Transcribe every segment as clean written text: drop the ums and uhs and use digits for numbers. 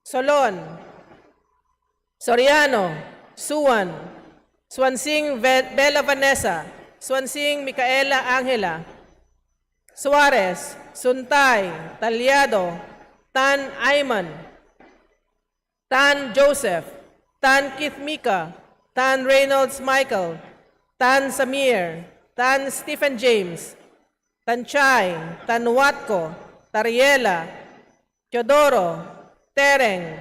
Solon, Soriano, Suwan, Swansing Bella Vanessa, Swansing Micaela Angela, Suarez, Suntay, Talyado, Tan Ayman, Tan Joseph, Tan Keith Mika, Tan Reynolds Michael, Tan Samir, Tan Stephen James, Tan Chay, Tan Watko, Tariela, Teodoro, Tereng,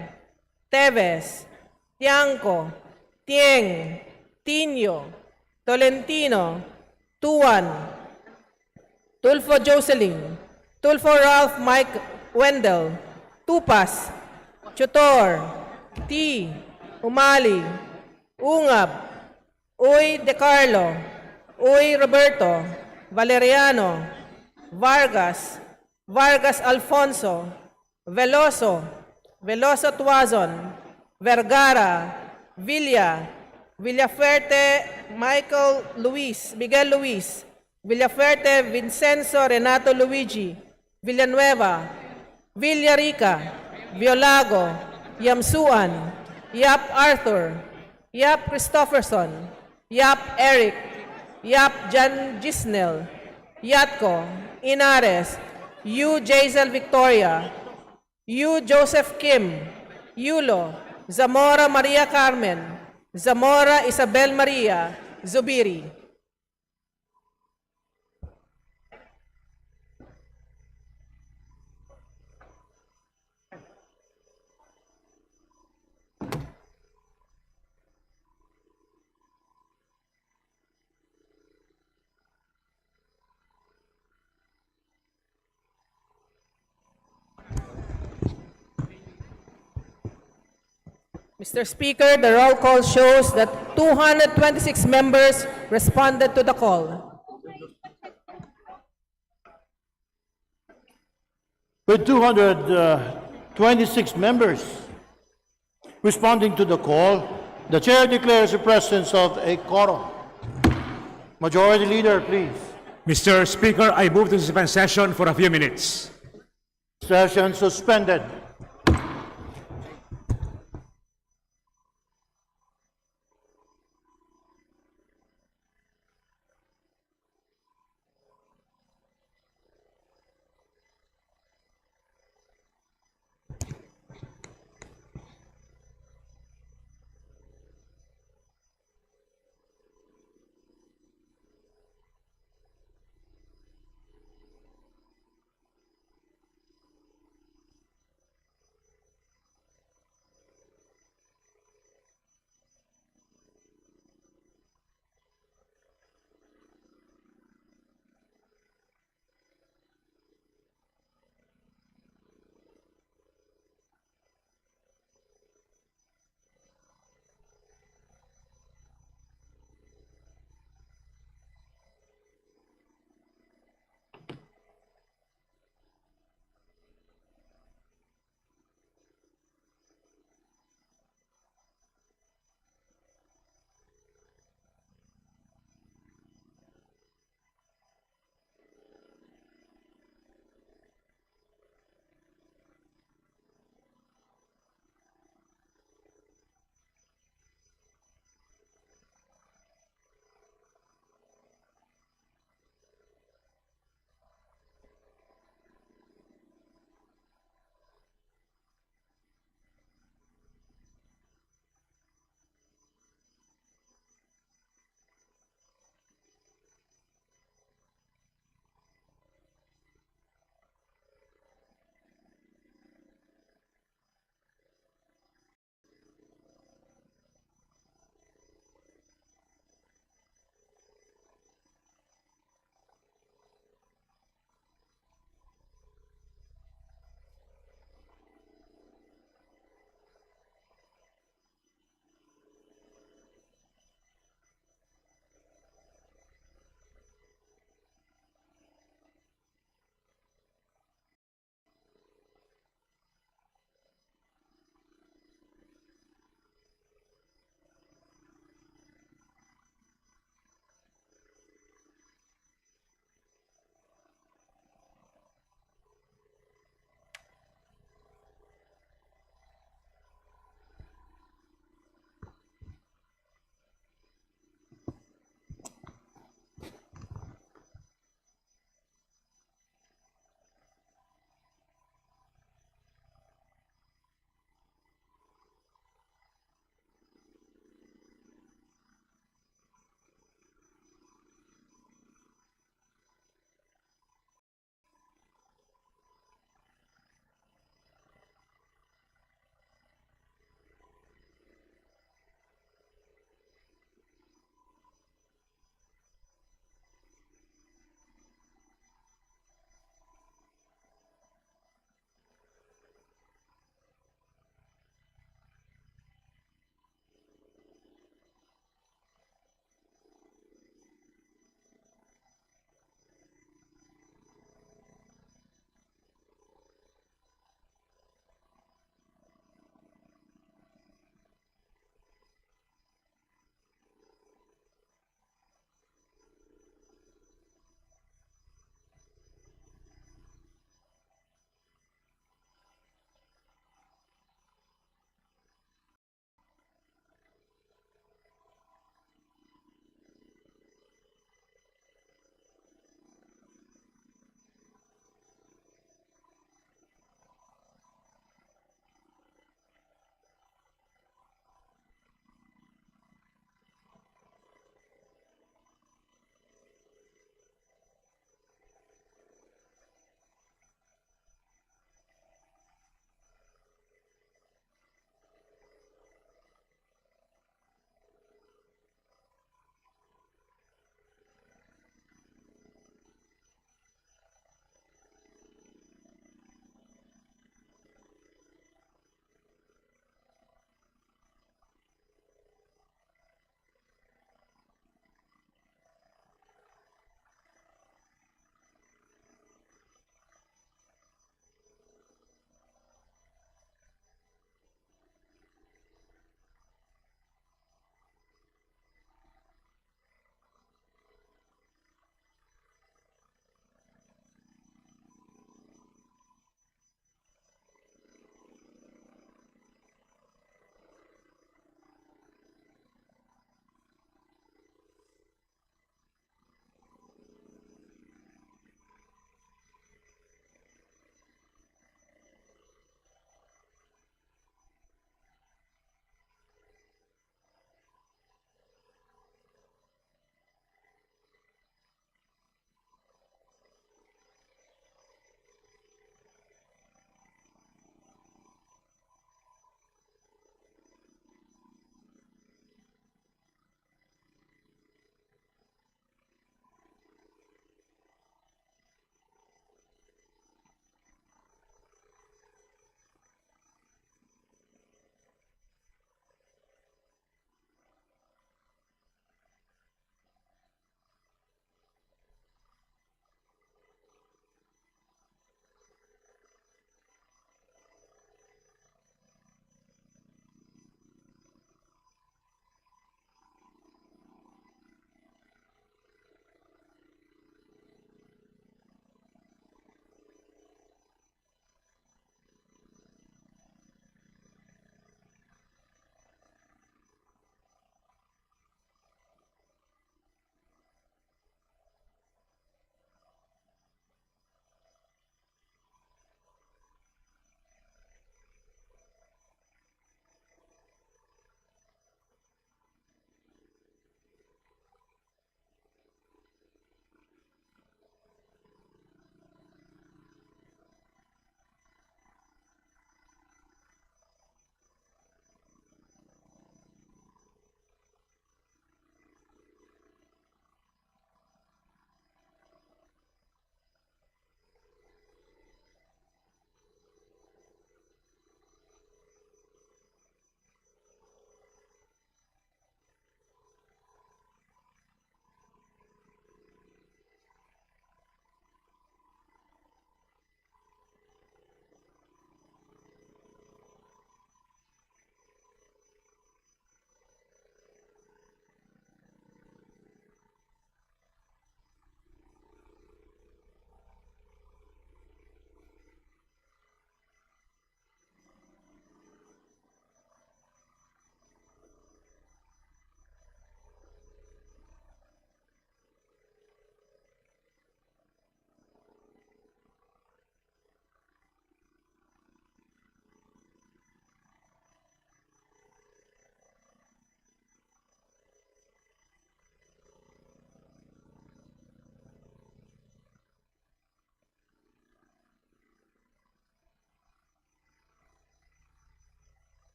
Teves, Tiangco, Tieng, Tinyo, Tolentino, Tuan, Tulfo Jocelyn, Tulfo Ralph Mike Wendell, Tupas, Chutor, T, Umali, Ungab, Uy De Carlo, Uy Roberto, Valeriano, Vargas, Vargas Alfonso, Veloso, Veloso Tuazon, Vergara, Villa, Villafuerte Michael Luis, Miguel Luis, Villafuerte Vincenzo Renato Luigi, Villanueva, Villarica, Violago, Yamsuan, Yap Arthur, Yap Christopherson, Yap Eric, Yap Jan Gisnel, Yatko, Inares, Yu Jazel Victoria, Yu Joseph Kim, Yulo, Zamora Maria Carmen, Zamora Isabel Maria, Zubiri. Mr. Speaker, the roll call shows that 226 members responded to the call. With 226 members responding to the call, the chair declares the presence of a quorum. Majority Leader, please. Mr. Speaker, I move to suspend session for a few minutes. Session suspended.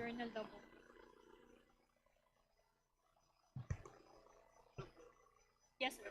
Journal daw po. Yes, sir.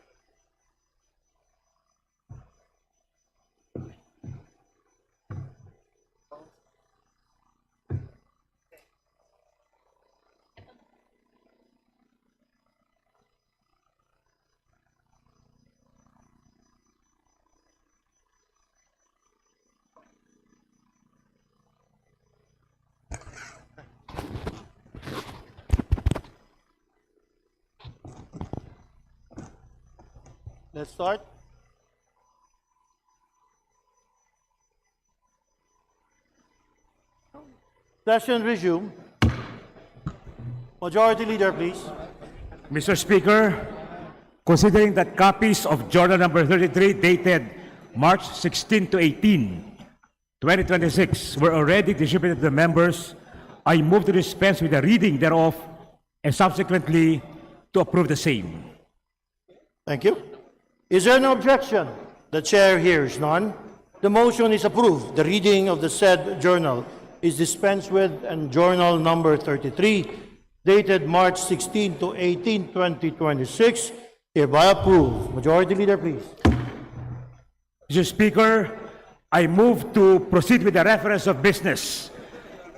Let's start. Session resume. Majority Leader, please. Mr. Speaker, considering that copies of Journal number 33 dated March 16 to 18, 2026 were already distributed to the members, I move to dispense with the reading thereof and subsequently to approve the same. Thank you. Is there no objection? The chair hears none. The motion is approved. The reading of the said journal is dispensed with, and journal number 33, dated March 16 to 18, 2026, hereby approved. Majority Leader, please. Mr. Speaker, I move to proceed with the reference of business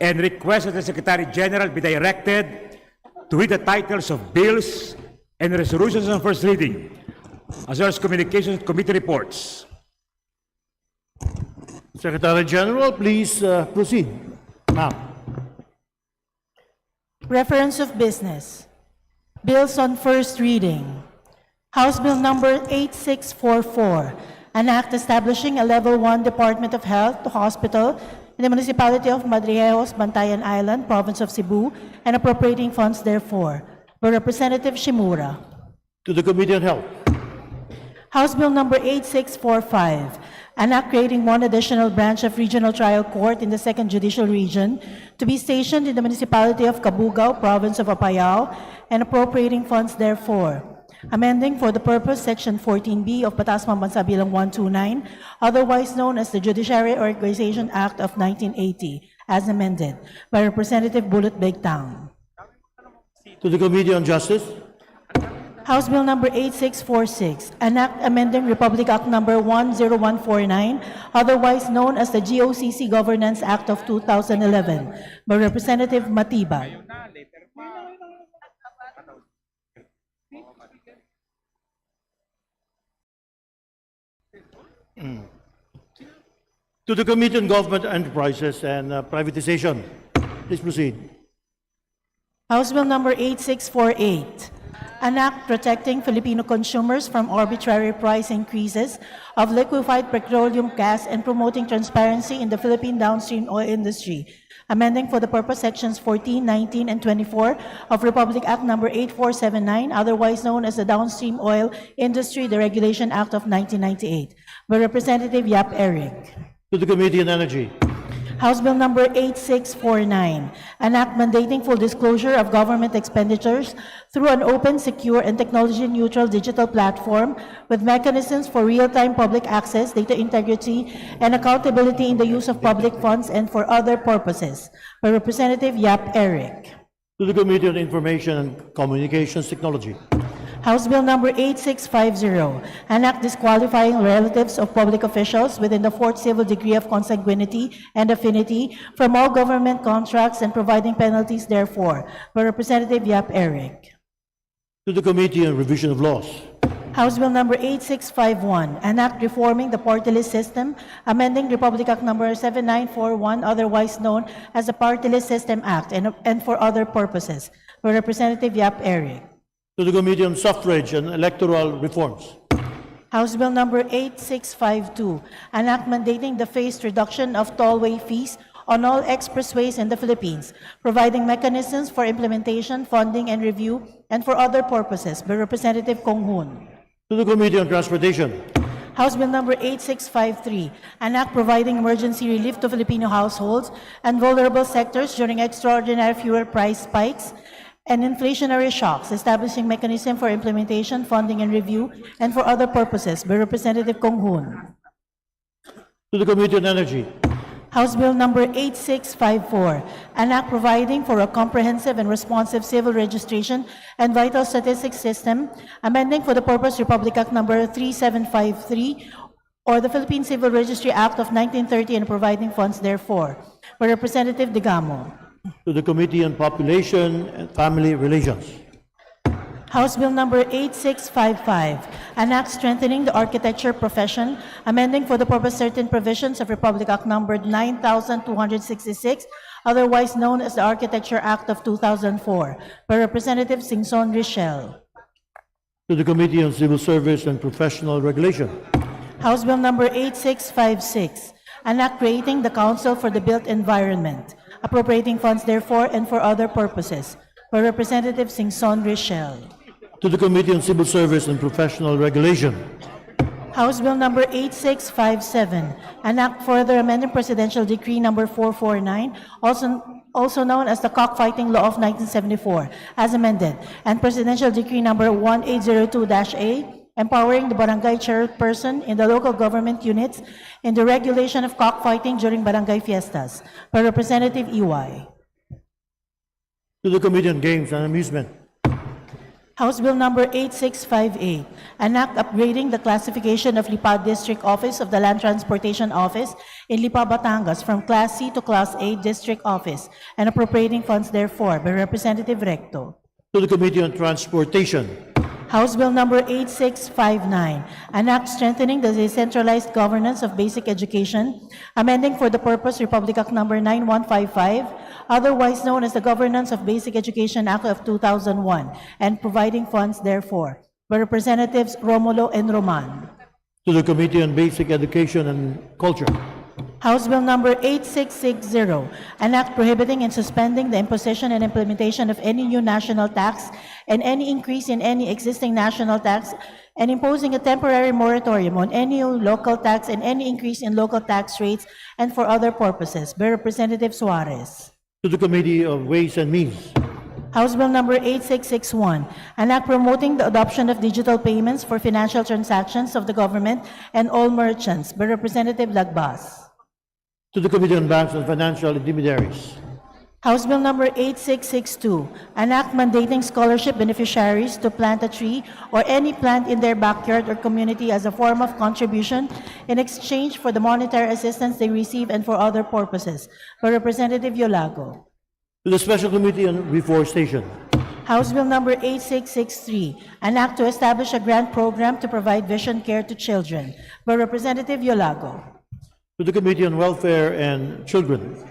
and request that the Secretary General be directed to read the titles of bills and resolutions on first reading, as well as communications committee reports. Secretary General, please proceed. Now, Reference of business. Bills on first reading. House Bill number 8644, an act establishing a Level 1 Department of Health to hospital in the municipality of Madriejos, Bantayan Island, province of Cebu, and appropriating funds therefore. By Representative Shimura. to the Committee on Health. House Bill number 8645, an act creating one additional branch of regional trial court in the 2nd Judicial Region to be stationed in the municipality of Cabugao, province of Apayao, and appropriating funds therefore. Amending for the purpose Section 14B of Batas Pambansa Bilang 129, otherwise known as the Judiciary Organization Act of 1980, as amended by Representative Bullet Begtang. To the Committee on Justice. House Bill number 8646, an act amending Republic Act number 10149, otherwise known as the GOCC Governance Act of 2011, by Representative Matibag. To the Committee on Government Enterprises and Privatization. Please proceed. House Bill number 8648, an act protecting Filipino consumers from arbitrary price increases of liquefied petroleum gas and promoting transparency in the Philippine downstream oil industry, amending for the purpose Sections 14, 19, and 24 of Republic Act number 8479, otherwise known as the Downstream Oil Industry Deregulation Act of 1998, by Representative Yap Eric. To the Committee on Energy. House Bill number 8649, an act mandating full disclosure of government expenditures through an open, secure, and technology-neutral digital platform with mechanisms for real-time public access, data integrity, and accountability in the use of public funds and for other purposes, by Representative Yap Eric. To the Committee on Information and Communications Technology. House Bill number 8650, an act disqualifying relatives of public officials within the fourth civil degree of consanguinity and affinity from all government contracts and providing penalties therefore, by Representative Yap Eric. To the Committee on Revision of Laws. House Bill number 8651, an act reforming the party list system, amending Republic Act number 7941, otherwise known as the Party List System Act, and for other purposes, by Representative Yap Eric. To the Committee on Suffrage and Electoral Reforms. House Bill number 8652, an act mandating the phased reduction of tollway fees on all expressways in the Philippines, providing mechanisms for implementation, funding, and review, and for other purposes, by Representative Kong Hoon. To the Committee on Transportation. House Bill number 8653, an act providing emergency relief to Filipino households and vulnerable sectors during extraordinary fuel price spikes and inflationary shocks, establishing mechanism for implementation, funding, and review, and for other purposes, by Representative Kong Hoon. To the Committee on Energy. House Bill number 8654, an act providing for a comprehensive and responsive civil registration and vital statistics system, amending for the purpose Republic Act number 3753 or the Philippine Civil Registry Act of 1930 and providing funds therefore. By Representative Digamo. To the Committee on Population and Family Relations. House Bill number 8655, an act strengthening the architecture profession, amending for the purpose certain provisions of Republic Act number 9266, otherwise known as the Architecture Act of 2004, by Representative Singson Richelle. To the Committee on Civil Service and Professional Regulation. House Bill number 8656, an act creating the Council for the Built Environment, appropriating funds therefore and for other purposes, by Representative Singson Richelle. To the Committee on Civil Service and Professional Regulation. House Bill number 8657, an act further amending Presidential Decree number 449, also known as the Cockfighting Law of 1974, as amended, and Presidential Decree number 1802-A, empowering the barangay chairperson in the local government units in the regulation of cockfighting during barangay fiestas, by Representative EY. To the Committee on Games and Amusement. House Bill number 8658, an act upgrading the classification of Lipa District Office of the Land Transportation Office in Lipa, Batangas from Class C to Class A District Office and appropriating funds therefore, by Representative Recto. To the Committee on Transportation. House Bill number 8659, an act strengthening the decentralized governance of basic education, amending for the purpose Republic Act number 9155, otherwise known as the Governance of Basic Education Act of 2001, and providing funds therefore, by Representatives Romulo and Roman. To the Committee on Basic Education and Culture. House Bill number 8660, an act prohibiting and suspending the imposition and implementation of any new national tax and any increase in any existing national tax, and imposing a temporary moratorium on any new local tax and any increase in local tax rates and for other purposes, by Representative Suarez. To the Committee of Ways and Means. House Bill number 8661, an act promoting the adoption of digital payments for financial transactions of the government and all merchants, by Representative Lagbas. To the Committee on Banks and Financial Intermediaries. House Bill number 8662, an act mandating scholarship beneficiaries to plant a tree or any plant in their backyard or community as a form of contribution in exchange for the monetary assistance they receive and for other purposes, by Representative Yolago. To the Special Committee on Reforestation. House Bill number 8663, an act to establish a grant program to provide vision care to children, by Representative Yolago. To the Committee on Welfare of Children.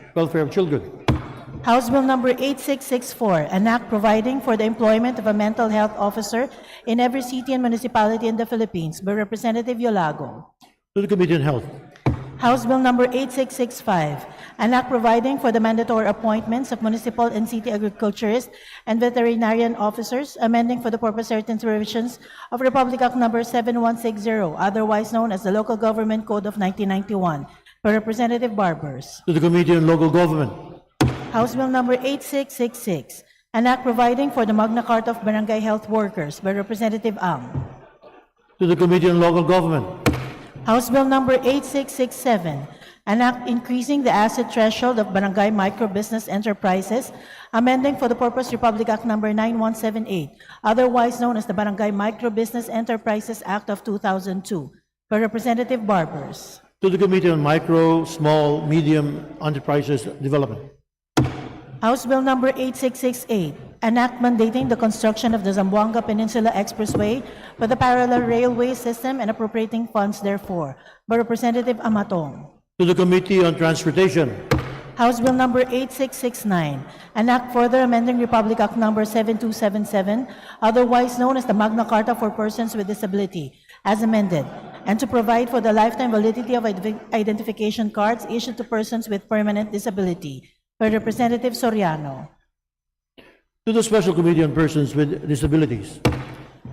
House Bill number 8664, an act providing for the employment of a mental health officer in every city and municipality in the Philippines, by Representative Yolago. To the Committee on Health. House Bill number 8665, an act providing for the mandatory appointments of municipal and city agriculturists and veterinarian officers, amending for the purpose certain provisions of Republic Act number 7160, otherwise known as the Local Government Code of 1991, by Representative Barbers. To the Committee on Local Government. House Bill number 8666, an act providing for the Magna Carta of Barangay Health Workers, by Representative Ang. To the Committee on Local Government. House Bill number 8667, an act increasing the asset threshold of barangay micro-business enterprises, amending for the purpose Republic Act number 9178, otherwise known as the Barangay Micro-Business Enterprises Act of 2002, by Representative Barbers. To the Committee on Micro, Small, Medium Enterprises Development. House Bill number 8668, an act mandating the construction of the Zamboanga Peninsula Expressway for the parallel railway system and appropriating funds therefore, by Representative Amatong. To the Committee on Transportation. House Bill number 8669, an act further amending Republic Act number 7277, otherwise known as the Magna Carta for Persons with Disability, as amended, and to provide for the lifetime validity of identification cards issued to persons with permanent disability, by Representative Soriano. To the Special Committee on Persons with Disabilities.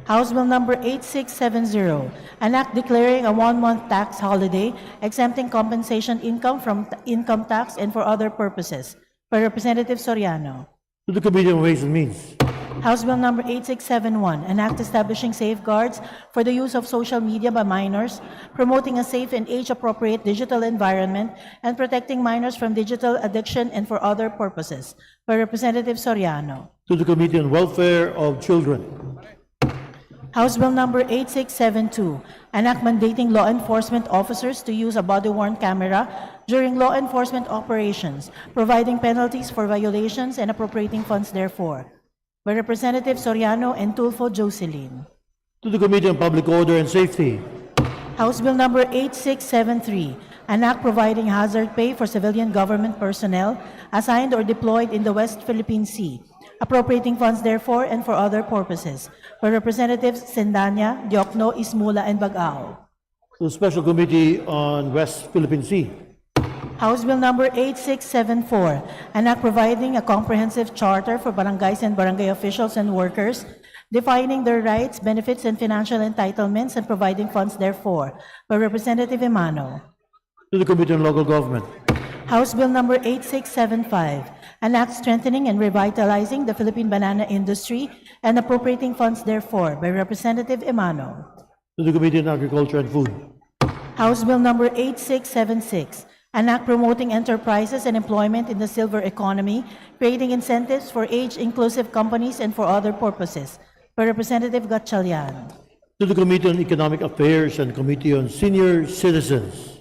House Bill number 8670, an act declaring a one-month tax holiday, exempting compensation income from income tax and for other purposes, by Representative Soriano. To the Committee on Ways and Means. House Bill number 8671, an act establishing safeguards for the use of social media by minors, promoting a safe and age-appropriate digital environment, and protecting minors from digital addiction and for other purposes. By Representative Soriano. To the Committee on Welfare of Children. House Bill number 8672, an act mandating law enforcement officers to use a body-worn camera during law enforcement operations, providing penalties for violations and appropriating funds therefore. By Representative Soriano and Tulfo Jocelyn. To the Committee on Public Order and Safety. House Bill number 8673, an act providing hazard pay for civilian government personnel assigned or deployed in the West Philippine Sea, appropriating funds therefore and for other purposes. By Representatives Sendanya, Diokno, Ismula, and Bagao. To the Special Committee on West Philippine Sea. House Bill number 8674, an act providing a comprehensive charter for barangays and barangay officials and workers, defining their rights, benefits, and financial entitlements and providing funds therefore. By Representative Emano. To the Committee on Local Government. House Bill number 8675, an act strengthening and revitalizing the Philippine banana industry and appropriating funds therefore. By Representative Emano. To the Committee on Agriculture and Food. House Bill number 8676, an act promoting enterprises and employment in the silver economy, creating incentives for age-inclusive companies and for other purposes. By Representative Gatchalian. To the Committee on Economic Affairs and Committee on Senior Citizens.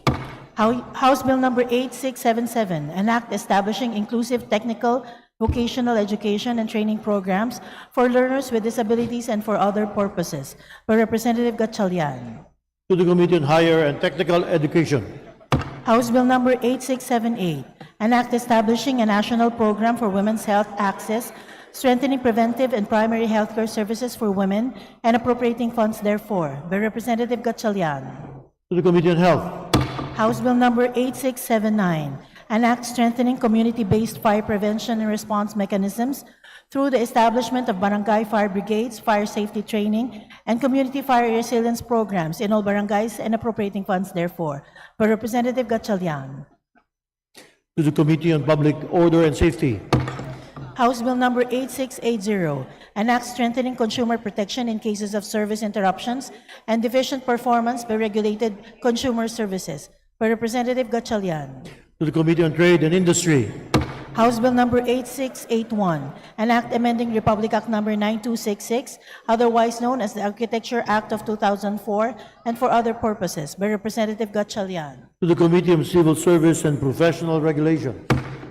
House Bill number 8677, an act establishing inclusive technical, vocational education and training programs for learners with disabilities and for other purposes. By Representative Gatchalian. To the Committee on Higher and Technical Education. House Bill number 8678, an act establishing a national program for women's health access, strengthening preventive and primary healthcare services for women, and appropriating funds therefore. By Representative Gatchalian. To the Committee on Health. House Bill number 8679, an act strengthening community-based fire prevention and response mechanisms through the establishment of barangay fire brigades, fire safety training, and community fire resilience programs in all barangays and appropriating funds therefore. By Representative Gatchalian. To the Committee on Public Order and Safety. House Bill number 8680, an act strengthening consumer protection in cases of service interruptions and deficient performance by regulated consumer services. By Representative Gatchalian. To the Committee on Trade and Industry. House Bill number 8681, an act amending Republic Act number 9266, otherwise known as the Architecture Act of 2004, and for other purposes. By Representative Gatchalian. To the Committee on Civil Service and Professional Regulation.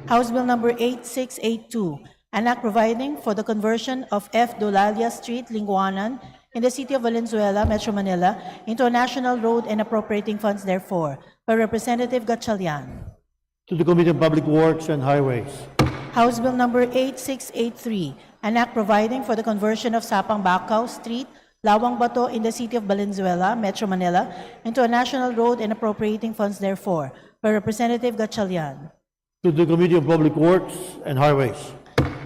House Bill number 8682, an act providing for the conversion of F. Dolalia Street, Linguanan, in the city of Valenzuela, Metro Manila, into a national road and appropriating funds therefore. By Representative Gatchalian. To the Committee on Public Works and Highways. House Bill number 8683, an act providing for the conversion of Sapang Bacau Street, Lawang Bato, in the city of Valenzuela, Metro Manila, into a national road and appropriating funds therefore. By Representative Gatchalian. To the Committee on Public Works and Highways.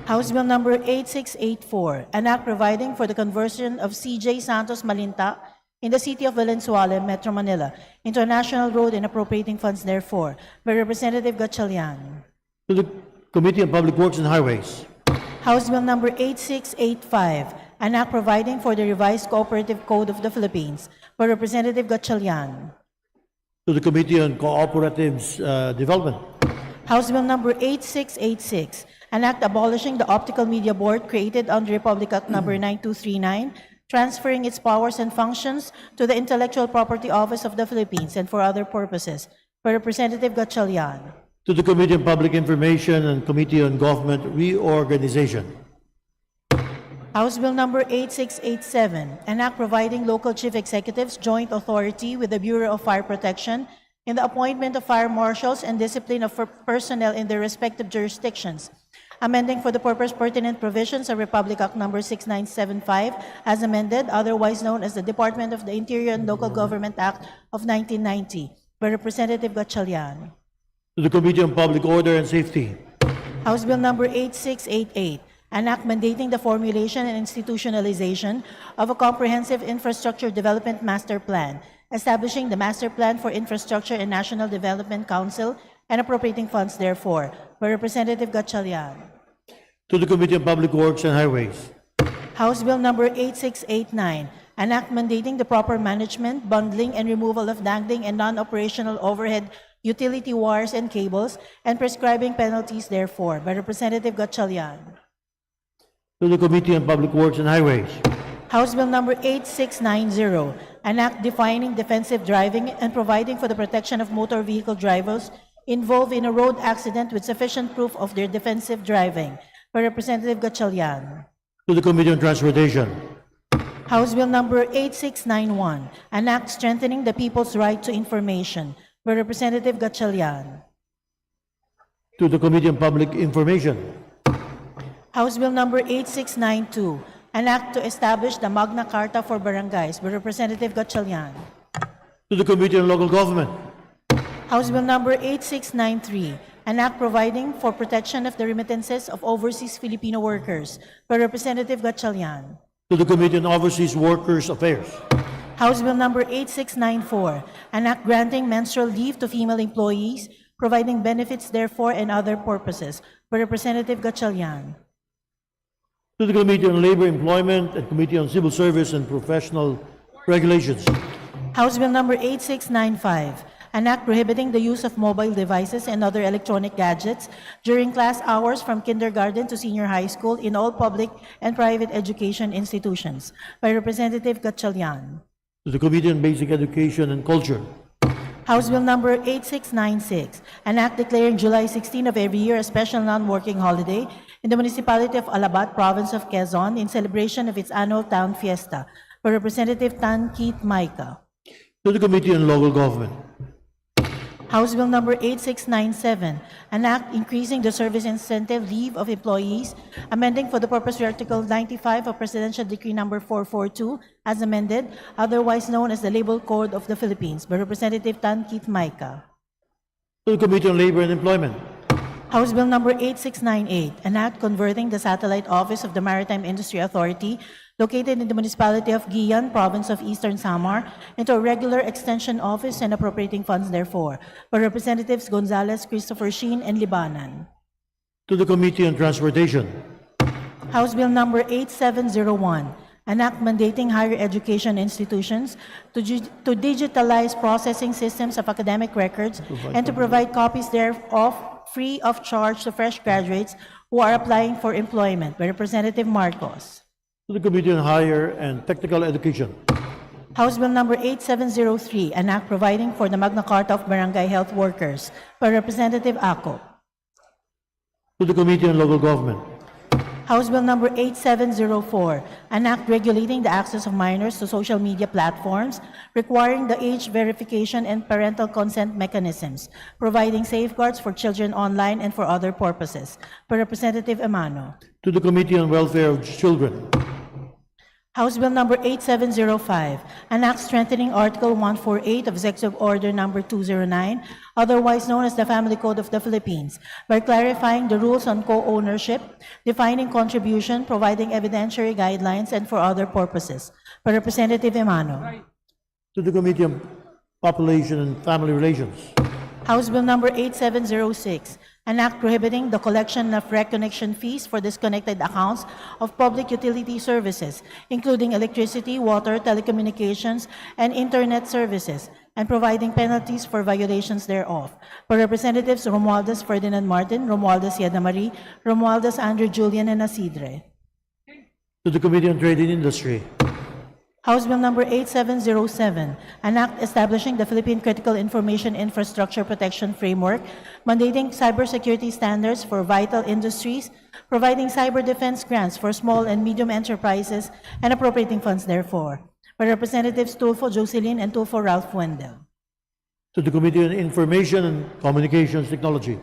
House Bill number 8684, an act providing for the conversion of C.J. Santos Malinta in the city of Valenzuela, Metro Manila, into a national road and appropriating funds therefore. By Representative Gatchalian. To the Committee on Public Works and Highways. House Bill number 8685, an act providing for the revised Cooperative Code of the Philippines. By Representative Gatchalian. To the Committee on Cooperatives Development. House Bill number 8686, an act abolishing the Optical Media Board created under Republic Act number 9239, transferring its powers and functions to the Intellectual Property Office of the Philippines and for other purposes. By Representative Gatchalian. To the Committee on Public Information and Committee on Government Reorganization. House Bill number 8687, an act providing local chief executives joint authority with the Bureau of Fire Protection in the appointment of fire marshals and discipline of personnel in their respective jurisdictions, amending for the purpose pertinent provisions of Republic Act number 6975 as amended, otherwise known as the Department of the Interior and Local Government Act of 1990. By Representative Gatchalian. To the Committee on Public Order and Safety. House Bill number 8688, an act mandating the formulation and institutionalization of a comprehensive infrastructure development master plan, establishing the Master Plan for Infrastructure and National Development Council and appropriating funds therefore. By Representative Gatchalian. To the Committee on Public Works and Highways. House Bill number 8689, an act mandating the proper management, bundling, and removal of dangling and non-operational overhead utility wires and cables and prescribing penalties therefore, by Representative Gatchalian. To the Committee on Public Works and Highways. House Bill number 8690, an act defining defensive driving and providing for the protection of motor vehicle drivers involved in a road accident with sufficient proof of their defensive driving, by Representative Gatchalian. To the Committee on Transportation. House Bill number 8691, an act strengthening the people's right to information, by Representative Gatchalian. To the Committee on Public Information. House Bill number 8692, an act to establish the Magna Carta for Barangays, by Representative Gatchalian. To the Committee on Local Government. House Bill number 8693, an act providing for protection of the remittances of overseas Filipino workers, by Representative Gatchalian. To the Committee on Overseas Workers Affairs. House Bill number 8694, an act granting menstrual leave to female employees, providing benefits therefore and other purposes, by Representative Gatchalian. To the Committee on Labor, Employment, and Committee on Civil Service and Professional Regulations. House Bill number 8695, an act prohibiting the use of mobile devices and other electronic gadgets during class hours from kindergarten to senior high school in all public and private education institutions, by Representative Gatchalian. To the Committee on Basic Education and Culture. House Bill number 8696, an act declaring July 16 of every year a special non-working holiday in the municipality of Alabat, province of Quezon, in celebration of its annual town fiesta, by Representative Tan Keith Maika. To the Committee on Local Government. House Bill number 8697, an act increasing the service incentive leave of employees, amending for the purpose of Article 95 of Presidential Decree number 442, as amended, otherwise known as the Labor Code of the Philippines, by Representative Tan Keith Maika. To the Committee on Labor and Employment. House Bill number 8698, an act converting the satellite office of the Maritime Industry Authority located in the municipality of Guian, province of Eastern Samar, into a regular extension office and appropriating funds therefore, by Representatives Gonzales, Christopher Sheen, and Libanan. To the Committee on Transportation. House Bill number 8701, an act mandating higher education institutions to digitalize processing systems of academic records and to provide copies thereof free of charge to fresh graduates who are applying for employment, by Representative Marcos. To the Committee on Higher and Technical Education. House Bill number 8703, an act providing for the Magna Carta of Barangay Health Workers, by Representative Ako. To the Committee on Local Government. House Bill number 8704, an act regulating the access of minors to social media platforms, requiring the age verification and parental consent mechanisms, providing safeguards for children online and for other purposes, by Representative Emano. To the Committee on Welfare of Children. House Bill number 8705, an act strengthening Article 148 of Executive Order number 209, otherwise known as the Family Code of the Philippines, by clarifying the rules on co-ownership, defining contribution, providing evidentiary guidelines, and for other purposes, by Representative Emano. To the Committee on Population and Family Relations. House Bill number 8706, an act prohibiting the collection of reconnection fees for disconnected accounts of public utility services, including electricity, water, telecommunications, and internet services, and providing penalties for violations thereof, by Representatives Romualdez Ferdinand Martin, Romualdez Yeda Marie, Romualdez Andrew Julian, and Asidre. To the Committee on Trade and Industry. House Bill number 8707, an act establishing the Philippine Critical Information Infrastructure Protection Framework, mandating cybersecurity standards for vital industries, providing cyber defense grants for small and medium enterprises, and appropriating funds therefore, by Representatives Tulfo Jocelyn and Tulfo Ralph Wendell. To the Committee on Information and Communications Technology.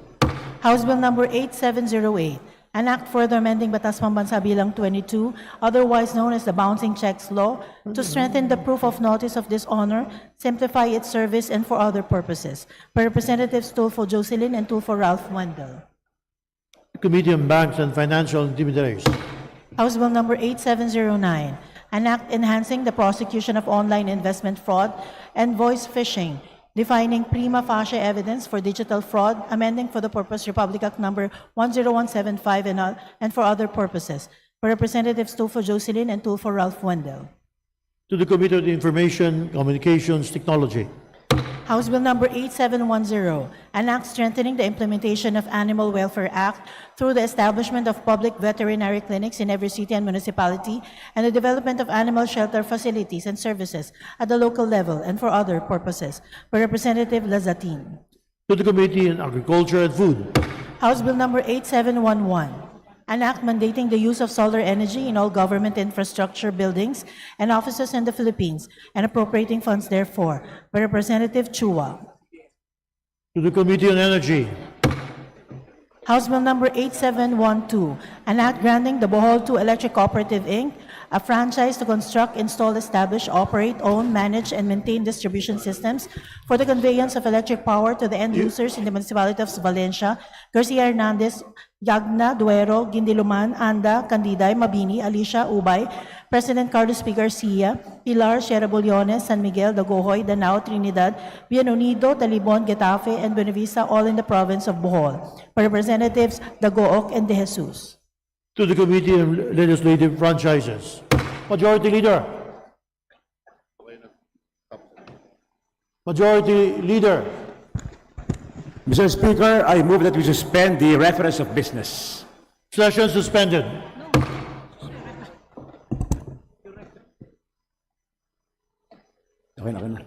House Bill number 8708, an act further amending Batas Pambansa Bilang 22, otherwise known as the Bouncing Checks Law, to strengthen the proof of notice of dishonor, simplify its service, and for other purposes, by Representatives Tulfo Jocelyn and Tulfo Ralph Wendell. Committee on Banks and Financial Intermediaries. House Bill number 8709, an act enhancing the prosecution of online investment fraud and voice phishing, defining prima facie evidence for digital fraud, amending for the purpose Republic Act number 10175 and for other purposes, by Representatives Tulfo Jocelyn and Tulfo Ralph Wendell. To the Committee on Information, Communications, Technology. House Bill number 8710, an act strengthening the implementation of Animal Welfare Act through the establishment of public veterinary clinics in every city and municipality and the development of animal shelter facilities and services at the local level and for other purposes, by Representative Lazatin. To the Committee on Agriculture and Food. House Bill number 8711, an act mandating the use of solar energy in all government infrastructure buildings and offices in the Philippines and appropriating funds therefore, by Representative Chua. To the Committee on Energy. House Bill number 8712, an act granting the Bohol 2 Electric Cooperative, Inc. a franchise to construct, install, establish, operate, own, manage, and maintain distribution systems for the conveyance of electric power to the end users in the municipality of Valencia, Garcia Hernandez, Yagna, Duero, Guindiluman, Anda, Candiday, Mabini, Alicia, Ubay, President Carlos P. Garcia, Pilar, Sierra Bullones, San Miguel, Dagohoy, Danao, Trinidad, Bienunido, Talibon, Getafe, and Buenavista, all in the province of Bohol, by Representatives Dagook and De Jesus. To the Committee on Legislative Franchises. Majority Leader. Majority Leader. Mr. Speaker, I move that we suspend the reference of business. Session suspended. Okay na.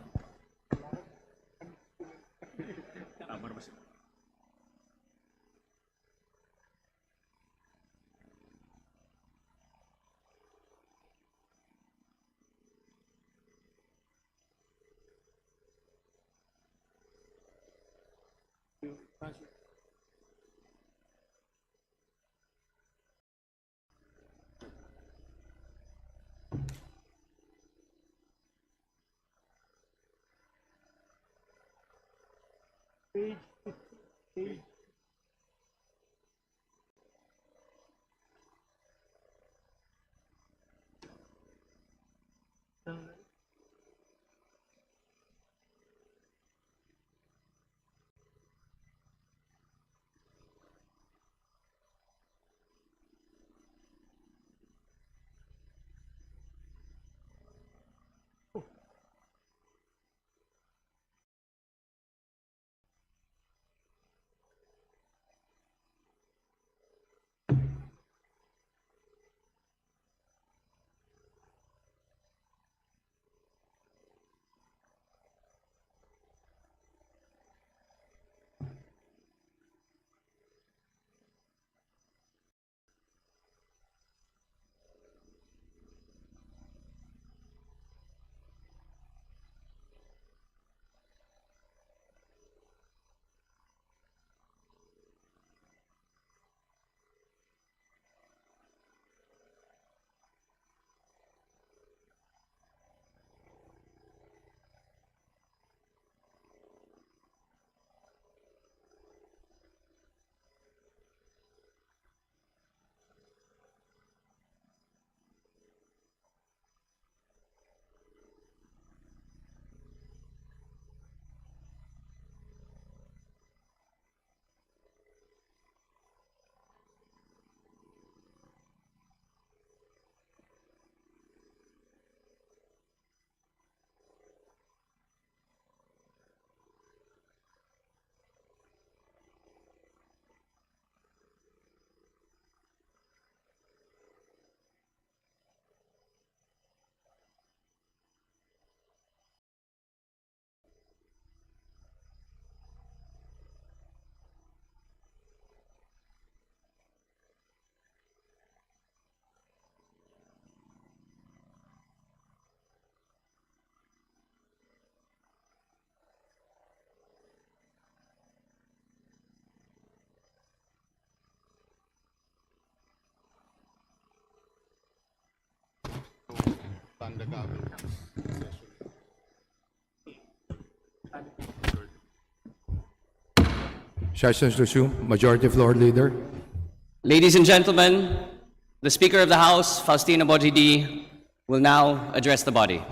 Sessions resumed. Majority Floor Leader. Ladies and gentlemen, the Speaker of the House, Faustino Bojidi, will now address the body.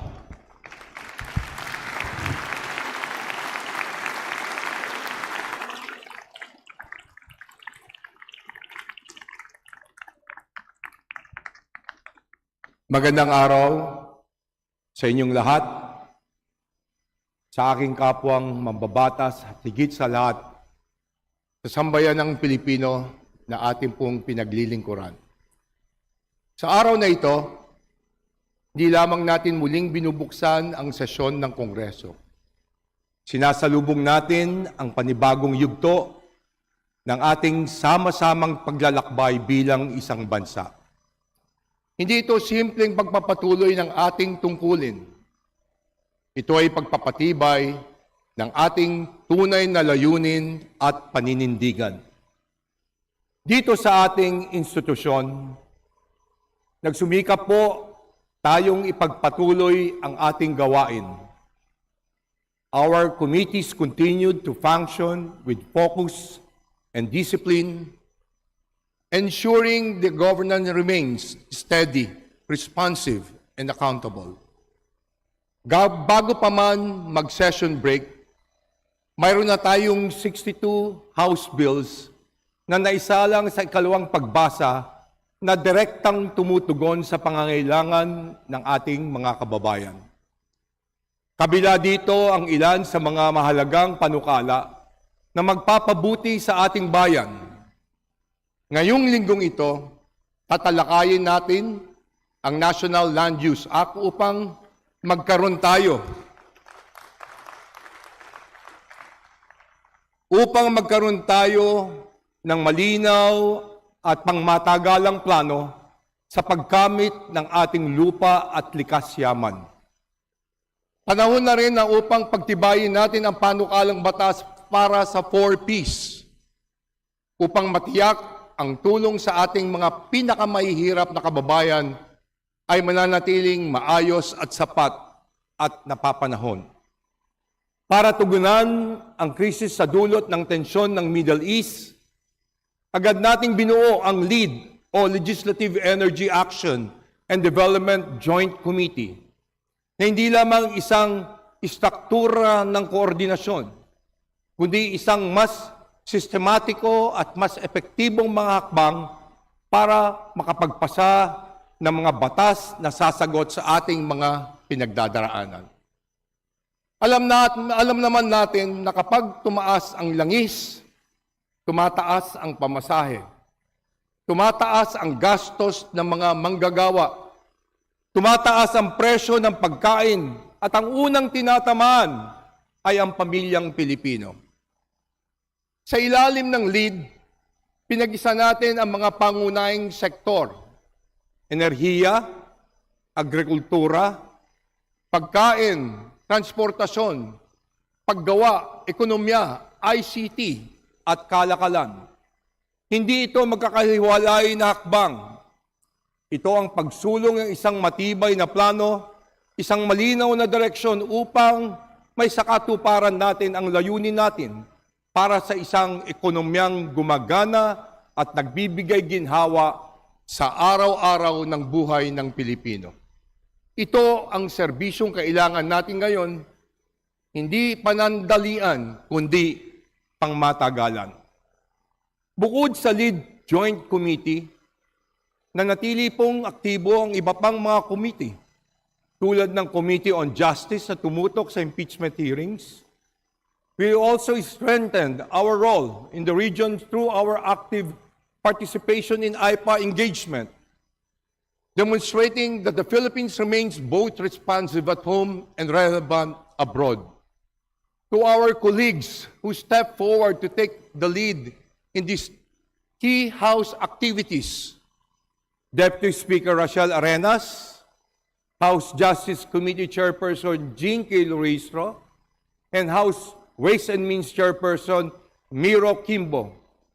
Magandang araw sa inyong lahat, sa aking kapwang mambabatas at higit sa lahat, sa sambayan ng Pilipino na ating pong pinaglilingkuran. Sa araw na ito, di lamang natin muling binubuksan ang sesyon ng Kongreso. Sinasalubong natin ang panibagong yugto ng ating sama-samang paglalakbay bilang isang bansa. Hindi ito simpleng pagpapatuloy ng ating tungkulin. Ito ay pagpapatibay ng ating tunay na layunin at paninindigan. Dito sa ating institusyon, nagsumikap po tayong ipagpatuloy ang ating gawain. Our committees continued to function with focus and discipline, ensuring the governance remains steady, responsive, and accountable. Bago pa man mag-session break, mayroon na tayong 62 House Bills na naisalang sa ikalawang pagbasa na direktang tumutugon sa pangangailangan ng ating mga kababayan. Kabila dito ang ilan sa mga mahalagang panukala na magpapabuti sa ating bayan. Ngayong linggong ito, tatalakayin natin ang National Land Use Act upang magkaroon tayo ng malinaw at pangmatagalang plano sa pagkamit ng ating lupa at likas yaman. Panahon na rin na upang pagtibayin natin ang panukalang batas para sa 4Ps upang matiyak ang tulong sa ating mga pinakamahihirap na kababayan ay mananatiling maayos at sapat at napapanahon. Para tugunan ang krisis sa dulot ng tensyon ng Middle East, agad nating binuo ang LEAD o Legislative Energy Action and Development Joint Committee na hindi lamang isang istruktura ng koordinasyon, kundi isang mas sistematiko at mas epektibong mga hakbang para makapagpasa ng mga batas na sasagot sa ating mga pinagdadaraanan. Alam naman natin na kapag tumaas ang langis, tumataas ang pamasahe, tumataas ang gastos ng mga manggagawa, tumataas ang presyo ng pagkain, at ang unang tinatamaan ay ang pamilyang Pilipino. Sa ilalim ng LEAD, pinag-isa natin ang mga pangunahing sektor: enerhiya, agrikultura, pagkain, transportasyon, paggawa, ekonomiya, ICT, at kalakalan. Hindi ito magkakahiwalay na hakbang. Ito ang pagsulong ng isang matibay na plano, isang malinaw na direksyon upang may sakatuparan natin ang layunin natin para sa isang ekonomiyang gumagana at nagbibigay ginhawa sa araw-araw ng buhay ng Pilipino. Ito ang serbisyong kailangan natin ngayon, hindi panandalian, kundi pangmatagalan. Bukod sa LEAD Joint Committee, nanatili pong aktibo ang iba pang mga committee, tulad ng Committee on Justice na tumutok sa impeachment hearings. We also strengthened our role in the region through our active participation in IPA engagement, demonstrating that the Philippines remains both responsive at home and relevant abroad. To our colleagues who step forward to take the lead in these key House activities, Deputy Speaker Rachel Arenas, House Justice Committee Chairperson Jean K. Luistro, and House Ways and Means Chairperson Miro Kimbo,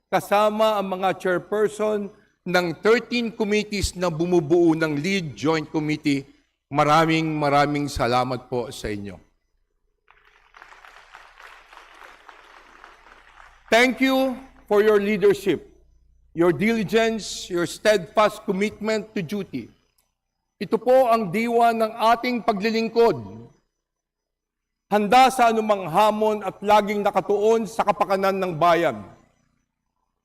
kasama ang mga chairperson ng 13 committees na bumubuo ng LEAD Joint Committee. Maraming salamat po sa inyo. Thank you for your leadership, your diligence, your steadfast commitment to duty. Ito po ang diwa ng ating paglilingkod. Handa sa anumang hamon at laging nakatuon sa kapakanan ng bayan.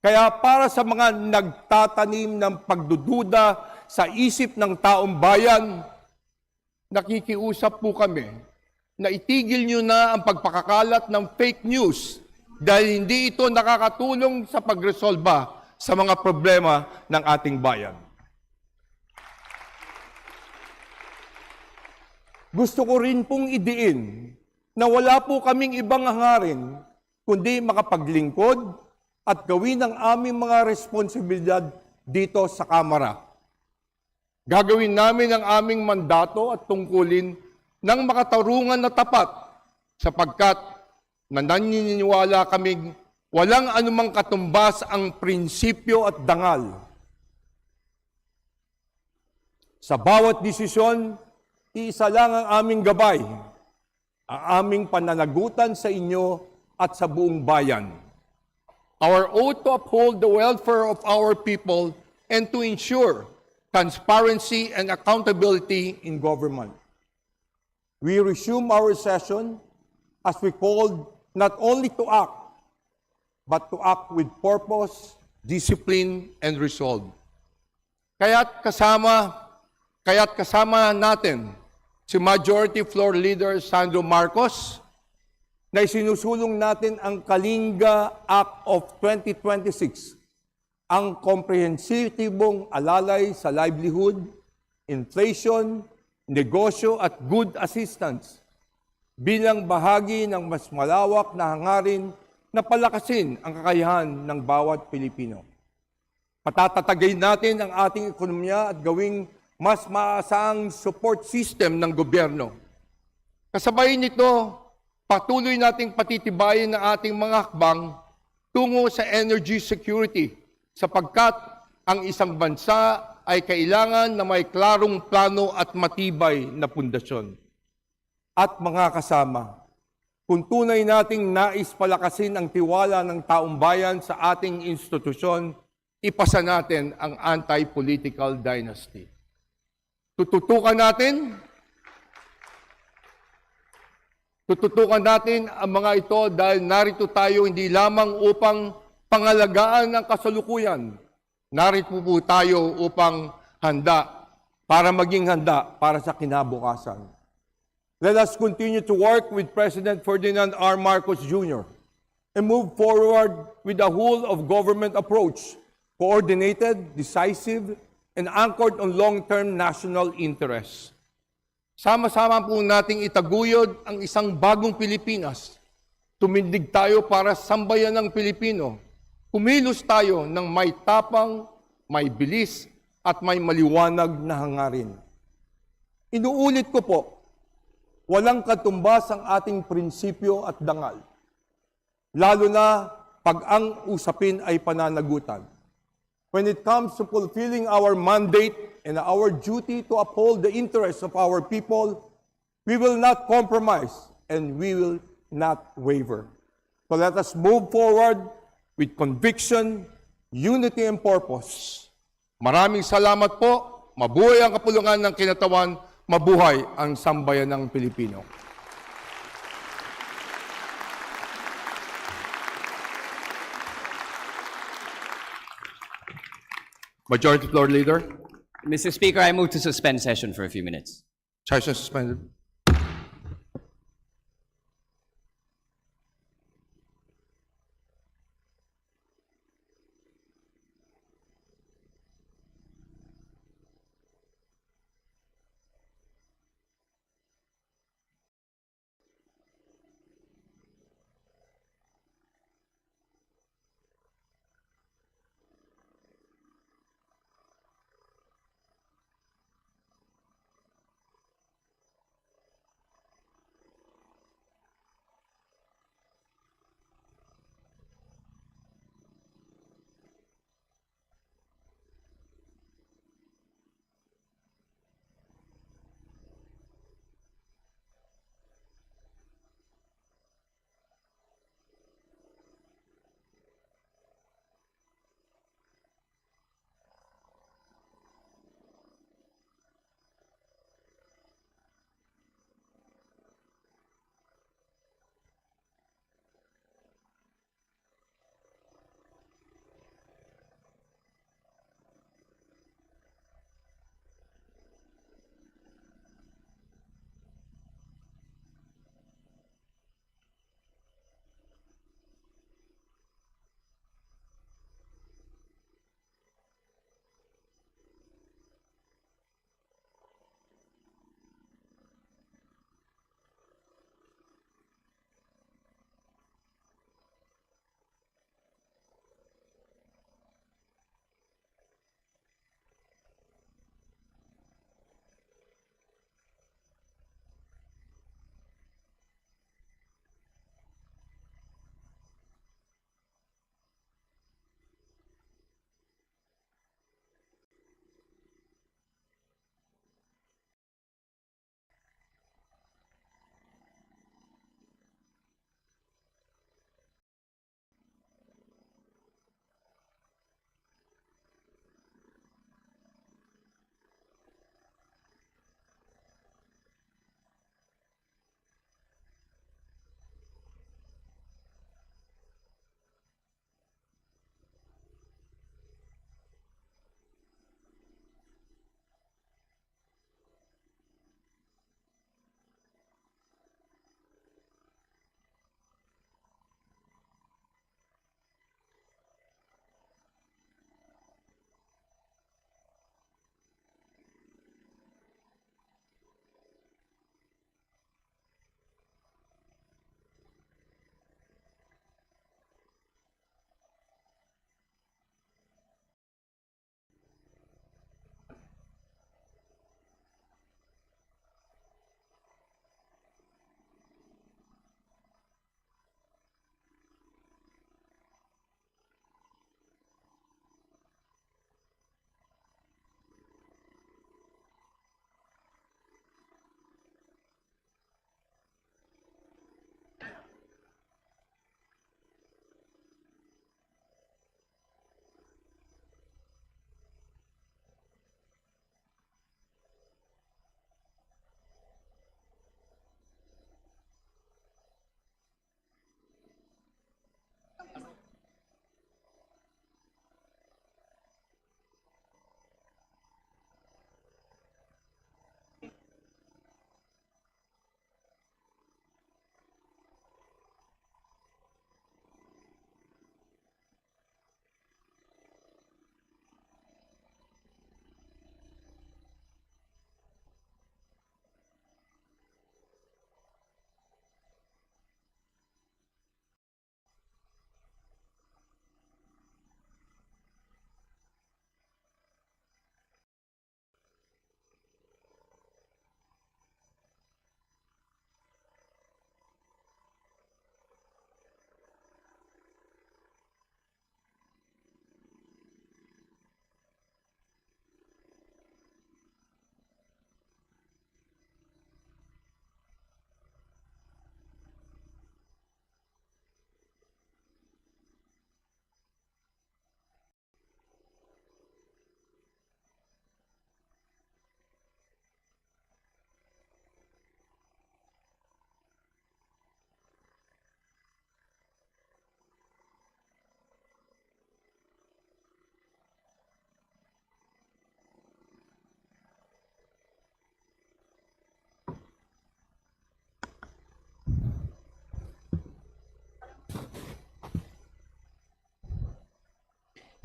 Kaya para sa mga nagtatanim ng pagdududa sa isip ng taong bayan, nakikiusap po kami na itigil nyo na ang pagpakakalat ng fake news dahil hindi ito nakakatulong sa pagresolba sa mga problema ng ating bayan. Gusto ko rin pong idiin na wala po kaming ibang hangarin kundi makapaglingkod at gawin ang aming mga responsibilidad dito sa Kamara. Gagawin namin ang aming mandato at tungkulin ng makatarungan na tapat sapagkat naniniwala kaming walang anumang katumbas ang prinsipyo at dangal. Sa bawat desisyon, iisa lang ang aming gabay, ang aming pananagutan sa inyo at sa buong bayan. Our oath to uphold the welfare of our people and to ensure transparency and accountability in government. We resume our session as we called not only to act, but to act with purpose, discipline, and resolve. Kaya't kasama natin si Majority Floor Leader Sandro Marcos na isinusulong natin ang Kalinga Act of 2026, ang komprehensibong alalay sa livelihood, inflation, negosyo at good assistance bilang bahagi ng mas malawak na hangarin na palakasin ang kakayahan ng bawat Pilipino. Patatatagay natin ang ating ekonomiya at gawing mas maasaang support system ng gobyerno. Kasabay nito, patuloy nating patitibayin ang ating mga hakbang tungo sa energy security sapagkat ang isang bansa ay kailangan na may klarong plano at matibay na pundasyon. At mga kasama, kung tunay nating nais palakasin ang tiwala ng taong bayan sa ating institusyon, ipasa natin ang anti-political dynasty. Tututukan natin ang mga ito dahil narito tayo hindi lamang upang pangalagaan ang kasalukuyan. Narito po tayo upang maging handa para sa kinabukasan. Let us continue to work with President Ferdinand R. Marcos Jr. and move forward with a whole-of-government approach, coordinated, decisive, and anchored on long-term national interests. Sama-sama po nating itaguyod ang isang bagong Pilipinas. Tumindig tayo para sambayan ng Pilipino. Kumilos tayo ng may tapang, may bilis, at may maliwanag na hangarin. Inuulit ko po, walang katumbas ang ating prinsipyo at dangal. Lalo na pag ang usapin ay pananagutan. When it comes to fulfilling our mandate and our duty to uphold the interests of our people, we will not compromise and we will not waver. So let us move forward with conviction, unity, and purpose. Maraming salamat po. Mabuhay ang kapulungan ng kinatawan. Mabuhay ang sambayan ng Pilipino. Majority Floor Leader. Mr. Speaker, I move to suspend session for a few minutes. Session suspended.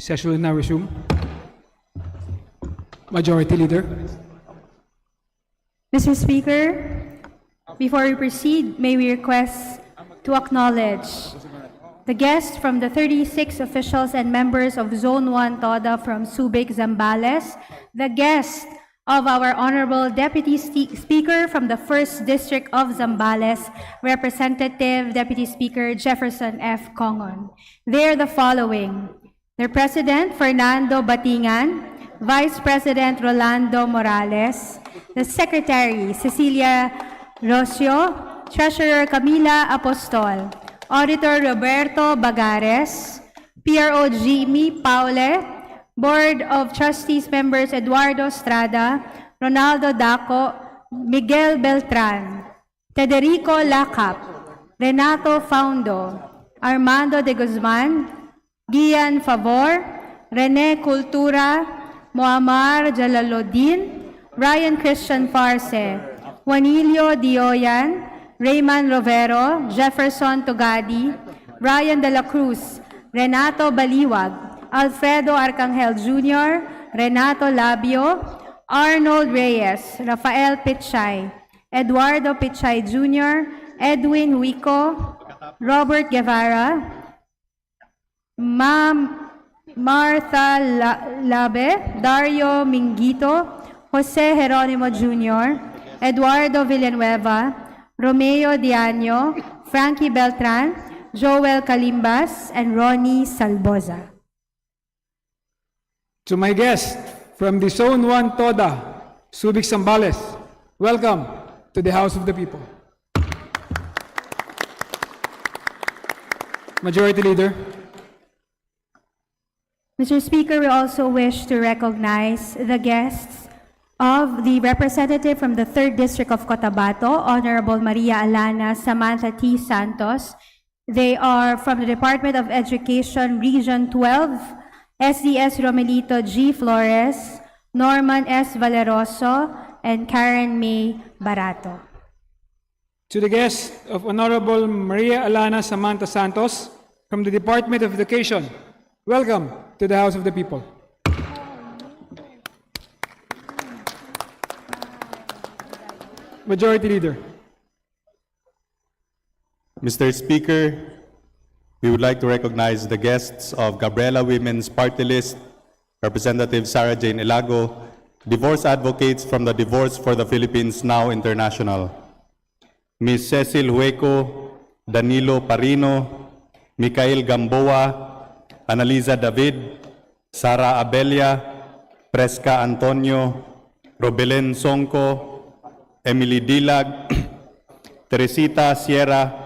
Session will now resume. Majority Leader. Mr. Speaker, before we proceed, may we request to acknowledge the guests from the 36 officials and members of Zone 1 TODA from Subic, Zambales, the guest of our Honorable Deputy Speaker from the 1st District of Zambales, Representative Deputy Speaker Jefferson F. Congon. They are the following: their President, Fernando Batingan, Vice President Rolando Morales, the Secretary, Cecilia Rocio, Treasurer Camila Apostol, Auditor Roberto Bagares, PRO Jimmy Paule, Board of Trustees members Eduardo Estrada, Ronaldo Daco, Miguel Beltran, Federico Lacap, Renato Faundo, Armando de Guzman, Gian Favor, Rene Cultura, Muammar Jalaluddin, Ryan Christian Farce, Juanilio Dioyan, Raymond Rovero, Jefferson Togadi, Ryan de la Cruz, Renato Baliwag, Alfredo Arcangel Jr., Renato Labio, Arnold Reyes, Rafael Pichay, Eduardo Pichay Jr., Edwin Huico, Robert Guevara, Martha Labe, Dario Mingito, Jose Jeronimo Jr., Eduardo Villanueva, Romeo Diaño, Frankie Beltran, Joel Calimbas, and Ronnie Salboza. To my guest from the Zone 1 TODA, Subic, Zambales, welcome to the House of the People. Majority Leader. Mr. Speaker, we also wish to recognize the guests of the representative from the 3rd District of Cotabato, Honorable Maria Alana Samantha T. Santos. They are from the Department of Education, Region 12, SDS Romelito G. Flores, Norman S. Valeroso, and Karen May Barato. To the guest of Honorable Maria Alana Samantha Santos from the Department of Education, welcome to the House of the People. Majority Leader. Mr. Speaker, we would like to recognize the guests of Gabriela Women's Party List, Representative Sarah Jane Ilago, divorce advocates from the Divorce for the Philippines Now International, Ms. Cecil Hueco, Danilo Parino, Micael Gamboa, Analiza David, Sara Abelia, Fresca Antonio, Robelen Sonco, Emily Dilag, Teresita Sierra,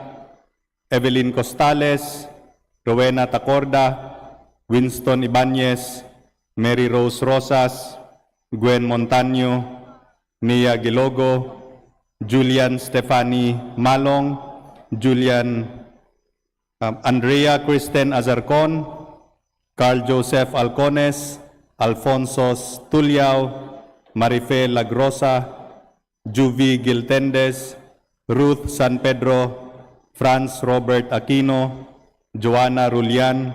Evelyn Costales, Rowena Tacorda, Winston Ibanez, Mary Rose Rosas, Gwen Montaño, Nia Gilogo, Julian Stefani Malong, Andrea Kristen Azarcon, Carl Joseph Alcones, Alfonso Tuliao, Marife Lagrosa, Juvi Giltendes, Ruth San Pedro, Franz Robert Aquino, Joanna Rulian,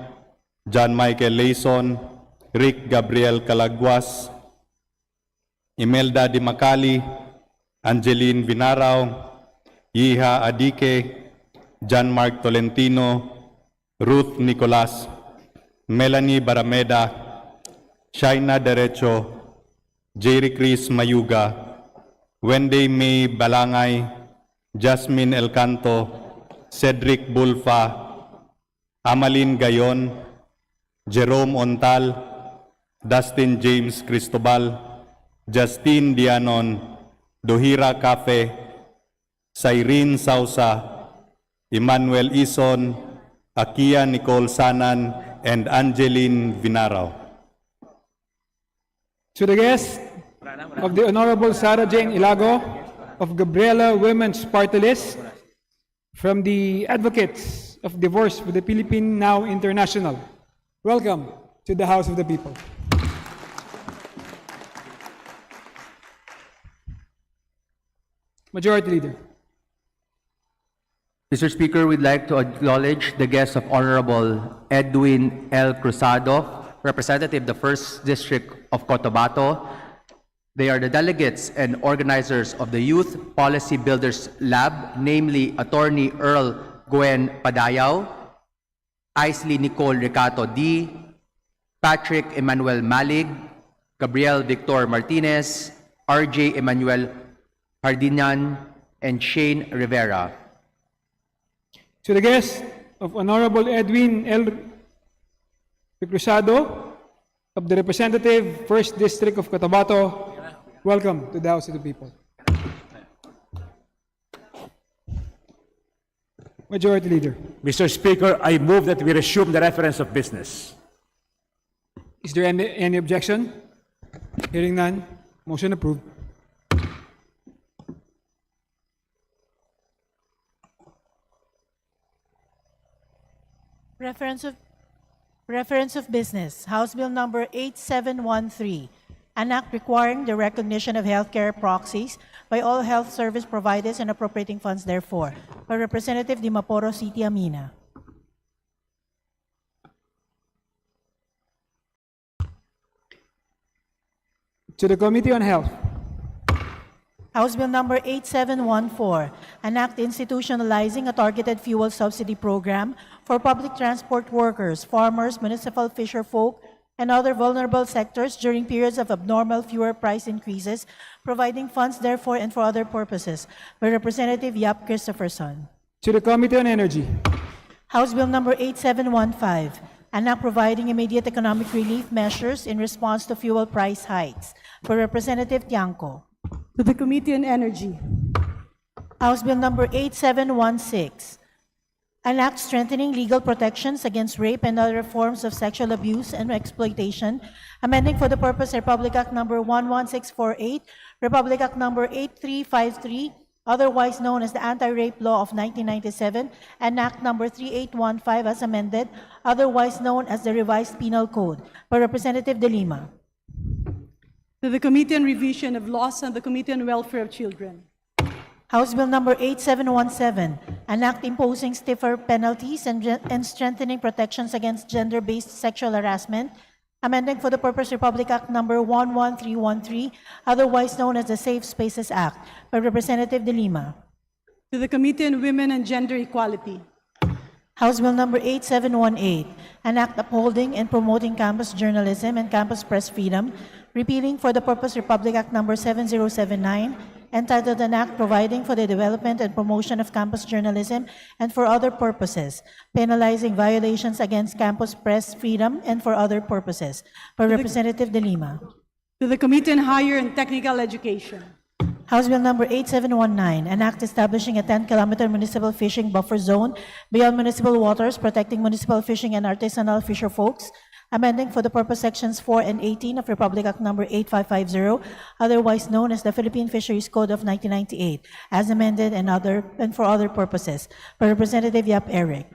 John Michael Layson, Rick Gabriel Calaguas, Imelda Di Macali, Angeline Vinarao, Yiha Adike, John Mark Tolentino, Ruth Nicolas, Melanie Barameda, Shaina Derecho, Jerry Chris Mayuga, Wendy May Balangay, Jasmine Elcanto, Cedric Bulfa, Amalin Gayon, Jerome Ontal, Dustin James Cristobal, Justine Dianon, Dohira Cafe, Cyrene Sausa, Emmanuel Ison, Akia Nicole Sanan, and Angeline Vinarao. To the guest of the Honorable Sarah Jane Ilago of Gabriela Women's Party List from the Advocates of Divorce for the Philippine Now International, welcome to the House of the People. Majority Leader. Mr. Speaker, we'd like to acknowledge the guests of Honorable Edwin L. Cruzado representative, the 1st District of Cotabato. They are the delegates and organizers of the Youth Policy Builders Lab, namely Attorney Earl Gwen Padayaw, Isley Nicole Ricato D, Patrick Emmanuel Malig, Gabriel Victor Martinez, RJ Emmanuel Hardinian, and Shane Rivera. To the guest of Honorable Edwin L. Cruzado of the representative, 1st District of Cotabato, welcome to the House of the People. Majority Leader. Mr. Speaker, I move that we resume the reference of business. Is there any objection? Hearing none, motion approved. Reference of business, House Bill number 8713, an act requiring the recognition of healthcare proxies by all health service providers and appropriating funds therefore, by Representative Dimaporo City Amina. To the Committee on Health. House Bill number 8714, an act institutionalizing a targeted fuel subsidy program for public transport workers, farmers, municipal fisherfolk, and other vulnerable sectors during periods of abnormal fuel price increases, providing funds therefore and for other purposes, by Representative Yap Christopherson. To the Committee on Energy. House Bill number 8715, an act providing immediate economic relief measures in response to fuel price hikes, by Representative Tiangco. To the Committee on Energy. House Bill number 8716, an act strengthening legal protections against rape and other forms of sexual abuse and exploitation, amending for the purpose Republic Act number 11648, Republic Act number 8353, otherwise known as the Anti-Rape Law of 1997, and Act number 3815 as amended, otherwise known as the Revised Penal Code, by Representative De Lima. To the Committee on Revision of Laws and the Committee on Welfare of Children. House Bill number 8717, an act imposing stiffer penalties and strengthening protections against gender-based sexual harassment, amending for the purpose Republic Act number 11313, otherwise known as the Safe Spaces Act, by Representative De Lima. To the Committee on Women and Gender Equality. House Bill number 8718, an act upholding and promoting campus journalism and campus press freedom, repealing for the purpose Republic Act number 7079, entitled an act providing for the development and promotion of campus journalism and for other purposes, penalizing violations against campus press freedom and for other purposes, by Representative De Lima. To the Committee on Higher and Technical Education. House Bill number 8719, an act establishing a 10-kilometer municipal fishing buffer zone beyond municipal waters, protecting municipal fishing and artisanal fisher folks, amending for the purpose sections 4 and 18 of Republic Act number 8550, otherwise known as the Philippine Fisheries Code of 1998, as amended and for other purposes, by Representative Yap Eric.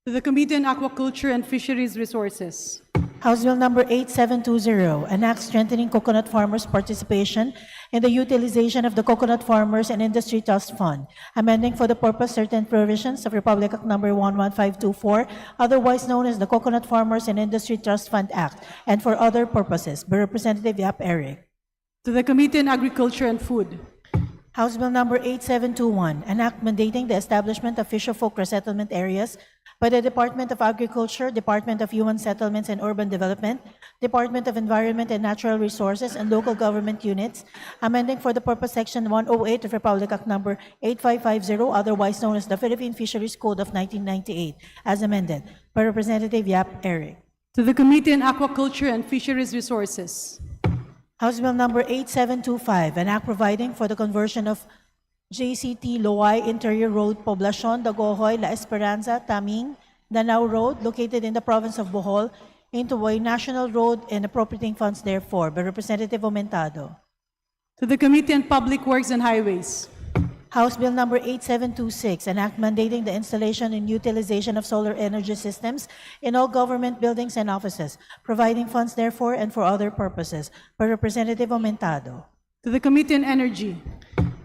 To the Committee on Aquaculture and Fisheries Resources. House Bill number 8720, an act strengthening coconut farmers' participation in the utilization of the Coconut Farmers and Industry Trust Fund, amending for the purpose certain provisions of Republic Act number 11524, otherwise known as the Coconut Farmers and Industry Trust Fund Act, and for other purposes, by Representative Yap Eric. To the Committee on Agriculture and Food. House Bill number 8721, an act mandating the establishment of fisherfolk resettlement areas by the Department of Agriculture, Department of Human Settlements and Urban Development, Department of Environment and Natural Resources, and local government units, amending for the purpose Section 108 of Republic Act number 8550, otherwise known as the Philippine Fisheries Code of 1998, as amended, by Representative Yap Eric. To the Committee on Aquaculture and Fisheries Resources. House Bill number 8725, an act providing for the conversion of JCT Loay Interior Road, Poblacion, Dagohoy, La Esperanza, Taming, Danao Road, located in the province of Bohol, into a national road and appropriating funds therefore, by Representative Aumentado. To the Committee on Public Works and Highways. House Bill number 8726, an act mandating the installation and utilization of solar energy systems in all government buildings and offices, providing funds therefore and for other purposes, by Representative Aumentado. To the Committee on Energy.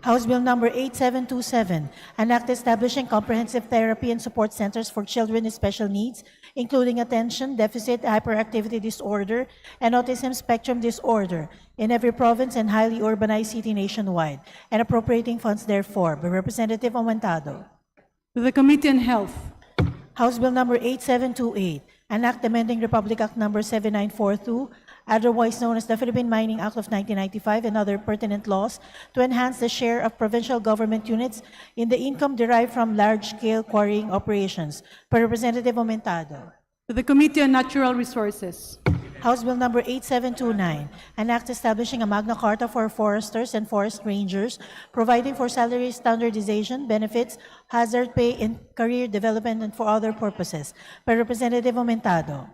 House Bill number 8727, an act establishing comprehensive therapy and support centers for children with special needs, including attention deficit hyperactivity disorder and autism spectrum disorder in every province and highly urbanized city nationwide, and appropriating funds therefore, by Representative Aumentado. To the Committee on Health. House Bill number 8728, an act amending Republic Act number 7942, otherwise known as the Philippine Mining Act of 1995, and other pertinent laws to enhance the share of provincial government units in the income derived from large-scale quarrying operations. Per Representative Aumentado. To the Committee on Natural Resources. House Bill number 8729, an act establishing a Magna Carta for foresters and forest rangers, providing for salary standardization, benefits, hazard pay, and career development, and for other purposes. By Representative Aumentado.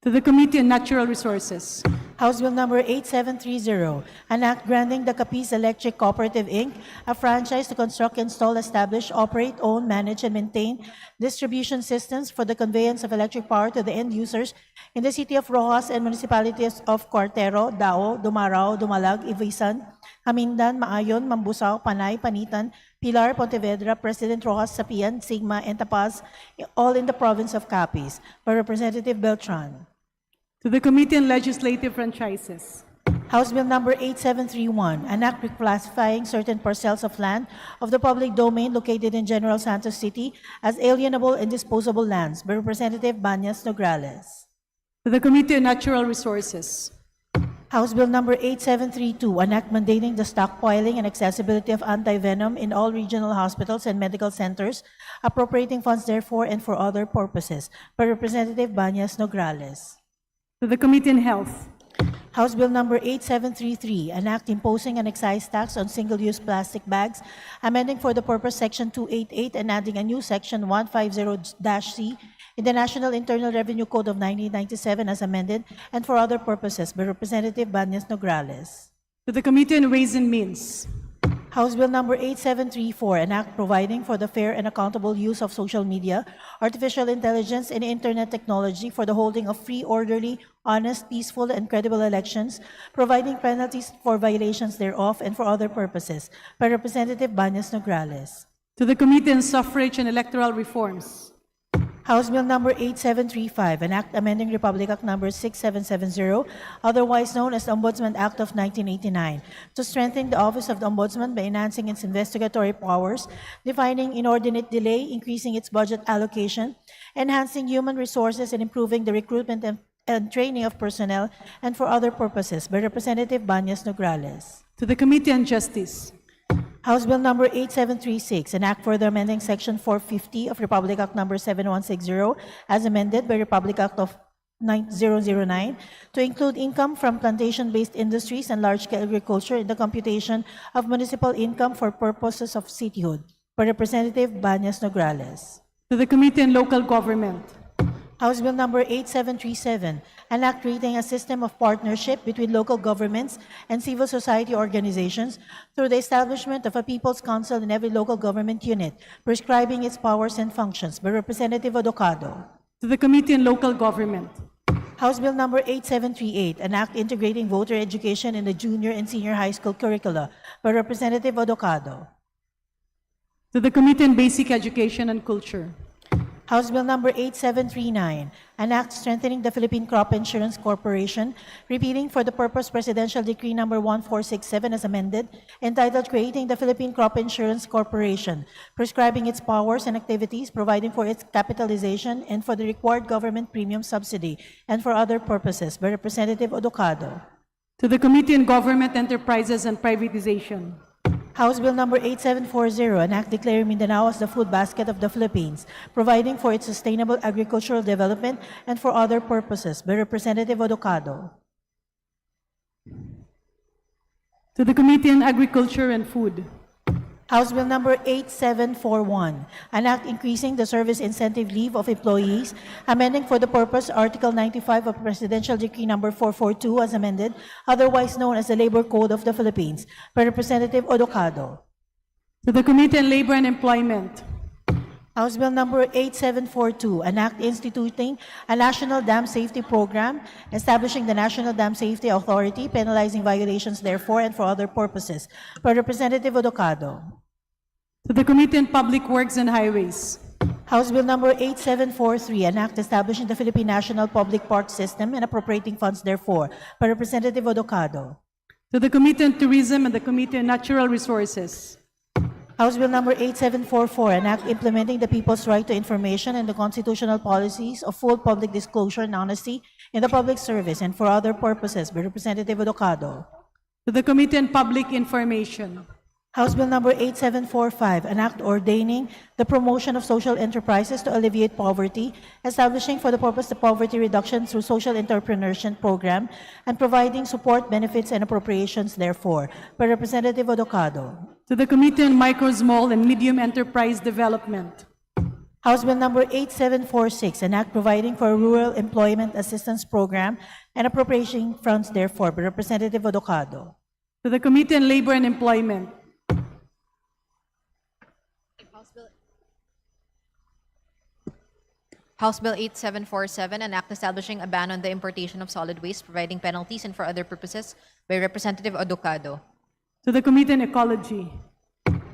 To the Committee on Natural Resources. House Bill number 8730, an act granting the Capiz Electric Cooperative, Inc. a franchise to construct, install, establish, operate, own, manage, and maintain distribution systems for the conveyance of electric power to the end users in the city of Rojas and municipalities of Cuartero, Dao, Dumarao, Dumalag, Ivisan, Hamindan, Maayon, Mambusao, Panay, Panitan, Pilar, Pontevedra, President Rojas, Sapian, Sigma, and Tapaz, all in the province of Capiz. By Representative Beltran. To the Committee on Legislative Franchises. House Bill number 8731, an act reclassifying certain parcels of land of the public domain located in General Santos City as alienable and disposable lands. By Representative Banyas Nograles. To the Committee on Natural Resources. House Bill number 8732, an act mandating the stockpiling and accessibility of anti-venom in all regional hospitals and medical centers, appropriating funds therefore and for other purposes. By Representative Banyas Nograles. To the Committee on Health. House Bill number 8733, an act imposing an excise tax on single-use plastic bags, amending for the purpose Section 288 and adding a new Section 150-C in the National Internal Revenue Code of 1997 as amended, and for other purposes. By Representative Banyas Nograles. To the Committee on Ways and Means. House Bill number 8734, an act providing for the fair and accountable use of social media, artificial intelligence, and internet technology for the holding of free, orderly, honest, peaceful, and credible elections, providing penalties for violations thereof, and for other purposes. By Representative Banyas Nograles. To the Committee on Suffrage and Electoral Reforms. House Bill number 8735, an act amending Republic Act number 6770, otherwise known as the Ombudsman Act of 1989, to strengthen the Office of the Ombudsman by enhancing its investigatory powers, defining inordinate delay, increasing its budget allocation, enhancing human resources, and improving the recruitment and training of personnel, and for other purposes. By Representative Banyas Nograles. To the Committee on Justice. House Bill number 8736, an act further amending Section 450 of Republic Act number 7160 as amended by Republic Act of 9009 to include income from plantation-based industries and large-scale agriculture in the computation of municipal income for purposes of cityhood. By Representative Banyas Nograles. To the Committee on Local Government. House Bill number 8737, an act creating a system of partnership between local governments and civil society organizations through the establishment of a People's Council in every local government unit, prescribing its powers and functions. By Representative Odocado. To the Committee on Local Government. House Bill number 8738, an act integrating voter education in the junior and senior high school curricula. By Representative Odocado. To the Committee on Basic Education and Culture. House Bill number 8739, an act strengthening the Philippine Crop Insurance Corporation, repealing for the purpose Presidential Decree number 1467 as amended, entitled Creating the Philippine Crop Insurance Corporation, prescribing its powers and activities, providing for its capitalization, and for the required government premium subsidy, and for other purposes. By Representative Odocado. To the Committee on Government Enterprises and Privatization. House Bill number 8740, an act declaring Mindanao as the food basket of the Philippines, providing for its sustainable agricultural development and for other purposes. By Representative Odocado. To the Committee on Agriculture and Food. House Bill number 8741, an act increasing the service incentive leave of employees, amending for the purpose Article 95 of Presidential Decree number 442 as amended, otherwise known as the Labor Code of the Philippines. By Representative Odocado. To the Committee on Labor and Employment. House Bill number 8742, an act instituting a national dam safety program, establishing the National Dam Safety Authority, penalizing violations therefore and for other purposes, by Representative Odocado. To the Committee on Public Works and Highways. House Bill number 8743, an act establishing the Philippine National Public Park System and appropriating funds therefore, by Representative Odocado. To the Committee on Tourism and the Committee on Natural Resources. House Bill number 8744, an act implementing the people's right to information and the constitutional policies of full public disclosure and honesty in the public service and for other purposes, by Representative Odocado. To the Committee on Public Information. House Bill number 8745, an act ordaining the promotion of social enterprises to alleviate poverty, establishing for the purpose the poverty reduction through social entrepreneurship program, and providing support, benefits, and appropriations therefore, by Representative Odocado. To the Committee on Micro, Small, and Medium Enterprise Development. House Bill number 8746, an act providing for a rural employment assistance program and appropriating funds therefore, by Representative Odocado. To the Committee on Labor and Employment. House Bill 8747, an act establishing a ban on the importation of solid waste, providing penalties and for other purposes, by Representative Odocado. To the Committee on Ecology.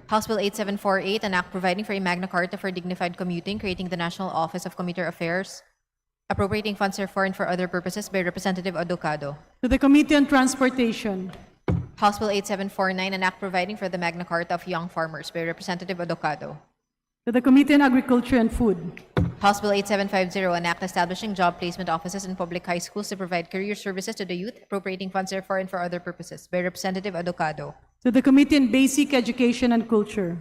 House Bill 8748, an act providing for a Magna Carta for dignified commuting, creating the National Office of Commuter Affairs, appropriating funds therefore and for other purposes, by Representative Odocado. To the Committee on Transportation. House Bill 8749, an act providing for the Magna Carta of Young Farmers, by Representative Odocado. To the Committee on Agriculture and Food. House Bill 8750, an act establishing job placement offices in public high schools to provide career services to the youth, appropriating funds therefore and for other purposes, by Representative Odocado. To the Committee on Basic Education and Culture.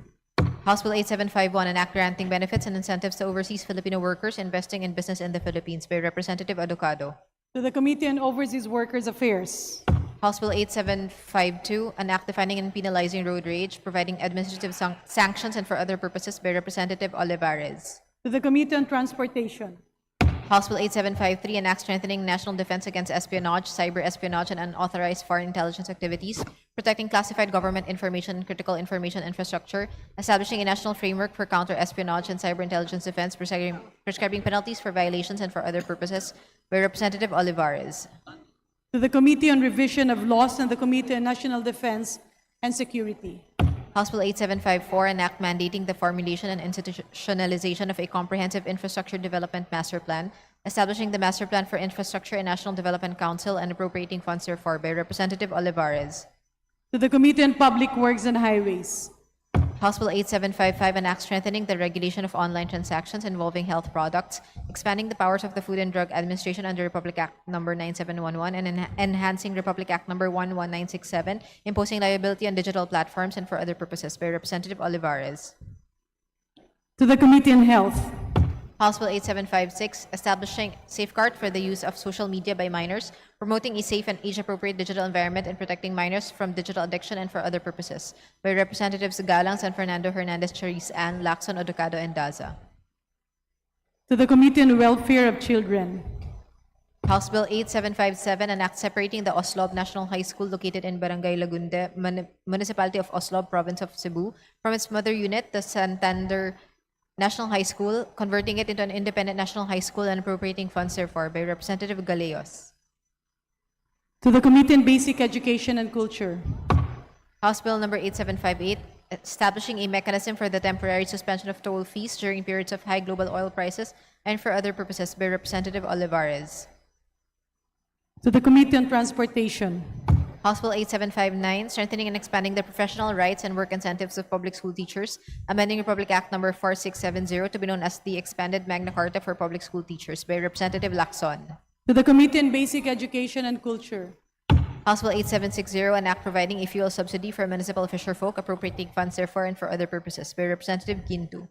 House Bill 8751, an act granting benefits and incentives to overseas Filipino workers investing in business in the Philippines, by Representative Odocado. To the Committee on Overseas Workers Affairs. House Bill 8752, an act defining and penalizing road rage, providing administrative sanctions and for other purposes, by Representative Olivares. To the Committee on Transportation. House Bill 8753, an act strengthening national defense against espionage, cyber espionage, and unauthorized foreign intelligence activities, protecting classified government information and critical information infrastructure, establishing a national framework for counter-espionage and cyber intelligence defense, prescribing penalties for violations and for other purposes, by Representative Olivares. To the Committee on Revision of Laws and the Committee on National Defense and Security. House Bill 8754, an act mandating the formulation and institutionalization of a comprehensive infrastructure development master plan, establishing the Master Plan for Infrastructure and National Development Council and appropriating funds therefore, by Representative Olivares. To the Committee on Public Works and Highways. House Bill 8755, an act strengthening the regulation of online transactions involving health products, expanding the powers of the Food and Drug Administration under Republic Act No. 9711 and enhancing Republic Act No. 11967, imposing liability on digital platforms and for other purposes, by Representative Olivares. To the Committee on Health. House Bill 8756, establishing safeguard for the use of social media by minors, promoting a safe and age-appropriate digital environment and protecting minors from digital addiction and for other purposes, by Representatives Galang, San Fernando, Hernandez, Chariz, Ann, Lacson, Odocado, and Daza. To the Committee on Welfare of Children. House Bill 8757, an act separating the Oslob National High School located in Barangay Lagunde, Municipality of Oslob, Province of Cebu, from its mother unit, the Santander National High School, converting it into an independent national high school and appropriating funds therefore, by Representative Galeos. To the Committee on Basic Education and Culture. House Bill number 8758, establishing a mechanism for the temporary suspension of toll fees during periods of high global oil prices and for other purposes, by Representative Olivares. To the Committee on Transportation. House Bill 8759, strengthening and expanding the professional rights and work incentives of public school teachers, amending Republic Act No. 4670 to be known as the Expanded Magna Carta for Public School Teachers, by Representative Lacson. To the Committee on Basic Education and Culture. House Bill 8760, an act providing a fuel subsidy for municipal fisherfolk, appropriating funds therefore and for other purposes, by Representative Gintu.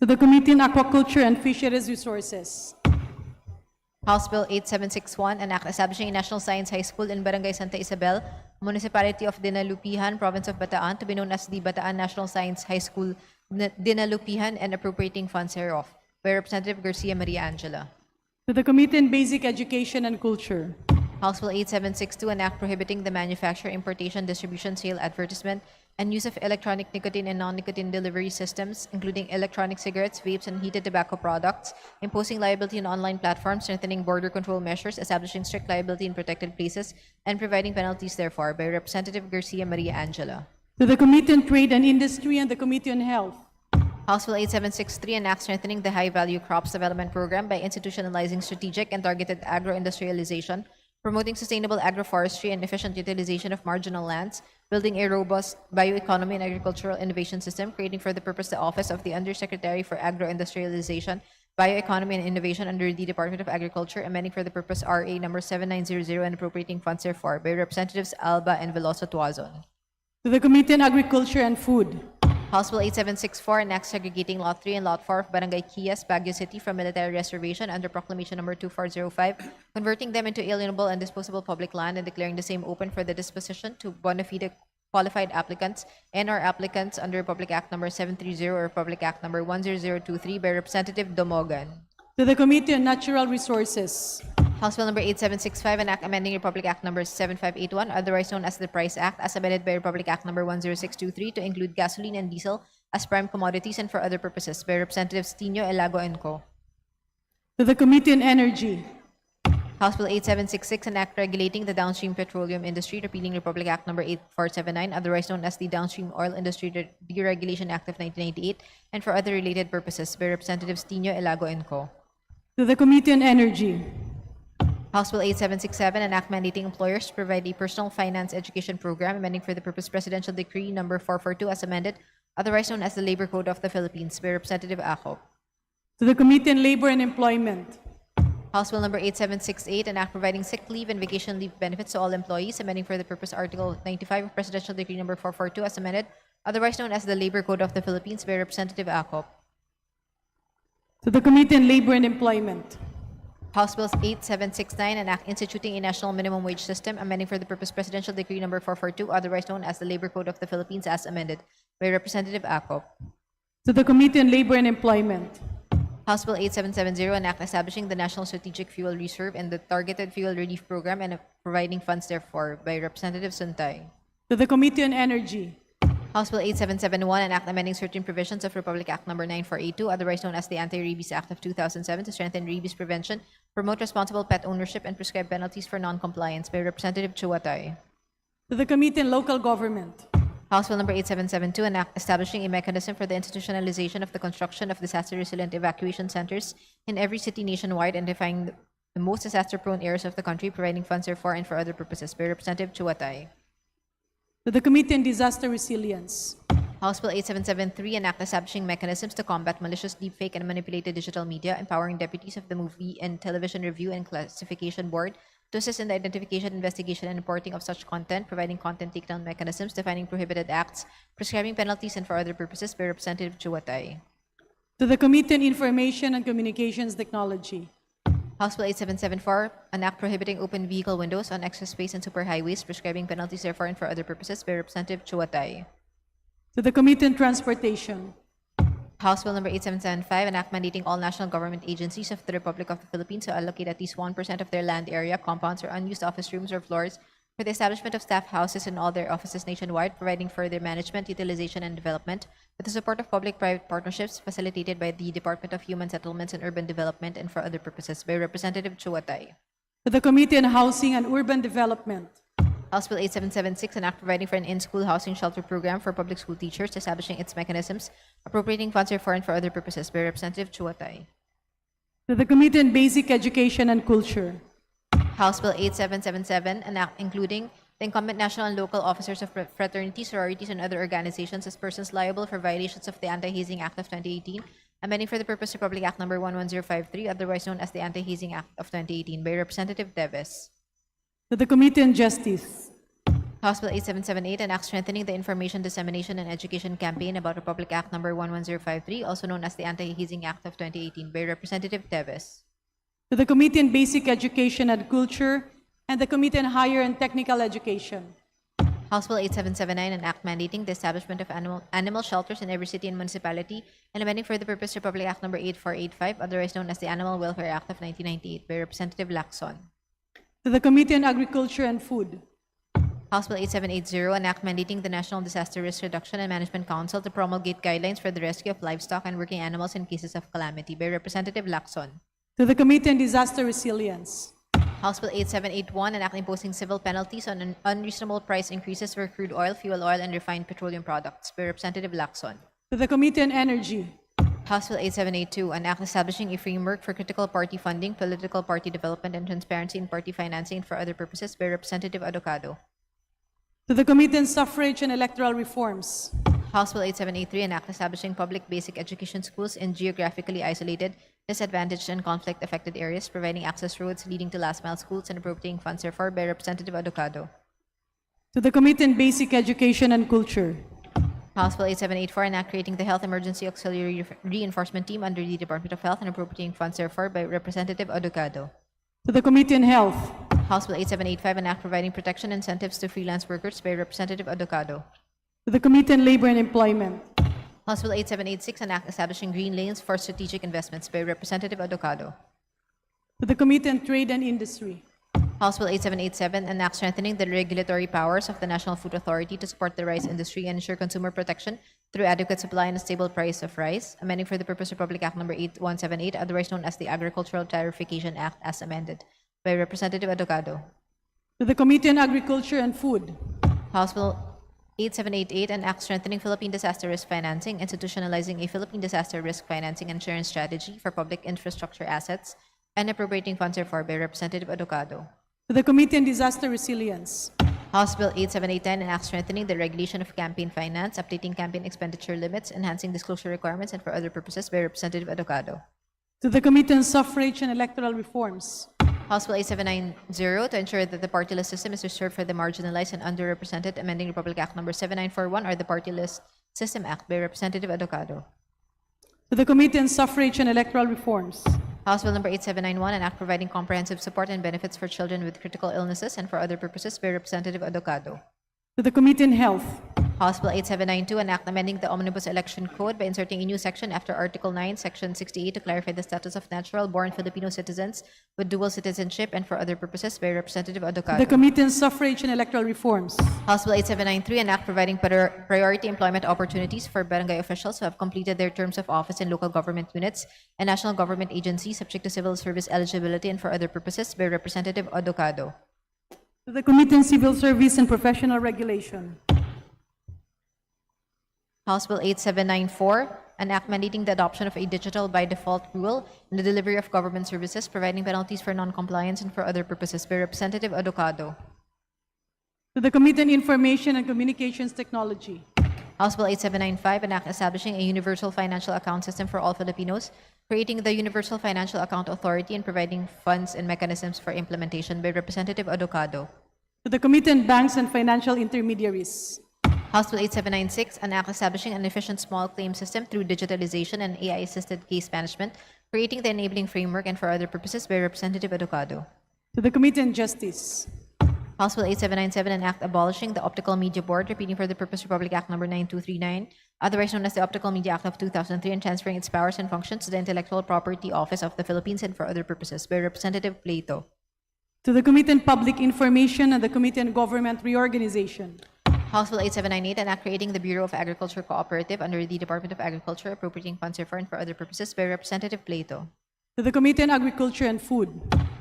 To the Committee on Aquaculture and Fisheries Resources. House Bill 8761, an act establishing a National Science High School in Barangay Santa Isabel, Municipality of Dinalupihan, Province of Bataan, to be known as the Bataan National Science High School, Dinalupihan, and appropriating funds thereof, by Representative Garcia Maria Angela. To the Committee on Basic Education and Culture. House Bill 8762, an act prohibiting the manufacture, importation, distribution, sale, advertisement, and use of electronic nicotine and non-nicotine delivery systems, including electronic cigarettes, vapes, and heated tobacco products, imposing liability on online platforms, strengthening border control measures, establishing strict liability in protected places, and providing penalties therefor, by Representative Garcia Maria Angela. To the Committee on Trade and Industry and the Committee on Health. House Bill 8763, an act strengthening the high-value crops development program by institutionalizing strategic and targeted agro-industrialization, promoting sustainable agroforestry and efficient utilization of marginal lands, building a robust bioeconomy and agricultural innovation system, creating for the purpose the Office of the Undersecretary for Agro-Industrialization, Bioeconomy and Innovation under the Department of Agriculture, amending for the purpose RA number 7900 and appropriating funds therefor, by Representatives Alba and Veloso Tuazon. To the Committee on Agriculture and Food. House Bill 8764, an act segregating Lot 3 and Lot 4 of Barangay Quiyas, Baguio City from military reservation under Proclamation number 2405, converting them into alienable and disposable public land and declaring the same open for the disposition to bona fide qualified applicants and/or applicants under Republic Act number 730 or Republic Act number 10023, by Representative Domogan. To the Committee on Natural Resources. House Bill number 8765, an act amending Republic Act number 7581, otherwise known as the Price Act, as amended by Republic Act number 10623 to include gasoline and diesel as prime commodities and for other purposes, by Representatives Tino, Elago, and Co. To the Committee on Energy. House Bill 8766, an act regulating the downstream petroleum industry, repealing Republic Act number 8479, otherwise known as the Downstream Oil Industry Deregulation Act of 1998, and for other related purposes, by Representatives Tino, Elago, and Co. To the Committee on Energy. House Bill 8767, an act mandating employers to provide a personal finance education program, amending for the purpose Presidential Decree number 442 as amended, otherwise known as the Labor Code of the Philippines, by Representative Acop. To the Committee on Labor and Employment. House Bill number 8768, an act providing sick leave and vacation leave benefits to all employees, amending for the purpose Article 95 of Presidential Decree number 442 as amended, otherwise known as the Labor Code of the Philippines, by Representative Acop. To the Committee on Labor and Employment. House Bill 8769, an act instituting a national minimum wage system, amending for the purpose Presidential Decree number 442, otherwise known as the Labor Code of the Philippines as amended, by Representative Acop. To the Committee on Labor and Employment. House Bill 8770, an act establishing the National Strategic Fuel Reserve and the Targeted Fuel Relief Program and providing funds therefor, by Representative Suntay. To the Committee on Energy. House Bill 8771, an act amending certain provisions of Republic Act number 9482, otherwise known as the Anti-Rabies Act of 2007, to strengthen rabies prevention, promote responsible pet ownership, and prescribe penalties for non-compliance, by Representative Chuatay. To the Committee on Local Government. House Bill number 8772, an act establishing a mechanism for the institutionalization of the construction of disaster-resilient evacuation centers in every city nationwide and defining the most disaster-prone areas of the country, providing funds therefor and for other purposes, by Representative Chuatay. To the Committee on Disaster Resilience. House Bill 8773, an act establishing mechanisms to combat malicious, deepfake, and manipulated digital media, empowering deputies of the Movie and Television Review and Classification Board to assist in the identification, investigation, and reporting of such content, providing content takedown mechanisms, defining prohibited acts, prescribing penalties, and for other purposes, by Representative Chuatay. To the Committee on Information and Communications Technology. House Bill 8774, an act prohibiting open vehicle windows on expressways and superhighways, prescribing penalties therefor and for other purposes, by Representative Chuatay. To the Committee on Transportation. House Bill number 8775, an act mandating all national government agencies of the Republic of the Philippines to allocate at least 1% of their land area, compounds, or unused office rooms or floors for the establishment of staff houses in all their offices nationwide, providing for their management, utilization, and development with the support of public-private partnerships facilitated by the Department of Human Settlements and Urban Development and for other purposes, by Representative Chuatay. To the Committee on Housing and Urban Development. House Bill 8776, an act providing for an in-school housing shelter program for public school teachers, establishing its mechanisms, appropriating funds therefor and for other purposes, by Representative Chuatay. To the Committee on Basic Education and Culture. House Bill 8777, an act including the incumbent national and local officers of fraternities, sororities, and other organizations as persons liable for violations of the Anti-Hazing Act of 2018, amending for the purpose Republic Act number 11053, otherwise known as the Anti-Hazing Act of 2018, by Representative Teves. To the Committee on Justice. House Bill 8778, an act strengthening the information dissemination and education campaign about Republic Act number 11053, also known as the Anti-Hazing Act of 2018, by Representative Teves. To the Committee on Basic Education and Culture and the Committee on Higher and Technical Education. House Bill 8779, an act mandating the establishment of animal shelters in every city and municipality and amending for the purpose Republic Act number 8485, otherwise known as the Animal Welfare Act of 1998, by Representative Lacson. To the Committee on Agriculture and Food. House Bill 8780, an act mandating the National Disaster Risk Reduction and Management Council to promulgate guidelines for the rescue of livestock and working animals in cases of calamity, by Representative Lacson. To the Committee on Disaster Resilience. House Bill 8781, an act imposing civil penalties on unreasonable price increases for crude oil, fuel oil, and refined petroleum products, by Representative Lacson. To the Committee on Energy. House Bill 8782, an act establishing a framework for critical party funding, political party development, and transparency in party financing and for other purposes, by Representative Adocado. To the Committee on Suffrage and Electoral Reforms. House Bill 8783, an act establishing public basic education schools in geographically isolated, disadvantaged, and conflict-affected areas, providing access roads leading to last-mile schools and appropriating funds therefore, by Representative Adocado. To the Committee on Basic Education and Culture. House Bill 8784, an act creating the Health Emergency Auxiliary Reinforcement Team under the Department of Health and appropriating funds therefore, by Representative Adocado. To the Committee on Health. House Bill 8785, an act providing protection incentives to freelance workers, by Representative Adocado. To the Committee on Labor and Employment. House Bill 8786, an act establishing green lanes for strategic investments, by Representative Adocado. To the Committee on Trade and Industry. House Bill 8787, an act strengthening the regulatory powers of the National Food Authority to support the rice industry and ensure consumer protection through adequate supply and a stable price of rice, amending for the purpose Republic Act Number 8178, otherwise known as the Agricultural Tarification Act, as amended, by Representative Adocado. To the Committee on Agriculture and Food. House Bill 8788, an act strengthening Philippine disaster risk financing, institutionalizing a Philippine disaster risk financing and insurance strategy for public infrastructure assets, and appropriating funds therefore, by Representative Adocado. To the Committee on Disaster Resilience. House Bill 8789, an act strengthening the regulation of campaign finance, updating campaign expenditure limits, enhancing disclosure requirements, and for other purposes, by Representative Adocado. To the Committee on Suffrage and Electoral Reforms. House Bill 8790, to ensure that the party list system is reserved for the marginalized and underrepresented, amending Republic Act Number 7941 or the Party List System Act, by Representative Adocado. To the Committee on Suffrage and Electoral Reforms. House Bill Number 8791, an act providing comprehensive support and benefits for children with critical illnesses and for other purposes, by Representative Adocado. To the Committee on Health. House Bill 8792, an act amending the Omnibus Election Code by inserting a new section after Article 9, Section 68 to clarify the status of natural-born Filipino citizens with dual citizenship and for other purposes, by Representative To Adocado. the Committee on Suffrage and Electoral Reforms. House Bill 8793, an act providing priority employment opportunities for barangay officials who have completed their terms of office in local government units and national government agencies subject to civil service eligibility and for other purposes, by Representative Adocado. To the Committee on Civil Service and Professional Regulation. House Bill 8794, an act mandating the adoption of a digital by default rule in the delivery of government services, providing penalties for non-compliance and for other purposes, by Representative Adocado. To the Committee on Information and Communications Technology. House Bill 8795, an act establishing a universal financial account system for all Filipinos, creating the Universal Financial Account Authority and providing funds and mechanisms for implementation, by Representative Adocado. To the Committee on Banks and Financial Intermediaries. House Bill 8796, an act establishing an efficient small claim system through digitalization and AI-assisted case management, creating the enabling framework and for other purposes, by Representative Adocado. To the Committee on Justice. House Bill 8797, an act abolishing the Optical Media Board, repeating for the purpose Republic Act Number 9239, otherwise known as the Optical Media Act of 2003, and transferring its powers and functions to the Intellectual Property Office of the Philippines and for other purposes, by Representative Plato. To the Committee on Public Information and the Committee on Government Reorganization. House Bill 8798, an act creating the Bureau of Agriculture Cooperative under the Department of Agriculture, appropriating funds therefore and for other purposes, by Representative Plato. To the Committee on Agriculture and Food.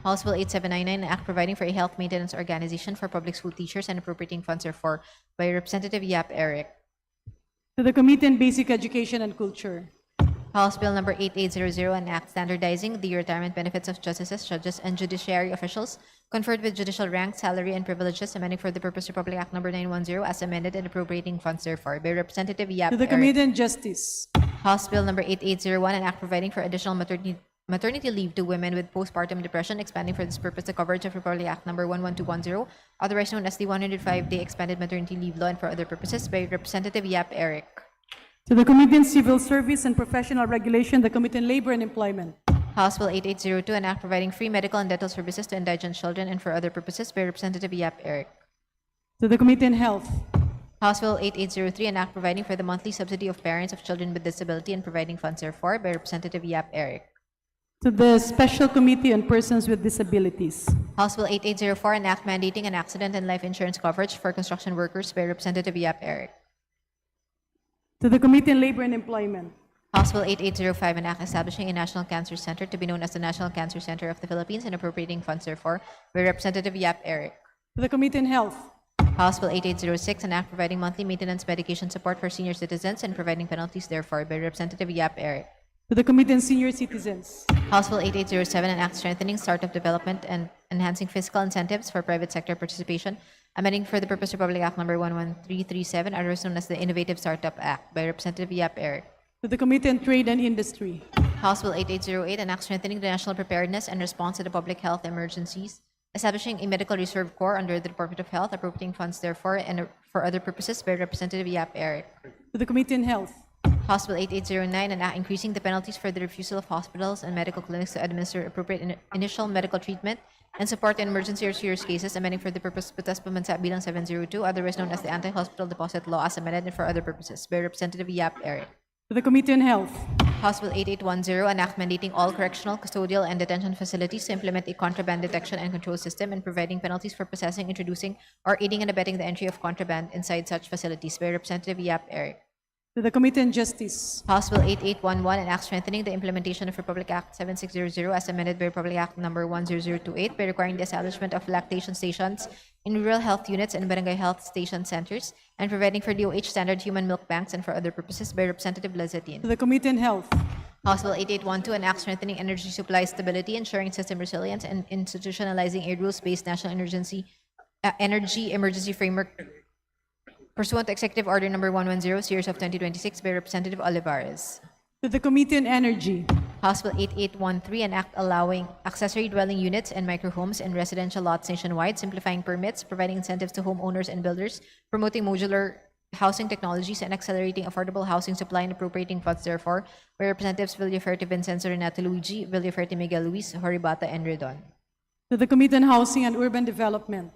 House Bill 8799, an act providing for a health maintenance organization for public school teachers and appropriating funds therefore, by Representative Yap Eric. To the Committee on Basic Education and Culture. House Bill Number 8800, an act standardizing the retirement benefits of justices, judges, and judiciary officials conferred with judicial rank, salary, and privileges, amending for the purpose Republic Act Number 910 as amended and appropriating funds therefore, by Representative Yap To the Eric. Committee on Justice. House Bill Number 8801, an act providing for additional maternity leave to women with postpartum depression, expanding for this purpose the coverage of Republic Act Number 11210, otherwise known as the 105-day expanded maternity leave law and for other purposes, by Representative Yap Eric. To the Committee on Civil Service and Professional Regulation, the Committee on Labor and Employment. House Bill 8802, an act providing free medical and dental services to indigent children and for other purposes, by Representative Yap Eric. To the Committee on Health. House Bill 8803, an act providing for the monthly subsidy of parents of children with disability and providing funds therefore, by Representative Yap Eric. To the Special Committee on Persons with Disabilities. House Bill 8804, an act mandating an accident and life insurance coverage for construction workers by Representative Yap Eric. To the Committee on Labor and Employment. House Bill 8805, an act establishing a National Cancer Center to be known as the National Cancer Center of the Philippines and appropriating funds therefore by Representative Yap Eric. To the Committee on Health. House Bill 8806, an act providing monthly maintenance medication support for senior citizens and providing penalties therefore by Representative Yap Eric. To the Committee on Senior Citizens. House Bill 8807, an act strengthening startup development and enhancing fiscal incentives for private sector participation, amending for the purpose Republic Act number 11337, otherwise known as the Innovative Startup Act by Representative Yap Eric. To the Committee on Trade and Industry. House Bill 8808, an act strengthening the national preparedness and response to the public health emergencies, establishing a medical reserve corps under the Department of Health, appropriating funds therefore and for other purposes by Representative Yap Eric. To the Committee on Health. House Bill 8809, an act increasing the penalties for the refusal of hospitals and medical clinics to administer appropriate initial medical treatment and support in emergency or serious cases, amending for the purpose Batas Pamansa Bilang 702, otherwise known as the Anti-Hospital Deposit Law, as amended and for other purposes by Representative Yap Eric. To the Committee on Health. House Bill 8810, an act mandating all correctional, custodial, and detention facilities to implement a contraband detection and control system and providing penalties for possessing, introducing, or aiding and abetting the entry of contraband inside such facilities by Representative Yap Eric. To the Committee on Justice. House Bill 8811, an act strengthening the implementation of Republic Act 7600 as amended by Republic Act number 10028 by requiring the establishment of lactation stations in rural health units and barangay health station centers and providing for DOH standard human milk banks and for other purposes by Representative Lazatin. To the Committee on Health. House Bill 8812, an act strengthening energy supply stability, ensuring system resilience, and institutionalizing a rules-based national energy emergency framework pursuant to Executive Order number 110, series of 2026 by Representative Olivares. To the Committee on Energy. House Bill 8813, an act allowing accessory dwelling units and microhomes in residential lots nationwide, simplifying permits, providing incentives to homeowners and builders, promoting modular housing technologies, and accelerating affordable housing supply and appropriating funds therefore by Representatives Villaferte Vincenzo Renato Luigi, Villaferte Miguel Luis, Horibata, and Redon. To the Committee on Housing and Urban Development.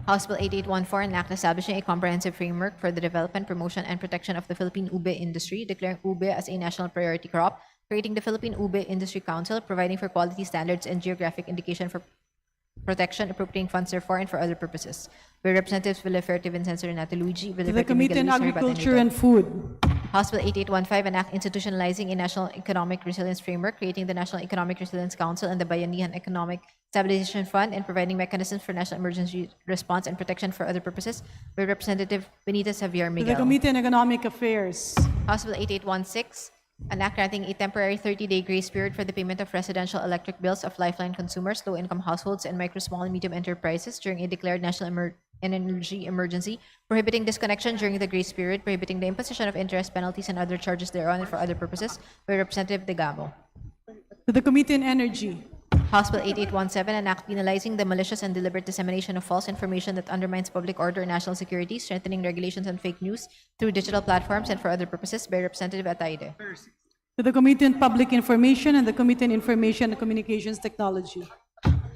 House Bill 8814, an act establishing a comprehensive framework for the development, promotion, and protection of the Philippine ube industry, declaring ube as a national priority crop, creating the Philippine Ube Industry Council, providing for quality standards and geographic indication for protection, appropriating funds therefore and for other purposes. By Representatives Villaferte Vincenzo Renato Luigi, To the Villaferte Committee Miguel on Luis, Horibata, and Agriculture Redon. and Food. House Bill 8815, an act institutionalizing a national economic resilience framework, creating the National Economic Resilience Council and the Bayanihan Economic Stabilization Fund, and providing mechanisms for national emergency response and protection for other purposes by Representative Benitez Javier To the Miguel. Committee on Economic Affairs. House Bill 8816, an act granting a temporary 30-day grace period for the payment of residential electric bills of lifeline consumers, low-income households, and micro, small, and medium enterprises during a declared national energy emergency, prohibiting disconnection during the grace period, prohibiting the imposition of interest, penalties, and other charges thereon and for other purposes by Representative Degamo. To the Committee on Energy. House Bill 8817, an act penalizing the malicious and deliberate dissemination of false information that undermines public order and national security, strengthening regulations on fake news through digital platforms and for other purposes by Representative Ataide. To the Committee on Public Information and the Committee on Information and Communications Technology.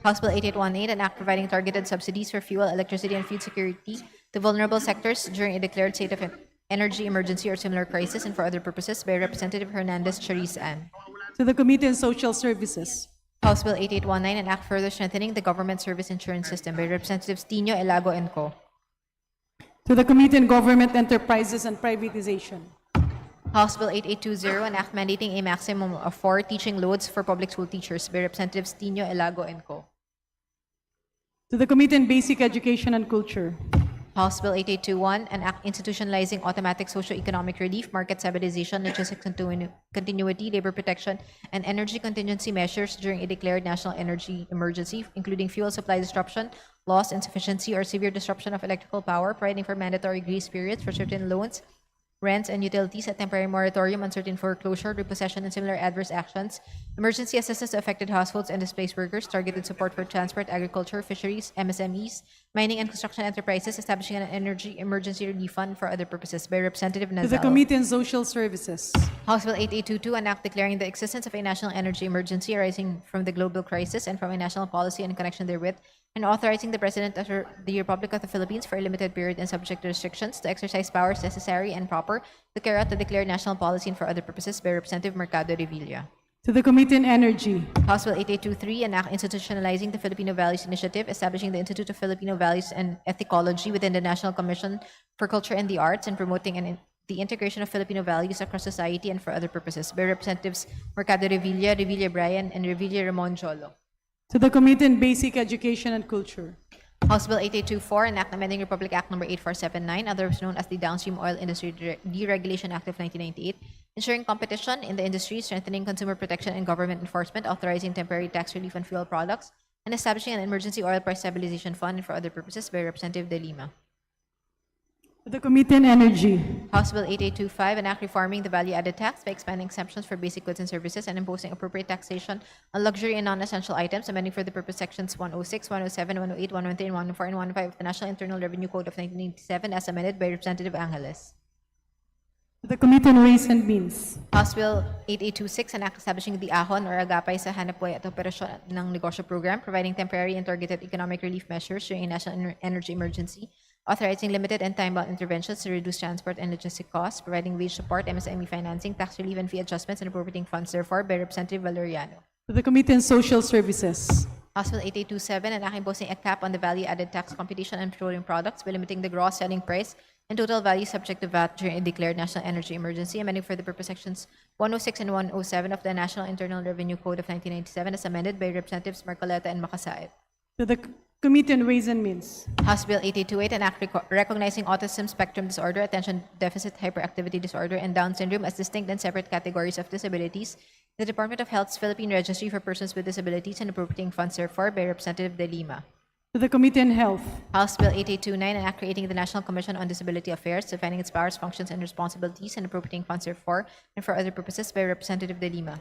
House Bill 8818, an act providing targeted subsidies for fuel, electricity, and food security to vulnerable sectors during a declared state of energy emergency or similar crisis and for other purposes by Representative Hernandez Chariz Ann. To the Committee on Social Services. House Bill 8819, an act further strengthening the government service insurance system by Representatives Tino Elago and Co. To the Committee on Government Enterprises and Privatization. House Bill 8820, an act mandating a maximum of 4 teaching loads for public school teachers by Representatives Tino Elago and Co. To the Committee on Basic Education and Culture. House Bill 8821, an act institutionalizing automatic socio-economic relief, market stabilization, logistics continuity, labor protection, and energy contingency measures during a declared national energy emergency, including fuel supply disruption, loss, insufficiency, or severe disruption of electrical power, providing for mandatory grace periods for certain loans, rents, and utilities, a temporary moratorium on certain foreclosure, repossession, and similar adverse actions, emergency assistance to affected households and displaced workers, targeted support for transport, agriculture, fisheries, MSMEs, mining, and construction enterprises, establishing an energy emergency relief fund for other purposes by Representative Nazal. To the Committee on Social Services. House Bill 8822, an act declaring the existence of a national energy emergency arising from the global crisis and from a national policy in connection therewith, and authorizing the President of the Republic of the Philippines for a limited period and subject to restrictions to exercise powers necessary and proper to carry out the declared national policy and for other purposes by Representative Mercado Revilla. To the Committee on Energy. House Bill 8823, an act institutionalizing the Filipino Values Initiative, establishing the Institute of Filipino Values and Ethicology within the National Commission for Culture and the Arts, and promoting the integration of Filipino values across society and for other purposes, by Representatives Mercado Revilla, Revilla Brian, and Revilla Ramon Jolo. To the Committee on Basic Education and Culture. House Bill 8824, an act amending Republic Act No. 8479, otherwise known as the Downstream Oil Industry Deregulation Act of 1998, ensuring competition in the industry, strengthening consumer protection and government enforcement, authorizing temporary tax relief on fuel products, and establishing an emergency oil price stabilization fund and for other purposes, by Representative De Lima. To the Committee on Energy. House Bill 8825, an act reforming the value-added tax by expanding exemptions for basic goods and services and imposing appropriate taxation on luxury and non-essential items, amending for the purpose sections 106, 107, 108, 113, and 114, and 115 of the National Internal Revenue Code of 1987 as amended by Representative Angeles. To the Committee on Ways and Means. House Bill 8826, an act establishing the AHON or Agapay sa Hanapbuhay at Operasyon ng Negosyo Program, providing temporary and targeted economic relief measures during a national energy emergency, authorizing limited and time-bound interventions to reduce transport and logistic costs, providing wage support, MSME financing, tax relief and fee adjustments, and appropriating funds therefore, by Representative Valeriano. To the Committee on Social Services. House Bill 8827, an act imposing a cap on the value-added tax competition on petroleum products by limiting the gross selling price and total value subject to VAT during a declared national energy emergency, amending for the purpose sections 106 and 107 of the National Internal Revenue Code of 1997 as amended by Representatives Marcoleta and Makasaet. To the Committee on Ways and Means. House Bill 8828, an act recognizing autism spectrum disorder, attention deficit hyperactivity disorder, and Down syndrome as distinct and separate categories of disabilities, the Department of Health's Philippine Registry for Persons with Disabilities, and appropriating funds therefore, by Representative De Lima. To the Committee on Health. House Bill 8829, an act creating the National Commission on Disability Affairs, defining its powers, functions, and responsibilities, and appropriating funds therefore, and for other purposes, by Representative De Lima.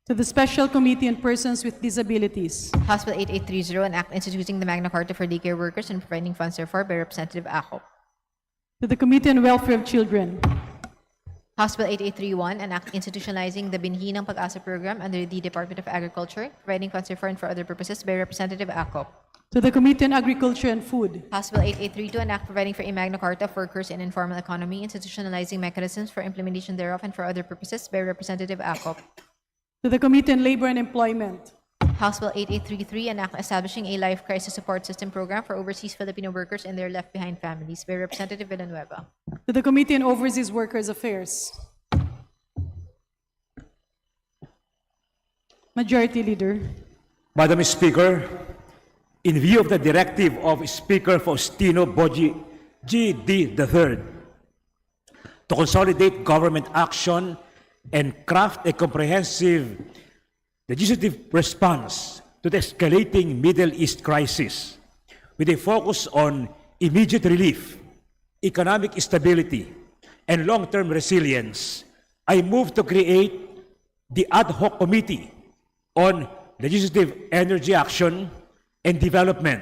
To the Special Committee on Persons with Disabilities. House Bill 8830, an act instituting the Magna Carta for daycare workers and providing funds therefore, by Representative Acop. To the Committee on Welfare of Children. House Bill 8831, an act institutionalizing the Binhi ng Pag-asa program under the Department of Agriculture, providing funds therefore and for other purposes, by Representative Acop. To the Committee on Agriculture and Food. House Bill 8832, an act providing for a Magna Carta of workers in informal economy, institutionalizing mechanisms for implementation thereof and for other purposes, by Representative Acop. To the Committee on Labor and Employment. House Bill 8833, an act establishing a life crisis support system program for overseas Filipino workers and their left-behind families, by Representative Villanueva. To the Committee on Overseas Workers Affairs. Majority Leader. Madam Speaker, in view of the directive of Speaker Faustino Boji G.D. III to consolidate government action and craft a comprehensive legislative response to the escalating Middle East crisis with a focus on immediate relief, economic stability, and long-term resilience, I move to create the Ad Hoc Committee on Legislative Energy Action and Development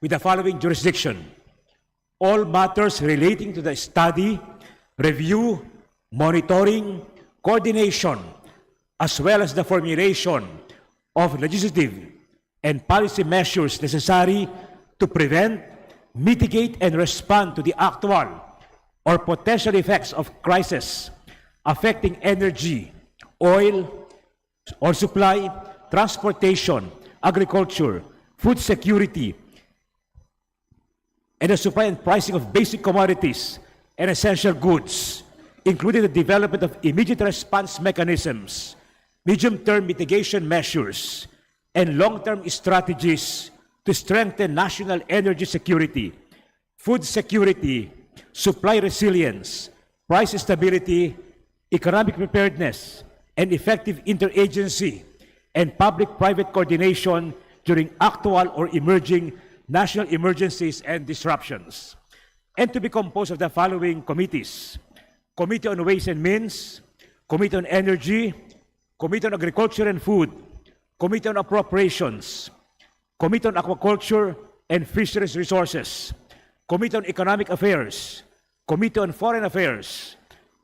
with the following jurisdiction: all matters relating to the study, review, monitoring, coordination, as well as the formulation of legislative and policy measures necessary to prevent, mitigate, and respond to the actual or potential effects of crisis affecting energy, oil, or supply, transportation, agriculture, food security, and the supply and pricing of basic commodities and essential goods, including the development of immediate response mechanisms, medium-term mitigation measures, and long-term strategies to strengthen national energy security, food security, supply resilience, price stability, economic preparedness, and effective interagency and public-private coordination during actual or emerging national emergencies and disruptions, and to be composed of the following committees: Committee on Ways and Means, Committee on Energy, Committee on Agriculture and Food, Committee on Appropriations, Committee on Aquaculture and Fisheries Resources, Committee on Economic Affairs, Committee on Foreign Affairs,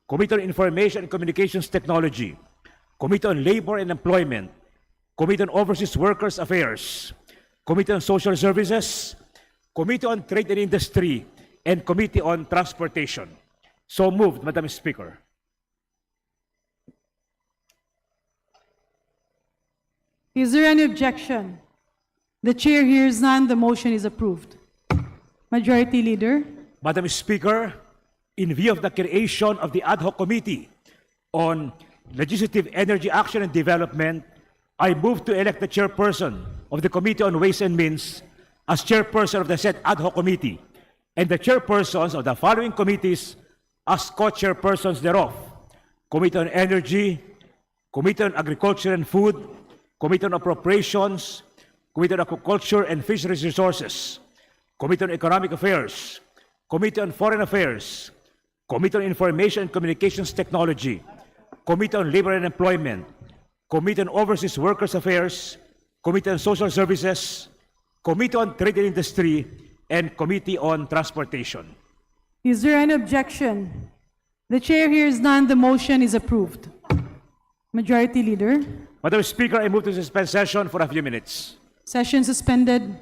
Committee on Information and Communications Technology, Committee on Labor and Employment, Committee on Overseas Workers Affairs, Committee on Social Services, Committee on Trade and Industry, and Committee on Transportation. So moved, Madam Speaker. Is there any objection? The chair hears none. The motion is approved. Majority Leader. Madam Speaker, in view of the creation of the ad hoc committee on legislative energy action and development, I move to elect the chairperson of the Committee on Ways and Means as chairperson of the said ad hoc committee, and the chairpersons of the following committees as co-chairpersons thereof: Committee on Energy, Committee on Agriculture and Food, Committee on Appropriations, Committee on Aquaculture and Fisheries Resources, Committee on Economic Affairs, Committee on Foreign Affairs, Committee on Information and Communications Technology, Committee on Labor and Employment, Committee on Overseas Workers Affairs, Committee on Social Services, Committee on Trade and Industry, and Committee on Transportation. Is there any objection? The chair hears none. The motion is approved. Majority Leader. Madam Speaker, I move to suspend session for a few minutes. Session suspended.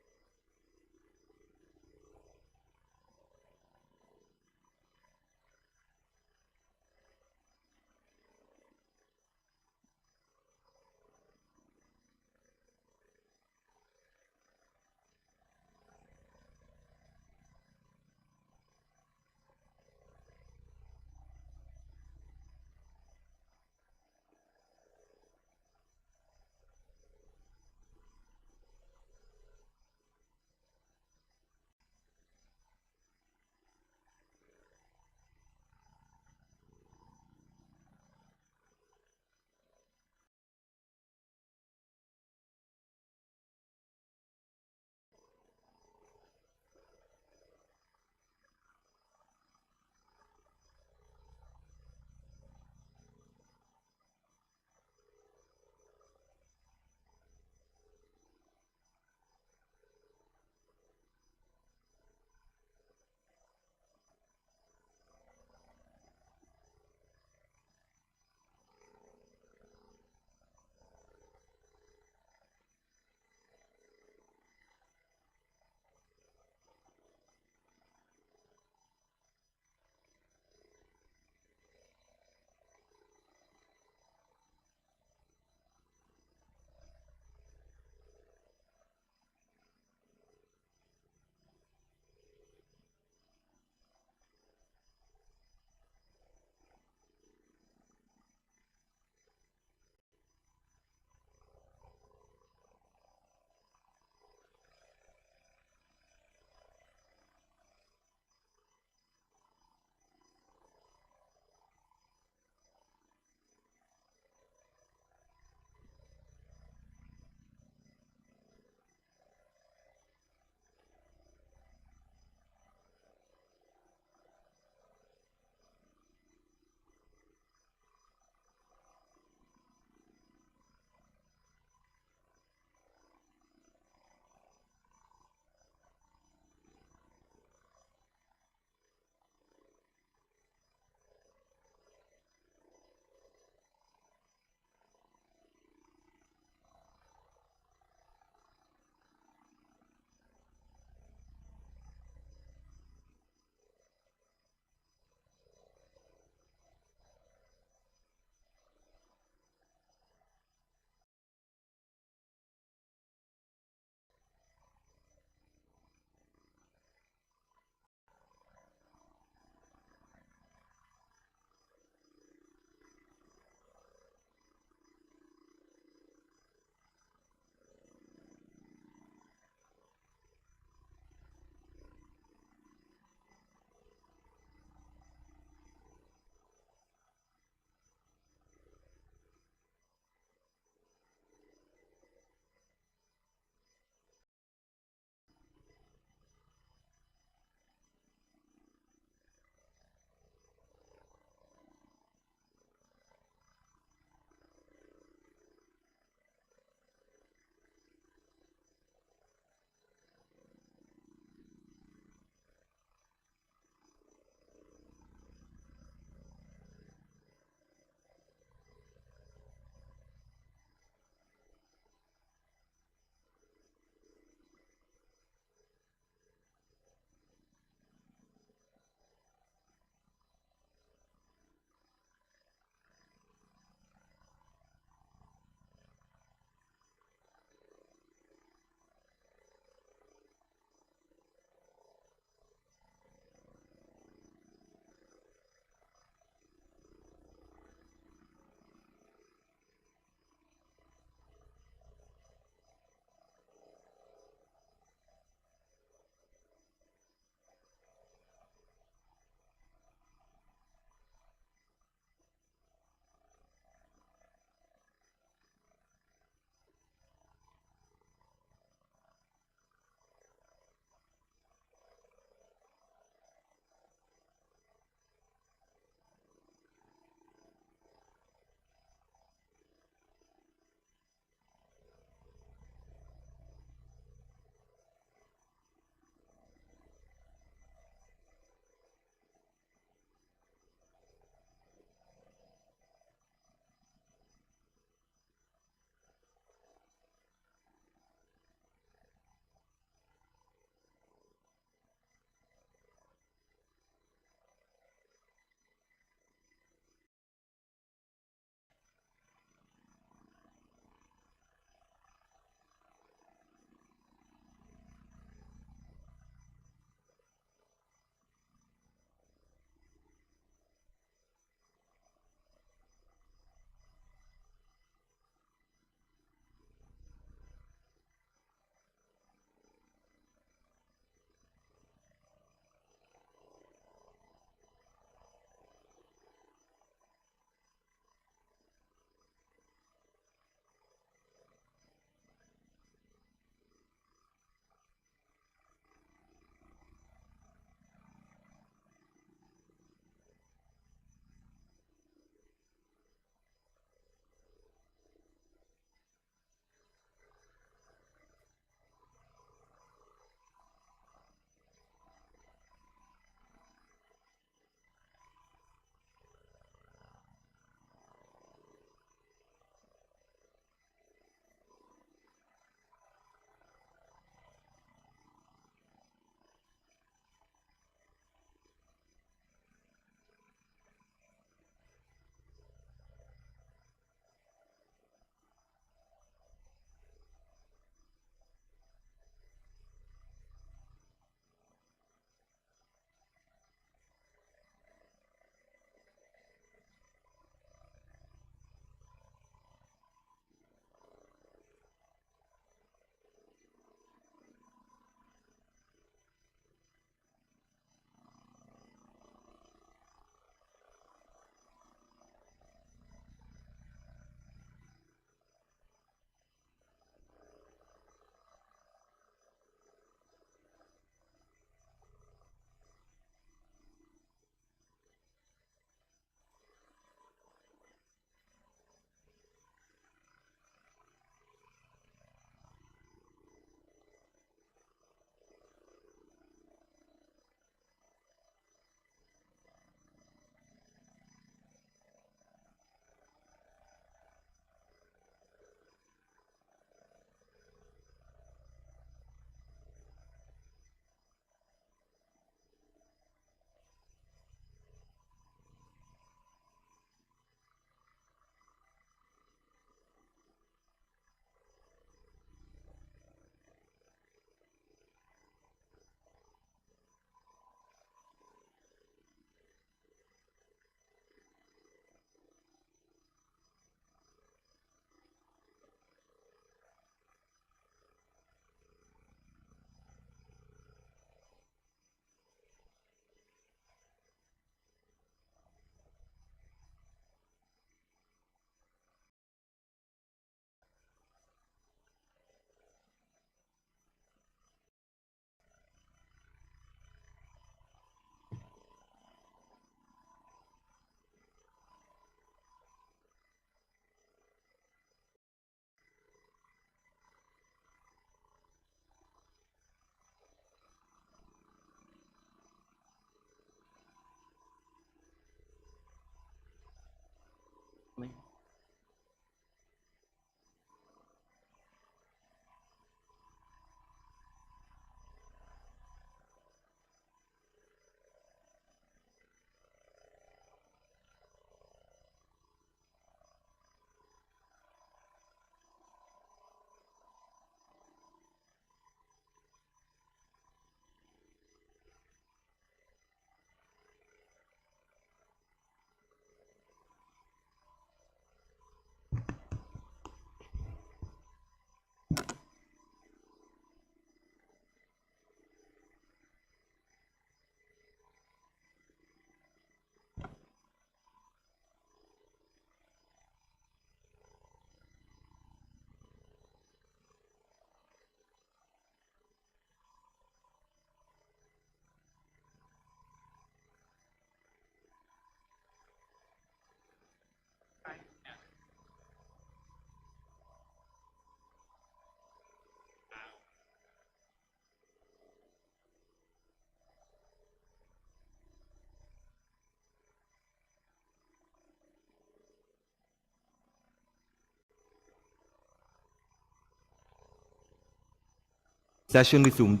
Session resumed.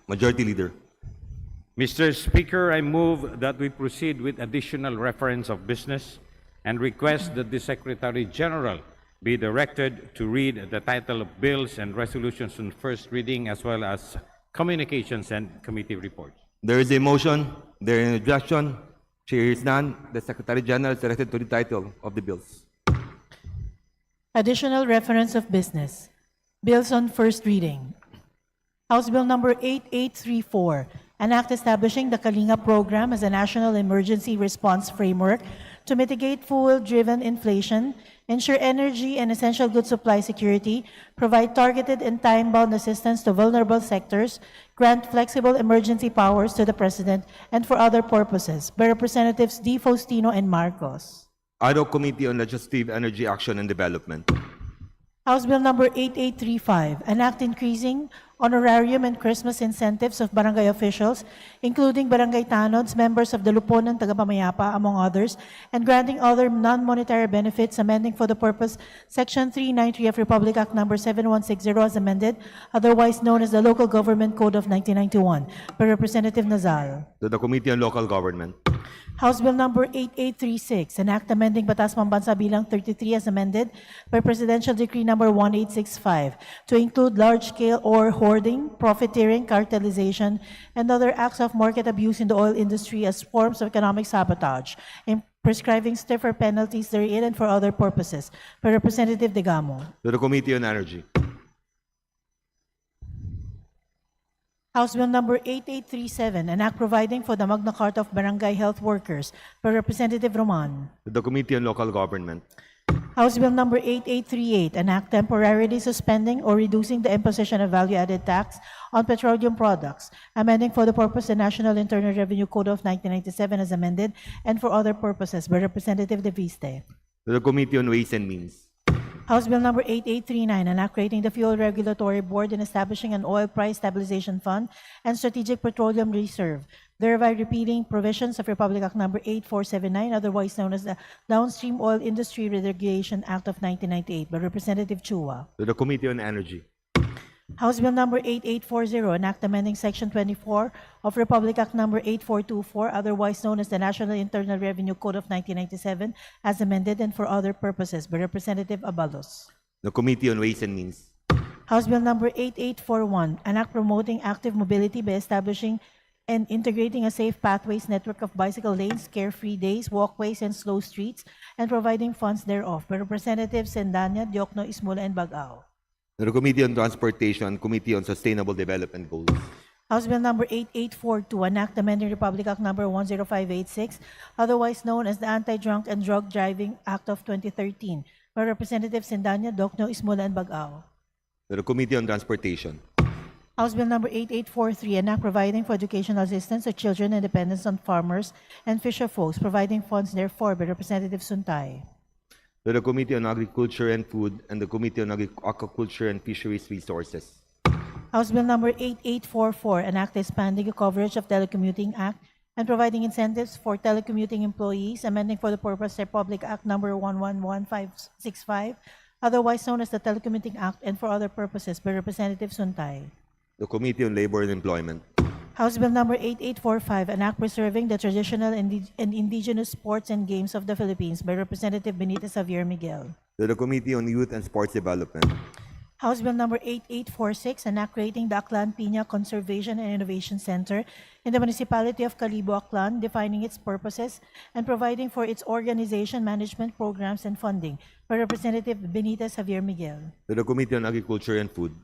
Majority Leader. Mr. Speaker, I move that we proceed with additional reference of business and request that the Secretary General be directed to read the title of bills and resolutions on first reading as well as communications and committee reports. There is a motion. There is an objection. Chair hears none. The Secretary General is directed to the title of the bills. Additional reference of business. Bills on first reading. House Bill number 8834, an act establishing the Kalinga Program as a national emergency response framework to mitigate fuel-driven inflation, ensure energy and essential goods supply security, provide targeted and time-bound assistance to vulnerable sectors, grant flexible emergency powers to the President, and for other purposes, by Representatives D. Faustino and Marcos. Ad hoc Committee on Legislative Energy Action and Development. House Bill number 8835, an act increasing honorarium and Christmas incentives of barangay officials, including barangay tanods, members of the Luponan Tagapamayapa, among others, and granting other non-monetary benefits, amending for the purpose Section 393 of Republic Act number 7160 as amended, otherwise known as the Local Government Code of 1991, by Representative Nazal. To the Committee on Local Government. House Bill number 8836, an act amending Batas Pambansa Bilang 33 as amended by Presidential Decree number 1865 to include large-scale ore hoarding, profiteering, cartelization, and other acts of market abuse in the oil industry as forms of economic sabotage, and prescribing stiffer penalties therein and for other purposes, by Representative Degamo. To the Committee on Energy. House Bill number 8837, an act providing for the Magna Carta of Barangay Health Workers, by Representative Roman. To the Committee on Local Government. House Bill number 8838, an act temporarily suspending or reducing the imposition of value-added tax on petroleum products, amending for the purpose the National Internal Revenue Code of 1997 as amended, and for other purposes, by Representative De Viste. To the Committee on Ways and Means. House Bill number 8839, an act creating the Fuel Regulatory Board and establishing an oil price stabilization fund and strategic petroleum reserve, thereby repealing provisions of Republic Act number 8479, otherwise known as the Downstream Oil Industry Regulation Act of 1998, by Representative Chua. To the Committee on Energy. House Bill number 8840, an act amending Section 24 of Republic Act number 8424, otherwise known as the National Internal Revenue Code of 1997, as amended and for other purposes, by Representative Abalos. The Committee on Ways and Means. House Bill number 8841, an act promoting active mobility by establishing and integrating a safe pathways network of bicycle lanes, carefree days, walkways, and slow streets, and providing funds thereof, by Representatives Sendanya, Diokno, Ismula, and Bagao. To the Committee on Transportation, Committee on Sustainable Development Goals. House Bill number 8842, an act amending Republic Act number 10586, otherwise known as the Anti-Drunk and Drug Driving Act of 2013, by Representatives Sendanya, Diokno, Ismula, and Bagao. To the Committee on Transportation. House Bill number 8843, an act providing for educational assistance to children and dependents on farmers and fisher folks, providing funds therefore, by Representative Suntay. To the Committee on Agriculture and Food and the Committee on Aquaculture and Fisheries Resources. House Bill number 8844, an act expanding the coverage of Telecommuting Act and providing incentives for telecommuting employees, amending for the purpose Republic Act number 111565, otherwise known as the Telecommuting Act, and for other purposes, by Representative Suntay. The Committee on Labor and Employment. House Bill number 8845, an act preserving the traditional and indigenous sports and games of the Philippines, by Representative Benitez Javier Miguel. To the Committee on Youth and Sports Development. House Bill number 8846, an act creating the Aklan Piña Conservation and Innovation Center in the municipality of Calibo, Aklan, defining its purposes and providing for its organization, management, programs, and funding, by Representative Benitez Javier Miguel. To the Committee on Agriculture and Food.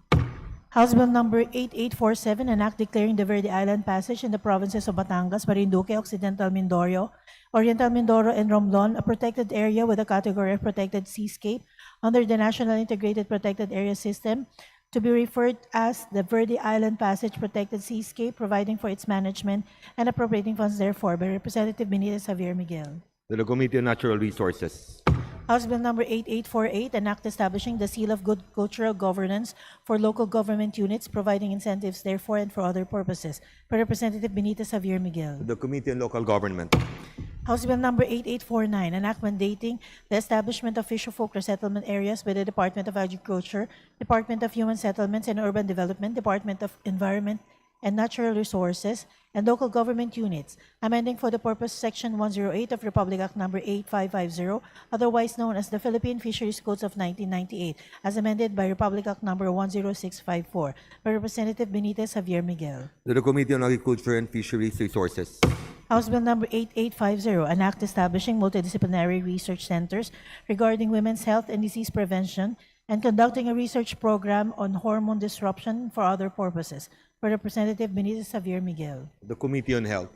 House Bill number 8847, an act declaring the Verde Island Passage in the provinces of Batangas, Marinduque, Occidental Mindoro, Oriental Mindoro, and Romblon, a protected area with a category of protected seascape under the National Integrated Protected Area System, to be referred as the Verde Island Passage Protected Seascape, providing for its management and appropriating funds therefore, by Representative Benitez Javier Miguel. To the Committee on Natural Resources. House Bill number 8848, an act establishing the Seal of Good Cultural Governance for local government units, providing incentives therefore and for other purposes, by Representative Benitez Javier Miguel. To the Committee on Local Government. House Bill Number 8849, an act mandating the establishment of fisher-folk resettlement areas by the Department of Agriculture, Department of Human Settlements and Urban Development, Department of Environment and Natural Resources, and local government units, amending for the purpose Section 108 of Republic Act Number 8550, otherwise known as the Philippine Fisheries Codes of 1998, as amended by Republic Act Number 10654, by Representative Benitez Javier Miguel. To the Committee on Agriculture and Fisheries Resources. House Bill Number 8850, an act establishing multidisciplinary research centers regarding women's health and disease prevention and conducting a research program on hormone disruption for other purposes, by Representative Benitez Javier Miguel. The Committee on Health.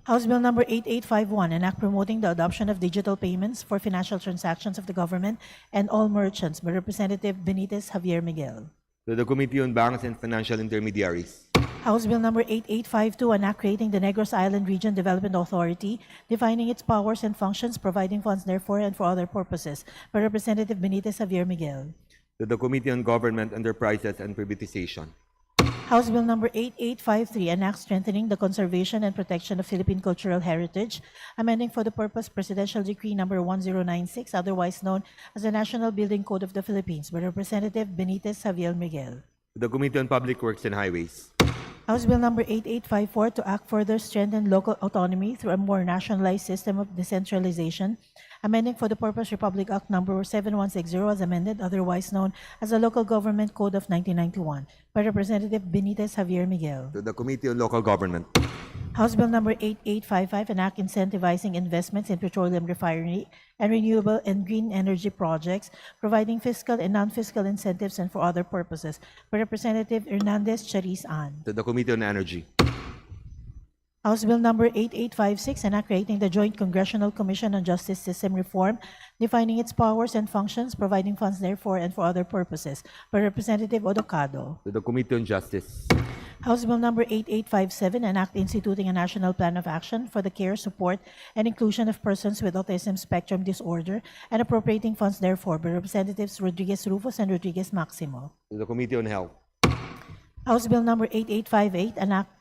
House Bill Number 8851, an act promoting the adoption of digital payments for financial transactions of the government and all merchants, by Representative Benitez Javier Miguel. To the Committee on Banks and Financial Intermediaries. House Bill Number 8852, an act creating the Negros Island Region Development Authority, defining its powers and functions, providing funds therefore and for other purposes, by Representative Benitez Javier Miguel. To the Committee on Government Enterprises and Privatization. House Bill Number 8853, an act strengthening the conservation and protection of Philippine cultural heritage, amending for the purpose Presidential Decree Number 1096, otherwise known as the National Building Code of the Philippines, by Representative Benitez Javier Miguel. To the Committee on Public Works and Highways. House Bill Number 8854, to act further strengthen local autonomy through a more nationalized system of decentralization, amending for the purpose Republic Act Number 7160 as amended, otherwise known as the Local Government Code of 1991, by Representative Benitez Javier Miguel. To the Committee on Local Government. House Bill Number 8855, an act incentivizing investments in petroleum refinery and renewable and green energy projects, providing fiscal and non-fiscal incentives and for other purposes, by Representative Hernandez Chariz Ann. To the Committee on Energy. House Bill Number 8856, an act creating the Joint Congressional Commission on Justice System Reform, defining its powers and functions, providing funds therefore and for other purposes, by Representative Odocado. To the Committee on Justice. House Bill Number 8857, an act instituting a national plan of action for the care, support, and inclusion of persons with autism spectrum disorder and appropriating funds therefore, by Representatives Rodriguez Rufus and Rodriguez Maximo. To the Committee on Health. House Bill Number 8858, an act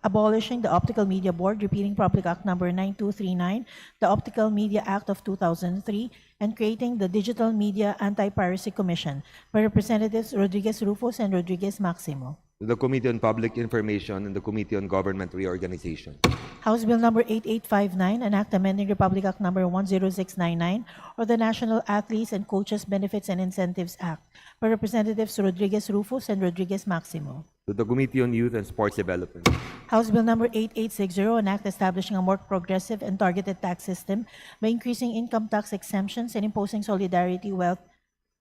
abolishing the Optical Media Board, repealing Public Act Number 9239, the Optical Media Act of 2003, and creating the Digital Media Anti-Piracy Commission, by Representatives Rodriguez Rufus and Rodriguez Maximo. To the Committee on Public Information and the Committee on Government Reorganization. House Bill Number 8859, an act amending Republic Act Number 10699, or the National Athletes and Coaches Benefits and Incentives Act, by Representatives Rodriguez Rufus and Rodriguez Maximo. To the Committee on Youth and Sports Development. House Bill Number 8860, an act establishing a more progressive and targeted tax system by increasing income tax exemptions and imposing solidarity wealth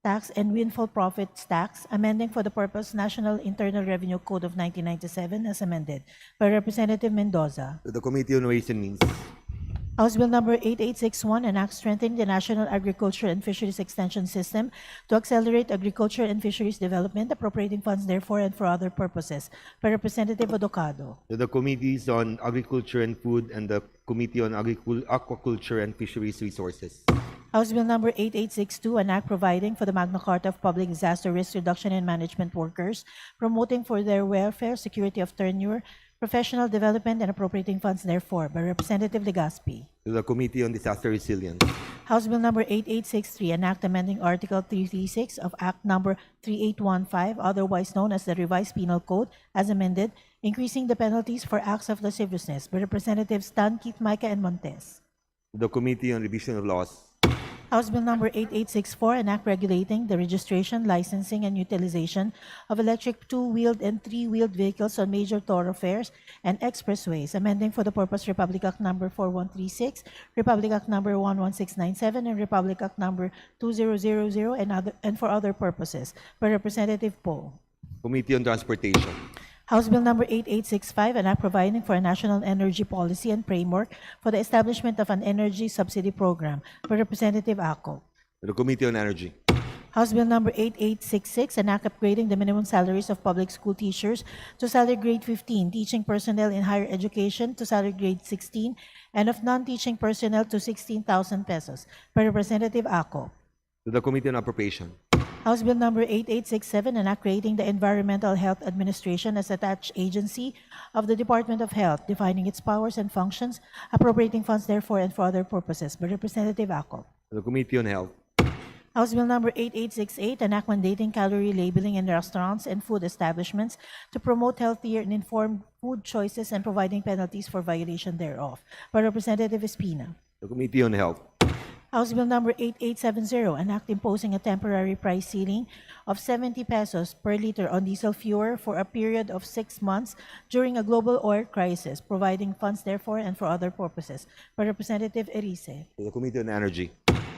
tax and windfall profits tax, amending for the purpose National Internal Revenue Code of 1997 as amended, by Representative Mendoza. To the Committee on Ways and Means. House Bill Number 8861, an act strengthening the National Agriculture and Fisheries Extension System to accelerate agriculture and fisheries development, appropriating funds therefore and for other purposes, by Representative Odocado. To the Committees on Agriculture and Food and the Committee on Aquaculture and Fisheries Resources. House Bill Number 8862, an act providing for the Magna Carta of Public Disaster Risk Reduction and Management Workers, promoting for their welfare, security of tenure, professional development, and appropriating funds therefore, by Representative Legaspi. To the Committee on Disaster Resilience. House Bill Number 8863, an act amending Article 336 of Act Number 3815, otherwise known as the Revised Penal Code, as amended, increasing the penalties for acts of lasciviousness, by Representatives Tan, Keith, Micah, and Montes. To the Committee on Revision of Laws. House Bill Number 8864, an act regulating the registration, licensing, and utilization of electric two-wheeled and three-wheeled vehicles on major thoroughfares and expressways, amending for the purpose Republic Act Number 4136, Republic Act Number 11697, and Republic Act Number 2000 and for other purposes, by Representative Poe. Committee on Transportation. House Bill Number 8865, an act providing for a national energy policy and framework for the establishment of an energy subsidy program, by Representative Ako. To the Committee on Energy. House Bill Number 8866, an act upgrading the minimum salaries of public school teachers to salary grade 15, teaching personnel in higher education to salary grade 16, and of non-teaching personnel to 16,000 pesos, by Representative Ako. To the Committee on Appropriation. House Bill number 8867, an act creating the Environmental Health Administration as attached agency of the Department of Health, defining its powers and functions, appropriating funds therefore and for other purposes, by Representative Acop. To the Committee on Health. House Bill number 8868, an act mandating calorie labeling in restaurants and food establishments to promote healthier and informed food choices and providing penalties for violation thereof, by Representative Espina. The Committee on Health. House Bill number 8870, an act imposing a temporary price ceiling of 70 pesos per liter on diesel fuel for a period of 6 months during a global oil crisis, providing funds therefore and for other purposes, by Representative Erice. To the Committee on Energy.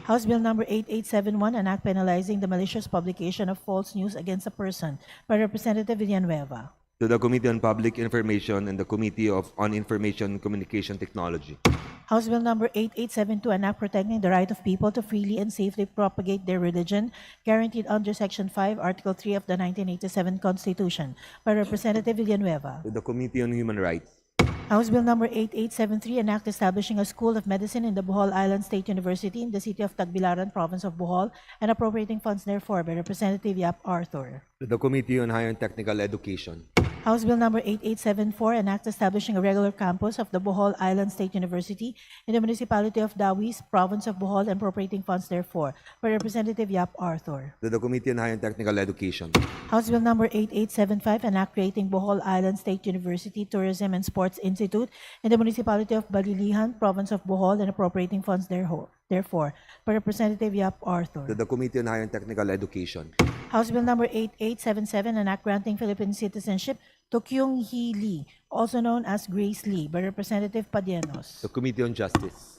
House Bill number 8871, an act penalizing the malicious publication of false news against a person, by Representative Villanueva. To the Committee on Public Information and the Committee on Information and Communication Technology. House Bill number 8872, an act protecting the right of people to freely and safely propagate their religion, guaranteed under Section 5, Article 3 of the 1987 Constitution, by Representative Villanueva. To the Committee on Human Rights. House Bill number 8873, an act establishing a School of Medicine in the Bohol Island State University in the city of Tagbilaran, province of Bohol, and appropriating funds therefore, by Representative Yap Arthur. To the Committee on Higher and Technical Education. House Bill number 8874, an act establishing a regular campus of the Bohol Island State University in the municipality of Dawis, province of Bohol, and appropriating funds therefore, by Representative Yap Arthur. To the Committee on Higher and Technical Education. House Bill number 8875, an act creating Bohol Island State University Tourism and Sports Institute in the municipality of Balilihan, province of Bohol, and appropriating funds therefore, by Representative Yap Arthur. To the Committee on Higher and Technical Education. House Bill number 8877, an act granting Philippine citizenship to Kyung Hee Lee, also known as Grace Lee, by Representative Padienos. The Committee on Justice.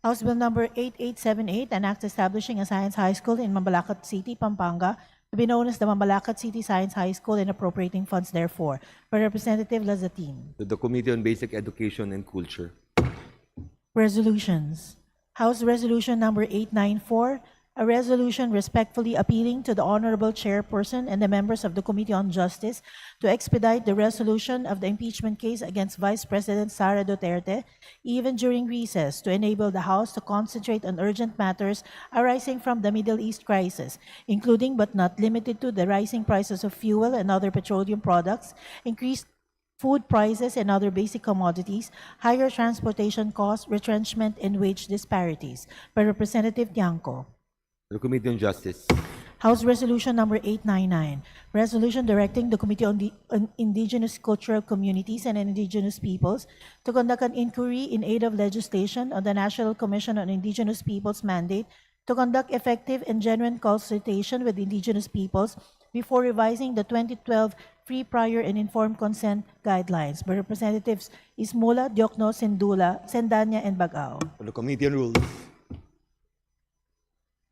House Bill number 8878, an act establishing a science high school in Mambalacat City, Pampanga, to be known as the Mambalacat City Science High School and appropriating funds therefore, by Representative Lazatin. To the Committee on Basic Education and Culture. Resolutions. House Resolution number 894, a resolution respectfully appealing to the Honorable Chairperson and the members of the Committee on Justice to expedite the resolution of the impeachment case against Vice President Sara Duterte, even during recess, to enable the House to concentrate on urgent matters arising from the Middle East crisis, including but not limited to the rising prices of fuel and other petroleum products, increased food prices and other basic commodities, higher transportation costs, retrenchment, and wage disparities, by Representative Tiangco. The Committee on Justice. House Resolution number 899, resolution directing the Committee on Indigenous Cultural Communities and Indigenous Peoples to conduct an inquiry in aid of legislation on the National Commission on Indigenous Peoples mandate to conduct effective and genuine consultation with Indigenous peoples before revising the 2012 Free, Prior, and Informed Consent Guidelines, by Representatives Ismola, Diokno, Sendanya, and Bagao. The Committee on Rules.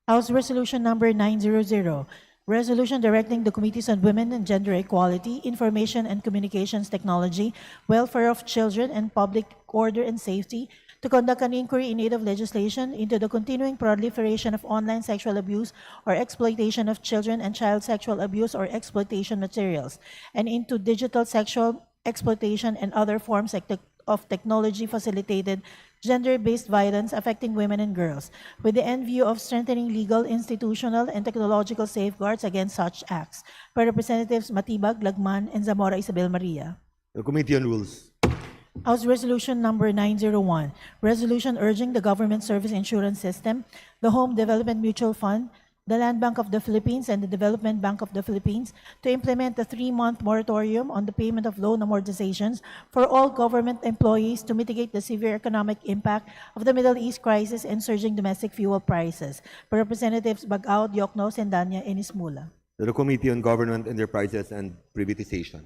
House Resolution number 900, resolution directing the Committees on Women and Gender Equality, Information and Communications Technology, Welfare of Children, and Public Order and Safety to conduct an inquiry in aid of legislation into the continuing proliferation of online sexual abuse or exploitation of children and child sexual abuse or exploitation materials, and into digital sexual exploitation and other forms of technology-facilitated gender-based violence affecting women and girls, with the end view of strengthening legal, institutional, and technological safeguards against such acts, by Representatives Matibag, Lagman, and Zamora Isabel Maria. The Committee on Rules. House Resolution number 901, resolution urging the Government Service Insurance System, the Home Development Mutual Fund, the Land Bank of the Philippines, and the Development Bank of the Philippines to implement a 3-month moratorium on the payment of loan amortizations for all government employees to mitigate the severe economic impact of the Middle East crisis and surging domestic fuel prices, by Representatives Bagao, Diokno, Sendanya, and Ismula. To the Committee on Government Enterprises and Privatization.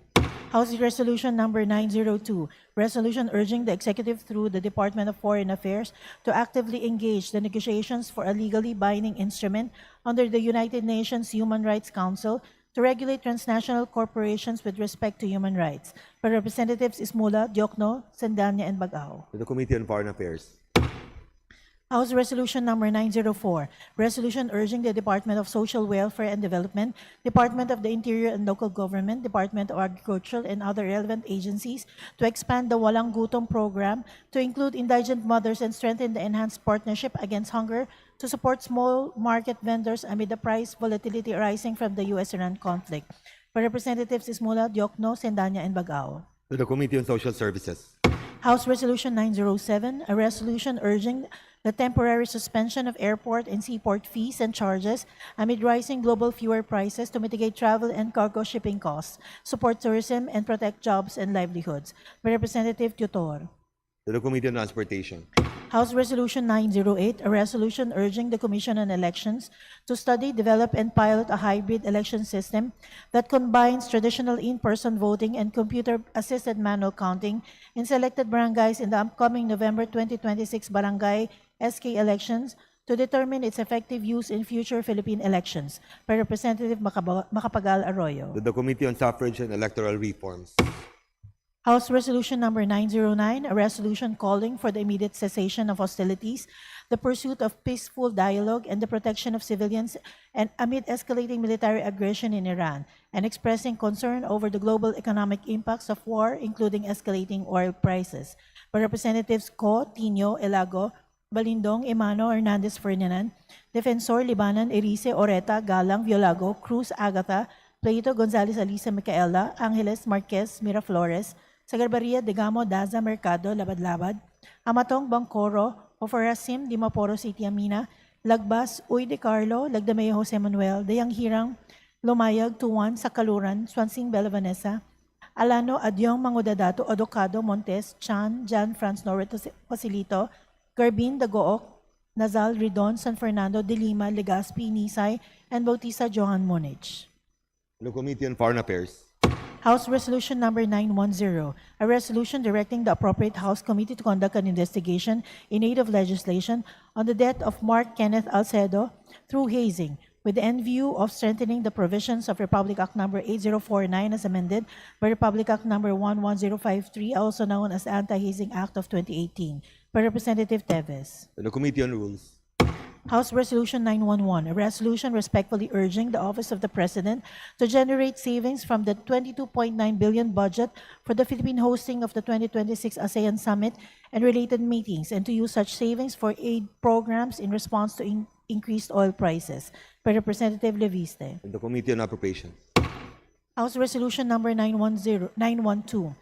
House Resolution number 902, resolution urging the executive through the Department of Foreign Affairs to actively engage the negotiations for a legally binding instrument under the United Nations Human Rights Council to regulate transnational corporations with respect to human rights, by Representatives Ismula, Diokno, Sendanya, and Bagao. To the Committee on Foreign Affairs. House Resolution number 904, resolution urging the Department of Social Welfare and Development, Department of the Interior and Local Government, Department of Agriculture, and other relevant agencies to expand the Walang Gutom program to include indigent mothers and strengthen the enhanced partnership against hunger to support small market vendors amid the price volatility arising from the U.S.-Iran conflict. By Representatives Ismula, Diokno, Sendanya, and Bagao. To the Committee on Social Services. House Resolution 907, a resolution urging the temporary suspension of airport and seaport fees and charges amid rising global fuel prices to mitigate travel and cargo shipping costs, support tourism, and protect jobs and livelihoods. By Representative Tutor. To the Committee on Transportation. House Resolution 908, a resolution urging the Commission on Elections to study, develop, and pilot a hybrid election system that combines traditional in-person voting and computer-assisted manual counting in selected barangays in the upcoming November 2026 Barangay SK elections to determine its effective use in future Philippine elections. By Representative Macapagal Arroyo. To the Committee on Suffrage and Electoral Reforms. House Resolution Number 909, a resolution calling for the immediate cessation of hostilities, the pursuit of peaceful dialogue, and the protection of civilians and amid escalating military aggression in Iran, and expressing concern over the global economic impacts of war, including escalating oil prices. By Representatives Co, Tino, Elago, Balindong, Emano, Hernandez Ferdinand, Defensor, Libanan, Erice, Oreta, Galang, Violago, Cruz, Agatha, Plato, Gonzales, Alisa, Micaela, Angeles, Marquez, Miraflores, Sagarbaria, Degamo, Daza, Mercado, Labad-Labad, Amatong, Bangkoro, Ofarasim, Dimaporo, City Amina, Lagbas, Uy de Carlo, Lagdameo, Jose Manuel, Dayang Hirang, Lumayag, Tuwan, Sakaluran, Swansing, Bella Vanessa, Alano, Adyong, Mangudadato, Odocado, Montes, Chan, Jan, Franz Norito, Facilito, Garbin, Dagook, Nazal, Ridon, San Fernando, De Lima, Legazpi, Nisay, and Bautista Johan Monich. To the Committee on Foreign Affairs. House Resolution Number 910, a resolution directing the appropriate House Committee to conduct an investigation in aid of legislation on the death of Mark Kenneth Alcedo through hazing, with the end view of strengthening the provisions of Republic Act Number 8049 as amended by Republic Act Number 11053, also known as Anti-Hazing Act of 2018. By Representative Teves. To the Committee on Rules. House Resolution 911, a resolution respectfully urging the Office of the President to generate savings from the 22.9 billion budget for the Philippine hosting of the 2026 ASEAN Summit and related meetings, and to use such savings for aid programs in response to increased oil prices. By Representative Leviste. To the Committee on Appropriations. House Resolution Number 912,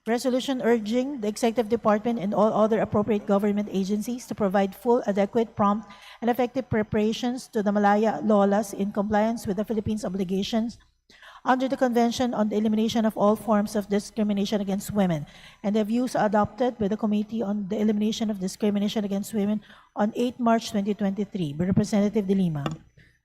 resolution urging the Executive Department and all other appropriate government agencies to provide full, adequate, prompt, and effective preparations to the Malaya Lolas in compliance with the Philippines' obligations under the Convention on the Elimination of All Forms of Discrimination Against Women, and the views adopted by the Committee on the Elimination of Discrimination Against Women on 8 March 2023. By Representative De Lima.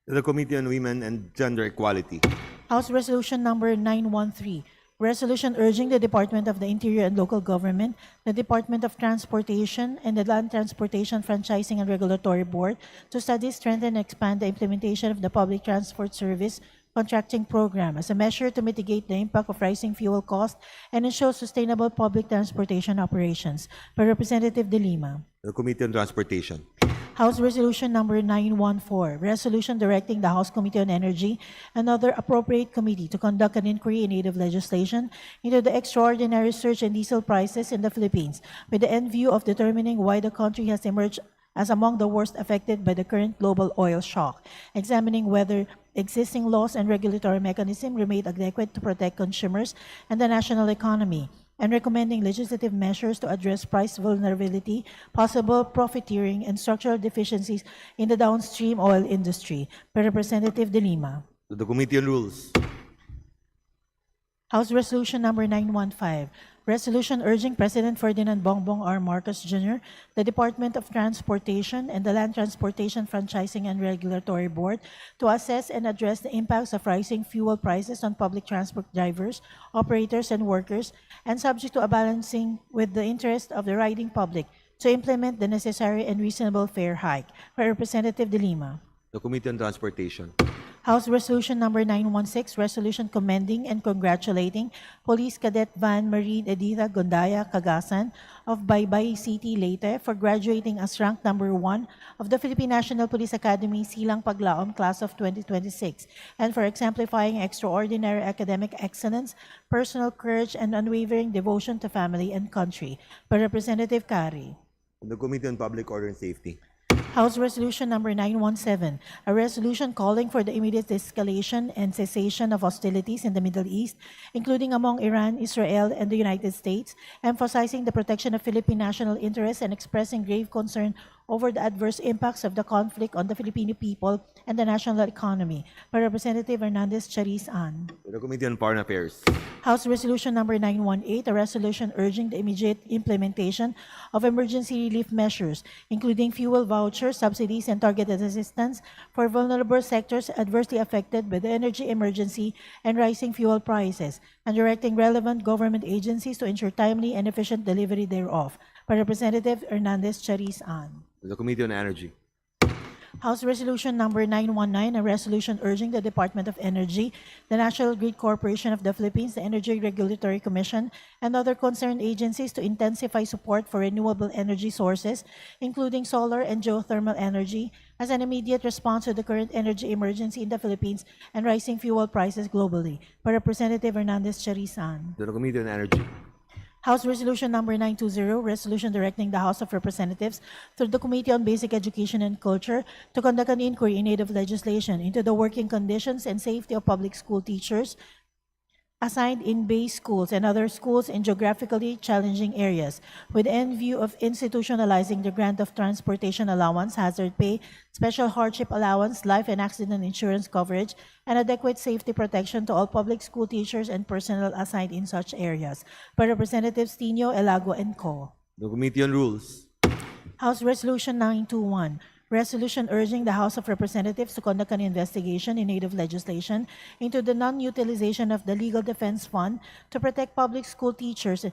To the Committee on Women and Gender Equality. House Resolution Number 913, resolution urging the Department of the Interior and Local Government, the Department of Transportation, and the Land Transportation Franchising and Regulatory Board to study, strengthen, and expand the implementation of the Public Transport Service Contracting Program as a measure to mitigate the impact of rising fuel costs and ensure sustainable public transportation operations. By Representative De Lima. The Committee on Transportation. House Resolution Number 914, resolution directing the House Committee on Energy and other appropriate committee to conduct an inquiry in aid of legislation into the extraordinary surge in diesel prices in the Philippines, with the end view of determining why the country has emerged as among the worst affected by the current global oil shock, examining whether existing laws and regulatory mechanisms remain adequate to protect consumers and the national economy, and recommending legislative measures to address price vulnerability, possible profiteering, and structural deficiencies in the downstream oil industry. By Representative De Lima. To the Committee on Rules. House Resolution Number 915, resolution urging President Ferdinand Bongbong R. Marcos Jr., the Department of Transportation, and the Land Transportation Franchising and Regulatory Board to assess and address the impacts of rising fuel prices on public transport drivers, operators, and workers, and subject to a balancing with the interest of the riding public to implement the necessary and reasonable fare hike. By Representative De Lima. The Committee on Transportation. House Resolution Number 916, resolution commending and congratulating Police Cadet Van Marie Editha Gondaya Cagasan of Baybay City, Leyte for graduating as ranked number 1 of the Philippine National Police Academy Silang Paglaom Class of 2026, and for exemplifying extraordinary academic excellence, personal courage, and unwavering devotion to family and country. By Representative Kari. The Committee on Public Order and Safety. House Resolution Number 917, a resolution calling for the immediate escalation and cessation of hostilities in the Middle East, including among Iran, Israel, and the United States, emphasizing the protection of Philippine national interests and expressing grave concern over the adverse impacts of the conflict on the Filipino people and the national economy, by Representative Hernandez Chariz Ann. To the Committee on Foreign Affairs. House Resolution Number 918, a resolution urging the immediate implementation of emergency relief measures, including fuel vouchers, subsidies, and targeted assistance for vulnerable sectors adversely affected by the energy emergency and rising fuel prices, and directing relevant government agencies to ensure timely and efficient delivery thereof, by Representative Hernandez Chariz Ann. To the Committee on Energy. House Resolution Number 919, a resolution urging the Department of Energy, the National Grid Corporation of the Philippines, the Energy Regulatory Commission, and other concerned agencies to intensify support for renewable energy sources, including solar and geothermal energy, as an immediate response to the current energy emergency in the Philippines and rising fuel prices globally, by Representative Hernandez Chariz Ann. To the Committee on Energy. House Resolution Number 920, resolution directing the House of Representatives through the Committee on Basic Education and Culture to conduct an inquiry in aid of legislation into the working conditions and safety of public school teachers assigned in base schools and other schools in geographically challenging areas, with end view of institutionalizing the grant of transportation allowance, hazard pay, special hardship allowance, life and accident insurance coverage, and adequate safety protection to all public school teachers and personnel assigned in such areas, by Representatives Tino, Elago, and Co. The Committee on Rules. House Resolution 921, resolution urging the House of Representatives to conduct an investigation in aid of legislation into the non-utilization of the Legal Defense Fund to protect public school teachers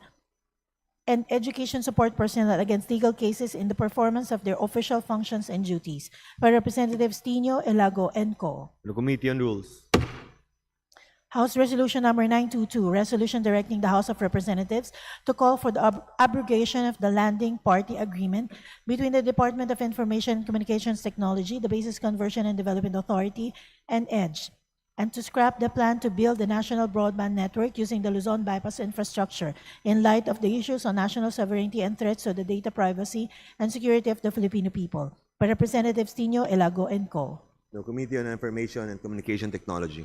and education support personnel against legal cases in the performance of their official functions and duties, by Representatives Tino, Elago, and Co. The Committee on Rules. House Resolution Number 922, resolution directing the House of Representatives to call for the abrogation of the landing party agreement between the Department of Information and Communications Technology, the Basis Conversion and Development Authority, and EDGE, and to scrap the plan to build the national broadband network using the Luzon bypass infrastructure in light of the issues on national sovereignty and threats to the data privacy and security of the Filipino people, by Representatives Tino, Elago, and Co. The Committee on Information and Communication Technology.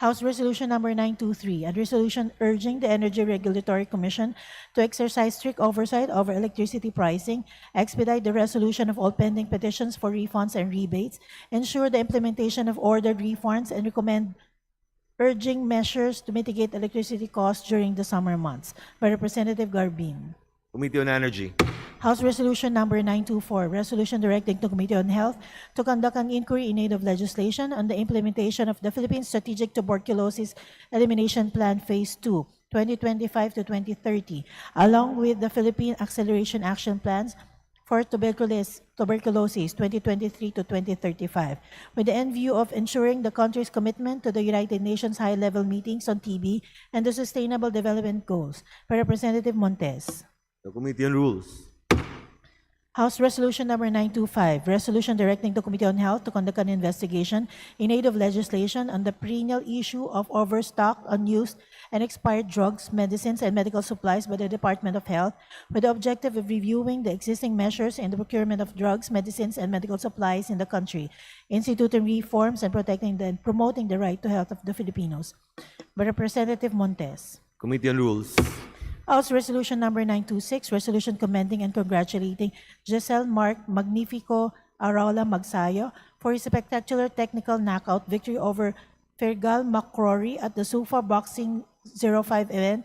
House Resolution Number 923, a resolution urging the Energy Regulatory Commission to exercise strict oversight over electricity pricing, expedite the resolution of all pending petitions for refunds and rebates, ensure the implementation of ordered refunds, and recommend urging measures to mitigate electricity costs during the summer months, by Representative Garbin. Committee on Energy. House Resolution Number 924, resolution directing the Committee on Health to conduct an inquiry in aid of legislation on the implementation of the Philippine Strategic Tuberculosis Elimination Plan Phase 2, 2025 to 2030, along with the Philippine Acceleration Action Plans for Tuberculosis 2023 to 2035, with the end view of ensuring the country's commitment to the United Nations high-level meetings on TB and the Sustainable Development Goals, by Representative Montes. The Committee on Rules. House Resolution Number 925, resolution directing the Committee on Health to conduct an investigation in aid of legislation on the perennial issue of overstock, unused, and expired drugs, medicines, and medical supplies by the Department of Health, with the objective of reviewing the existing measures in the procurement of drugs, medicines, and medical supplies in the country, instituting reforms, and protecting and promoting the right to health of the Filipinos, by Representative Montes. Committee on Rules. House Resolution Number 926, resolution commending and congratulating Giselle Mark Magnifico Araula Magsayo for his spectacular technical knockout victory over Fergal McCrory at the SUFA Boxing 05 event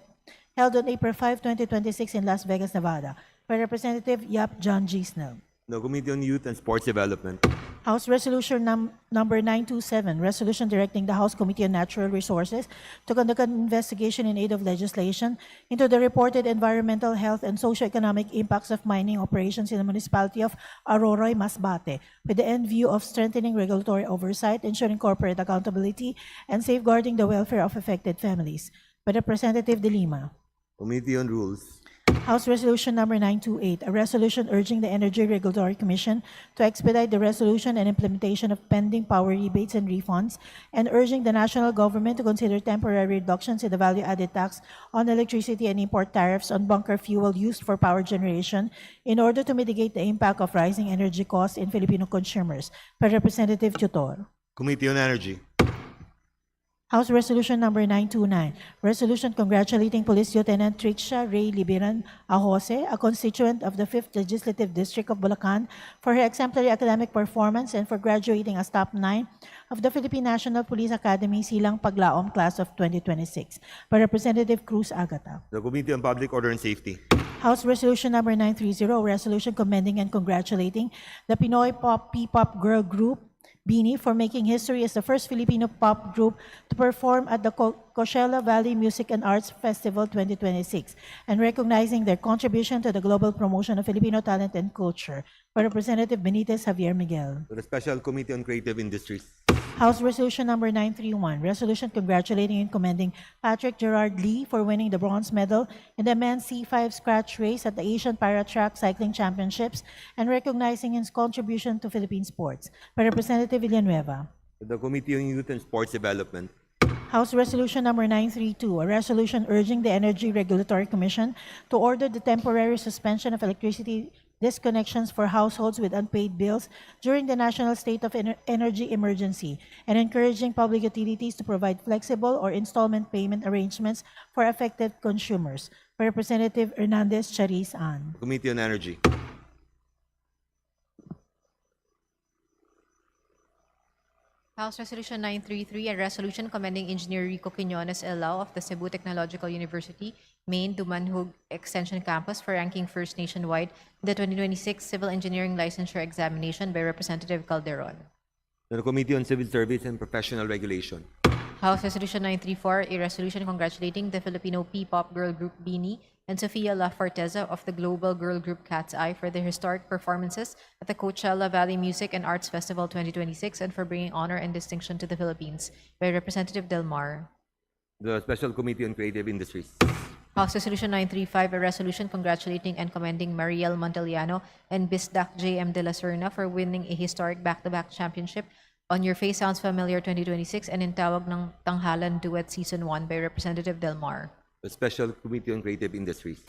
held on April 5, 2026 in Las Vegas, Nevada, by Representative Yap John G. Snell. The Committee on Youth and Sports Development. House Resolution Number 927, resolution directing the House Committee on Natural Resources to conduct an investigation in aid of legislation into the reported environmental, health, and socioeconomic impacts of mining operations in the municipality of Aroroy, Masbate, with the end view of strengthening regulatory oversight, ensuring corporate accountability, and safeguarding the welfare of affected families, by Representative De Lima. Committee on Rules. House Resolution Number 928, a resolution urging the Energy Regulatory Commission to expedite the resolution and implementation of pending power rebates and refunds, and urging the national government to consider temporary reductions in the value-added tax on electricity and import tariffs on bunker fuel used for power generation in order to mitigate the impact of rising energy costs in Filipino consumers. By Representative Tutor. Committee on Energy. House Resolution Number 929, resolution congratulating Police Lieutenant Trixia Ray Libiran Ahose, a constituent of the 5th Legislative District of Bulacan, for her exemplary academic performance and for graduating as top 9 of the Philippine National Police Academy Silang Paglaom Class of 2026. By Representative Cruz Agata. The Committee on Public Order and Safety. House Resolution Number 930, resolution commending and congratulating the Pinoy P-pop girl group Beanie for making history as the first Filipino pop group to perform at the Coachella Valley Music and Arts Festival 2026 and recognizing their contribution to the global promotion of Filipino talent and culture. By Representative Benitez Javier Miguel. To the Special Committee on Creative Industries. House Resolution Number 931, resolution congratulating and commending Patrick Gerard Lee for winning the bronze medal in the men's C5 scratch race at the Asian Para-Track Cycling Championships and recognizing his contribution to Philippine sports. By Representative Villanueva. To the Committee on Youth and Sports Development. House Resolution Number 932, a resolution urging the Energy Regulatory Commission to order the temporary suspension of electricity disconnections for households with unpaid bills during the national state of energy emergency and encouraging public utilities to provide flexible or installment payment arrangements for affected consumers. By Representative Hernandez Chariz Ann. Committee on Energy. House Resolution 933, a resolution commending Engineer Rico Quiñones Elao of the Cebu Technological University, Main Dumanhog Extension Campus for ranking first nationwide in the 2026 Civil Engineering Licensure Examination. By Representative Calderon. To the Committee on Civil Service and Professional Regulation. House Resolution 934, a resolution congratulating the Filipino P-pop girl group Beanie and Sofia La Forteza of the global girl group Cat's Eye for their historic performances at the Coachella Valley Music and Arts Festival 2026 and for bringing honor and distinction to the Philippines. By Representative Del Mar. The Special Committee on Creative Industries. House Resolution 935, a resolution congratulating and commending Mariel Monteliano and Bisdak J.M. de la Serna for winning a historic back-to-back championship on Your Face Sounds Familiar 2026 and in Tawag ng Tanghalan Duet Season 1. By Representative Del Mar. The Special Committee on Creative Industries.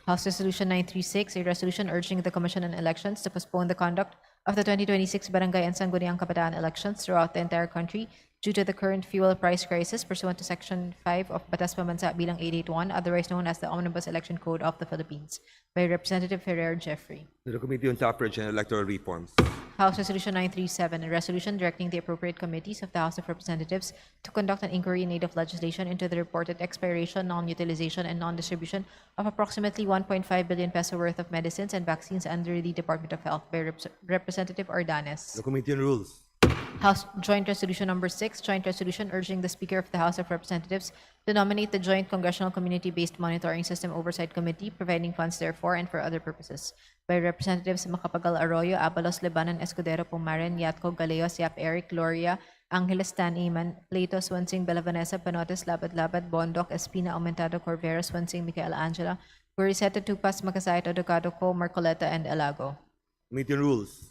House Resolution 936, a resolution urging the Commission on Elections to postpone the conduct of the 2026 Barangay and Sangguniang Kabataan elections throughout the entire country due to the current fuel price crisis pursuant to Section 5 of Batas Pambansa Bilang 881, otherwise known as the Omnibus Election Code of the Philippines. By Representative Ferrer Jeffrey. To the Committee on Suffrage and Electoral Reforms. House Resolution 937, a resolution directing the appropriate committees of the House of Representatives to conduct an inquiry in aid of legislation into the reported expiration, non-utilization, and non-distribution of approximately 1.5 billion peso worth of medicines and vaccines under the Department of Health. By Representative Ordanes. The Committee on Rules. House Joint Resolution Number 6, joint resolution urging the Speaker of the House of Representatives to nominate the Joint Congressional Community-Based Monitoring System Oversight Committee, providing funds therefore and for other purposes. By Representatives Macapagal Arroyo, Abalos, Lebanon, Escudero, Pumaren, Yatco, Galeos, Yap Eric, Gloria, Angeles Tan Iman, Plato, Swansing, Belavanesa, Panotes, Labad-Labad, Bondoc, Espina, Aumentado, Corvera, Swansing, Micaela Angela, Guriseta, Tupas, Makasait, Odocado, Co, Marcoleta, and Elago. Committee on Rules.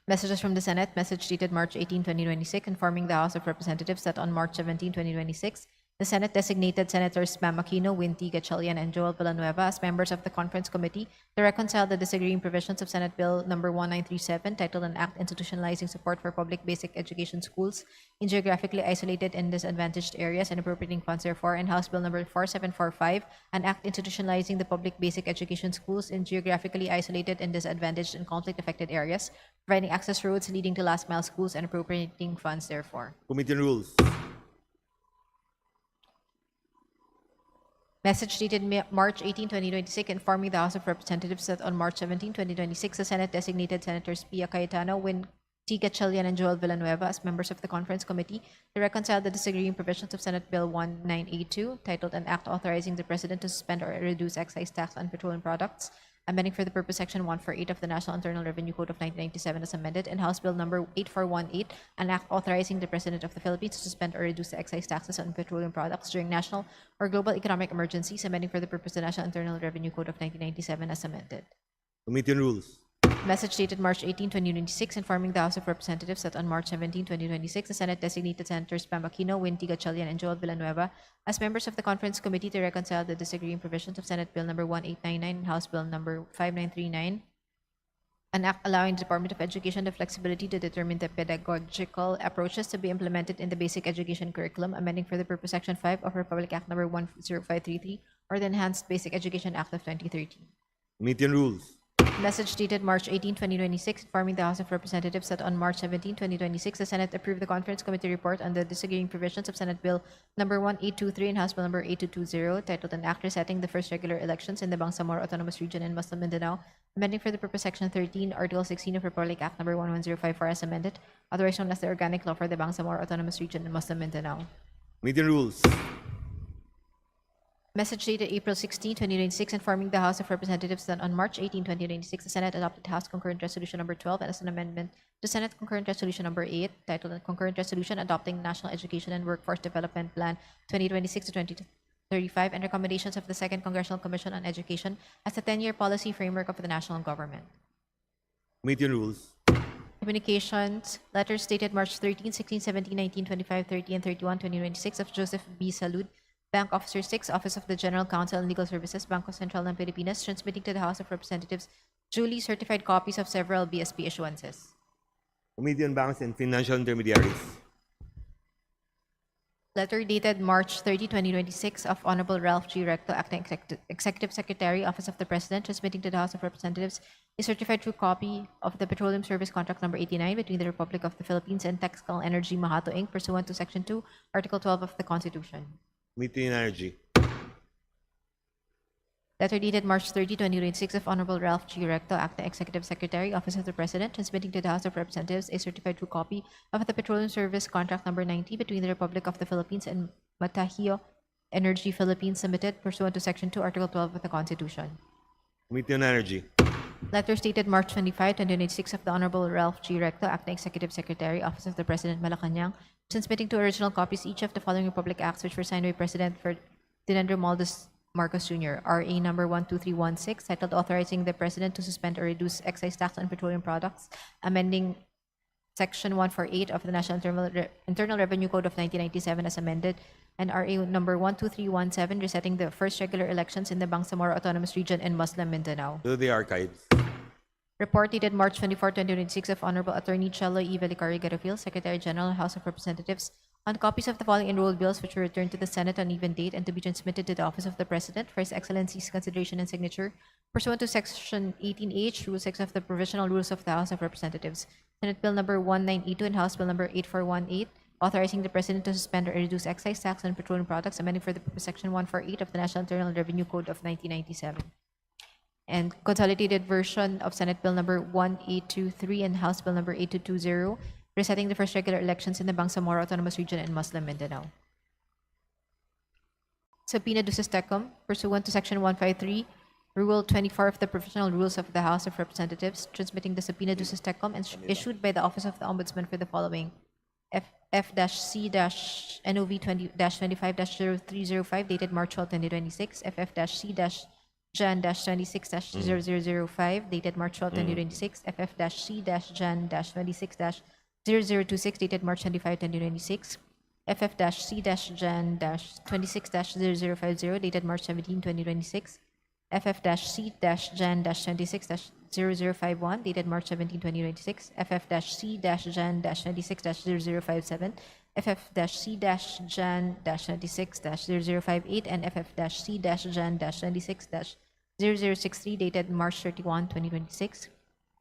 Messages from the Senate. Message dated March 18, 2026, informing the House of Representatives that on March 17, 2026, the Senate designated Senators Pam Aquino, Winty Gatchalian, and Joel Villanueva as members of the Conference Committee to reconcile the disagreeing provisions of Senate Bill No. 1937, titled An Act Institutionalizing Support for Public Basic Education Schools in Geographically Isolated and Disadvantaged Areas and Appropriating Funds therefore, and House Bill No. 4745, An Act Institutionalizing the Public Basic Education Schools in Geographically Isolated and Disadvantaged and Conflict-Affected Areas, providing access roads leading to last-mile schools and appropriating funds therefore. Committee on Rules. Message dated March 18, 2026, informing the House of Representatives that on March 17, 2026, the Senate designated Senators Pia Cayetano, Winty Gatchalian, and Joel Villanueva as members of the Conference Committee to reconcile the disagreeing provisions of Senate Bill 1982, titled An Act Authorizing the President to Suspend or Reduce Excise Tax on Petroleum Products, amending for the purpose Section 148 of the National Internal Revenue Code of 1997 as amended, and House Bill number 8418, an act authorizing the President of the Philippines to suspend or reduce the excise taxes on petroleum products during national or global economic emergencies, amending for the purpose the National Internal Revenue Code of 1997 as amended. Committee on Rules. Message dated March 18, 2026, informing the House of Representatives that on March 17, 2026, the Senate designated Senators Pam Aquino, Winty Gatchalian, and Joel Villanueva as members of the Conference Committee to reconcile the disagreeing provisions of Senate Bill number 1899 and House Bill number 5939, an act allowing the Department of Education the flexibility to determine the pedagogical approaches to be implemented in the basic education curriculum, amending for the purpose Section 5 of Republic Act number 10533, or the Enhanced Basic Education Act of 2013. Committee on Rules. Message dated March 18, 2026, informing the House of Representatives that on March 17, 2026, the Senate approved the Conference Committee report on the disagreeing provisions of Senate Bill number 1823 and House Bill number 8220, titled An Act Resetting the First Regular Elections in the Bangsamoro Autonomous Region and Muslim Mindanao, amending for the purpose Section 13, Article 16 of Republic Act number 11054 as amended, otherwise known as the Organic Law for the Bangsamoro Autonomous Region and Muslim Mindanao. Committee on Rules. Message dated April 16, 2026, informing the House of Representatives that on March 18, 2026, the Senate adopted House Concurrent Resolution number 12 as an amendment to Senate Concurrent Resolution number 8, titled Concurrent Resolution Adopting National Education and Workforce Development Plan 2026 to 2035 and recommendations of the Second Congressional Commission on Education as the 10-year policy framework of the national government. Committee on Rules. Communications, letters dated March 13, 16, 17, 19, 25, 30, and 31, 2026 of Joseph B. Salud, Bank Officer 6, Office of the General Counsel and Legal Services, Bangko Sentral ng Pilipinas, transmitting to the House of Representatives duly certified copies of several BSP issuances. Committee on Banks and Financial Intermediaries. Letter dated March 30, 2026 of Honorable Ralph G. Recto, Acting Executive Secretary, Office of the President, transmitting to the House of Representatives a certified true copy of the Petroleum Service Contract Number 89 between the Republic of the Philippines and Texcal Energy Mahato Inc. pursuant to Section 2, Article 12 of the Constitution. Committee on Energy. Letter dated March 30, 2026 of Honorable Ralph G. Recto, Acting Executive Secretary, Office of the President, transmitting to the House of Representatives a certified true copy of the Petroleum Service Contract Number 90 between the Republic of the Philippines and Matahio Energy Philippines Limited pursuant to Section 2, Article 12 of the Constitution. Committee on Energy. Letters dated March 25, 2026 of the Honorable Ralph G. Recto, Acting Executive Secretary, Office of the President, Malacanang, transmitting to original copies each of the following Republic Acts which were signed by President Ferdinand Romualdez Marcos Jr., RA number 12316, titled Authorizing the President to Suspend or Reduce Excise Tax on Petroleum Products, amending Section 148 of the National Internal Revenue Code of 1997 as amended, and RA number 12317, resetting the first regular elections in the Bangsamoro Autonomous Region and Muslim Mindanao. To the archives. Report dated March 24, 2026 of Honorable Attorney Chelo E. Velicari Garofil, Secretary General, House of Representatives, on copies of the following enrolled bills which were returned to the Senate on even date and to be transmitted to the Office of the President for His Excellency's consideration and signature pursuant to Section 18H, Rule 6 of the Provisional Rules of the House of Representatives. Senate Bill number 1982 and House Bill number 8418, authorizing the President to suspend or reduce excise tax on petroleum products, amending for the purpose Section 148 of the National Internal Revenue Code of 1997. And consolidated version of Senate Bill number 1823 and House Bill number 8220, resetting the first regular elections in the Bangsamoro Autonomous Region and Muslim Mindanao. Subpoena duces tecum, pursuant to Section 153, Rule 24 of the Provisional Rules of the House of Representatives, transmitting the subpoena duces tecum issued by the Office of the Ombudsman for the following: FF-C-NOV 20-25-0305, dated March 12, 2026, FF-C-JAN-26-0005, dated March 12, 2026, FF-C-JAN-26-0026, dated March 25, 2026, FF-C-JAN-26-0050, dated March 17, 2026, FF-C-JAN-26-0051, dated March 17, 2026, FF-C-JAN-26-0057, FF-C-JAN-26-0058, and FF-C-JAN-26-0063, dated March 31, 2026,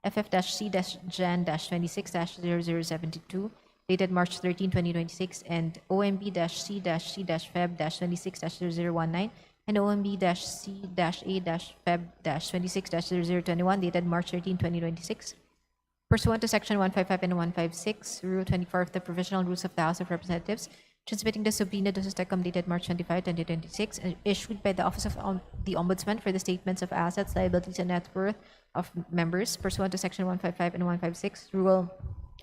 FF-C-JAN-26-0072, dated March 13, 2026, and OMB-C-Feb-26-0019, and OMB-C-A-Feb-26-0021, dated March 13, 2026. Pursuant to Section 155 and 156, Rule 24 of the Provisional Rules of the House of Representatives, transmitting the subpoena duces tecum dated March 25, 2026, issued by the Office of the Ombudsman for the statements of assets, liabilities, and net worth of members pursuant to Section 155 and 156, Rule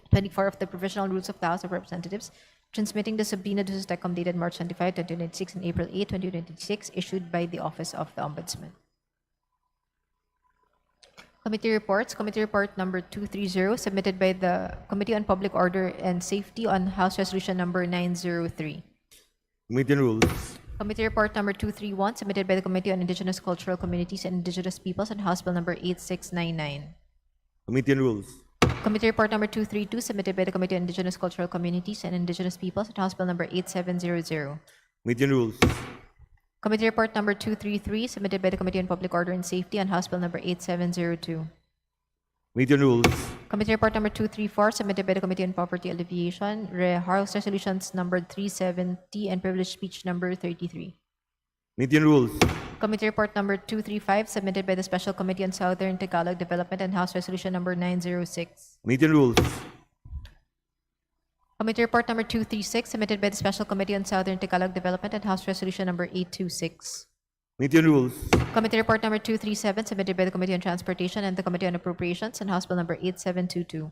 24 of the Provisional Rules of the House of Representatives, transmitting the subpoena duces tecum dated March 25, 2026, and April 8, 2026, issued by the Office of the Ombudsman. Committee reports. Committee report number 230, submitted by the Committee on Public Order and Safety on House Resolution number 903. Committee on Rules. Committee report number 231, submitted by the Committee on Indigenous Cultural Communities and Indigenous Peoples on House Bill number 8699. Committee on Rules. Committee report number 232, submitted by the Committee on Indigenous Cultural Communities and Indigenous Peoples on House Bill number 8700. Committee on Rules. Committee report number 233, submitted by the Committee on Public Order and Safety on House Bill number 8702. Committee on Rules. Committee report number 234, submitted by the Committee on Poverty Alleviation, House Resolutions number 370 and Privileged Speech number 33. Committee on Rules. Committee report number 235, submitted by the Special Committee on Southern Tagalog Development and House Resolution number 906. Committee on Rules. Committee report number 236, submitted by the Special Committee on Southern Tagalog Development and House Resolution number 826. Committee on Rules. Committee report number 237, submitted by the Committee on Transportation and the Committee on Appropriations and House Bill number 8722.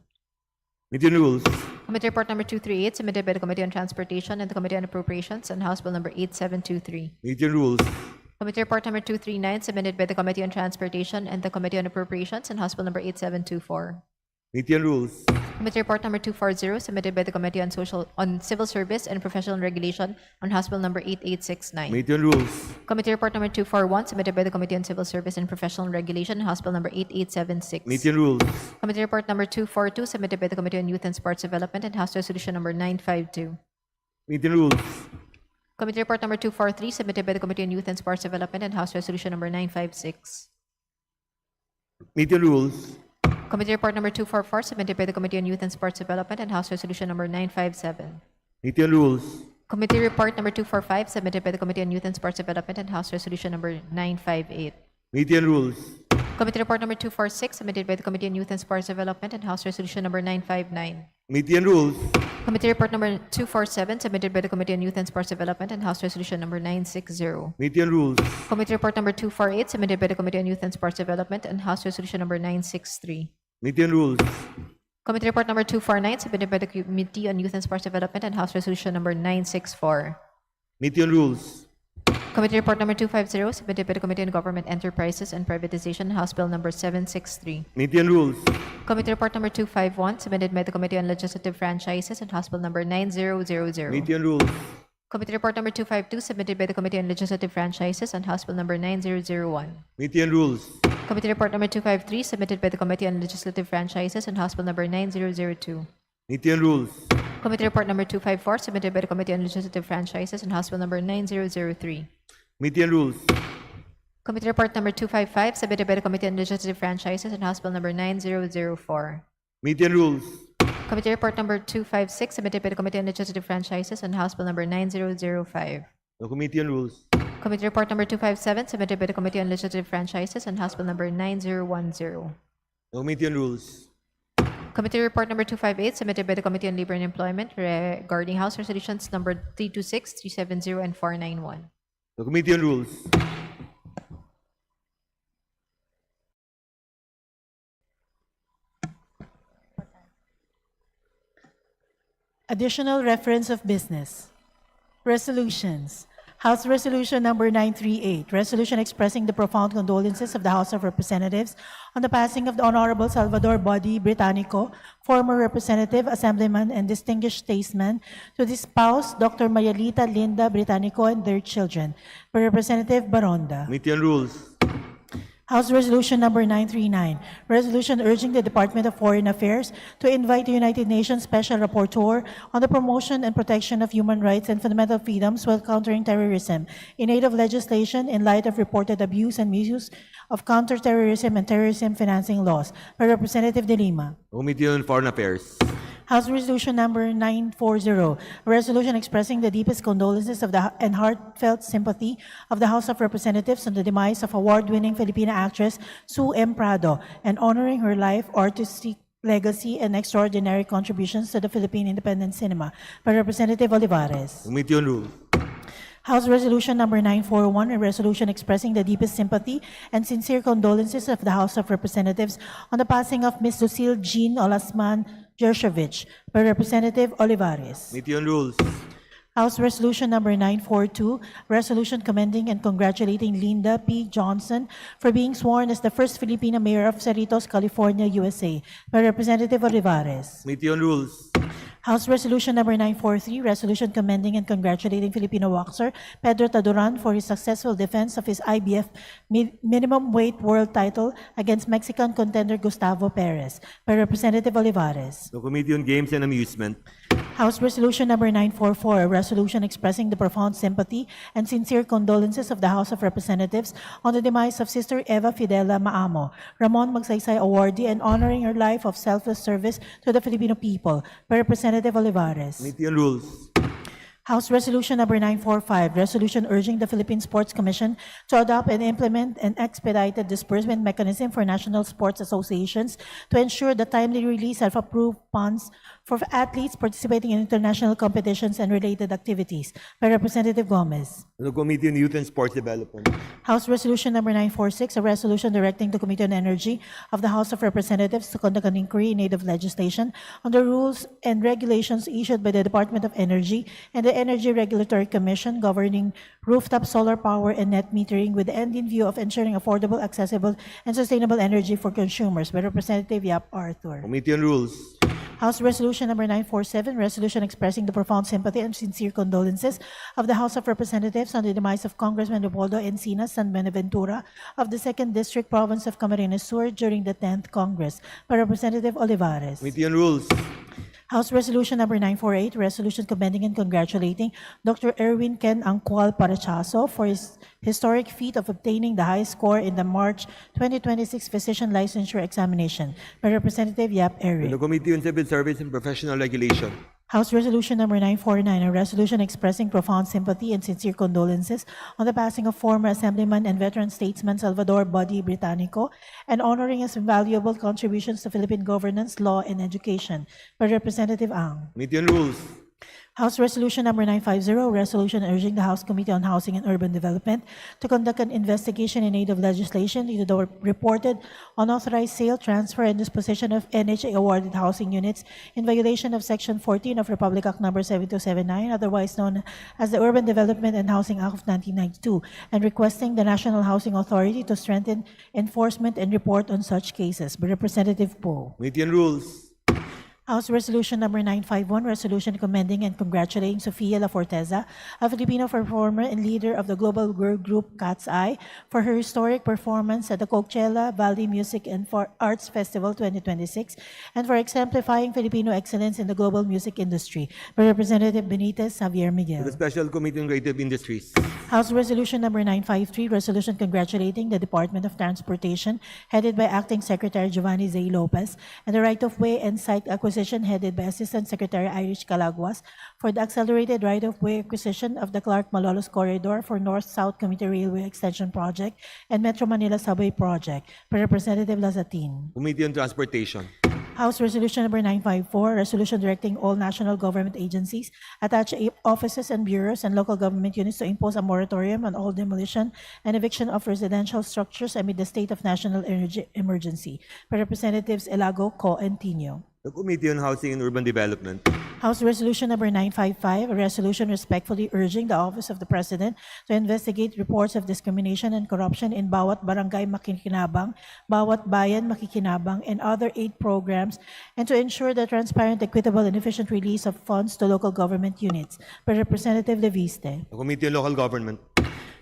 Committee on Rules. Committee report number 238, submitted by the Committee on Transportation and the Committee on Appropriations and House Bill number 8723. Committee on Rules. Committee report number 239, submitted by the Committee on Transportation and the Committee on Appropriations and House Bill number 8724. Committee on Rules. Committee report number 240, submitted by the Committee on Civil Service and Professional Regulation on House Bill number 8869. Committee on Rules. Committee report number 241, submitted by the Committee on Civil Service and Professional Regulation on House Bill number 8876. Committee on Rules. Committee report number 242, submitted by the Committee on Youth and Sports Development and House Resolution number 952. Committee on Rules. Committee report number 243, submitted by the Committee on Youth and Sports Development and House Resolution number 956. Committee on Rules. Committee report number 244, submitted by the Committee on Youth and Sports Development and House Resolution number 957. Committee on Rules. Committee report number 245, submitted by the Committee on Youth and Sports Development and House Resolution number 958. Committee on Rules. Committee report number 246, submitted by the Committee on Youth and Sports Development and House Resolution number 959. Committee on Rules. Committee report number 247, submitted by the Committee on Youth and Sports Development and House Resolution number 960. Committee on Rules. Committee report number 248, submitted by the Committee on Youth and Sports Development and House Resolution number 963. Committee on Rules. Committee report number 249, submitted by the Committee on Youth and Sports Development and House Resolution number 964. Committee on Rules. Committee report number 250, submitted by the Committee on Government Enterprises and Privatization, House Bill number 763. Committee on Rules. Committee report number 251, submitted by the Committee on Legislative Franchises and House Bill number 9000. Committee on Rules. Committee report number 252, submitted by the Committee on Legislative Franchises and House Bill number 9001. Committee on Rules. Committee report number 253, submitted by the Committee on Legislative Franchises and House Bill number 9002. Committee on Rules. Committee report number 254, submitted by the Committee on Legislative Franchises and House Bill number 9003. Committee on Rules. Committee report number 255, submitted by the Committee on Legislative Franchises and House Bill number 9004. Committee on Rules. Committee report number 256, submitted by the Committee on Legislative Franchises and House Bill number 9005. No Committee on Rules. Committee report number 257, submitted by the Committee on Legislative Franchises and House Bill number 9010. No Committee on Rules. Committee report number 258, submitted by the Committee on Labor and Employment regarding House Resolutions number 326, 370, and 491. No Committee on Rules. Additional reference of business. Resolutions. House Resolution number 938, resolution expressing the profound condolences of the House of Representatives on the passing of the Honorable Salvador Body Britannico, former representative, assemblyman, and distinguished statesman, to his spouse, Dr. Mayalita Linda Britannico, and their children, by Representative Baronda. Committee on Rules. House Resolution number 939, resolution urging the Department of Foreign Affairs to invite the United Nations Special Rapporteur on the promotion and protection of human rights and fundamental freedoms while countering terrorism in aid of legislation in light of reported abuse and misuse of counterterrorism and terrorism financing laws, by Representative De Lima. Committee on Foreign Affairs. House Resolution number 940, a resolution expressing the deepest condolences of and heartfelt sympathy of the House of Representatives on the demise of award-winning Filipina actress Sue M. Prado and honoring her life, artistic legacy and extraordinary contributions to the Philippine independent cinema by Representative Olivares. Committee on Rules. House Resolution Number 941, a resolution expressing the deepest sympathy and sincere condolences of the House of Representatives on the passing of Ms. Lucille Jean Olasman Jershovich by Representative Olivares. Committee on Rules. House Resolution Number 942, resolution commending and congratulating Linda P. Johnson for being sworn as the first Filipina mayor of Cerritos, California, USA by Representative Olivares. Committee on Rules. House Resolution Number 943, resolution commending and congratulating Filipino boxer Pedro Taduran for his successful defense of his IBF minimum weight world title against Mexican contender Gustavo Perez by Representative Olivares. The Committee on Games and Amusement. House Resolution Number 944, a resolution expressing the profound sympathy and sincere condolences of the House of Representatives on the demise of Sister Eva Fidela Maamo, Ramon Magsaysay awardee, and honoring her life of selfless service to the Filipino people by Representative Olivares. Committee on Rules. House Resolution Number 945, resolution urging the Philippine Sports Commission to adopt and implement an expedited disbursement mechanism for national sports associations to ensure the timely release of approved funds for athletes participating in international competitions and related activities by Representative Gomez. The Committee on Youth and Sports Development. House Resolution Number 946, a resolution directing the Committee on Energy of the House of Representatives to conduct an inquiry in aid of legislation on the rules and regulations issued by the Department of Energy and the Energy Regulatory Commission governing rooftop solar power and net metering with the end in view of ensuring affordable, accessible, and sustainable energy for consumers by Representative Yap Arthur. Committee on Rules. House Resolution Number 947, resolution expressing the profound sympathy and sincere condolences of the House of Representatives on the demise of Congressman Leopoldo Encinas San Benaventura of the 2nd District Province of Camarines Sur during the 10th Congress by Representative Olivares. Committee on Rules. House Resolution Number 948, resolution commending and congratulating Dr. Erwin Ken Angcual Parachaso for his historic feat of obtaining the highest score in the March 2026 Physician Licensure Examination by Representative Yap Eric. The Committee on Civil Service and Professional Regulation. House Resolution Number 949, a resolution expressing profound sympathy and sincere condolences on the passing of former Assemblyman and veteran statesman Salvador Body Británico and honoring his invaluable contributions to Philippine governance, law, and education by Representative Ang. Committee on Rules. House Resolution Number 950, resolution urging the House Committee on Housing and Urban Development to conduct an investigation in aid of legislation into the reported unauthorized sale, transfer, and disposition of NHA-awarded housing units in violation of Section 14 of Republic Act Number 7279, otherwise known as the Urban Development and Housing Act of 1992, and requesting the National Housing Authority to strengthen enforcement and report on such cases by Representative Poe. Committee on Rules. House Resolution Number 951, resolution commending and congratulating Sofia La Forteza, a Filipino performer and leader of the global girl group Cat's Eye, for her historic performance at the Coachella Valley Music and Arts Festival 2026, and for exemplifying Filipino excellence in the global music industry by Representative Benitez Javier Miguel. The Special Committee on Creative Industries. House Resolution Number 953, resolution congratulating the Department of Transportation, headed by Acting Secretary Giovanni Zay Lopez, and the Right-of-Way and Site Acquisition headed by Assistant Secretary Irish Calaguas for the accelerated right-of-way acquisition of the Clark-Malolos Corridor for North-South Commuter Railway Extension Project and Metro Manila Subway Project by Representative Lazatin. Committee on Transportation. House Resolution Number 954, resolution directing all national government agencies, attached offices and bureaus, and local government units to impose a moratorium on all demolition and eviction of residential structures amid the state of national emergency by Representatives Elago, Co, and Tino. The Committee on Housing and Urban Development. House Resolution Number 955, a resolution respectfully urging the Office of the President to investigate reports of discrimination and corruption in Bawat Barangay Makikinabang, Bawat Bayan Makikinabang, and other aid programs, and to ensure the transparent, equitable, and efficient release of funds to local government units by Representative Leviste. The Committee on Local Government.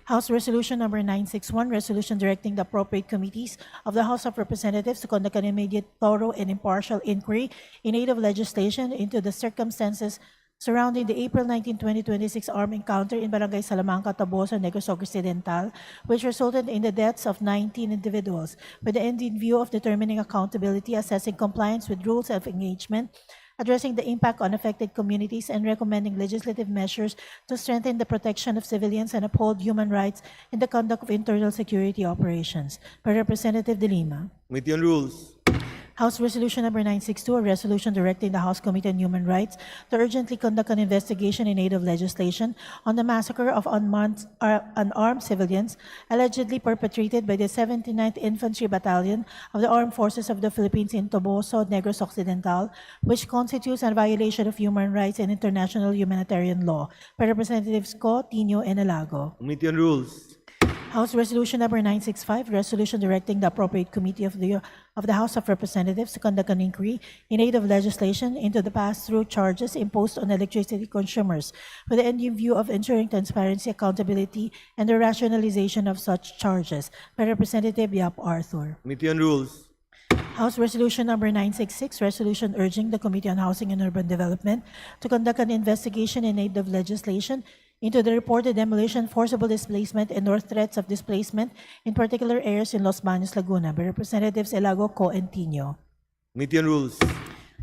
House Resolution Number 961, resolution directing the appropriate committees of the House of Representatives to conduct an immediate, thorough, and impartial inquiry in aid of legislation into the circumstances surrounding the April 19, 2026 armed encounter in Barangay Salamanca, Taboso, Negros Occidental, which resulted in the deaths of 19 individuals, with the end in view of determining accountability, assessing compliance with rules of engagement, addressing the impact on affected communities, and recommending legislative measures to strengthen the protection of civilians and uphold human rights in the conduct of internal security operations by Representative De Lima. Committee on Rules. House Resolution Number 962, a resolution directing the House Committee on Human Rights to urgently conduct an investigation in aid of legislation on the massacre of unarmed civilians allegedly perpetrated by the 79th Infantry Battalion of the Armed Forces of the Philippines in Toboso, Negros Occidental, which constitutes a violation of human rights and international humanitarian law, by Representatives Co, Tino, and Alago. Committee on Rules. House Resolution Number 965, resolution directing the appropriate committee of the House of Representatives to conduct an inquiry in aid of legislation into the pass-through charges imposed on electricity consumers with the end in view of ensuring transparency, accountability, and the rationalization of such charges, by Representative Yap Arthur. Committee on Rules. House Resolution Number 966, resolution urging the Committee on Housing and Urban Development to conduct an investigation in aid of legislation into the reported demolition, forcible displacement, and or threats of displacement in particular areas in Los Baños, Laguna, by Representatives Elago, Co, and Tino. Committee on Rules.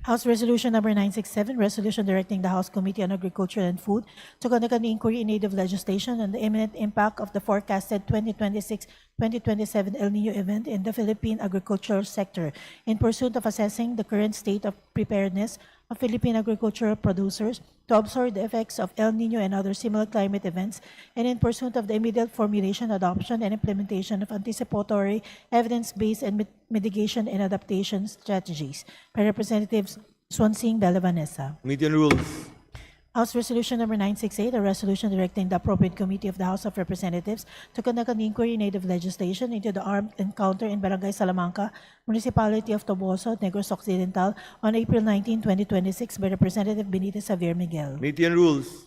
House Resolution Number 967, resolution directing the House Committee on Agriculture and Food to conduct an inquiry in aid of legislation on the imminent impact of the forecasted 2026-2027 El Nino event in the Philippine agricultural sector in pursuit of assessing the current state of preparedness of Philippine agricultural producers to absorb the effects of El Nino and other similar climate events, and in pursuit of the immediate formulation, adoption, and implementation of anticipatory, evidence-based, and mitigation and adaptation strategies, by Representatives Swansing Bella Vanessa. Committee on Rules. House Resolution Number 968, a resolution directing the appropriate committee of the House of Representatives to conduct an inquiry in aid of legislation into the armed encounter in Barangay Salamanca, Municipality of Toboso, Negros Occidental, on April 19, 2026, by Representative Benitez Xavier Miguel. Committee on Rules.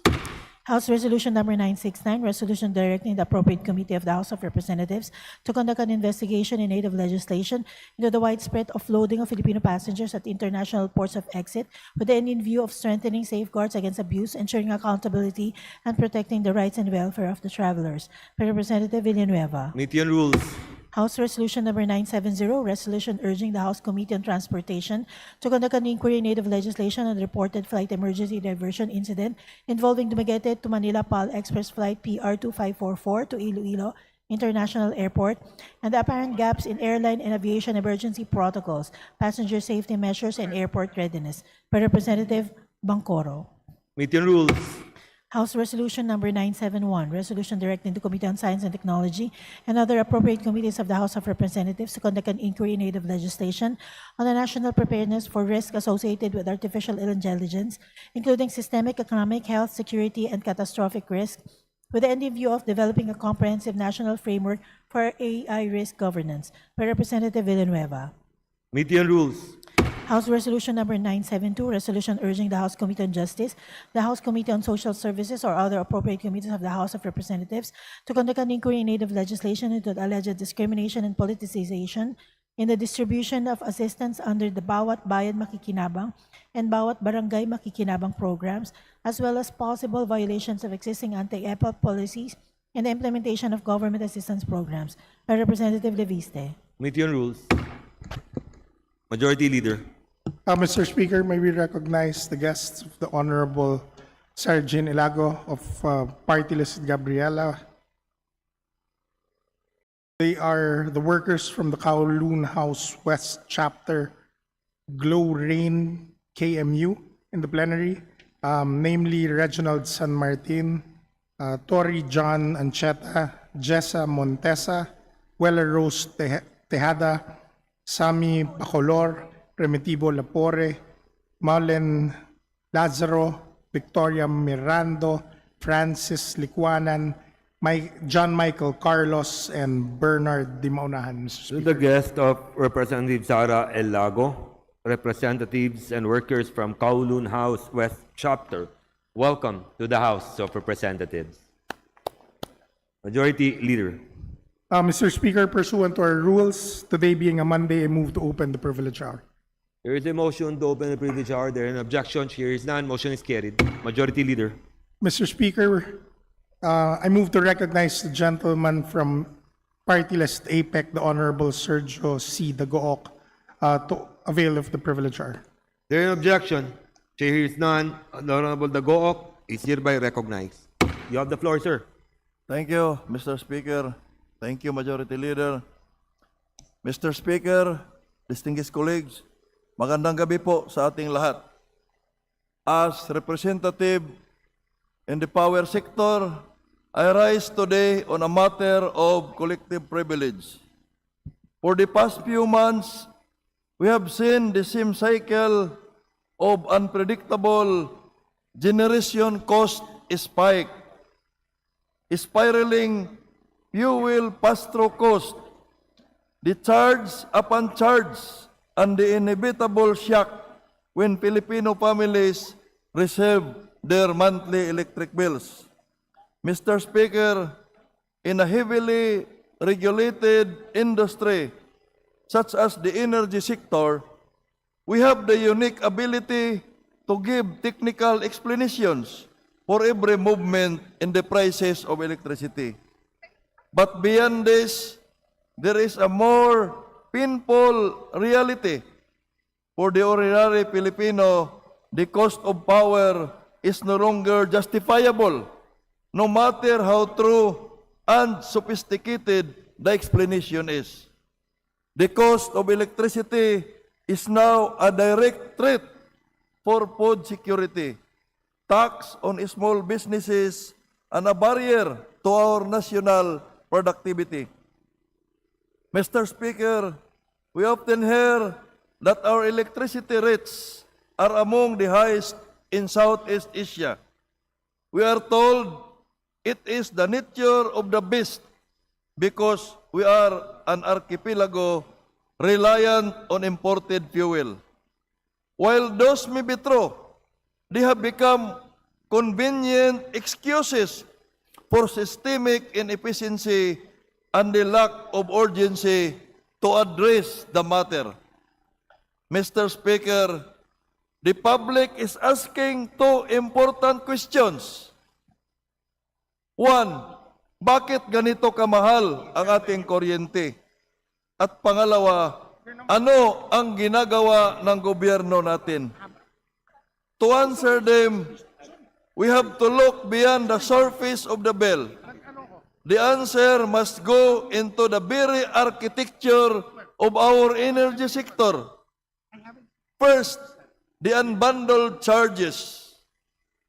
House Resolution Number 969, resolution directing the appropriate committee of the House of Representatives to conduct an investigation in aid of legislation into the widespread offloading of Filipino passengers at international ports of exit with the end in view of strengthening safeguards against abuse, ensuring accountability, and protecting the rights and welfare of the travelers, by Representative Villanueva. Committee on Rules. House Resolution Number 970, resolution urging the House Committee on Transportation to conduct an inquiry in aid of legislation on the reported flight emergency diversion incident involving Dumaguete to Manila PAL Express Flight PR2544 to Iloilo International Airport and the apparent gaps in airline and aviation emergency protocols, passenger safety measures, and airport readiness, by Representative Bangcoro. Committee on Rules. House Resolution Number 971, resolution directing the Committee on Science and Technology and other appropriate committees of the House of Representatives to conduct an inquiry in aid of legislation on the national preparedness for risk associated with artificial intelligence, including systemic, economic, health, security, and catastrophic risk, with the end in view of developing a comprehensive national framework for AI risk governance, by Representative Villanueva. Committee on Rules. House Resolution Number 972, resolution urging the House Committee on Justice, the House Committee on Social Services, or other appropriate committees of the House of Representatives to conduct an inquiry in aid of legislation into the alleged discrimination and politicization in the distribution of assistance under the Bawat Bayan Makikinabang and Bawat Barangay Makikinabang programs, as well as possible violations of existing anti-EPA policies and the implementation of government assistance programs, by Representative Leviste. Committee on Rules. Majority Leader. Mr. Speaker, may we recognize the guests of the Honorable Sarah Jane Ilago of Party List Gabriela. They are the workers from the Kowloon House West Chapter Glow Rain KMU in the plenary, namely Reginald San Martin, Tori John Ancheta, Jessa Montesa, Weller Rose Tejada, Sami Bacolor, Remitivo Lapore, Marlen Lazaro, Victoria Mirando, Francis Licuanan, John Michael Carlos, and Bernard Dimaunahan, Mr. To Speaker. the guest of Representative Sara El Lago, representatives and workers from Kowloon House West Chapter, welcome to the House of Representatives. Majority Leader. Mr. Speaker, pursuant to our rules, today being a Monday, I move to open the privilege hour. There is a motion to open the privilege hour. There is an objection. Here is none. Motion is carried. Majority Leader. Mr. Speaker, I move to recognize the gentleman from Party List APEC, the Honorable Sergio C. Dagook, to avail of the privilege hour. There is an objection. Here is none. The Honorable Dagook is hereby recognized. You have the floor, sir. Thank you, Mr. Speaker. Thank you, Majority Leader. Mr. Speaker, distinguished colleagues, Magandang gabi po sa ating lahat. As representative in the power sector, I rise today on a matter of collective privilege. For the past few months, we have seen the same cycle of unpredictable generation cost spike, spiraling fuel pass-through cost, the charge upon charge, and the inevitable shock when Filipino families receive their monthly electric bills. Mr. Speaker, in a heavily regulated industry such as the energy sector, we have the unique ability to give technical explanations for every movement in the prices of electricity. But beyond this, there is a more painful reality. For the ordinary Filipino, the cost of power is no longer justifiable, no matter how true and sophisticated the explanation is. The cost of electricity is now a direct threat for food security, tax on small businesses, and a barrier to our national productivity. Mr. Speaker, we often hear that our electricity rates are among the highest in Southeast Asia. We are told it is the nature of the beast because we are an archipelago reliant on imported fuel. While those may be true, they have become convenient excuses for systemic inefficiency and the lack of urgency to address the matter. Mr. Speaker, the public is asking two important questions. One, bakit ganito kamahal ang ating kuryente? At pangalawa, ano ang ginagawa ng gobyerno natin? To answer them, we have to look beyond the surface of the bill. The answer must go into the very architecture of our energy sector. First, the unbundled charges.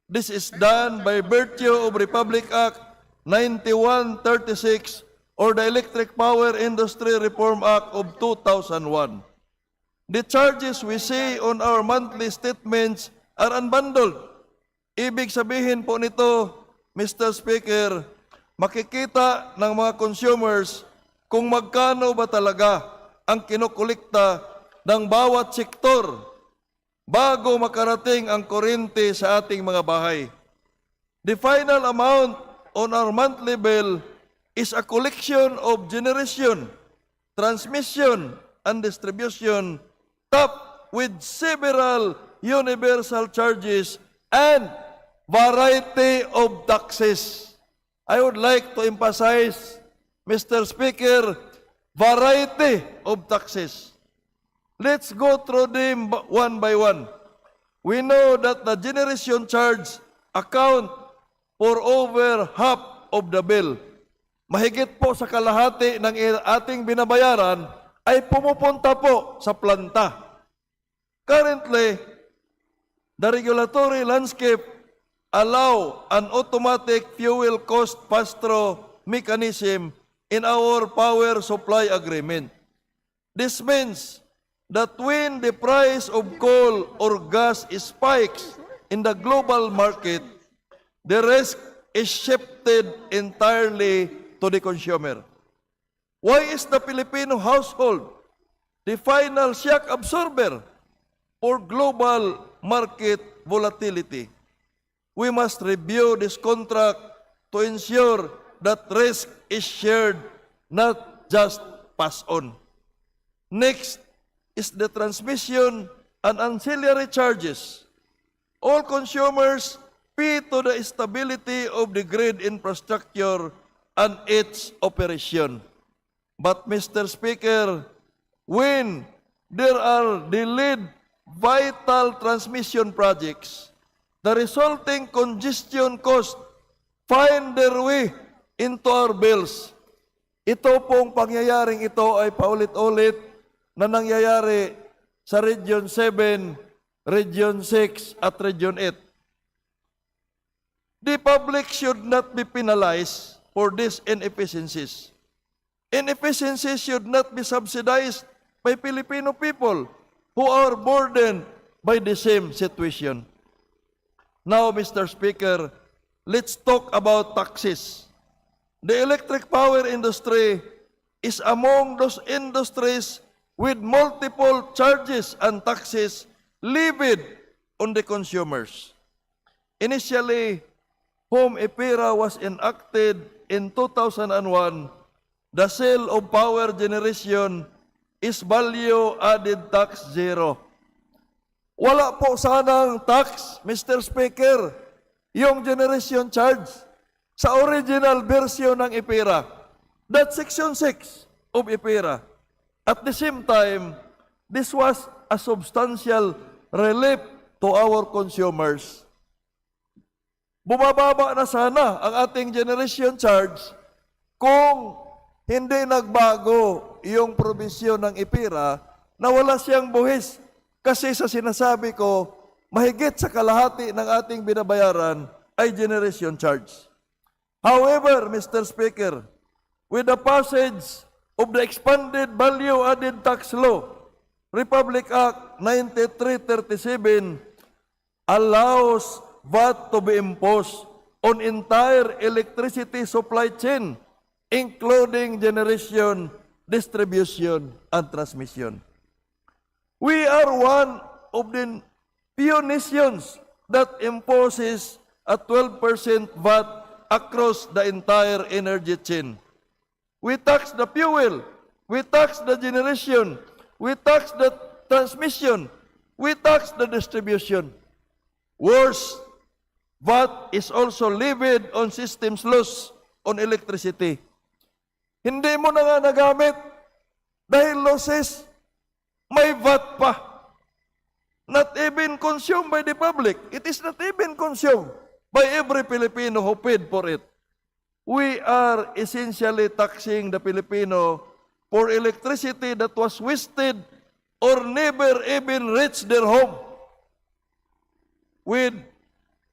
This is done by virtue of Republic Act 9136 or the Electric Power Industry Reform Act of 2001. The charges we see on our monthly statements are unbundled. Ibig sabihin po nito, Mr. Speaker, makikita ng mga consumers kung magkano ba talaga ang kinukulikta ng bawat sektor bago makarating ang kuryente sa ating mga bahay. The final amount on our monthly bill is a collection of generation, transmission, and distribution topped with several universal charges and variety of taxes. I would like to emphasize, Mr. Speaker, variety of taxes. Let's go through them one by one. We know that the generation charge account for over half of the bill. Mahigit po sa kalahati ng ating binabayaran ay pumupunta po sa planta. Currently, the regulatory landscape allow an automatic fuel cost pass-through mechanism in our power supply agreement. This means that when the price of coal or gas spikes in the global market, the risk is shifted entirely to the consumer. Why is the Filipino household the final shock absorber for global market volatility? We must review this contract to ensure that risk is shared, not just passed on. Next is the transmission and ancillary charges. All consumers pay to the stability of the grid infrastructure and its operation. But Mr. Speaker, when there are delayed vital transmission projects, the resulting congestion cost find their way into our bills. Ito pong pangyayaring ito ay paulit-ulit na nangyayari sa Region 7, Region 6, at Region 8. The public should not be penalized for these inefficiencies. Inefficiencies should not be subsidized by Filipino people who are burdened by the same situation. Now, Mr. Speaker, let's talk about taxes. The electric power industry is among those industries with multiple charges and taxes levied on the consumers. Initially, Home EPIRA was enacted in 2001, the sale of power generation is value-added tax zero. Wala po sanang tax, Mr. Speaker, yung generation charge sa original version ng EPIRA. That's Section 6 of EPIRA. At the same time, this was a substantial relief to our consumers. Bumababa na sana ang ating generation charge kung hindi nagbago yung probisyon ng EPIRA na wala siyang buhis. Kasi sa sinasabi ko, mahigit sa kalahati ng ating binabayaran ay generation charge. However, Mr. Speaker, with the passage of the Expanded Value-Added Tax Law, Republic Act 9337 allows VAT to be imposed on entire electricity supply chain, including generation, distribution, and transmission. We are one of the few nations that imposes a 12% VAT across the entire energy chain. We tax the fuel, we tax the generation, we tax the transmission, we tax the distribution. Worse, VAT is also levied on systems loss on electricity. Hindi mo na nga nagamit dahil losses, may VAT pa. Not even consumed by the public. It is not even consumed by every Filipino who paid for it. We are essentially taxing the Filipino for electricity that was wasted or never even reached their home. With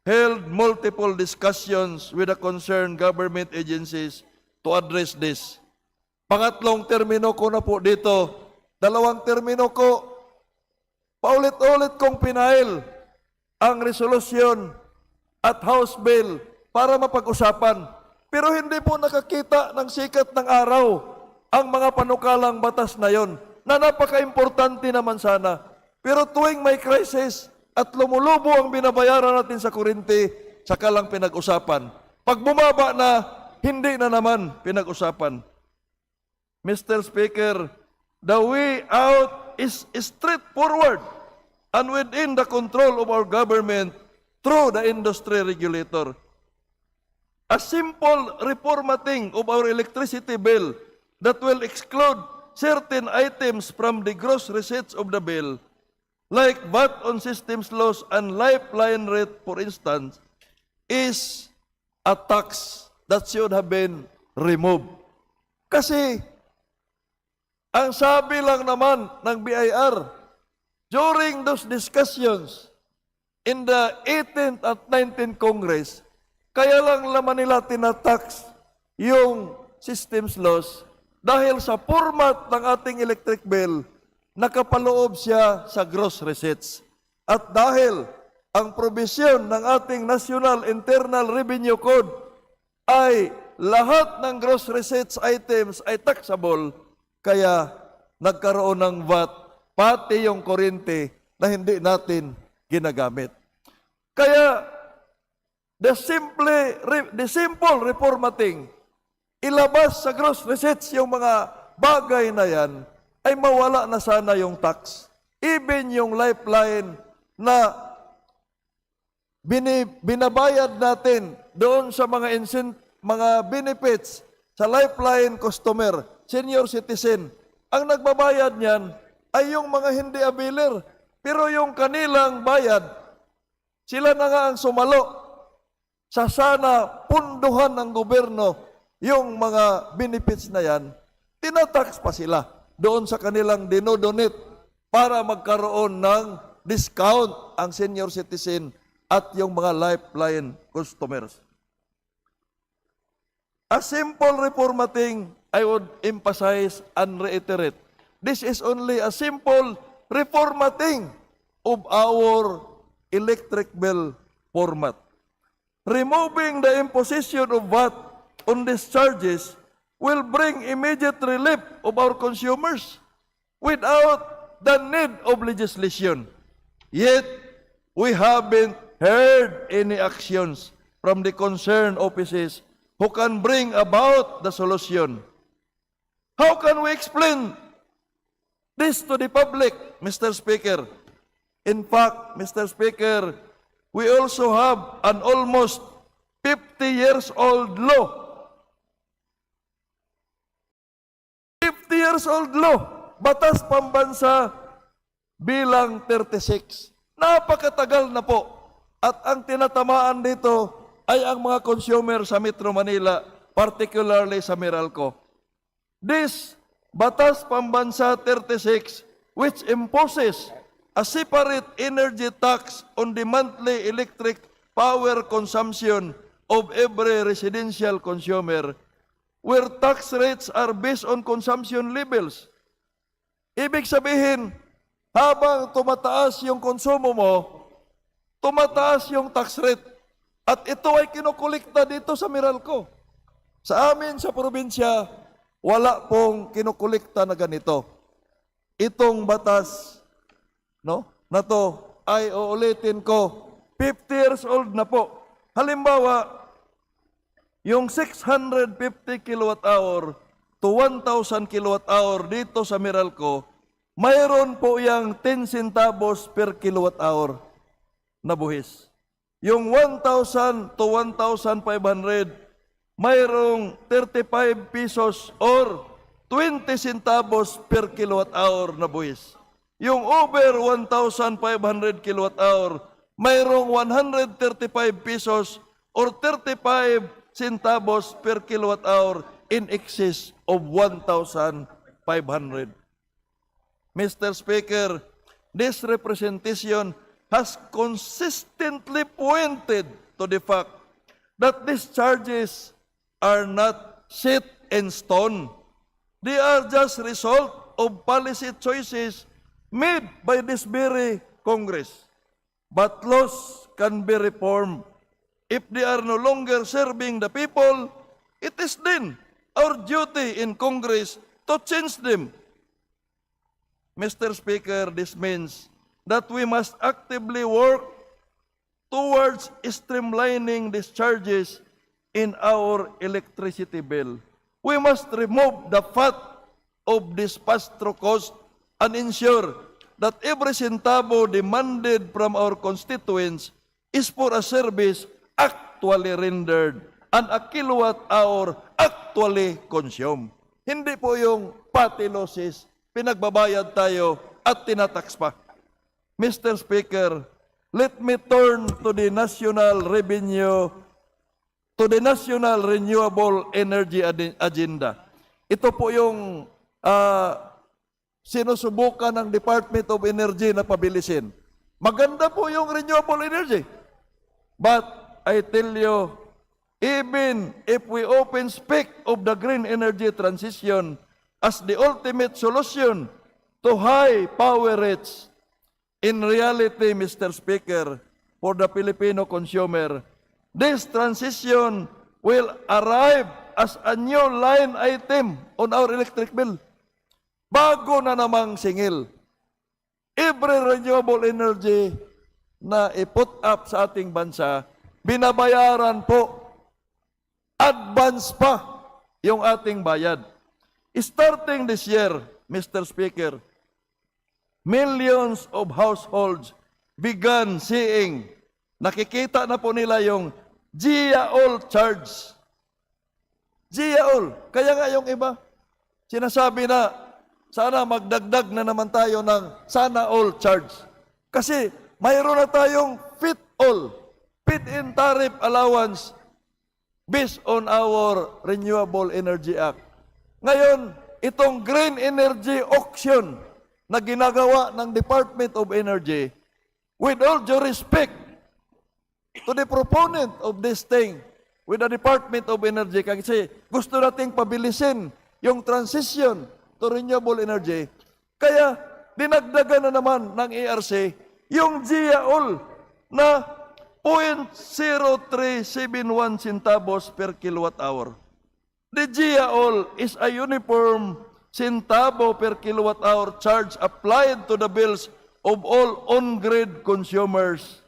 held multiple discussions with the concerned government agencies to address this. Pangatlong termino ko na po dito. Dalawang termino ko, paulit-ulit kong pinail ang resolusyon at House Bill para mapag-usapan. Pero hindi po nakakita ng sikat ng araw ang mga panukalang batas na yon, na napaka-importante naman sana. Pero tuwing may crisis at lumulubo ang binabayaran natin sa kuryente, saka lang pinag-usapan. Pag bumaba na, hindi na naman pinag-usapan. Mr. Speaker, the way out is straightforward and within the control of our government through the industry regulator. A simple reformatting of our electricity bill that will exclude certain items from the gross receipts of the bill, like VAT on systems loss and lifeline rate, for instance, is a tax that should have been removed. Kasi, ang sabi lang naman ng BIR, during those discussions in the 18th at 19th Congress, kaya lang naman nila tinatax yung systems loss dahil sa format ng ating electric bill, nakapaloob siya sa gross receipts. At dahil ang probisyon ng ating National Internal Revenue Code ay lahat ng gross receipts items ay taxable, kaya nagkaroon ng VAT, pati yung kuryente na hindi natin ginagamit. Kaya the simple reformatting, ilabas sa gross receipts yung mga bagay na yan, ay mawala na sana yung tax. Even yung lifeline na binabayad natin doon sa mga benefits sa lifeline customer, senior citizen, ang nagbabayad niyan ay yung mga hindi availer. Pero yung kanilang bayad, sila na nga ang sumalo sa sana punduhan ng gobyerno yung mga benefits na yan, tinatax pa sila doon sa kanilang dinodonate para magkaroon ng discount ang senior citizen at yung mga lifeline customers. A simple reformatting, I would emphasize and reiterate, this is only a simple reformatting of our electric bill format. Removing the imposition of VAT on these charges will bring immediate relief of our consumers without the need of legislation. Yet, we haven't heard any actions from the concerned offices who can bring about the solution. How can we explain this to the public, Mr. Speaker? In fact, Mr. Speaker, we also have an almost 50 years old law. 50 years old law, Batas Pambansa bilang 36. Napakatagal na po. At ang tinatamaan dito ay ang mga consumer sa Metro Manila, particularly sa Meralco. This Batas Pambansa 36, which imposes a separate energy tax on the monthly electric power consumption of every residential consumer, where tax rates are based on consumption levels. Ibig sabihin, habang tumataas yung konsumo mo, tumataas yung tax rate. At ito ay kinukulikta dito sa Meralco. Sa amin sa probinsya, wala pong kinukulikta na ganito. Itong batas, na to ay uulitin ko, 50 years old na po. Halimbawa, yung 650 kilowatt-hour to 1,000 kilowatt-hour dito sa Meralco, mayroon po yung 10 centavos per kilowatt-hour na buhis. Yung 1,000 to 1,500, mayroong 35 pesos or 20 centavos per kilowatt-hour na buhis. Yung over 1,500 kilowatt-hour, mayroong 135 pesos or 35 centavos per kilowatt-hour in excess of 1,500. Mr. Speaker, this representation has consistently pointed to the fact that these charges are not set in stone. They are just result of policy choices made by this very Congress. But laws can be reformed. If they are no longer serving the people, it is then our duty in Congress to change them. Mr. Speaker, this means that we must actively work towards streamlining these charges in our electricity bill. We must remove the fat of this pass-through cost and ensure that every centavo demanded from our constituents is for a service actually rendered and a kilowatt-hour actually consumed. Hindi po yung petty losses, pinagbabayad tayo at tinatax pa. Mr. Speaker, let me turn to the national revenue, to the National Renewable Energy Agenda. Ito po yung sinusubukan ng Department of Energy na pabilisin. Maganda po yung renewable energy. But I tell you, even if we open speak of the green energy transition as the ultimate solution to high power rates, in reality, Mr. Speaker, for the Filipino consumer, this transition will arrive as a new line item on our electric bill. Bago na namang singil. Every renewable energy na i-put up sa ating bansa, binabayaran po, advance pa yung ating bayad. Starting this year, Mr. Speaker, millions of households began seeing, nakikita na po nila yung GAOL charge. GAOL. Kaya nga yung iba, sinasabi na, sana magdagdag na naman tayo ng sana all charge. Kasi mayroon na tayong fit-all, fit-in tariff allowance based on our Renewable Energy Act. Ngayon, itong green energy auction na ginagawa ng Department of Energy, with all due respect to the proponent of this thing, with the Department of Energy, kasi gusto nating pabilisin yung transition to renewable energy, kaya dinagdagan na naman ng ERC yung GAOL na 0.0371 centavos per kilowatt hour. The GAOL is a uniform centavo per kilowatt hour charge applied to the bills of all on-grid consumers.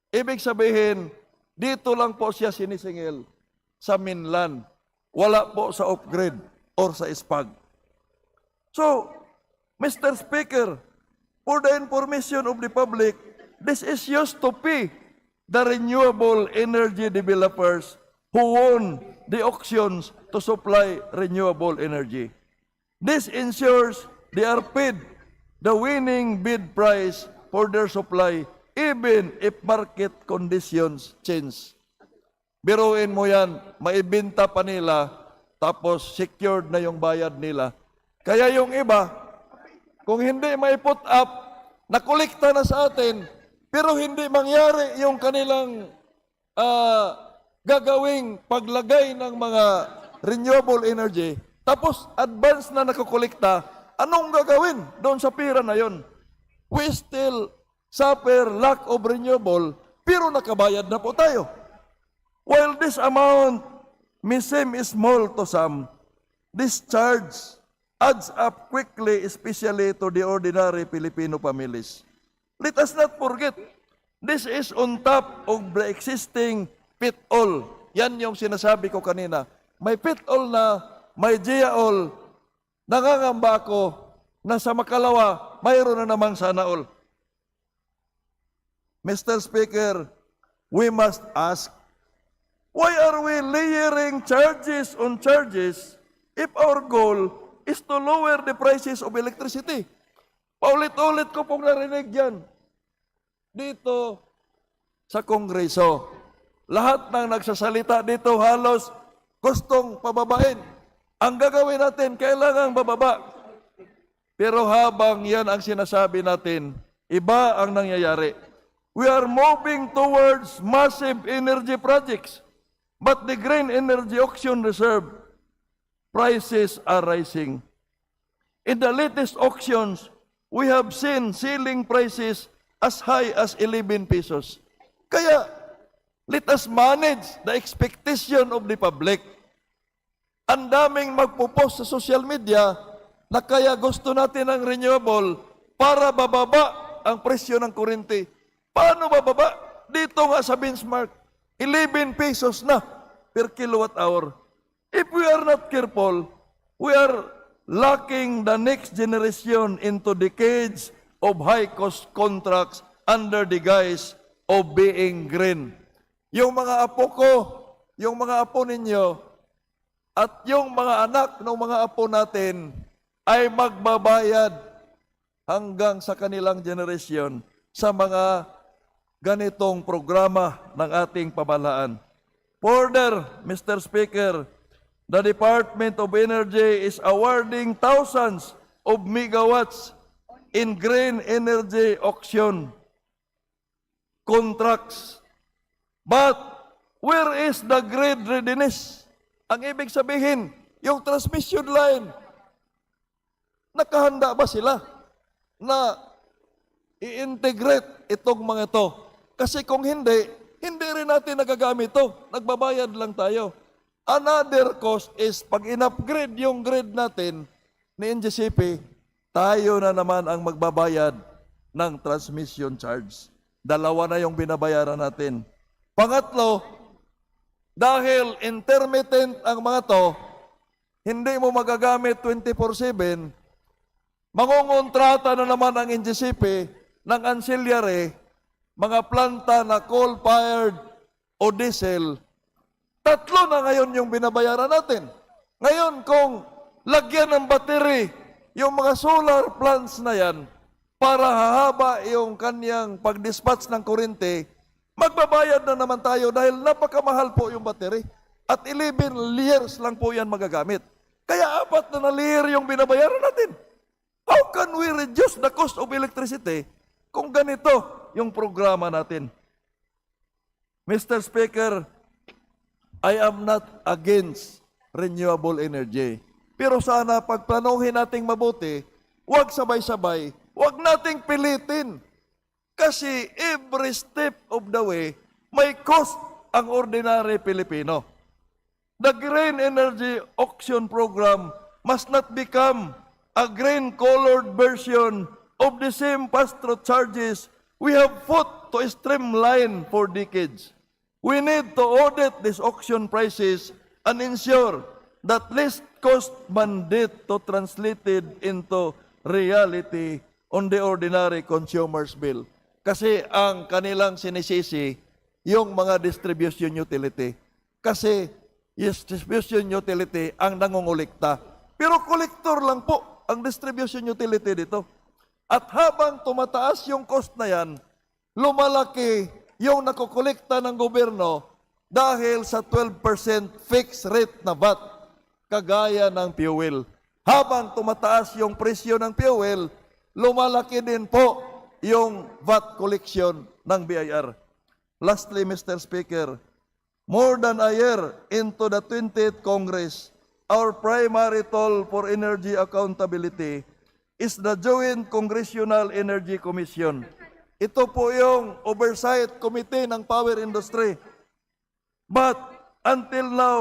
Ibig sabihin, dito lang po siya sinisingil sa mainland. Wala po sa off-grid or sa SPAG. So, Mr. Speaker, for the information of the public, this is used to pay the renewable energy developers who won the auctions to supply renewable energy. This ensures they are paid the winning bid price for their supply even if market conditions change. Biruin mo yan, maibinta pa nila, tapos secured na yung bayad nila. Kaya yung iba, kung hindi mai-put up, nakolekta na sa atin, pero hindi mangyari yung kanilang gagawing paglagay ng mga renewable energy, tapos advance na nakokolekta, anong gagawin doon sa pira na yon? We still suffer lack of renewable, pero nakabayad na po tayo. While this amount may seem small to some, this charge adds up quickly, especially to the ordinary Filipino families. Let us not forget, this is on top of the existing pit-all. Yan yung sinasabi ko kanina. May pit-all na, may GAOL, nangangamba ako na sa makalawa, mayroon na namang sana all. Mr. Speaker, we must ask, why are we layering charges on charges if our goal is to lower the prices of electricity? Paulit-ulit ko pong narinig yan dito sa Kongreso. Lahat ng nagsasalita dito halos gustong pababain. Ang gagawin natin, kailangang bababa. Pero habang yan ang sinasabi natin, iba ang nangyayari. We are moving towards massive energy projects, but the green energy auction reserve prices are rising. In the latest auctions, we have seen ceiling prices as high as 11 pesos. Kaya, let us manage the expectation of the public. Ang daming magpo-post sa social media na kaya gusto natin ng renewable para bababa ang presyo ng kuryente. Paano bababa? Dito nga sa benchmark, 11 pesos na per kilowatt hour. If we are not careful, we are locking the next generation into decades of high-cost contracts under the guise of being green. Yung mga apo ko, yung mga apo ninyo, at yung mga anak ng mga apo natin ay magbabayad hanggang sa kanilang generation sa mga ganitong programa ng ating pamahalaan. Further, Mr. Speaker, the Department of Energy is awarding thousands of megawatts in green energy auction contracts. But where is the grid readiness? Ang ibig sabihin, yung transmission line, nakahanda ba sila na i-integrate itong mga ito? Kasi kung hindi, hindi rin natin nagagamit ito. Nagbabayad lang tayo. Another cost is pag in-upgrade yung grid natin ni NGCP, tayo na naman ang magbabayad ng transmission charge. Dalawa na yung binabayaran natin. Pangatlo, dahil intermittent ang mga to, hindi mo magagamit 24/7, mangungontrata na naman ang NGCP ng ancillary, mga planta na coal-fired o diesel. Tatlo na ngayon yung binabayaran natin. Ngayon, kung lagyan ng battery yung mga solar plants na yan para hahaba yung kanyang pag-dispatch ng kuryente, magbabayad na naman tayo dahil napakamahal po yung battery. At 11 years lang po yan magagamit. Kaya 4 na layer yung binabayaran natin. How How can we reduce the cost of electricity kung ganito yung programa natin? Mr. Speaker, I am not against renewable energy. Pero sana pagplanuhin nating mabuti, huwag sabay-sabay, huwag nating pilitin. Kasi every step of the way, may cost ang ordinary Pilipino. The Green Energy Auction Program must not become a green-colored version of the same pass-through charges we have fought to streamline for decades. We need to audit these auction prices and ensure that least cost mandate to translated into reality on the ordinary consumer's bill. Kasi ang kanilang sinisisi, yung mga distribution utility. Kasi yung distribution utility ang nangungulikta. Pero kolektor lang po ang distribution utility dito. At habang tumataas yung cost na yan, lumalaki yung nakukolekta ng gobyerno dahil sa 12% fixed rate na VAT, kagaya ng fuel. Habang tumataas yung presyo ng fuel, lumalaki din po yung VAT collection ng BIR. Lastly, Mr. Speaker, more than a year into the 20th Congress, our primary tool for energy accountability is the Joint Congressional Energy Commission. Ito po yung oversight committee ng power industry. But until now,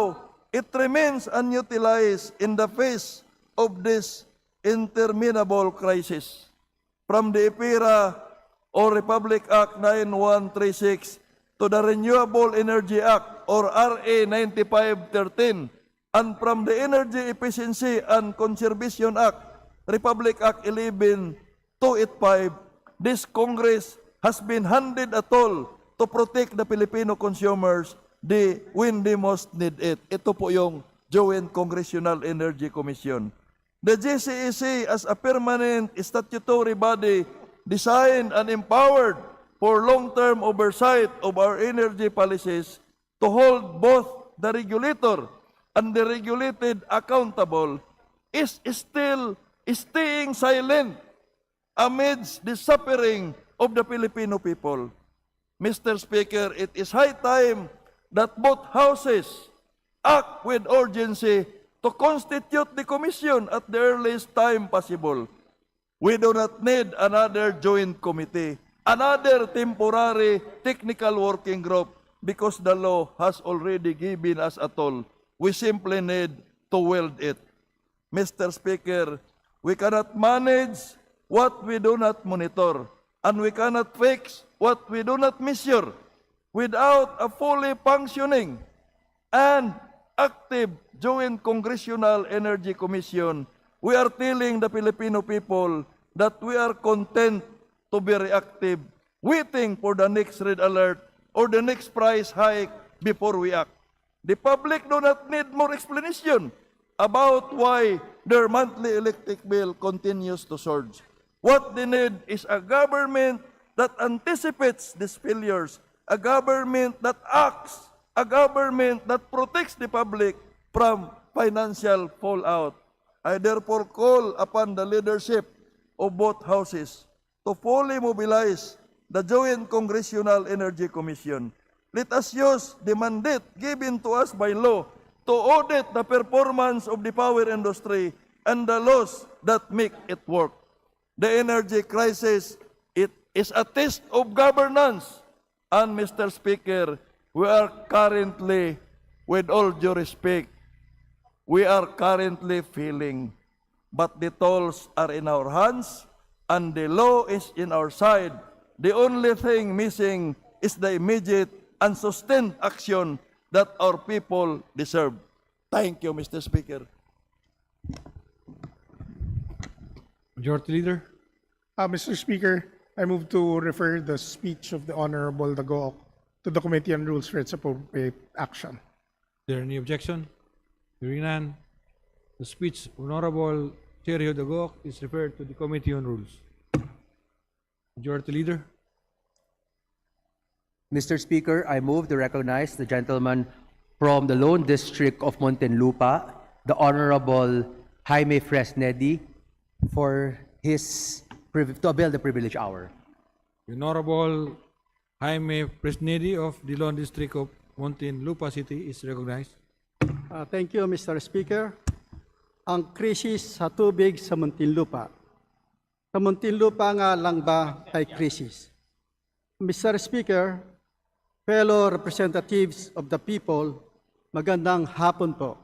it remains unutilized in the face of this interminable crisis. From the EPIRA or Republic Act 9136 to the Renewable Energy Act or RA 9513 and from the Energy Efficiency and Conservation Act, Republic Act 11285, this Congress has been handed a tool to protect the Filipino consumers when they most need it. Ito po yung Joint Congressional Energy Commission. The GCEC as a permanent statutory body designed and empowered for long-term oversight of our energy policies to hold both the regulator and the regulated accountable is still staying silent amidst the suffering of the Filipino people. Mr. Speaker, it is high time that both houses act with urgency to constitute the commission at the earliest time possible. We do not need another joint committee, another temporary technical working group, because the law has already given us a tool. We simply need to wield it. Mr. Speaker, we cannot manage what we do not monitor, and we cannot fix what we do not measure. Without a fully functioning and active Joint Congressional Energy Commission, we are telling the Filipino people that we are content to be reactive, waiting for the next red alert or the next price hike before we act. The public do not need more explanation about why their monthly electric bill continues to surge. What they need is a government that anticipates these failures, a government that acts, a government that protects the public from financial fallout. I therefore call upon the leadership of both houses to fully mobilize the Joint Congressional Energy Commission. Let us use the mandate given to us by law to audit the performance of the power industry and the laws that make it work. The energy crisis, it is a test of governance. And Mr. Speaker, we are currently, with all due respect, we are currently failing. But the tools are in our hands and the law is in our side. The only thing missing is the immediate and sustained action that our people deserve. Thank you, Mr. Speaker. Majority Leader. Mr. Speaker, I move to refer the speech of the Honorable Dagook to the Committee on Rules for its appropriate action. Is there any objection? Hearing none, the speech of Honorable Chair Dagook is referred to the Committee on Rules. Majority Leader. Mr. Speaker, I move to recognize the gentleman from the Lone District of Muntinlupa, the Honorable Jaime Fresnedi, for to avail the privilege hour. The Honorable Jaime Presnedi of the Lone District of Muntinlupa City is recognized. Thank you, Mr. Speaker. Ang krisis sa tubig sa Muntinlupa. Sa Muntinlupa nga lang ba ay krisis? Mr. Speaker, fellow representatives of the people, magandang hapon po.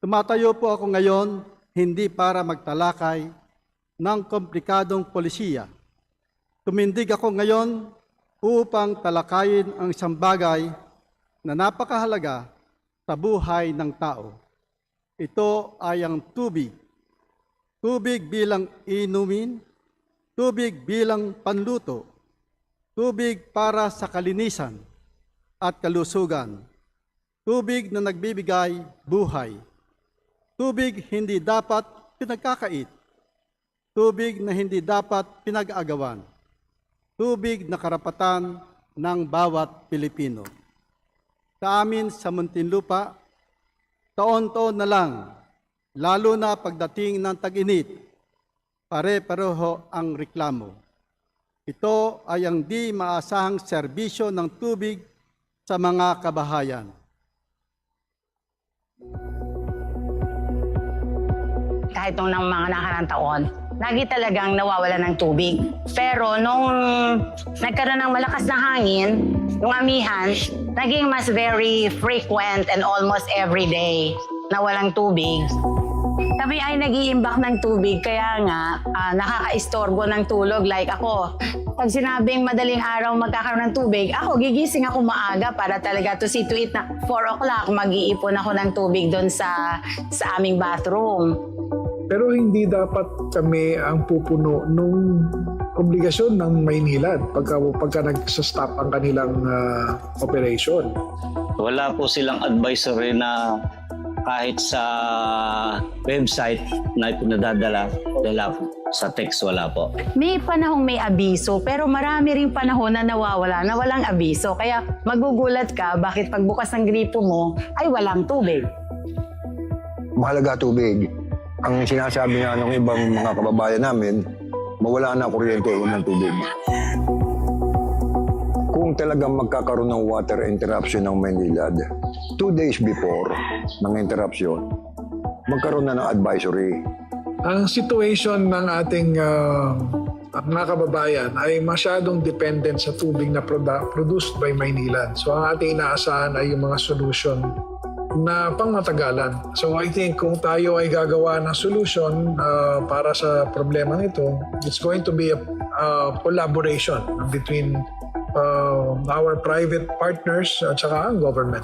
Tumatayo po ako ngayon hindi para magtalakay ng komplikadong polisiya. Tumindig ako ngayon upang talakayin ang isang bagay na napakahalaga sa buhay ng tao. Ito ay ang tubig. Tubig bilang inumin, tubig bilang panluto, tubig para sa kalinisan at kalusugan, tubig na nagbibigay buhay, tubig hindi dapat pinagkakait, tubig na hindi dapat pinag-aagawan, tubig na karapatan ng bawat Pilipino. Sa amin sa Muntinlupa, taon-taon na lang, lalo na pagdating ng tag-init, pare-pareho ang reklamo. Ito ay ang di maasahang serbisyo ng tubig sa mga kabahayan. Kahit nung mga nakarang taon, lagi talagang nawawala ng tubig. Pero nung nagkaroon ng malakas na hangin, nung amihan, naging mas very frequent and almost every day na walang tubig. Kami ay nag-iimbak ng tubig, kaya nga nakaka-istorbo ng tulog. Like ako, pag sinabing madaling araw magkakaroon ng tubig, ako gigising ako maaga para talaga to see to it na 4 o'clock mag-iipon ako ng tubig doon sa aming bathroom. Pero hindi dapat kami ang pupuno nung obligasyon ng Maynilad pagka nagsa-stop ang kanilang operation. Wala po silang advisory na kahit sa website na pinadadala sa text, wala po. May panahong may abiso, pero marami ring panahon na nawawala, na walang abiso. Kaya magugulat ka bakit pagbukas ng gripo mo ay walang tubig. Mahalaga tubig. Ang sinasabi nga ng ibang mga kababayan namin, mawala na kuryente ng tubig. Kung talagang magkakaroon ng water interruption ng Maynilad, 2 days before ng interruption, magkaroon na ng advisory. Ang situation ng ating mga kababayan ay masyadong dependent sa tubig na produced by Maynilad. So ang ating inaasahan ay yung mga solution na pangmatagalan. So I think kung tayo ay gagawa ng solution para sa problema nito, it's going to be a collaboration between our private partners at saka ang government.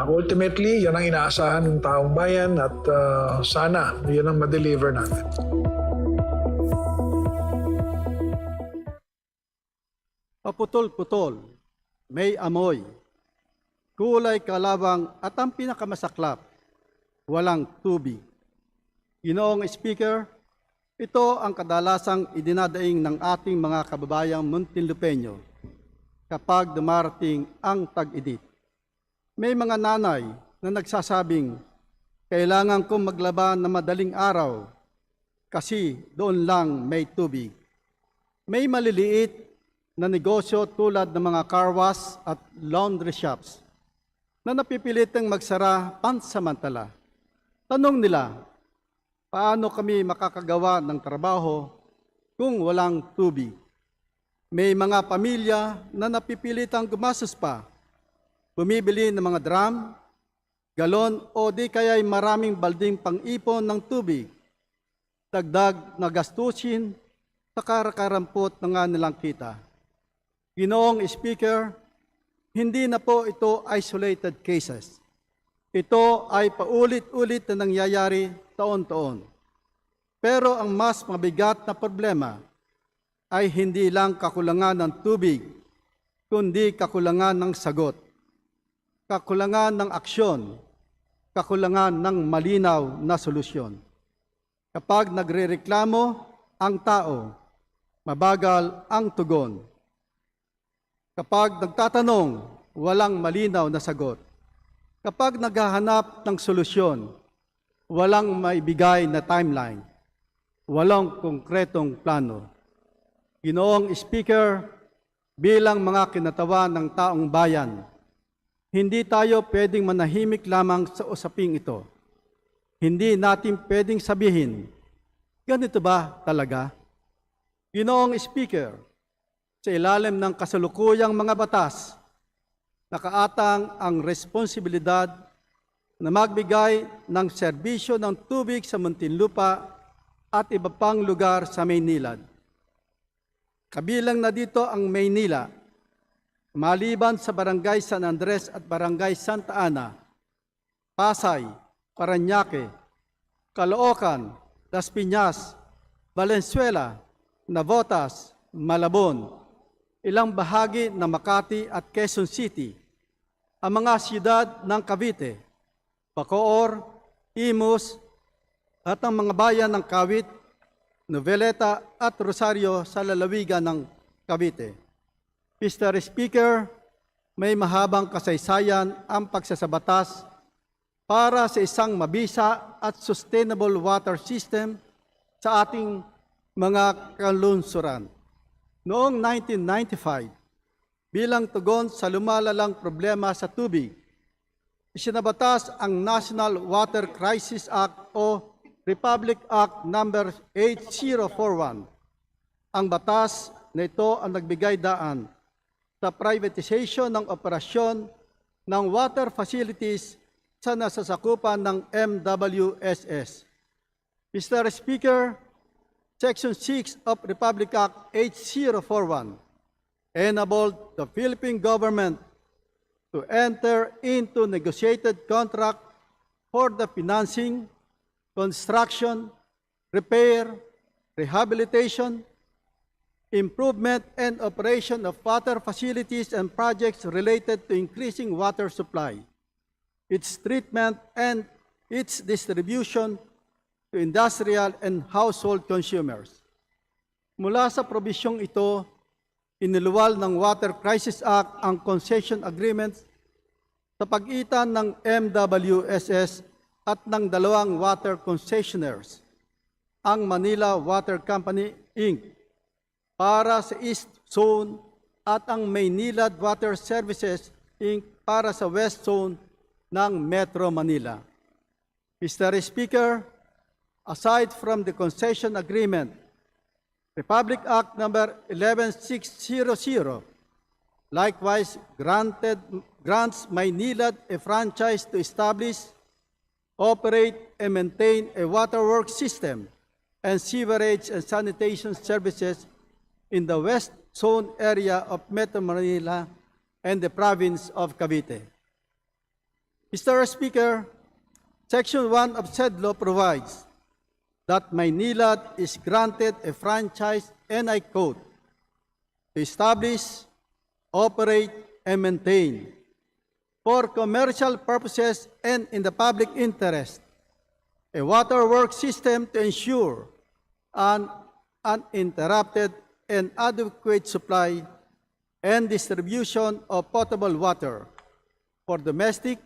Ultimately, yan ang inaasahan ng taong bayan at sana yan ang ma-deliver natin. Paputol-putol, may amoy, kulay kalabang at ang pinakamasaklap, walang tubig. Ginoong Speaker, ito ang kadalasang idinadaing ng ating mga kababayang Muntinlupeño kapag dumarating ang tag-init. May mga nanay na nagsasabing, kailangan kong maglaba na madaling araw kasi doon lang may tubig. May maliliit na negosyo tulad ng mga car wash at laundry shops na napipilitang magsara pansamantala. Tanong nila, paano kami makakagawa ng trabaho kung walang tubig? May mga pamilya na napipilitang gumastos pa, bumibili ng mga drum, galon o di kaya'y maraming balding pang-ipon ng tubig, dagdag na gastusin sa karakarampot na nga nilang kita. Ginoong Speaker, hindi na po ito isolated cases. Ito ay paulit-ulit na nangyayari taon-taon. Pero ang mas mabigat na problema ay hindi lang kakulangan ng tubig, kundi kakulangan ng sagot, kakulangan ng aksyon, kakulangan ng malinaw na solusyon. Kapag nagrereklamo ang tao, mabagal ang tugon. Kapag nagtatanong, walang malinaw na sagot. Kapag naghahanap ng solusyon, walang maibigay na timeline. walang konkretong plano. Ginoong Speaker, bilang mga kinatawan ng taong bayan, hindi tayo pwedeng manahimik lamang sa usaping ito. Hindi natin pwedeng sabihin, ganito ba talaga? Ginoong Speaker, sa ilalim ng kasalukuyang mga batas, nakaatang ang responsibilidad na magbigay ng serbisyo ng tubig sa Muntinlupa at iba pang lugar sa Maynilad. Kabilang na dito ang Maynila, maliban sa Barangay San Andres at Barangay Santa Ana, Pasay, Parañaque, Caloocan, Las Piñas, Valenzuela, Navotas, Malabon, ilang bahagi ng Makati at Quezon City, ang mga siyudad ng Cavite, Bacoor, Imus, at ang mga bayan ng Kawit, Noveleta at Rosario sa lalawigan ng Cavite. Mr. Speaker, may mahabang kasaysayan ang pagsasabatas para sa isang mabisa at sustainable water system sa ating mga kalunsuran. Noong 1995, bilang tugon sa lumalalang problema sa tubig, isinabatas ang National Water Crisis Act o Republic Act No. 8041. Ang batas na ito ang nagbigay daan sa privatization ng operasyon ng water facilities sa nasasakupan ng MWSS. Mr. Speaker, Section 6 of Republic Act 8041 enabled the Philippine government to enter into negotiated contract for the financing, construction, repair, rehabilitation, improvement and operation of water facilities and projects related to increasing water supply, its treatment and its distribution to industrial and household consumers. Mula sa probisyong ito, iniluwal ng Water Crisis Act ang concession agreements sa pagitan ng MWSS at ng dalawang water concessionaires, ang Manila Water Company, Inc., para sa East Zone at ang Maynilad Water Services, Inc., para sa West Zone ng Metro Manila. Mr. Speaker, aside from the concession agreement, Republic Act No. 11600 likewise grants Maynilad a franchise to establish, operate, and maintain a waterworks system and sewerage and sanitation services in the West Zone area of Metro Manila and the province of Cavite. Mr. Speaker, Section 1 of said law provides that Maynilad is granted a franchise, and I quote, to establish, operate, and maintain for commercial purposes and in the public interest a waterworks system to ensure an uninterrupted and adequate supply and distribution of potable water for domestic,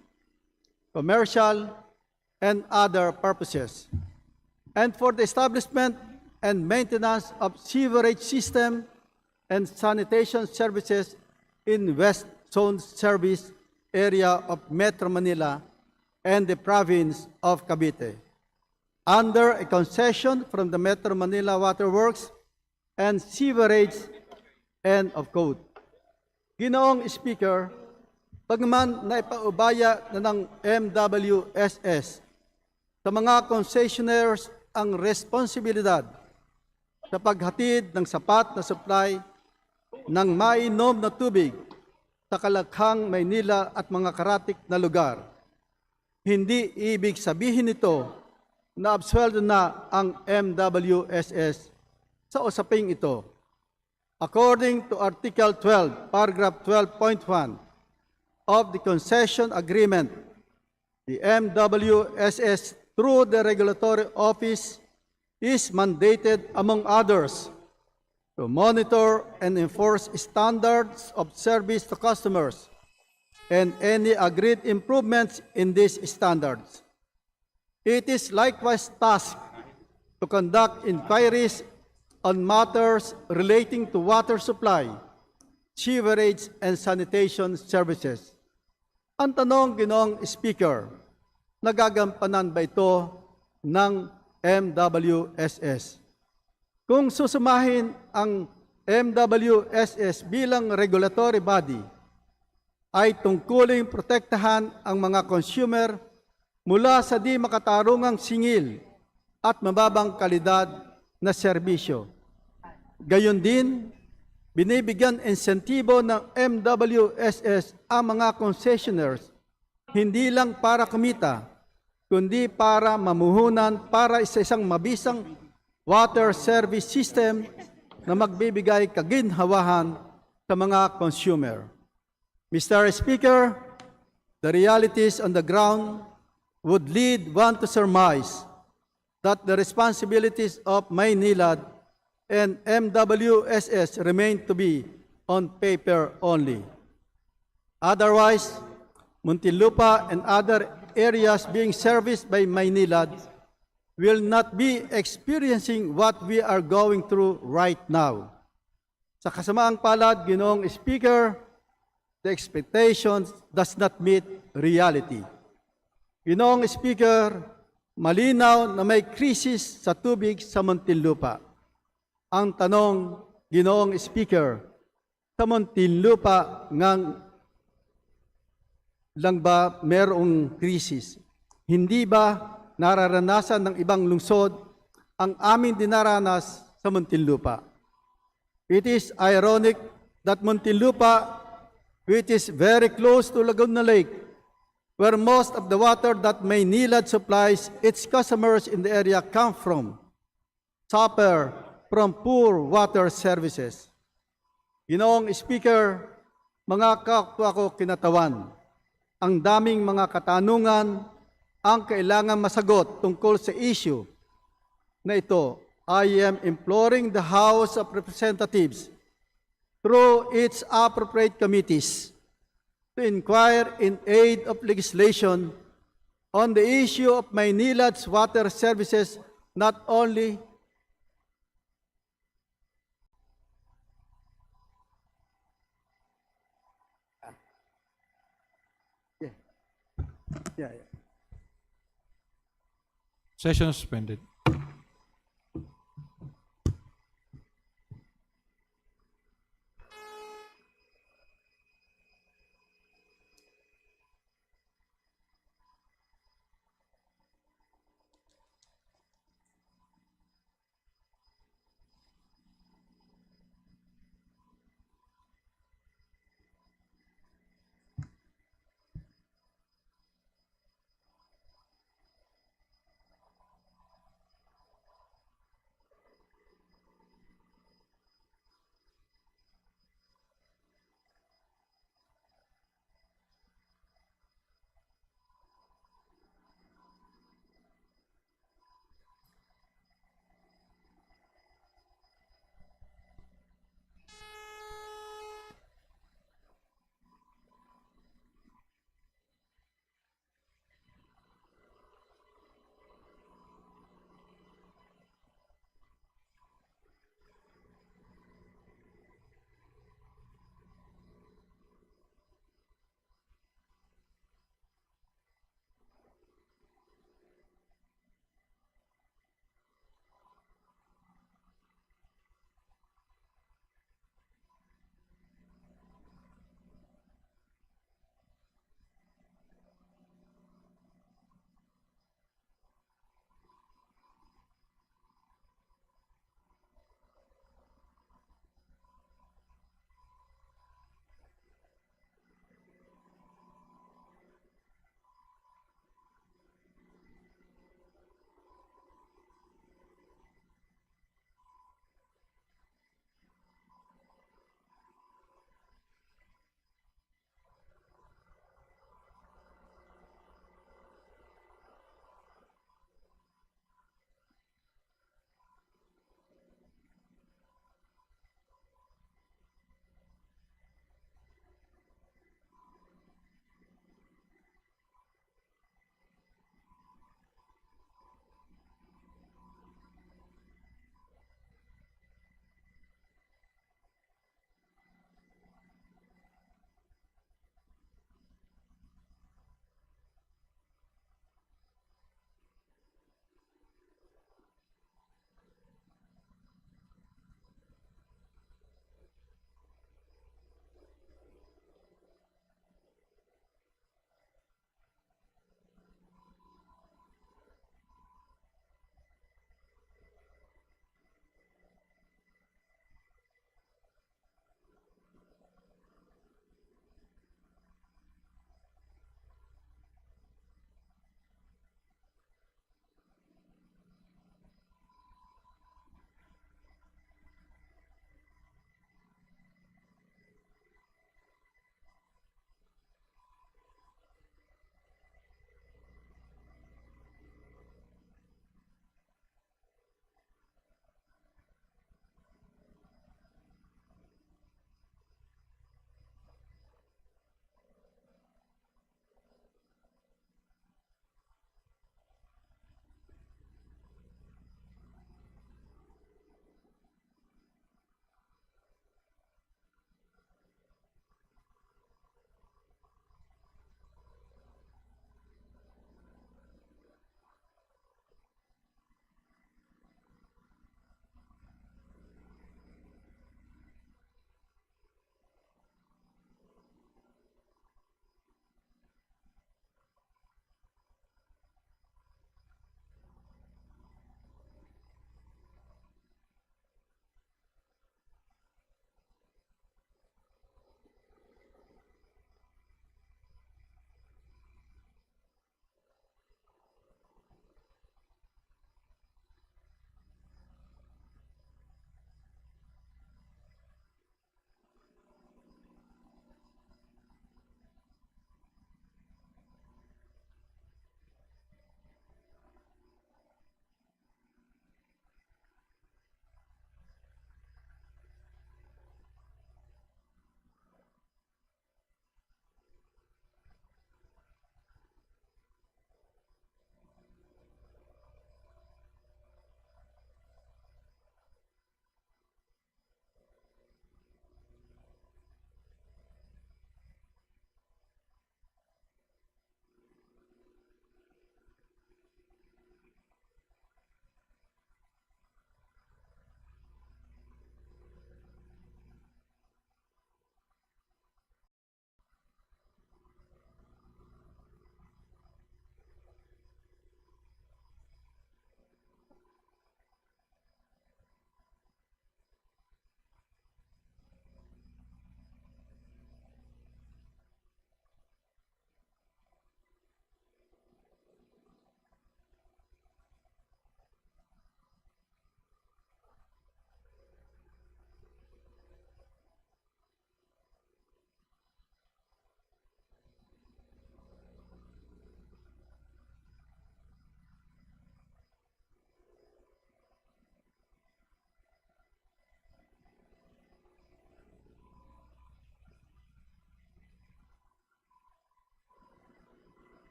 commercial, and other purposes, and for the establishment and maintenance of sewerage system and sanitation services in West Zone service area of Metro Manila and the province of Cavite, under a concession from the Metro Manila Waterworks and Sewerage, end of quote. Ginoong Speaker, pagman naipaubaya na ng MWSS sa mga concessionaires ang responsibilidad sa paghatid ng sapat na supply ng mainom na tubig sa Kalakhang, Maynila at mga karatik na lugar. Hindi ibig sabihin nito na absueldo na ang MWSS sa usaping ito. According to Article 12, Paragraph 12.1 of the Concession Agreement, the MWSS through the Regulatory Office is mandated, among others, to monitor and enforce standards of service to customers and any agreed improvements in these standards. It is likewise tasked to conduct inquiries on matters relating to water supply, sewerage, and sanitation services. Ang tanong, Ginoong Speaker, nagagampanan ba ito ng MWSS? Kung susumahin ang MWSS bilang regulatory body, ay tungkuling protektahan ang mga consumer mula sa di makatarungang singil at mababang kalidad na serbisyo. Gayon din, binibigyan insentibo ng MWSS ang mga concessionaires hindi lang para kumita, kundi para mamuhunan para sa isang mabisang water service system na magbibigay kaginhawahan sa mga consumer. Mr. Speaker, the realities on the ground would lead one to surmise that the responsibilities of Maynilad and MWSS remain to be on paper only. Otherwise, Muntinlupa and other areas being serviced by Maynilad will not be experiencing what we are going through right now. Sa kasamaang palad, Ginoong Speaker, the expectations does not meet reality. Ginoong Speaker, malinaw na may krisis sa tubig sa Muntinlupa. Ang tanong, Ginoong Speaker, sa Muntinlupa lang ba merong krisis? Hindi ba nararanasan ng ibang lungsod ang aming dinaranas sa Muntinlupa? It is ironic that Muntinlupa, which is very close to Laguna Lake, where most of the water that Maynilad supplies its customers in the area come from, suffer from poor water services. Ginoong Speaker, mga kapwa ko kinatawan, ang daming mga katanungan ang kailangan masagot tungkol sa issue na ito. I am imploring the House of Representatives through its appropriate committees to inquire in aid of legislation on the issue of Maynilad's water services, not only Session suspended.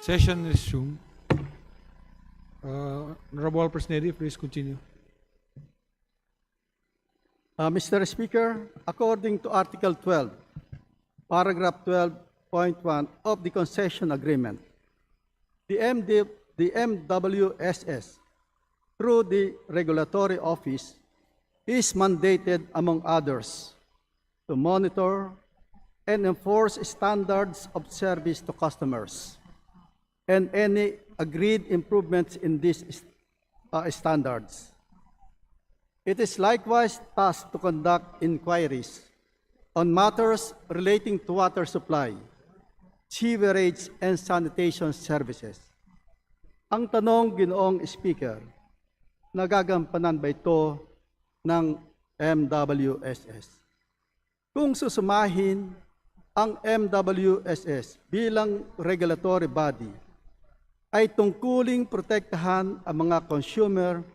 Session resumed. Honorable Presneri, please continue. Mr. Speaker, according to Article 12, Paragraph 12.1 of the Concession Agreement, the MWSS, through the Regulatory Office, is mandated, among others, to monitor and enforce standards of service to customers and any agreed improvements in these standards. It is likewise tasked to conduct inquiries on matters relating to water supply, sewerage, and sanitation services. Ang tanong, Ginoong Speaker, nagagampanan ba ito ng MWSS? Kung susumahin ang MWSS bilang regulatory body, ay tungkuling protektahan ang mga consumer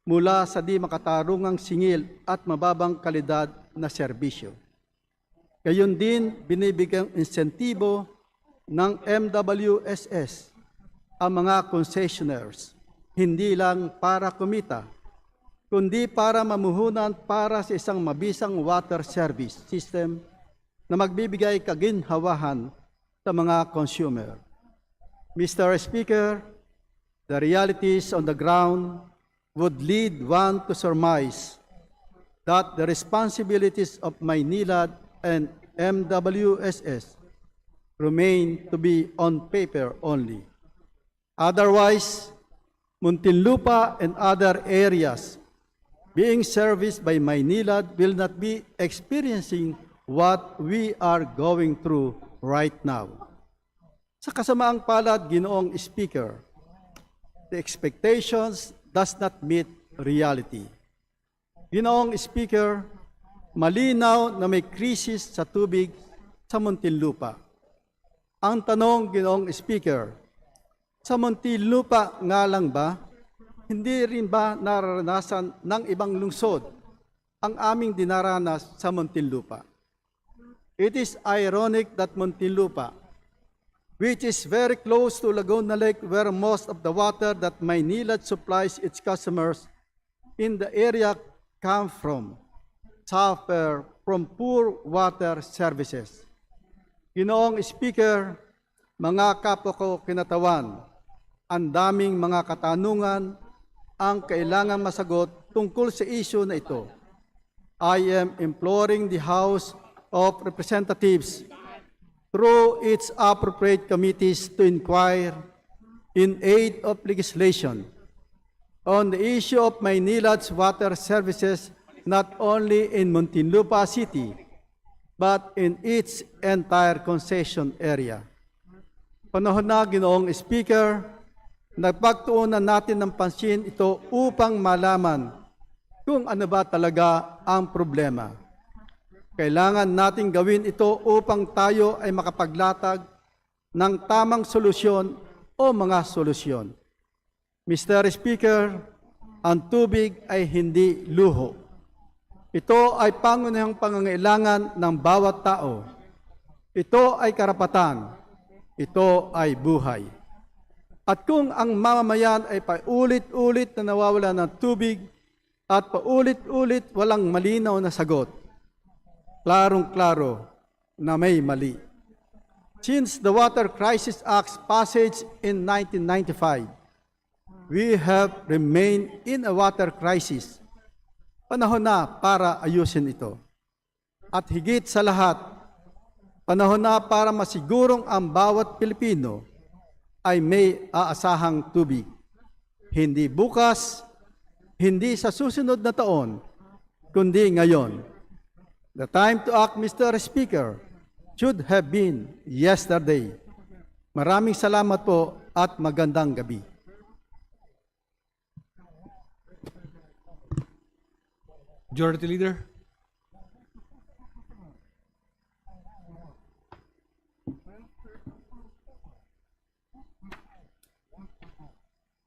mula sa di makatarungang singil at mababang kalidad na serbisyo. Gayon din, binibigyang insentibo ng MWSS ang mga concessionaires, hindi lang para kumita, kundi para mamuhunan para sa isang mabisang water service system na magbibigay kaginhawahan sa mga consumer. Mr. Speaker, the realities on the ground would lead one to surmise that the responsibilities of Maynilad and MWSS remain to be on paper only. Otherwise, Muntinlupa and other areas being serviced by Maynilad will not be experiencing what we are going through right now. Sa kasamaang palad, Ginoong Speaker, the expectations does not meet reality. Ginoong Speaker, malinaw na may krisis sa tubig sa Muntinlupa. Ang tanong, Ginoong Speaker, sa Muntinlupa nga lang ba, hindi rin ba nararanasan ng ibang lungsod ang aming dinaranas sa Muntinlupa? It is ironic that Muntinlupa, which is very close to Laguna Lake where most of the water that Maynilad supplies its customers in the area come from, suffer from poor water services. Ginoong Speaker, mga kapwa ko kinatawan, ang daming mga katanungan ang kailangan masagot tungkol sa issue na ito. I am imploring the House of Representatives through its appropriate committees to inquire in aid of legislation on the issue of Maynilad's water services not only in Muntinlupa City but in its entire concession area. Panahon na, Ginoong Speaker, nagpagtuunan natin ng pansin ito upang malaman kung ano ba talaga ang problema. Kailangan nating gawin ito upang tayo ay makapaglatag ng tamang solusyon o mga solusyon. Mr. Speaker, ang tubig ay hindi luho. Ito ay pangunahing pangangailangan ng bawat tao. Ito ay karapatan. Ito ay buhay. At kung ang mamamayan ay paulit-ulit na nawawala ng tubig at paulit-ulit walang malinaw na sagot, klarong-klaro na may mali. Since the Water Crisis Act's passage in 1995, we have remained in a water crisis. Panahon na para ayusin ito. At higit sa lahat, panahon na para masigurong ang bawat Pilipino ay may aasahang tubig. Hindi bukas, hindi sa susunod na taon, kundi ngayon. The time to act, Mr. Speaker, should have been yesterday. Maraming salamat po at magandang gabi. Majority Leader.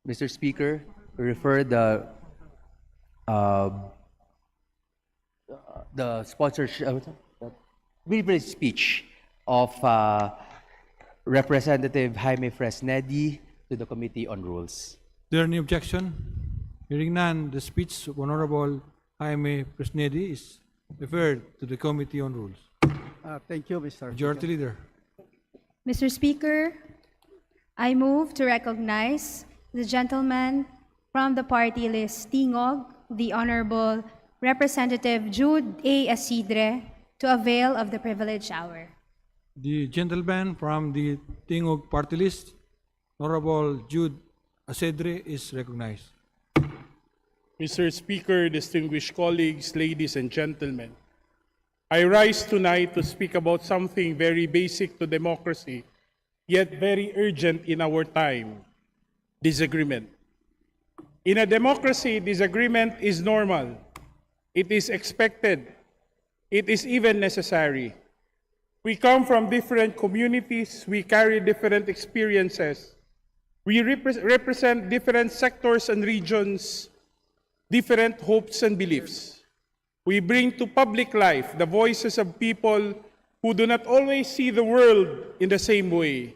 Mr. Speaker, refer the sponsorship, privilege speech of Representative Jaime Fresnedi to the Committee on Rules. Is there any objection? Hearing none, the speech of Honorable Jaime Fresnedi is referred to the Committee on Rules. Thank you, Mr. Majority Leader. Mr. Speaker, I move to recognize the gentleman from the party list Tingog, the Honorable Representative Jude A. Asidre, to avail of the privilege hour. The gentleman from the Tingog party list, Honorable Jude Asedre, is recognized. Mr. Speaker, distinguished colleagues, ladies and gentlemen, I rise tonight to speak about something very basic to democracy, yet very urgent in our time: disagreement. In a democracy, disagreement is normal. It is expected. It is even necessary. We come from different communities. We carry different experiences. We represent different sectors and regions, different hopes and beliefs. We bring to public life the voices of people who do not always see the world in the same way.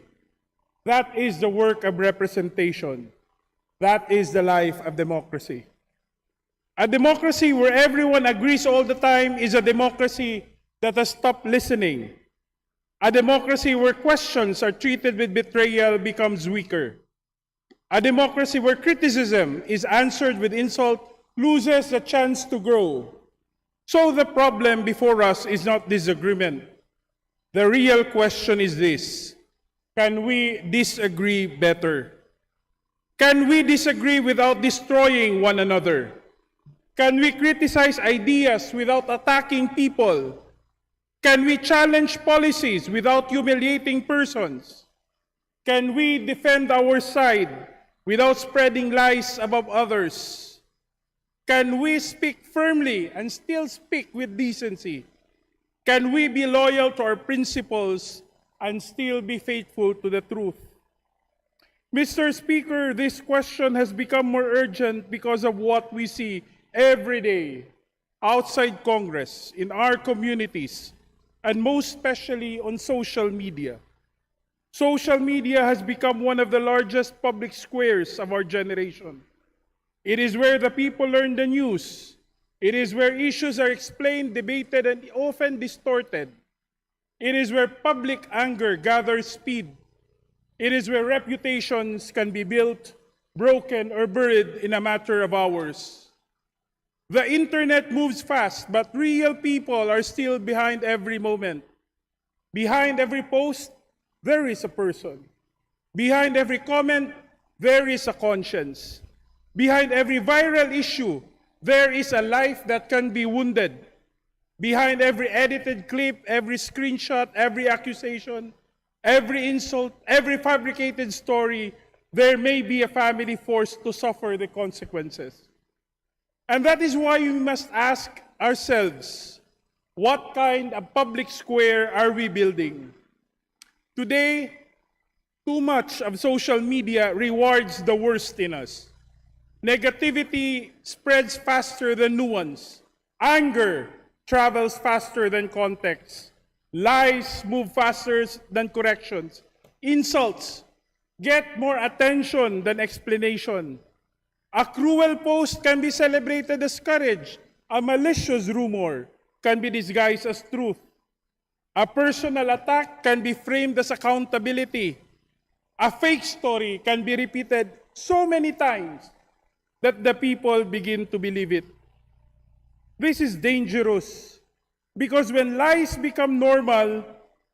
That is the work of representation. That is the life of democracy. A democracy where everyone agrees all the time is a democracy that has stopped listening. A democracy where questions are treated with betrayal becomes weaker. A democracy where criticism is answered with insult loses the chance to grow. So the problem before us is not disagreement. The real question is this: can we disagree better? Can we disagree without destroying one another? Can we criticize ideas without attacking people? Can we challenge policies without humiliating persons? Can we defend our side without spreading lies about others? Can we speak firmly and still speak with decency? Can we be loyal to our principles and still be faithful to the truth? Mr. Speaker, this question has become more urgent because of what we see every day outside Congress, in our communities, and most especially on social media. Social media has become one of the largest public squares of our generation. It is where the people learn the news. It is where issues are explained, debated, and often distorted. It is where public anger gathers speed. It is where reputations can be built, broken, or buried in a matter of hours. The internet moves fast, but real people are still behind every moment. Behind every post, there is a person. Behind every comment, there is a conscience. Behind every viral issue, there is a life that can be wounded. Behind every edited clip, every screenshot, every accusation, every insult, every fabricated story, there may be a family forced to suffer the consequences. And that is why we must ask ourselves, what kind of public square are we building? Today, too much of social media rewards the worst in us. Negativity spreads faster than nuance. Anger travels faster than context. Lies move faster than corrections. Insults get more attention than explanation. A cruel post can be celebrated as courage. A malicious rumor can be disguised as truth. A personal attack can be framed as accountability. A fake story can be repeated so many times that the people begin to believe it. This is dangerous because when lies become normal,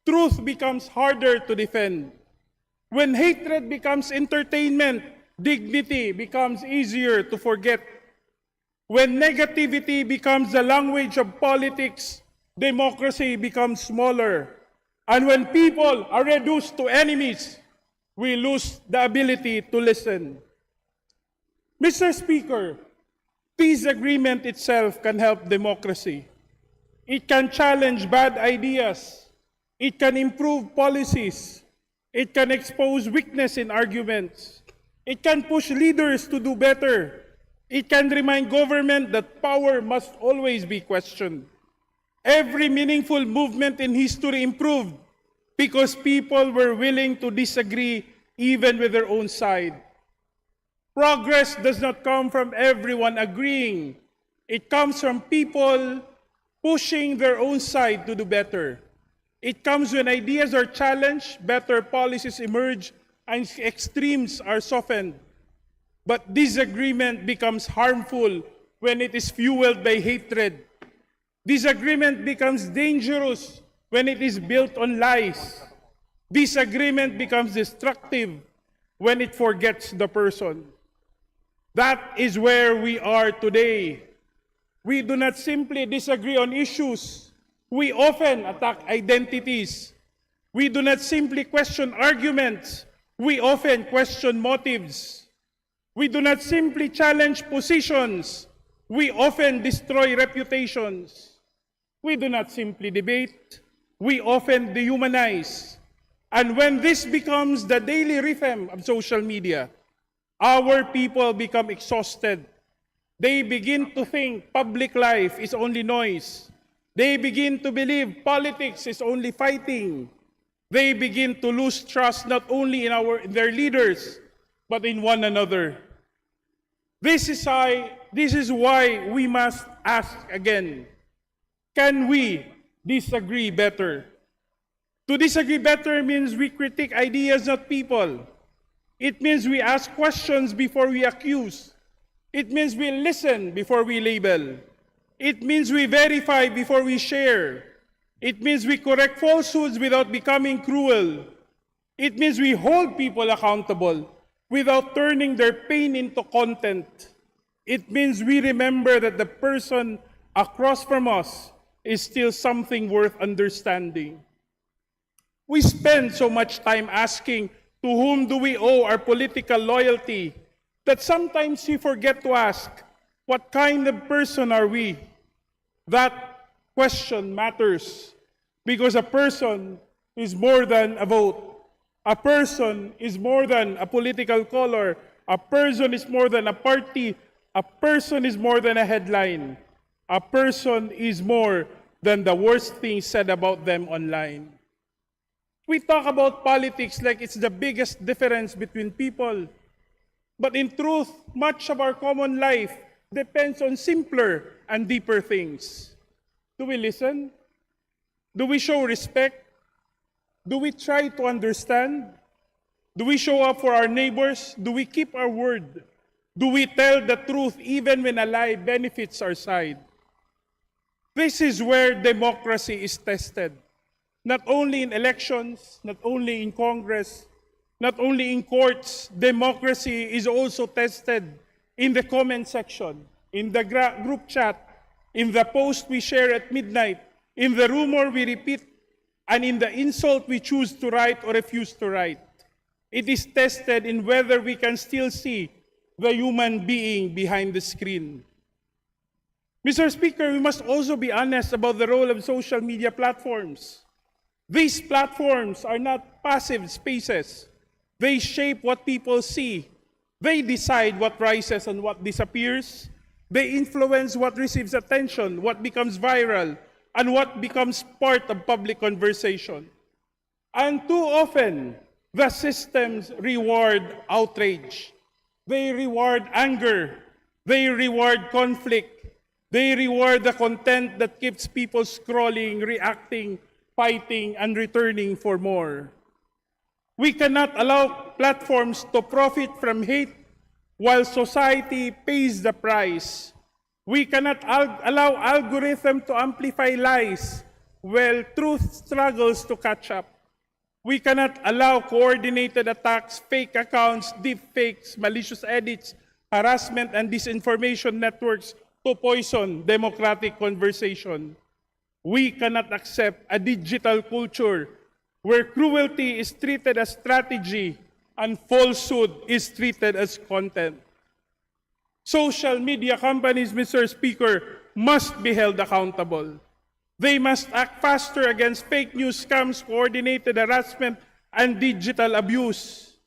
truth becomes harder to defend. When hatred becomes entertainment, dignity becomes easier to forget. When negativity becomes the language of politics, democracy becomes smaller. And when people are reduced to enemies, we lose the ability to listen. Mr. Speaker, peace agreement itself can help democracy. It can challenge bad ideas. It can improve policies. It can expose weakness in arguments. It can push leaders to do better. It can remind government that power must always be questioned. Every meaningful movement in history improved because people were willing to disagree even with their own side. Progress does not come from everyone agreeing. It comes from people pushing their own side to do better. It comes when ideas are challenged, better policies emerge, and extremes are softened. But disagreement becomes harmful when it is fueled by hatred. Disagreement becomes dangerous when it is built on lies. Disagreement becomes destructive when it forgets the person. That is where we are today. We do not simply disagree on issues. We often attack identities. We do not simply question arguments. We often question motives. We do not simply challenge positions. We often destroy reputations. We do not simply debate. We often dehumanize. And when this becomes the daily rhythm of social media, our people become exhausted. They begin to think public life is only noise. They begin to believe politics is only fighting. They begin to lose trust not only in their leaders, but in one another. This is why we must ask again, can we disagree better? To disagree better means we critique ideas, not people. It means we ask questions before we accuse. It means we listen before we label. It means we verify before we share. It means we correct falsehoods without becoming cruel. It means we hold people accountable without turning their pain into content. It means we remember that the person across from us is still something worth understanding. We spend so much time asking, to whom do we owe our political loyalty, that sometimes we forget to ask, what kind of person are we? That question matters because a person is more than a vote. A person is more than a political color. A person is more than a party. A person is more than a headline. A person is more than the worst things said about them online. We talk about politics like it's the biggest difference between people. But in truth, much of our common life depends on simpler and deeper things. Do we listen? Do we show respect? Do we try to understand? Do we show up for our neighbors? Do we keep our word? Do we tell the truth even when a lie benefits our side? This is where democracy is tested. Not only in elections, not only in Congress, not only in courts, democracy is also tested in the comment section, in the group chat, in the post we share at midnight, in the rumor we repeat, and in the insult we choose to write or refuse to write. It is tested in whether we can still see the human being behind the screen. Mr. Speaker, we must also be honest about the role of social media platforms. These platforms are not passive spaces. They shape what people see. They decide what rises and what disappears. They influence what receives attention, what becomes viral, and what becomes part of public conversation. And too often, the systems reward outrage. They reward anger. They reward conflict. They reward the content that keeps people scrolling, reacting, fighting, and returning for more. We cannot allow platforms to profit from hate while society pays the price. We cannot allow algorithm to amplify lies while truth struggles to catch up. We cannot allow coordinated attacks, fake accounts, deep fakes, malicious edits, harassment, and disinformation networks to poison democratic conversation. We cannot accept a digital culture where cruelty is treated as strategy and falsehood is treated as content. Social media companies, Mr. Speaker, must be held accountable. They must act faster against fake news scams, coordinated harassment, and digital abuse.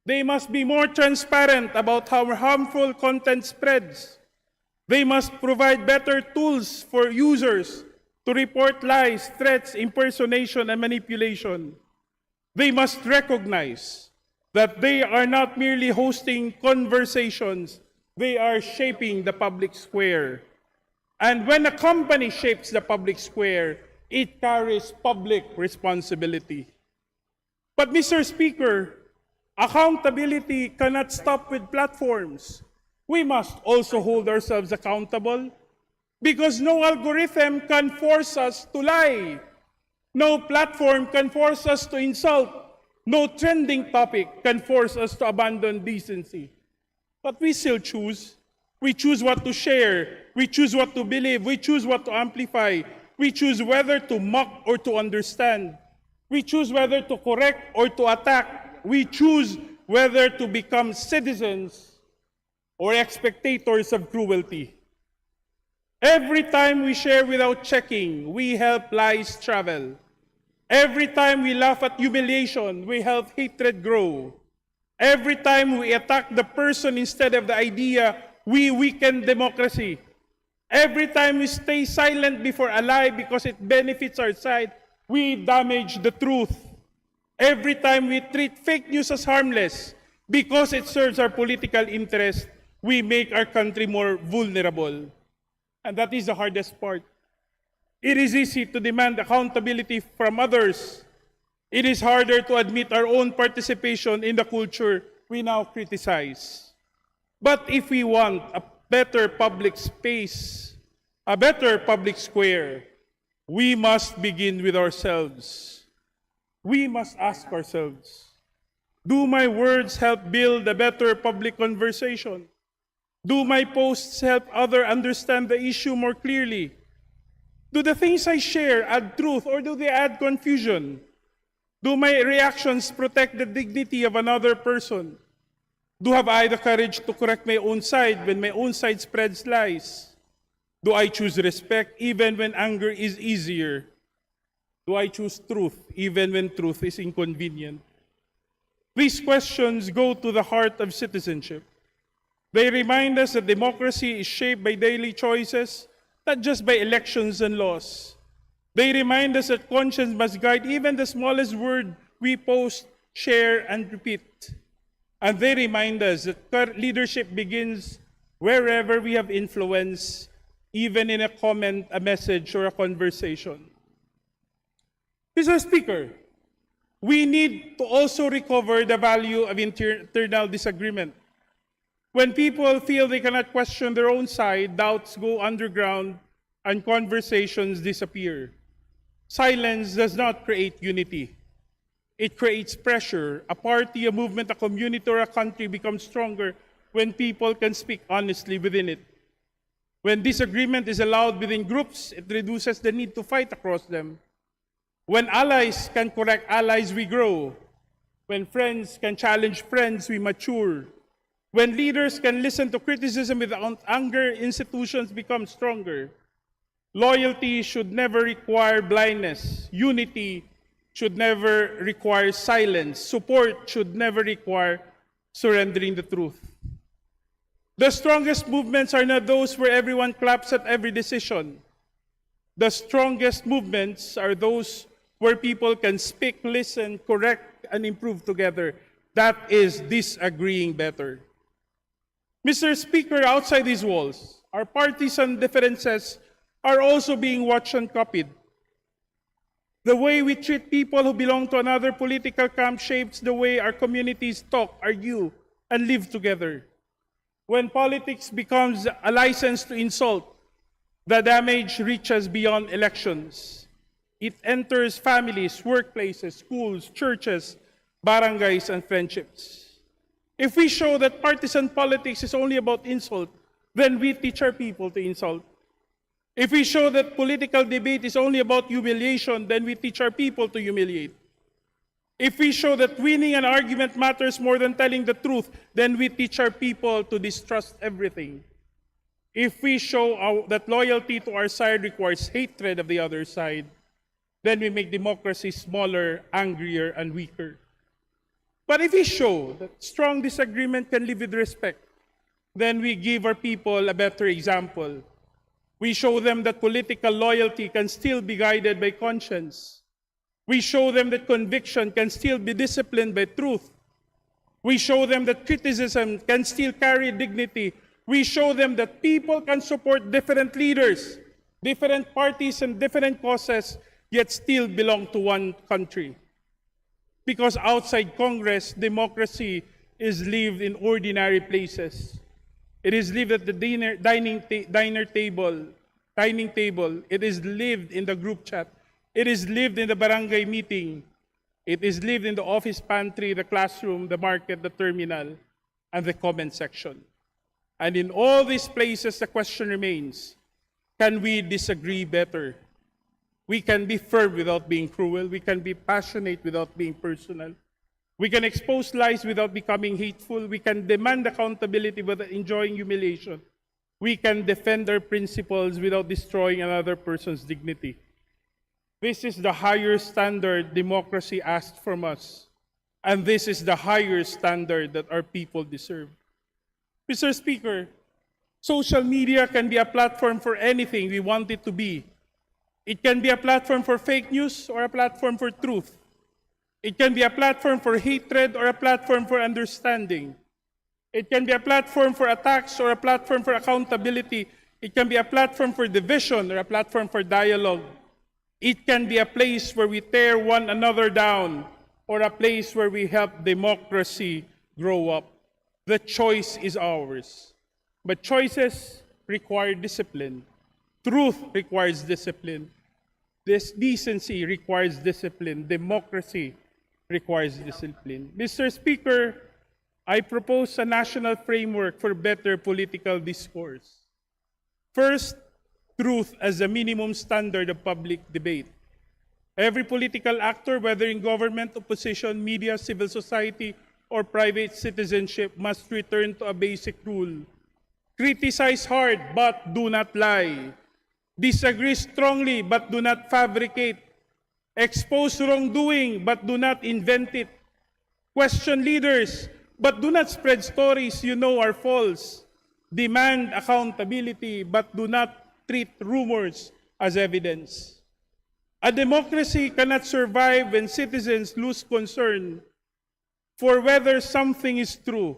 They must be more transparent about how harmful content spreads. They must provide better tools for users to report lies, threats, impersonation, and manipulation. They must recognize that they are not merely hosting conversations, they are shaping the public square. And when a company shapes the public square, it carries public responsibility. But Mr. Speaker, accountability cannot stop with platforms. We must also hold ourselves accountable because no algorithm can force us to lie. No platform can force us to insult. No trending topic can force us to abandon decency. But we still choose. We choose what to share. We choose what to believe. We choose what to amplify. We choose whether to mock or to understand. We choose whether to correct or to attack. We choose whether to become citizens or spectators of cruelty. Every time we share without checking, we help lies travel. Every time we laugh at humiliation, we help hatred grow. Every time we attack the person instead of the idea, we weaken democracy. Every time we stay silent before a lie because it benefits our side, we damage the truth. Every time we treat fake news as harmless because it serves our political interest, we make our country more vulnerable. And that is the hardest part. It is easy to demand accountability from others. It is harder to admit our own participation in the culture we now criticize. But if we want a better public space, a better public square, we must begin with ourselves. We must ask ourselves, do my words help build a better public conversation? Do my posts help others understand the issue more clearly? Do the things I share add truth or do they add confusion? Do my reactions protect the dignity of another person? Do have I the courage to correct my own side when my own side spreads lies? Do I choose respect even when anger is easier? Do I choose truth even when truth is inconvenient? These questions go to the heart of citizenship. They remind us that democracy is shaped by daily choices, not just by elections and laws. They remind us that conscience must guide even the smallest word we post, share, and repeat. And they remind us that leadership begins wherever we have influence, even in a comment, a message, or a conversation. Mr. Speaker, we need to also recover the value of internal disagreement. When people feel they cannot question their own side, doubts go underground and conversations disappear. Silence does not create unity. It creates pressure. A party, a movement, a community, or a country becomes stronger when people can speak honestly within it. When disagreement is allowed within groups, it reduces the need to fight across them. When allies can correct allies, we grow. When friends can challenge friends, we mature. When leaders can listen to criticism without anger, institutions become stronger. Loyalty should never require blindness. Unity should never require silence. Support should never require surrendering the truth. The strongest movements are not those where everyone claps at every decision. The strongest movements are those where people can speak, listen, correct, and improve together. That is disagreeing better. Mr. Speaker, outside these walls, our partisan differences are also being watched and copied. The way we treat people who belong to another political camp shapes the way our communities talk, argue, and live together. When politics becomes a license to insult, the damage reaches beyond elections. It enters families, workplaces, schools, churches, barangays, and friendships. If we show that partisan politics is only about insult, then we teach our people to insult. If we show that political debate is only about humiliation, then we teach our people to humiliate. If we show that winning an argument matters more than telling the truth, then we teach our people to distrust everything. If we show that loyalty to our side requires hatred of the other side, then we make democracy smaller, angrier, and weaker. But if we show that strong disagreement can live with respect, then we give our people a better example. We show them that political loyalty can still be guided by conscience. We show them that conviction can still be disciplined by truth. We show them that criticism can still carry dignity. We show them that people can support different leaders, different parties, and different causes, yet still belong to one country. Because outside Congress, democracy is lived in ordinary places. It is lived at the dining table. It is lived in the group chat. It is lived in the barangay meeting. It is lived in the office pantry, the classroom, the market, the terminal, and the comment section. And in all these places, the question remains, can we disagree better? We can be firm without being cruel. We can be passionate without being personal. We can expose lies without becoming hateful. We can demand accountability without enjoying humiliation. We can defend our principles without destroying another person's dignity. This is the higher standard democracy asked from us. And this is the higher standard that our people deserve. Mr. Speaker, social media can be a platform for anything we want it to be. It can be a platform for fake news or a platform for truth. It can be a platform for hatred or a platform for understanding. It can be a platform for attacks or a platform for accountability. It can be a platform for division or a platform for dialogue. It can be a place where we tear one another down or a place where we help democracy grow up. The choice is ours. But choices require discipline. Truth requires discipline. This decency requires discipline. Democracy requires discipline. Mr. Speaker, I propose a national framework for better political discourse. First, truth as a minimum standard of public debate. Every political actor, whether in government, opposition, media, civil society, or private citizenship, must return to a basic rule. Criticize hard, but do not lie. Disagree strongly, but do not fabricate. Expose wrongdoing, but do not invent it. Question leaders, but do not spread stories you know are false. Demand accountability, but do not treat rumors as evidence. A democracy cannot survive when citizens lose concern for whether something is true.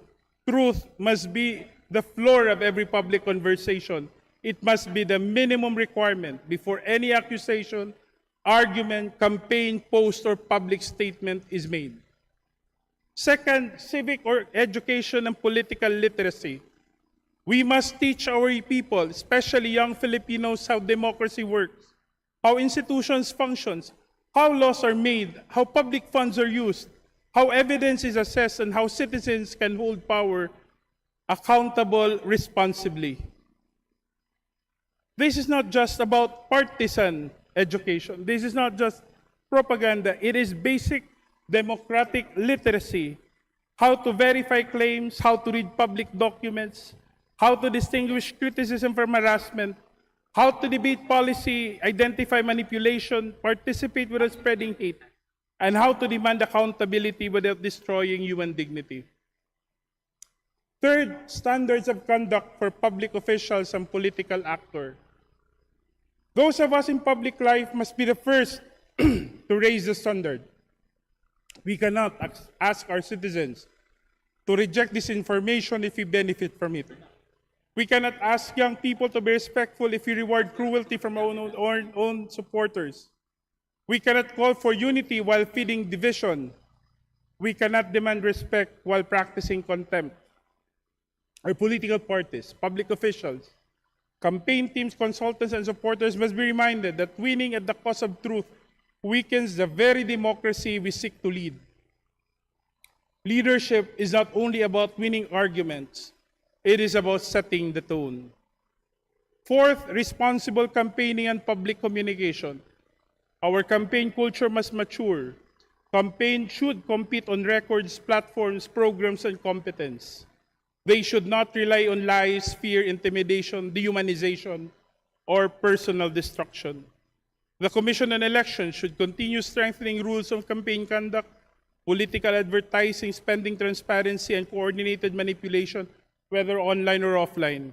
Truth must be the floor of every public conversation. It must be the minimum requirement before any accusation, argument, campaign, post, or public statement is made. Second, civic or education and political literacy. We must teach our people, especially young Filipinos, how democracy works, how institutions function, how laws are made, how public funds are used, how evidence is assessed, and how citizens can hold power accountable responsibly. This is not just about partisan education. This is not just propaganda. It is basic democratic literacy. How to verify claims, how to read public documents, how to distinguish criticism from harassment, how to debate policy, identify manipulation, participate without spreading hate, and how to demand accountability without destroying human dignity. Third, standards of conduct for public officials and political actors. Those of us in public life must be the first to raise the standard. We cannot ask our citizens to reject disinformation if we benefit from it. We cannot ask young people to be respectful if we reward cruelty from our own supporters. We cannot call for unity while feeding division. We cannot demand respect while practicing contempt. Our political parties, public officials, campaign teams, consultants, and supporters must be reminded that winning at the cost of truth weakens the very democracy we seek to lead. Leadership is not only about winning arguments, it is about setting the tone. Fourth, responsible campaigning and public communication. Our campaign culture must mature. Campaigns should compete on records, platforms, programs, and competence. They should not rely on lies, fear, intimidation, dehumanization, or personal destruction. The Commission on Elections should continue strengthening rules of campaign conduct, political advertising, spending transparency, and coordinated manipulation, whether online or offline.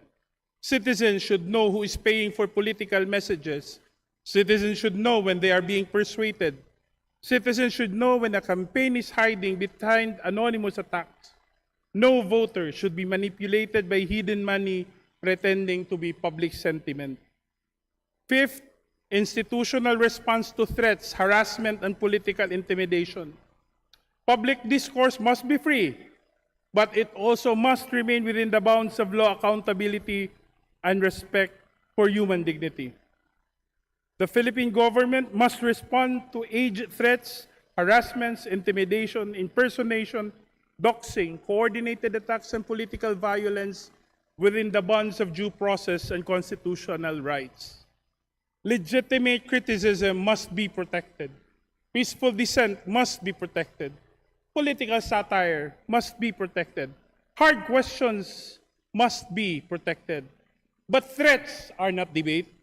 Citizens should know who is paying for political messages. Citizens should know when they are being persuaded. Citizens should know when a campaign is hiding behind anonymous attacks. No voter should be manipulated by hidden money pretending to be public sentiment. Fifth, institutional response to threats, harassment, and political intimidation. Public discourse must be free, but it also must remain within the bounds of law, accountability, and respect for human dignity. The Philippine government must respond to age threats, harassments, intimidation, impersonation, doxing, coordinated attacks, and political violence within the bounds of due process and constitutional rights. Legitimate criticism must be protected. Peaceful dissent must be protected. Political satire must be protected. Hard questions must be protected. But threats are not debate.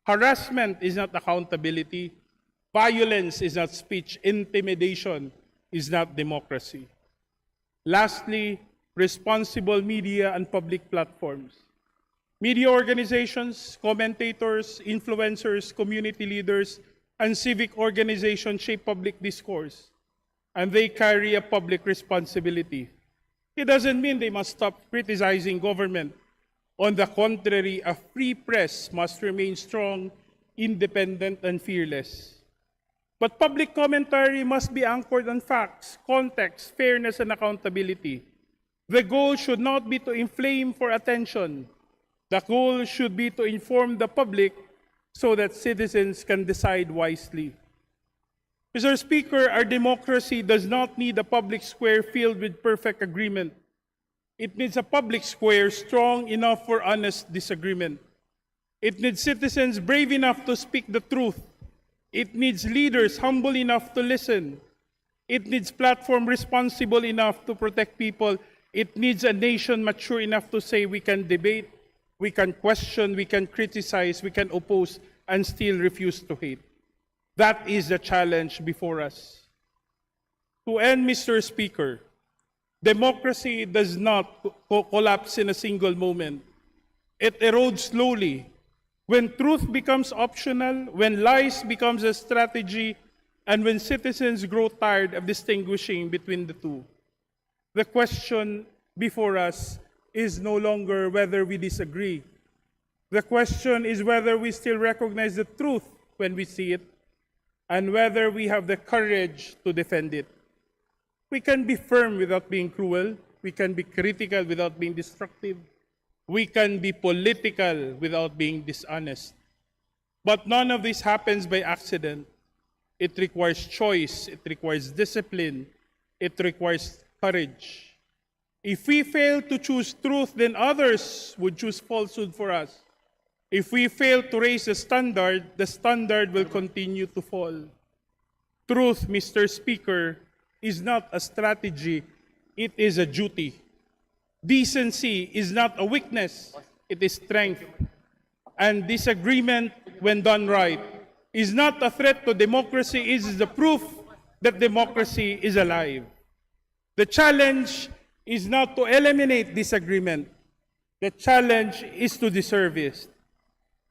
Harassment is not accountability. Violence is not speech. Intimidation is not democracy. Lastly, responsible media and public platforms. Media organizations, commentators, influencers, community leaders, and civic organizations shape public discourse, and they carry a public responsibility. It doesn't mean they must stop criticizing government. On the contrary, a free press must remain strong, independent, and fearless. But public commentary must be anchored on facts, context, fairness, and accountability. The goal should not be to inflame for attention. The goal should be to inform the public so that citizens can decide wisely. Mr. Speaker, our democracy does not need a public square filled with perfect agreement. It needs a public square strong enough for honest disagreement. It needs citizens brave enough to speak the truth. It needs leaders humble enough to listen. It needs platform responsible enough to protect people. It needs a nation mature enough to say we can debate, we can question, we can criticize, we can oppose, and still refuse to hate. That is the challenge before us. To end, Mr. Speaker, democracy does not collapse in a single moment. It erodes slowly. When truth becomes optional, when lies becomes a strategy, and when citizens grow tired of distinguishing between the two. The question before us is no longer whether we disagree. The question is whether we still recognize the truth when we see it, and whether we have the courage to defend it. We can be firm without being cruel. We can be critical without being destructive. We can be political without being dishonest. But none of this happens by accident. It requires choice. It requires discipline. It requires courage. If we fail to choose truth, then others would choose falsehood for us. If we fail to raise the standard will continue to fall. Truth, Mr. Speaker, is not a strategy, it is a duty. Decency is not a weakness, it is strength. And disagreement, when done right, is not a threat to democracy, it is the proof that democracy is alive. The challenge is not to eliminate disagreement. The challenge is to deserve it.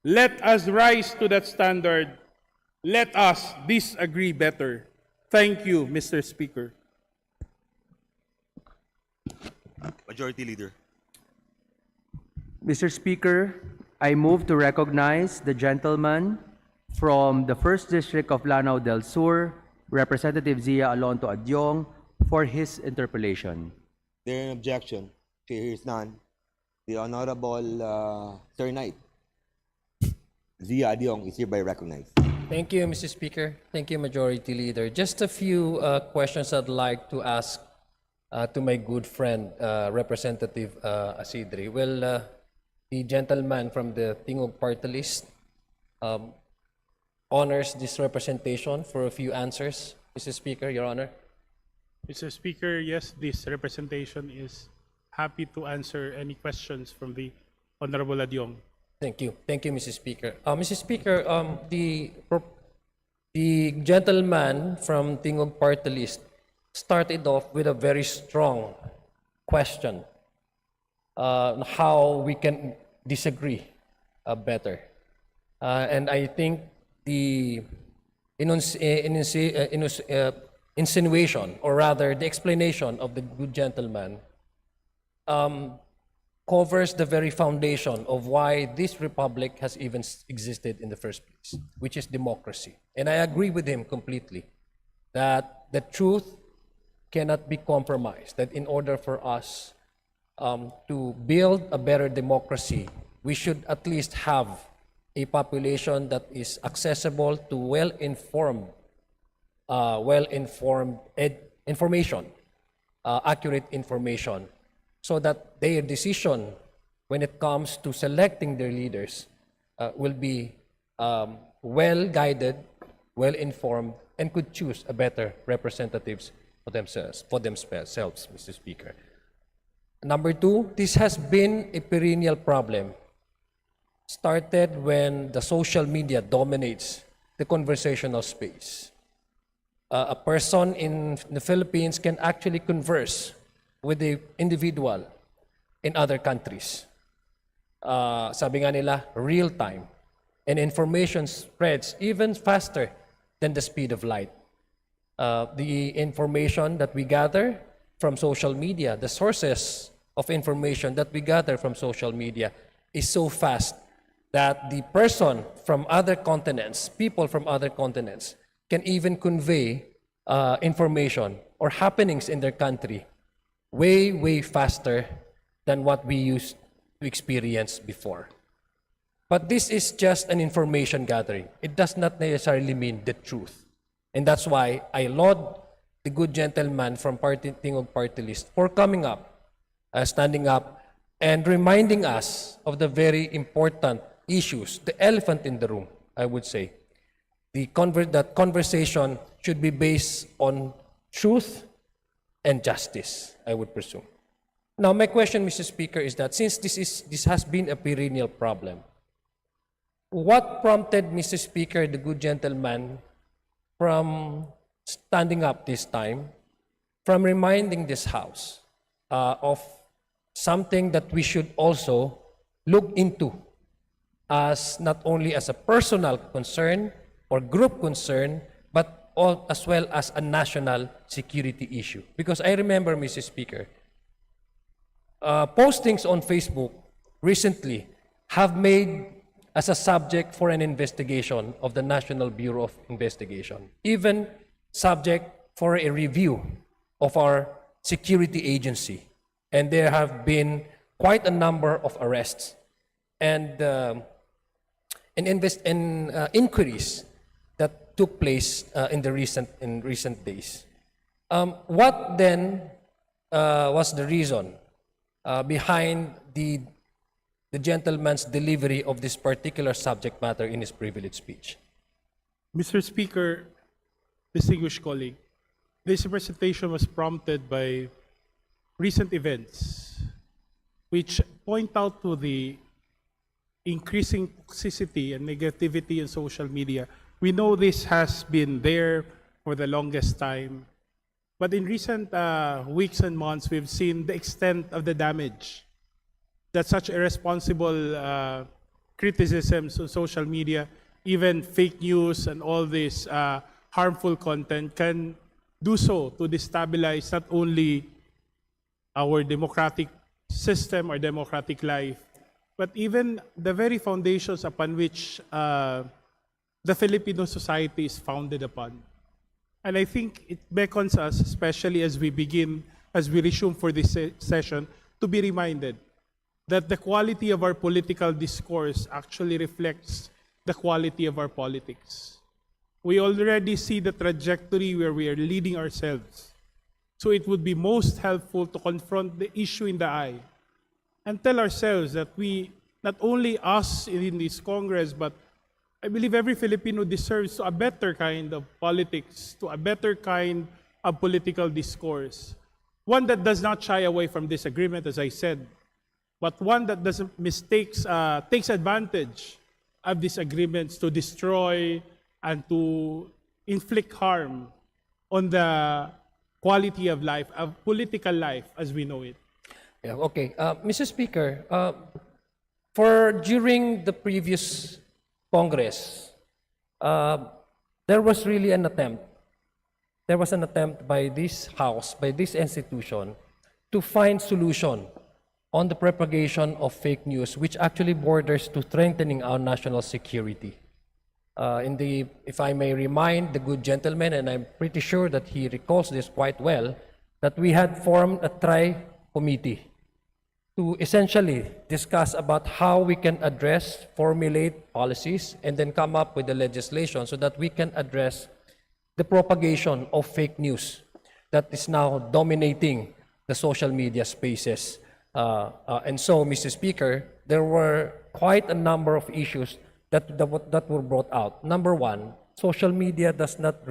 Let us rise to that standard. Let us disagree better. Thank you, Mr. Speaker. Majority Leader. Mr. Speaker, I move to recognize the gentleman from the 1st District of Lanao del Sur, Representative Zia Alonto Adyong, for his interpellation. There an objection? Chair hears none. The Honorable Sir Knight Zia Adyong is hereby recognized. Thank you, Mr. Speaker. Thank you, Majority Leader. Just a few questions I'd like to ask to my good friend, Representative Asidri. Well, the gentleman from the Tingog Party List honors this representation for a few answers. Mr. Speaker, Your Honor. Mr. Speaker, yes, this representation is happy to answer any questions from the Honorable Adyong. Thank you. Thank you, Mr. Speaker. Mr. Speaker, the gentleman from Tingog Party List started off with a very strong question on how we can disagree better. And I think the insinuation, or rather the explanation of the good gentleman, covers the very foundation of why this republic has even existed in the first place, which is democracy. And I agree with him completely that the truth cannot be compromised, that in order for us to build a better democracy, we should at least have a population that is accessible to well-informed information, accurate information, so that their decision when it comes to selecting their leaders will be well-guided, well-informed, and could choose a better representatives for themselves, Mr. Speaker. Number two, this has been a perennial problem. Started when the social media dominates the conversational space. A person in the Philippines can actually converse with the individual in other countries. Sabi nga nila, real time. And information spreads even faster than the speed of light. The information that we gather from social media, the sources of information that we gather from social media is so fast that the person from other continents, people from other continents, can even convey information or happenings in their country way, way faster than what we used to experience before. But this is just an information gathering. It does not necessarily mean the truth. And that's why I laud the good gentleman from Tingog Party List for coming up, standing up, and reminding us of the very important issues, the elephant in the room, I would say. That conversation should be based on truth and justice, I would presume. Now, my question, Mr. Speaker, is that since this has been a perennial problem, what prompted, Mr. Speaker, the good gentleman, from standing up this time, from reminding this House of something that we should also look into as not only as a personal concern or group concern, but as well as a national security issue? Because I remember, Mr. Speaker, postings on Facebook recently have made as a subject for an investigation of the National Bureau of Investigation, even subject for a review of our security agency. And there have been quite a number of arrests and inquiries that took place in recent days. What then was the reason behind the gentleman's delivery of this particular subject matter in his privilege speech? Mr. Speaker, distinguished colleague, this presentation was prompted by recent events which point out to the increasing toxicity and negativity in social media. We know this has been there for the longest time, but in recent weeks and months, we've seen the extent of the damage that such irresponsible criticisms on social media, even fake news and all this harmful content can do so to destabilize not only our democratic system, our democratic life, but even the very foundations upon which the Filipino society is founded upon. And I think it beckons us, especially as we resume for this session, to be reminded that the quality of our political discourse actually reflects the quality of our politics. We already see the trajectory where we are leading ourselves. So it would be most helpful to confront the issue in the eye and tell ourselves that we, not only us in this Congress, but I believe every Filipino deserves a better kind of politics, to a better kind of political discourse. One that does not shy away from disagreement, as I said, but one that doesn't takes advantage of disagreements to destroy and to inflict harm on the quality of life, of political life as we know it. Yeah, okay. Mr. Speaker, for during the previous Congress, there was really an attempt. There was an attempt by this House, by this institution, to find solution on the propagation of fake news, which actually borders to strengthening our national security. If I may remind the good gentleman, and I'm pretty sure that he recalls this quite well, that we had formed a tri-committee to essentially discuss about how we can address, formulate policies, and then come up with the legislation so that we can address the propagation of fake news that is now dominating the social media spaces. And so, Mr. Speaker, there were quite a number of issues that were brought out. Number one, social media does not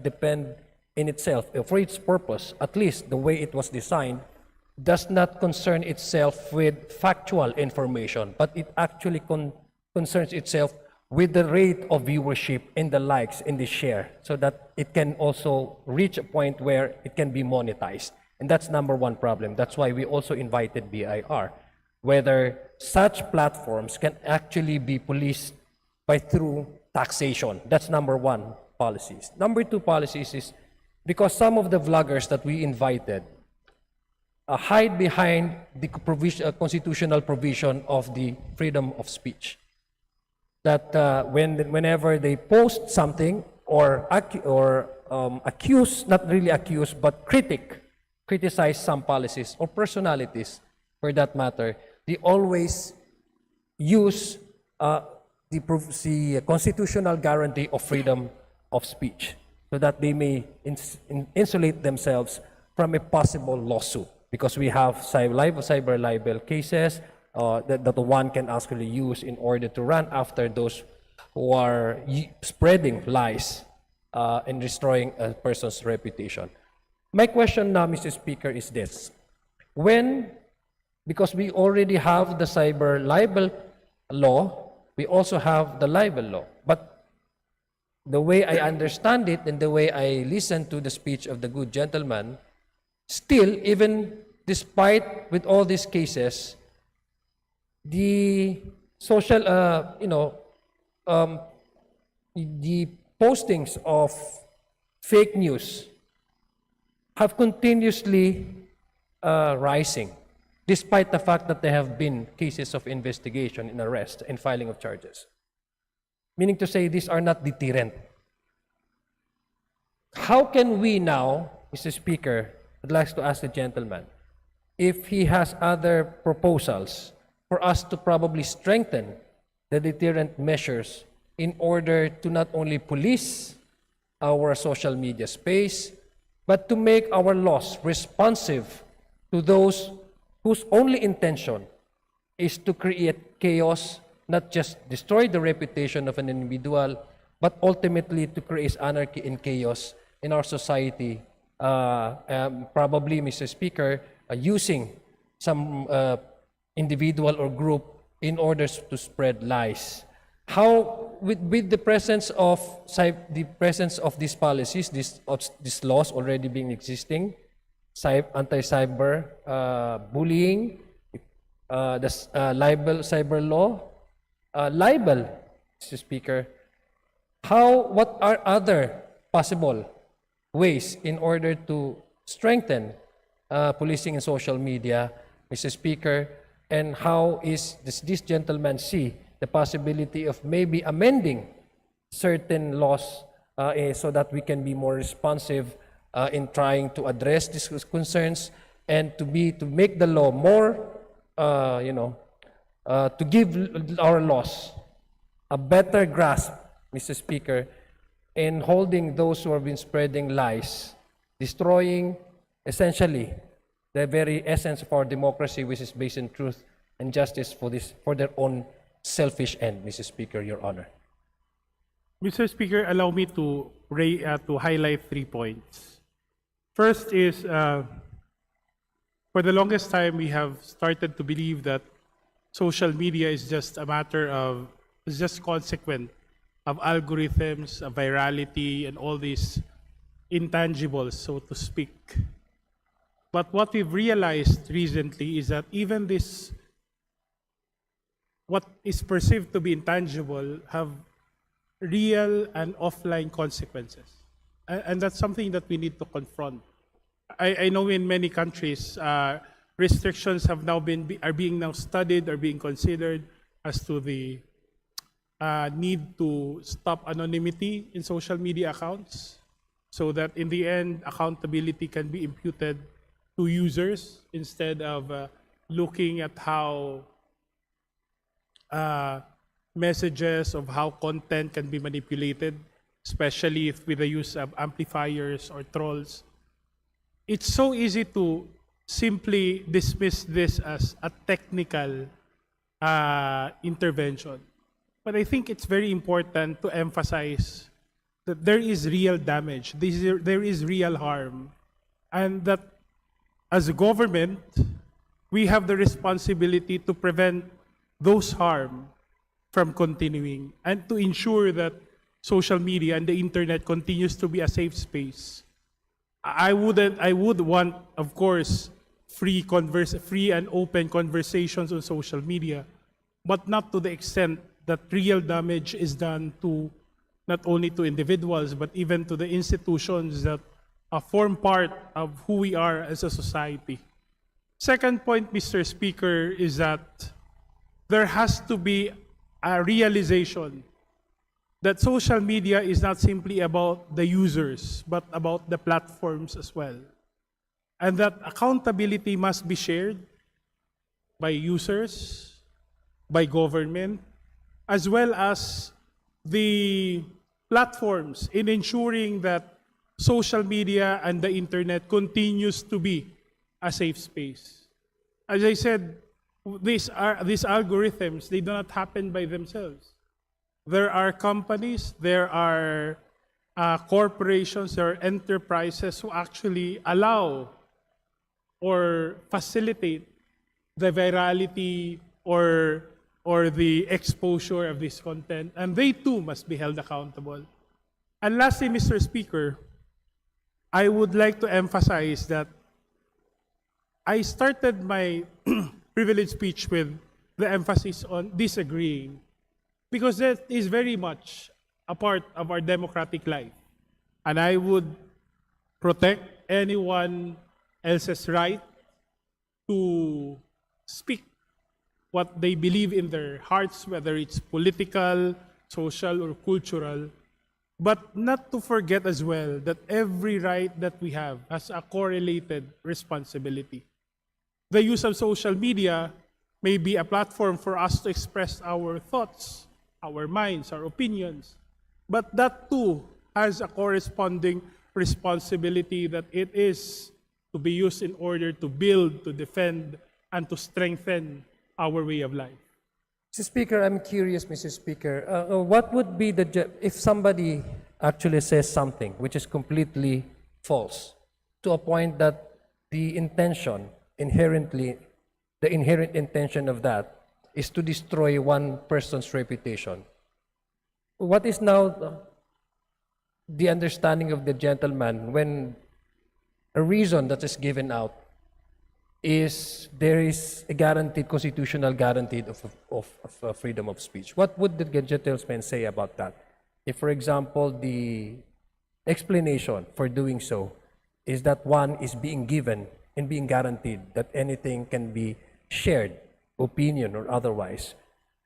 depend in itself, for its purpose, at least the way it was designed, does not concern itself with factual information, but it actually concerns itself with the rate of viewership and the likes and the share, so that it can also reach a point where it can be monetized. And that's number one problem. That's why we also invited BIR, whether such platforms can actually be policed through taxation. That's number one policies. Number two policies is because some of the vloggers that we invited hide behind the constitutional provision of the freedom of speech. That whenever they post something or accuse, not really accuse, but criticize some policies or personalities, for that matter, they always use the constitutional guarantee of freedom of speech so that they may insulate themselves from a possible lawsuit. Because we have cyber libel cases that one can actually use in order to run after those who are spreading lies and destroying a person's reputation. My question now, Mr. Speaker, is this. Because we already have the cyber libel law, we also have the libel law. But the way I understand it and the way I listen to the speech of the good gentleman, still, even despite with all these cases, the social, the postings of fake news have continuously rising, despite the fact that there have been cases of investigation and arrest and filing of charges. Meaning to say, these are not deterrent. How can we now, Mr. Speaker, I'd like to ask the gentleman, if he has other proposals for us to probably strengthen the deterrent measures in order to not only police our social media space, but to make our laws responsive to those whose only intention is to create chaos, not just destroy the reputation of an individual, but ultimately to create anarchy and chaos in our society, probably, Mr. Speaker, using some individual or group in order to spread lies. How, with the presence of these policies, these laws already being existing, anti-cyber bullying, the cyber law, libel, Mr. Speaker, what are other possible ways in order to strengthen policing in social media, Mr. Speaker, and how is this gentleman see the possibility of maybe amending certain laws so that we can be more responsive in trying to address these concerns and to make the law more, to give our laws a better grasp, Mr. Speaker, in holding those who have been spreading lies, destroying essentially the very essence of our democracy, which is based in truth and justice for their own selfish end, Mr. Speaker, Your Honor. Mr. Speaker, allow me to highlight 3 points. First is, for the longest time, we have started to believe that social media is just consequent of algorithms, of virality, and all these intangibles, so to speak. But what we've realized recently is that even this, what is perceived to be intangible, have real and offline consequences. And that's something that we need to confront. I know in many countries, restrictions have now are being now studied, are being considered as to the need to stop anonymity in social media accounts, so that in the end, accountability can be imputed to users instead of looking at how messages of how content can be manipulated, especially if with the use of amplifiers or trolls. It's so easy to simply dismiss this as a technical intervention. But I think it's very important to emphasize that there is real damage, there is real harm, and that as a government, we have the responsibility to prevent those harm from continuing and to ensure that social media and the internet continues to be a safe space. I would want, of course, free and open conversations on social media, but not to the extent that real damage is done to not only to individuals, but even to the institutions that form part of who we are as a society. Second point, Mr. Speaker, is that there has to be a realization that social media is not simply about the users, but about the platforms as well. And that accountability must be shared by users, by government, as well as the platforms in ensuring that social media and the internet continues to be a safe space. As I said, these algorithms, they do not happen by themselves. There are companies, there are corporations, there are enterprises who actually allow or facilitate the virality or the exposure of this content, and they too must be held accountable. And lastly, Mr. Speaker, I would like to emphasize that I started my privilege speech with the emphasis on disagreeing, because that is very much a part of our democratic life. And I would protect anyone else's right to speak what they believe in their hearts, whether it's political, social, or cultural, but not to forget as well that every right that we have has a correlated responsibility. The use of social media may be a platform for us to express our thoughts, our minds, our opinions, but that too has a corresponding responsibility that it is to be used in order to build, to defend, and to strengthen our way of life. Mr. Speaker, I'm curious, Mr. Speaker, what would be if somebody actually says something which is completely false, to a point that the intention, the inherent intention of that is to destroy one person's reputation? What is now the understanding of the gentleman when a reason that is given out is there is a guaranteed, constitutional guaranteed of freedom of speech? What would the gentleman say about that? If, for example, the explanation for doing so is that one is being given and being guaranteed that anything can be shared, opinion or otherwise,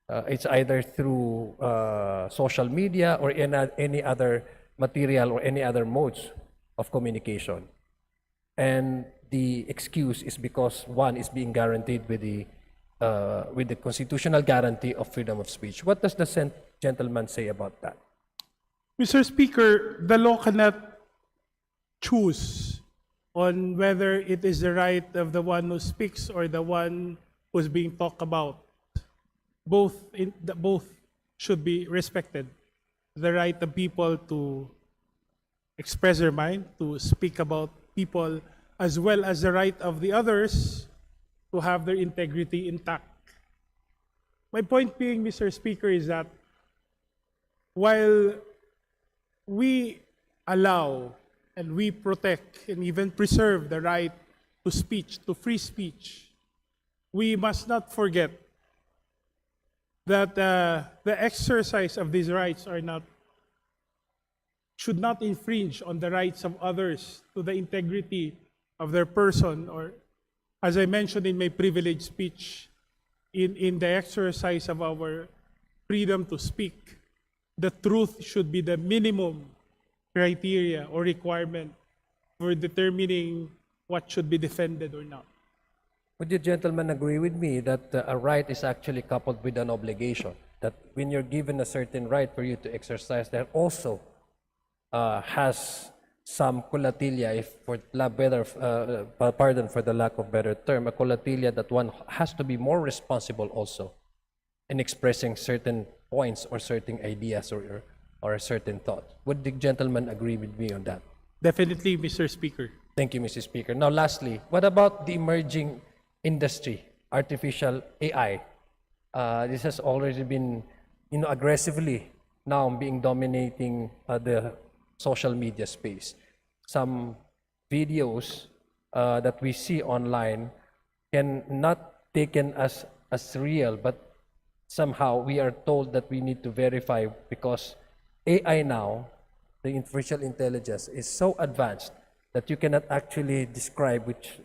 it's either through social media or any other material or any other modes of communication. And the excuse is because one is being guaranteed with the constitutional guarantee of freedom of speech. What does the gentleman say about that? Mr. Speaker, the law cannot choose on whether it is the right of the one who speaks or the one who's being talked about. Both should be respected. The right of people to express their mind, to speak about people, as well as the right of the others to have their integrity intact. My point being, Mr. Speaker, is that while we allow and we protect and even preserve the right to speech, to free speech, we must not forget that the exercise of these rights should not infringe on the rights of others to the integrity of their person, or, as I mentioned in my privileged speech, in the exercise of our freedom to speak, the truth should be the minimum criteria or requirement for determining what should be defended or not. Would you gentlemen agree with me that a right is actually coupled with an obligation? That when you're given a certain right for you to exercise, that also has some colatilia, if for pardon for the lack of better term, a colatilia that one has to be more responsible also in expressing certain points or certain ideas or a certain thought. Would the gentleman agree with me on that? Definitely, Mr. Speaker. Thank you, Mr. Speaker. Now, lastly, what about the emerging industry, artificial AI? This has already been, aggressively now being dominating the social media space. Some videos that we see online can not taken as real, but somehow we are told that we need to verify because AI now, the artificial intelligence, is so advanced that you cannot actually describe which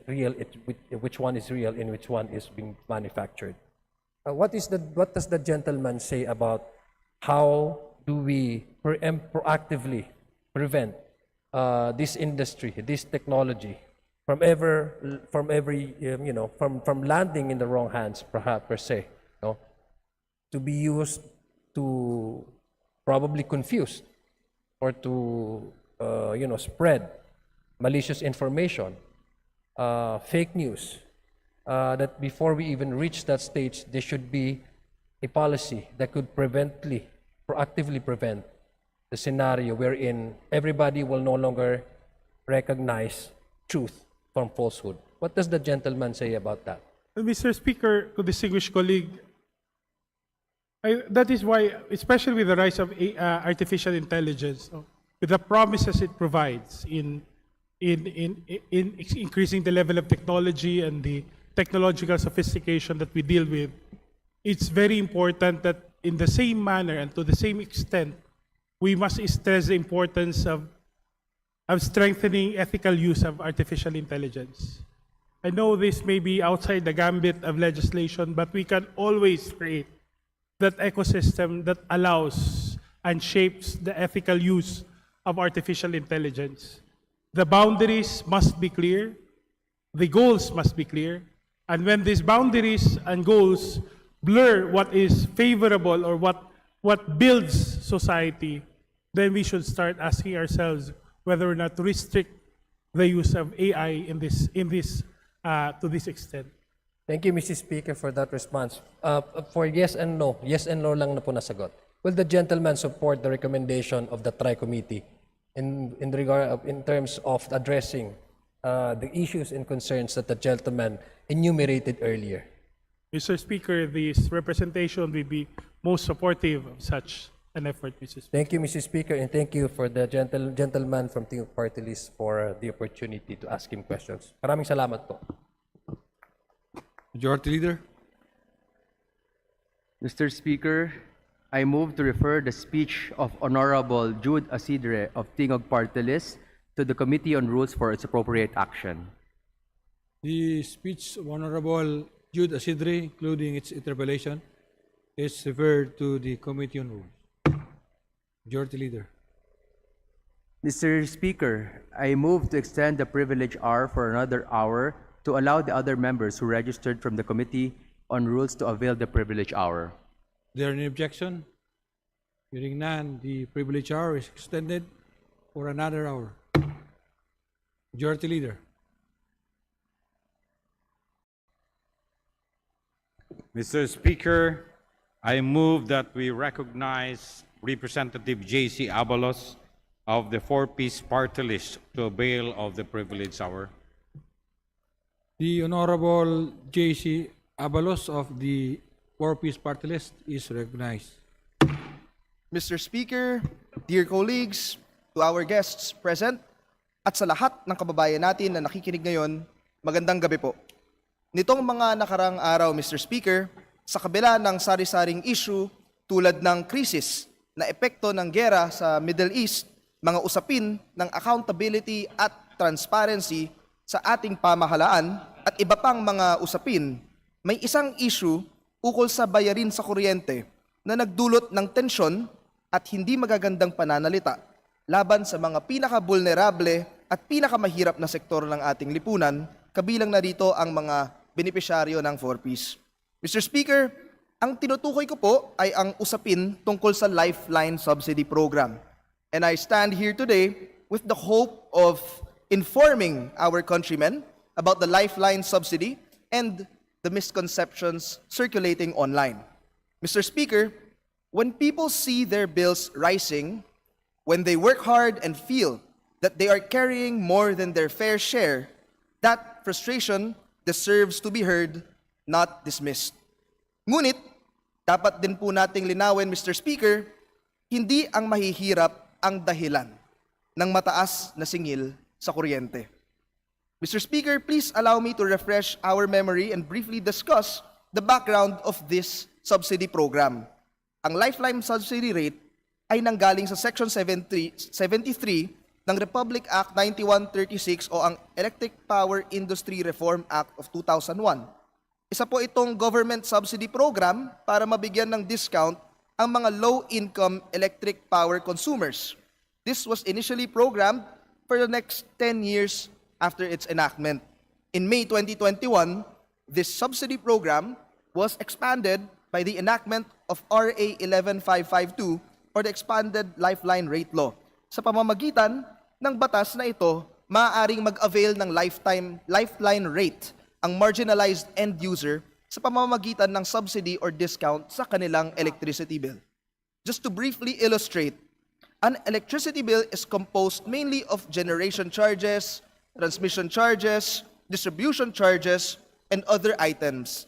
one is real and which one is being manufactured. What does the gentleman say about how do we proactively prevent this industry, this technology, from landing in the wrong hands, perhaps per se, to be used to probably confuse or to spread malicious information, fake news. That before we even reach that stage, there should be a policy that could proactively prevent the scenario wherein everybody will no longer recognize truth from falsehood. What does the gentleman say about that? Mr. Speaker, to distinguished colleague, that is why, especially with the rise of artificial intelligence, with the promises it provides in increasing the level of technology and the technological sophistication that we deal with, it's very important that in the same manner and to the same extent, we must stress the importance of strengthening ethical use of artificial intelligence. I know this may be outside the gambit of legislation, but we can always create that ecosystem that allows and shapes the ethical use of artificial intelligence. The boundaries must be clear, the goals must be clear, and when these boundaries and goals blur what is favorable or what builds society, then we should start asking ourselves whether or not to restrict the use of AI to this extent. Thank you, Mr. Speaker, for that response. For yes and no lang na po nasagot. Will the gentleman support the recommendation of the Tri-Committee in terms of addressing the issues and concerns that the gentleman enumerated earlier? Mr. Speaker, this representation will be most supportive of such an effort, Mr. Speaker. Thank you, Mr. Speaker, and thank you for the gentleman from Team Party List for the opportunity to ask him questions. Maraming salamat po. Majority Leader. Mr. Speaker, I move to refer the speech of Honorable Jude Asidre of Tingog Party List to the Committee on Rules for its appropriate action. The speech of Honorable Jude Asidre, including its interpellation, is referred to the Committee on Rules. Majority Leader. Mr. Speaker, I move to extend the privilege hour for another hour to allow the other members who registered from the Committee on Rules to avail the privilege hour. Is there any objection? Hearing none, the privilege hour is extended for another hour. Majority Leader. Mr. Speaker, I move that we recognize Representative J.C. Abalos of the four-piece party list to avail of the privilege hour. The Honorable J.C. Abalos of the four-piece party list is recognized. Mr. Speaker, dear colleagues, to our guests present, at sa lahat ng kababayan natin na nakikinig ngayon, magandang gabi po. Nitong mga nakarang araw, Mr. Speaker, sa kabila ng sari-saring issue tulad ng krisis na epekto ng gera sa Middle East, mga usapin ng accountability at transparency sa ating pamahalaan at iba pang mga usapin, may isang issue ukol sa bayarin sa kuryente na nagdulot ng tensyon at hindi magagandang pananalita laban sa mga pinaka-vulnerable at pinakamahirap na sektor ng ating lipunan, kabilang na dito ang mga benepisyaryo ng 4Ps. Mr. Speaker, ang tinutukoy ko po ay ang usapin tungkol sa Lifeline Subsidy Program. And I stand here today with the hope of informing our countrymen about the Lifeline Subsidy and the misconceptions circulating online. Mr. Speaker, when people see their bills rising, when they work hard and feel that they are carrying more than their fair share, that frustration deserves to be heard, not dismissed. Ngunit, dapat din po nating linawin, Mr. Speaker, hindi ang mahihirap ang dahilan ng mataas na singil sa kuryente. Mr. Speaker, please allow me to refresh our memory and briefly discuss the background of this subsidy program. Ang Lifeline Subsidy Rate ay nanggaling sa Section 73 ng Republic Act 9136 o ang Electric Power Industry Reform Act of 2001. Isa po itong government subsidy program para mabigyan ng discount ang mga low-income electric power consumers. This was initially programmed for the next 10 years after its enactment. In May 2021, this subsidy program was expanded by the enactment of RA 11552 or the Expanded Lifeline Rate Law. Sa pamamagitan ng batas na ito, maaaring mag-avail ng lifeline rate ang marginalized end user sa pamamagitan ng subsidy or discount sa kanilang electricity bill. Just to briefly illustrate, an electricity bill is composed mainly of generation charges, transmission charges, distribution charges, and other items.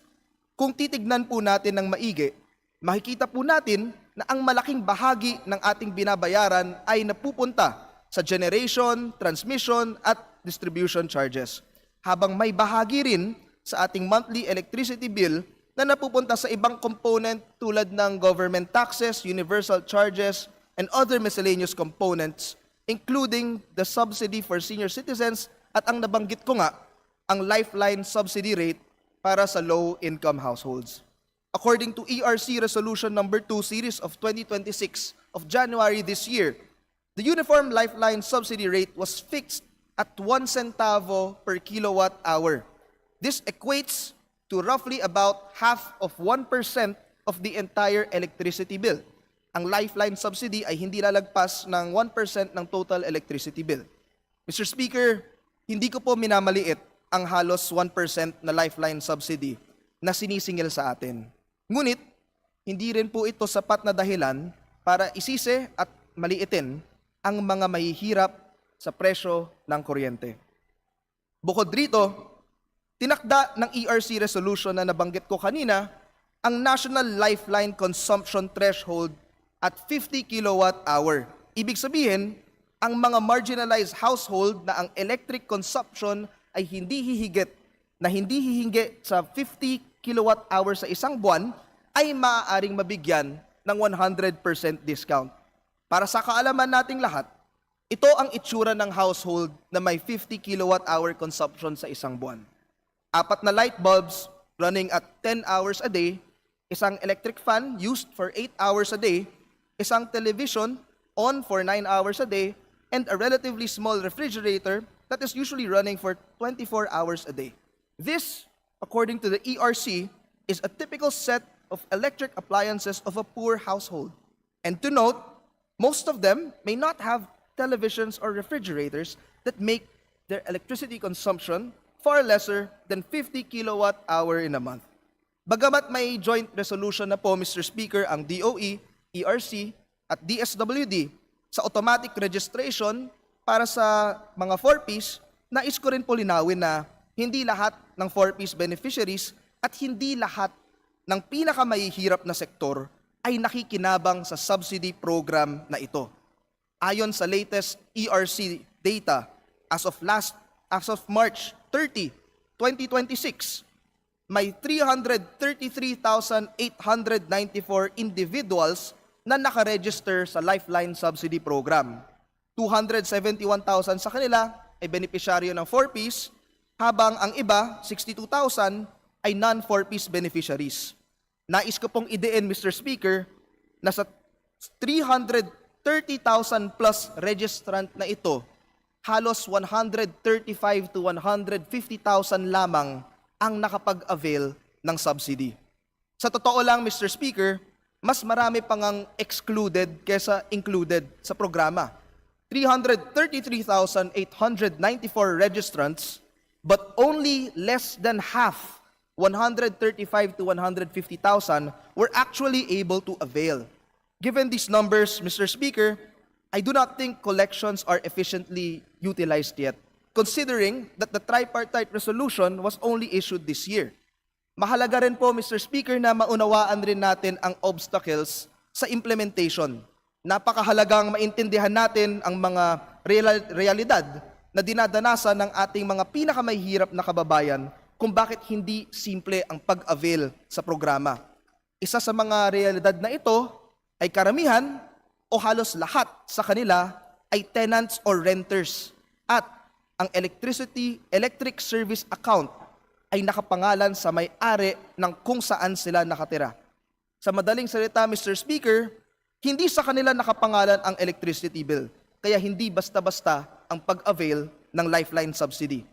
Kung titignan po natin ng maigi, makikita po natin na ang malaking bahagi ng ating binabayaran ay napupunta sa generation, transmission, at distribution charges. Habang may bahagi rin sa ating monthly electricity bill na napupunta sa ibang component tulad ng government taxes, universal charges, and other miscellaneous components, including the subsidy for senior citizens at ang nabanggit ko nga, ang Lifeline Subsidy Rate para sa low-income households. According to ERC Resolution Number 2 Series of 2026 of January this year, the Uniform Lifeline Subsidy Rate was fixed at 1 centavo per kilowatt hour. This equates to roughly about half of 1% of the entire electricity bill. Ang Lifeline Subsidy ay hindi lalagpas ng 1% ng total electricity bill. Mr. Speaker, hindi ko po minamaliit ang halos 1% na Lifeline Subsidy na sinisingil sa atin. Ngunit, hindi rin po ito sapat na dahilan para isisi at maliitin ang mga mahihirap sa presyo ng kuryente. Bukod rito, tinakda ng ERC resolution na nabanggit ko kanina ang National Lifeline Consumption Threshold at 50 kilowatt hour. Ibig sabihin, ang mga marginalized household na ang electric consumption ay hindi hihingi sa 50 kilowatt hour sa isang buwan ay maaaring mabigyan ng 100% discount. Para sa kaalaman nating lahat, ito ang itsura ng household na may 50 kilowatt hour consumption sa isang buwan. 4 na light bulbs running at 10 hours a day, isang electric fan used for 8 hours a day, isang television on for 9 hours a day, and a relatively small refrigerator that is usually running for 24 hours a day. This, according to the ERC, is a typical set of electric appliances of a poor household. And to note, most of them may not have televisions or refrigerators that make their electricity consumption far lesser than 50 kilowatt hour in a month. Bagamat may joint resolution na po, Mr. Speaker, ang DOE, ERC, at DSWD sa automatic registration para sa mga 4Ps, nais ko rin po linawin na hindi lahat ng 4Ps beneficiaries at hindi lahat ng pinakamahihirap na sektor ay nakikinabang sa subsidy program na ito. Ayon sa latest ERC data, as of March 30, 2026, may 333,894 individuals na nakaregister sa Lifeline Subsidy Program. 271,000 sa kanila ay benepisyaryo ng 4Ps, habang ang iba, 62,000, ay non-4Ps beneficiaries. Nais ko pong idein, Mr. Speaker, na sa 330,000 plus registrant na ito, halos 135 to 150,000 lamang ang nakapag-avail ng subsidy. Sa totoo lang, Mr. Speaker, mas marami pang ang excluded kesa included sa programa. 333,894 registrants, but only less than half, 135 to 150,000, were actually able to avail. Given these numbers, Mr. Speaker, I do not think collections are efficiently utilized yet, considering that the tripartite resolution was only issued this year. Mahalaga rin po, Mr. Speaker, na maunawaan rin natin ang obstacles sa implementation. Napakahalagang maintindihan natin ang mga realidad na dinadanasan ng ating mga pinakamahihirap na kababayan kung bakit hindi simple ang pag-avail sa programa. Isa sa mga realidad na ito ay karamihan o halos lahat sa kanila ay tenants or renters, at ang electric service account ay nakapangalan sa may-ari ng kung saan sila nakatira. Sa madaling salita, Mr. Speaker, hindi sa kanila nakapangalan ang electricity bill, kaya hindi basta-basta ang pag-avail ng Lifeline subsidy.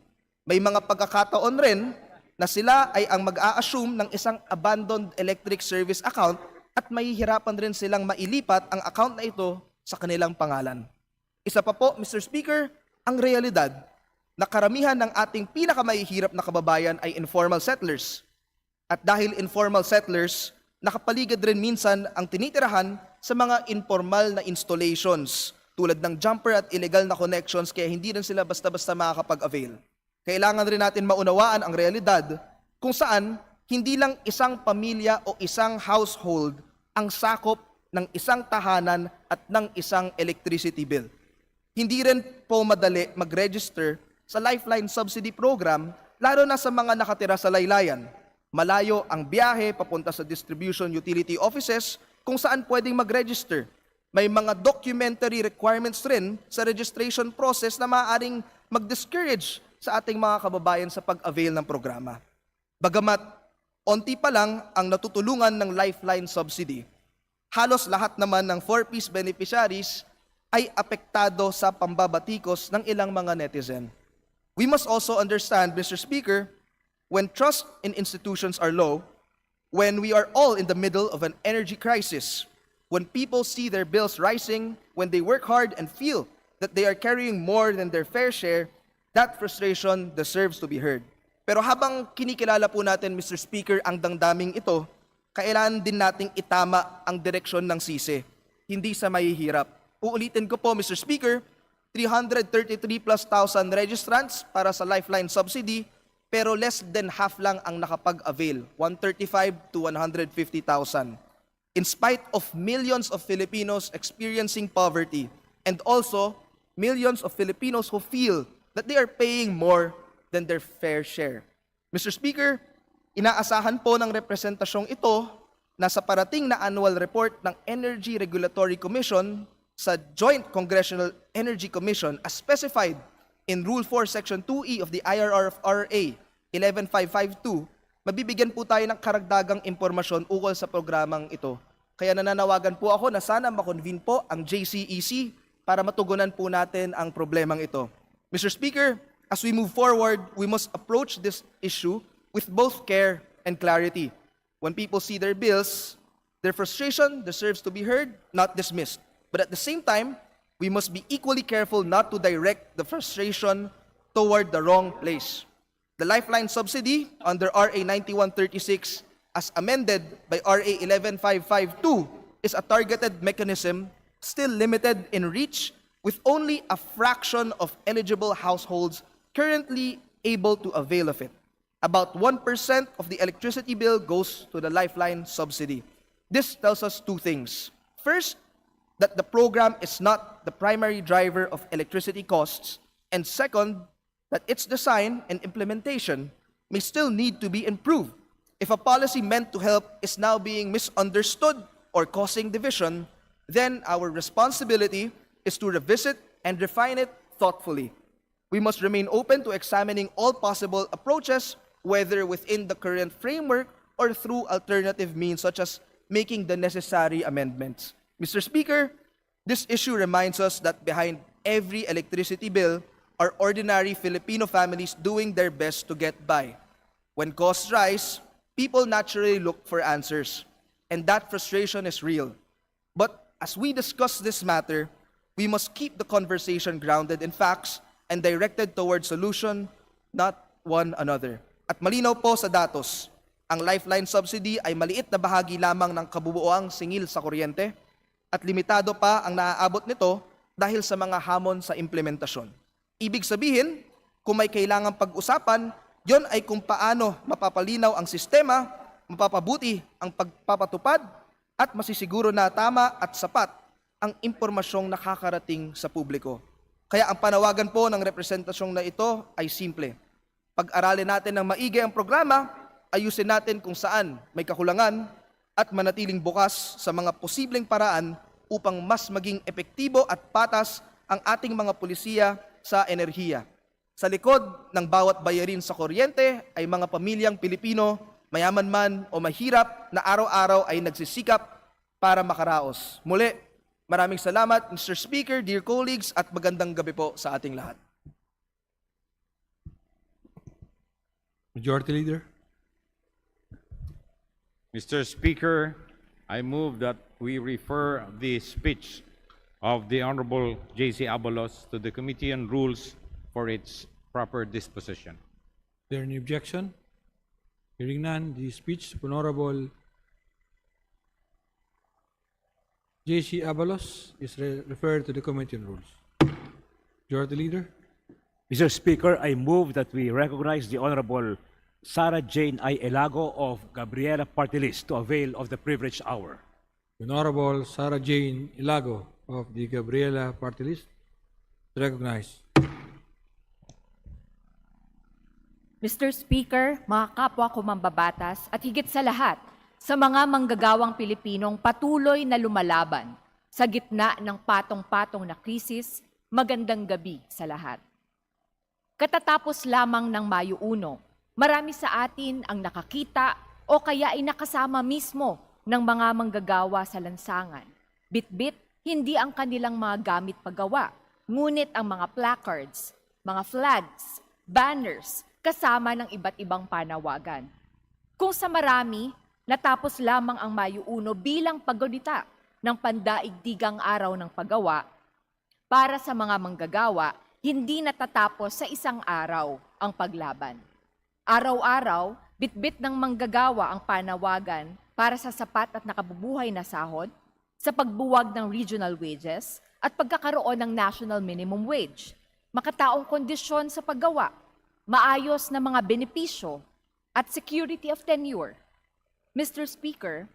May mga pagkakataon rin na sila ay ang mag-a-assume ng isang abandoned electric service account at mahihirapan rin silang mailipat ang account na ito sa kanilang pangalan. Isa pa po, Mr. Speaker, ang realidad na karamihan ng ating pinakamahihirap na kababayan ay informal settlers. At dahil informal settlers, nakapaligid rin minsan ang tinitirahan sa mga informal na installations tulad ng jumper at illegal na connections, kaya hindi rin sila basta-basta makakapag-avail. Kailangan rin natin maunawaan ang realidad kung saan hindi lang isang pamilya o isang household ang sakop ng isang tahanan at ng isang electricity bill. Hindi rin po madali mag-register sa Lifeline Subsidy Program, lalo na sa mga nakatira sa laylayan. Malayo ang biyahe papunta sa distribution utility offices kung saan pwedeng mag-register. May mga documentary requirements rin sa registration process na maaaring mag-discourage sa ating mga kababayan sa pag-avail ng programa. Bagamat onti pa lang ang natutulungan ng Lifeline Subsidy, halos lahat naman ng 4Ps beneficiaries ay apektado sa pambabatikos ng ilang mga netizen. We must also understand, Mr. Speaker, when trust in institutions are low, when we are all in the middle of an energy crisis, when people see their bills rising, when they work hard and feel that they are carrying more than their fair share, that frustration deserves to be heard. Pero habang kinikilala po natin, Mr. Speaker, ang damdaming ito, kailangan din nating itama ang direksyon ng sisi, hindi sa mahihirap. Uulitin ko po, Mr. Speaker, 333 plus thousand registrants para sa Lifeline Subsidy, pero less than half lang ang nakapag-avail, 135 to 150,000. In spite of millions of Filipinos experiencing poverty, and also millions of Filipinos who feel that they are paying more than their fair share. Mr. Speaker, inaasahan po ng representasyong ito na sa parating na annual report ng Energy Regulatory Commission sa Joint Congressional Energy Commission as specified in Rule 4 Section 2E of the IRR of RA 11552, mabibigyan po tayo ng karagdagang impormasyon ukol sa programang ito. Kaya nananawagan po ako na sana makonvene po ang JCEC para matugunan po natin ang problemang ito. Mr. Speaker, as we move forward, we must approach this issue with both care and clarity. When people see their bills, their frustration deserves to be heard, not dismissed. But at the same time, we must be equally careful not to direct the frustration toward the wrong place. The Lifeline Subsidy under RA 9136 as amended by RA 11552 is a targeted mechanism still limited in reach with only a fraction of eligible households currently able to avail of it. About 1% of the electricity bill goes to the Lifeline Subsidy. This tells us two things. First, that the program is not the primary driver of electricity costs, And second, that its design and implementation may still need to be improved. If a policy meant to help is now being misunderstood or causing division, then our responsibility is to revisit and refine it thoughtfully. We must remain open to examining all possible approaches, whether within the current framework or through alternative means such as making the necessary amendments. Mr. Speaker, this issue reminds us that behind every electricity bill are ordinary Filipino families doing their best to get by. When costs rise, people naturally look for answers, and that frustration is real. But as we discuss this matter, we must keep the conversation grounded in facts and directed toward solution, not one another. At malinaw po sa datos, ang lifeline subsidy ay maliit na bahagi lamang ng kabubuoang singil sa kuryente at limitado pa ang naaabot nito dahil sa mga hamon sa implementasyon. Ibig sabihin, kung may kailangang pag-usapan, yon ay kung paano mapapalinaw ang sistema, mapapabuti ang pagpapatupad, at masisiguro na tama at sapat ang impormasyong nakakarating sa publiko. Kaya ang panawagan po ng representasyong na ito ay simple. Pag-aralin natin ng maigi ang programa, ayusin natin kung saan may kakulangan, at manatiling bukas sa mga posibleng paraan upang mas maging epektibo at patas ang ating mga pulisiya sa enerhiya. Sa likod ng bawat bayarin sa kuryente ay mga pamilyang Pilipino, mayaman man o mahirap, na araw-araw ay nagsisikap para makaraos. Muli, maraming salamat, Mr. Speaker, dear colleagues, at magandang gabi po sa ating lahat. Majority Leader. Mr. Speaker, I move that we refer the speech of the Honorable J.C. Abalos to the Committee on Rules for its proper disposition. Is there any objection? Hearing none, the speech of Honorable J.C. Abalos is referred to the Committee on Rules. Majority Leader. Mr. Speaker, I move that we recognize the Honorable Sarah Jane I. Elago of Gabriela Party List to avail of the privileged hour. Honorable Sarah Jane Ilago of the Gabriela Party List is recognized. Mr. Speaker, mga kapwa ko mambabatas at higit sa lahat, sa mga manggagawang Pilipinong patuloy na lumalaban sa gitna ng patong-patong na krisis, magandang gabi sa lahat. Katatapos lamang ng Mayo 1, marami sa atin ang nakakita o kaya ay nakasama mismo ng mga manggagawa sa lansangan. Bit-bit, hindi ang kanilang mga gamit paggawa, ngunit ang mga placards, mga flags, banners, kasama ng iba't ibang panawagan. Kung sa marami, natapos lamang ang Mayo 1 bilang paggunita ng pandaigdigang araw ng paggawa, para sa mga manggagawa, hindi natatapos sa isang araw ang paglaban. Araw-araw, bitbit ng manggagawa ang panawagan para sa sapat at nakabubuhay na sahod, sa pagbuwag ng regional wages at pagkakaroon ng national minimum wage, makataong kondisyon sa paggawa, maayos na mga benepisyo at security of tenure. Mr. Speaker,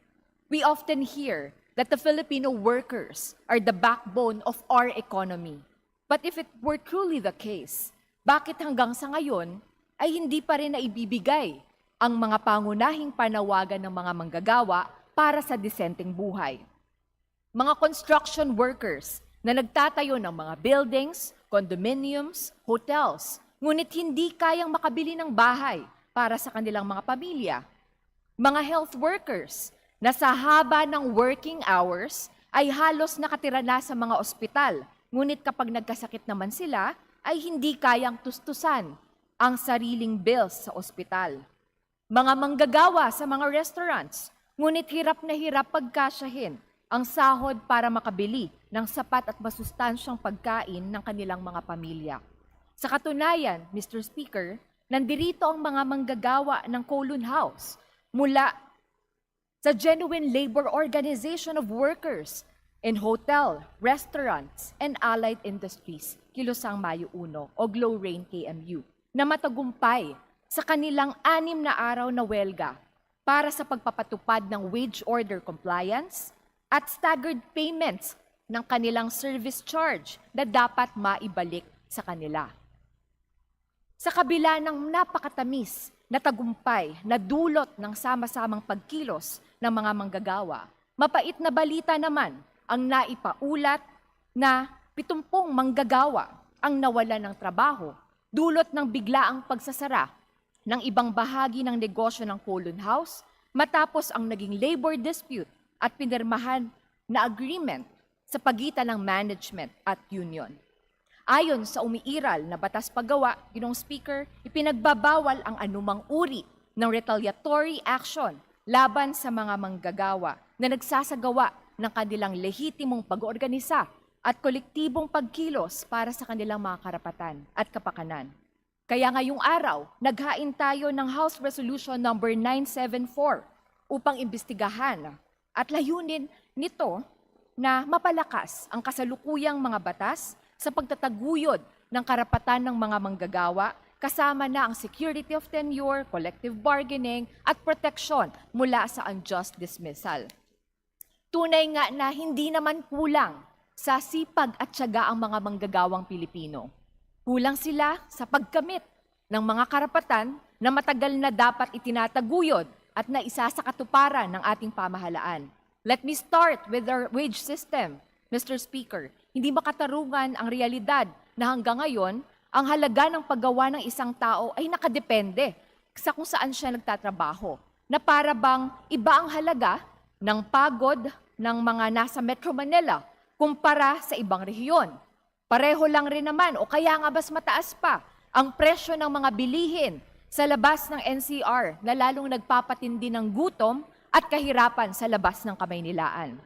we often hear that the Filipino workers are the backbone of our economy. But if it were truly the case, bakit hanggang sa ngayon ay hindi pa rin naibibigay ang mga pangunahing panawagan ng mga manggagawa para sa disenteng buhay? Mga construction workers na nagtatayo ng mga buildings, condominiums, hotels, ngunit hindi kayang makabili ng bahay para sa kanilang mga pamilya. Mga health workers na sa haba ng working hours ay halos nakatira na sa mga ospital, ngunit kapag nagkasakit naman sila ay hindi kayang tustusan ang sariling bills sa ospital. Mga manggagawa sa mga restaurants, ngunit hirap na hirap pagkasyahin ang sahod para makabili ng sapat at masustansyang pagkain ng kanilang mga pamilya. Sa katunayan, Mr. Speaker, nandirito ang mga manggagawa ng Kowloon House mula sa Genuine Labor Organization of Workers in Hotel, Restaurants, and Allied Industries, Kilusang Mayo 1 o Glow Rain KMU, na matagumpay sa kanilang 6 na araw na welga para sa pagpapatupad ng wage order compliance at staggered payments ng kanilang service charge na dapat maibalik sa kanila. Sa kabila ng napakatamis na tagumpay na dulot ng sama-samang pagkilos ng mga manggagawa, mapait na balita naman ang naipaulat na 70 manggagawa ang nawalan ng trabaho dulot ng biglaang pagsasara ng ibang bahagi ng negosyo ng Colon House matapos ang naging labor dispute at pinirmahan na agreement sa pagitan ng management at union. Ayon sa umiiral na batas paggawa, Ginoong Speaker, ipinagbabawal ang anumang uri ng retaliatory action laban sa mga manggagawa na nagsasagawa ng kanilang lehitimong pag-oorganisa at kolektibong pagkilos para sa kanilang mga karapatan at kapakanan. Kaya ngayong araw, naghain tayo ng House Resolution number 974 upang imbestigahan at layunin nito na mapalakas ang kasalukuyang mga batas sa pagtataguyod ng karapatan ng mga manggagawa kasama na ang security of tenure, collective bargaining at protection mula sa unjust dismissal. Tunay nga na hindi naman kulang sa sipag at tiyaga ang mga manggagawang Pilipino. Kulang sila sa pagkamit ng mga karapatan na matagal na dapat itinataguyod at naisa sa katuparan ng ating pamahalaan. Let me start with our wage system, Mr. Speaker. Hindi makatarungan ang realidad na hanggang ngayon, ang halaga ng paggawa ng isang tao ay nakadepende sa kung saan siya nagtatrabaho. Na para bang iba ang halaga ng pagod ng mga nasa Metro Manila kumpara sa ibang rehiyon. Pareho lang rin naman o kaya nga mas mataas pa ang presyo ng mga bilihin sa labas ng NCR na lalong nagpapatindi ng gutom at kahirapan sa labas ng Kamaynilaan.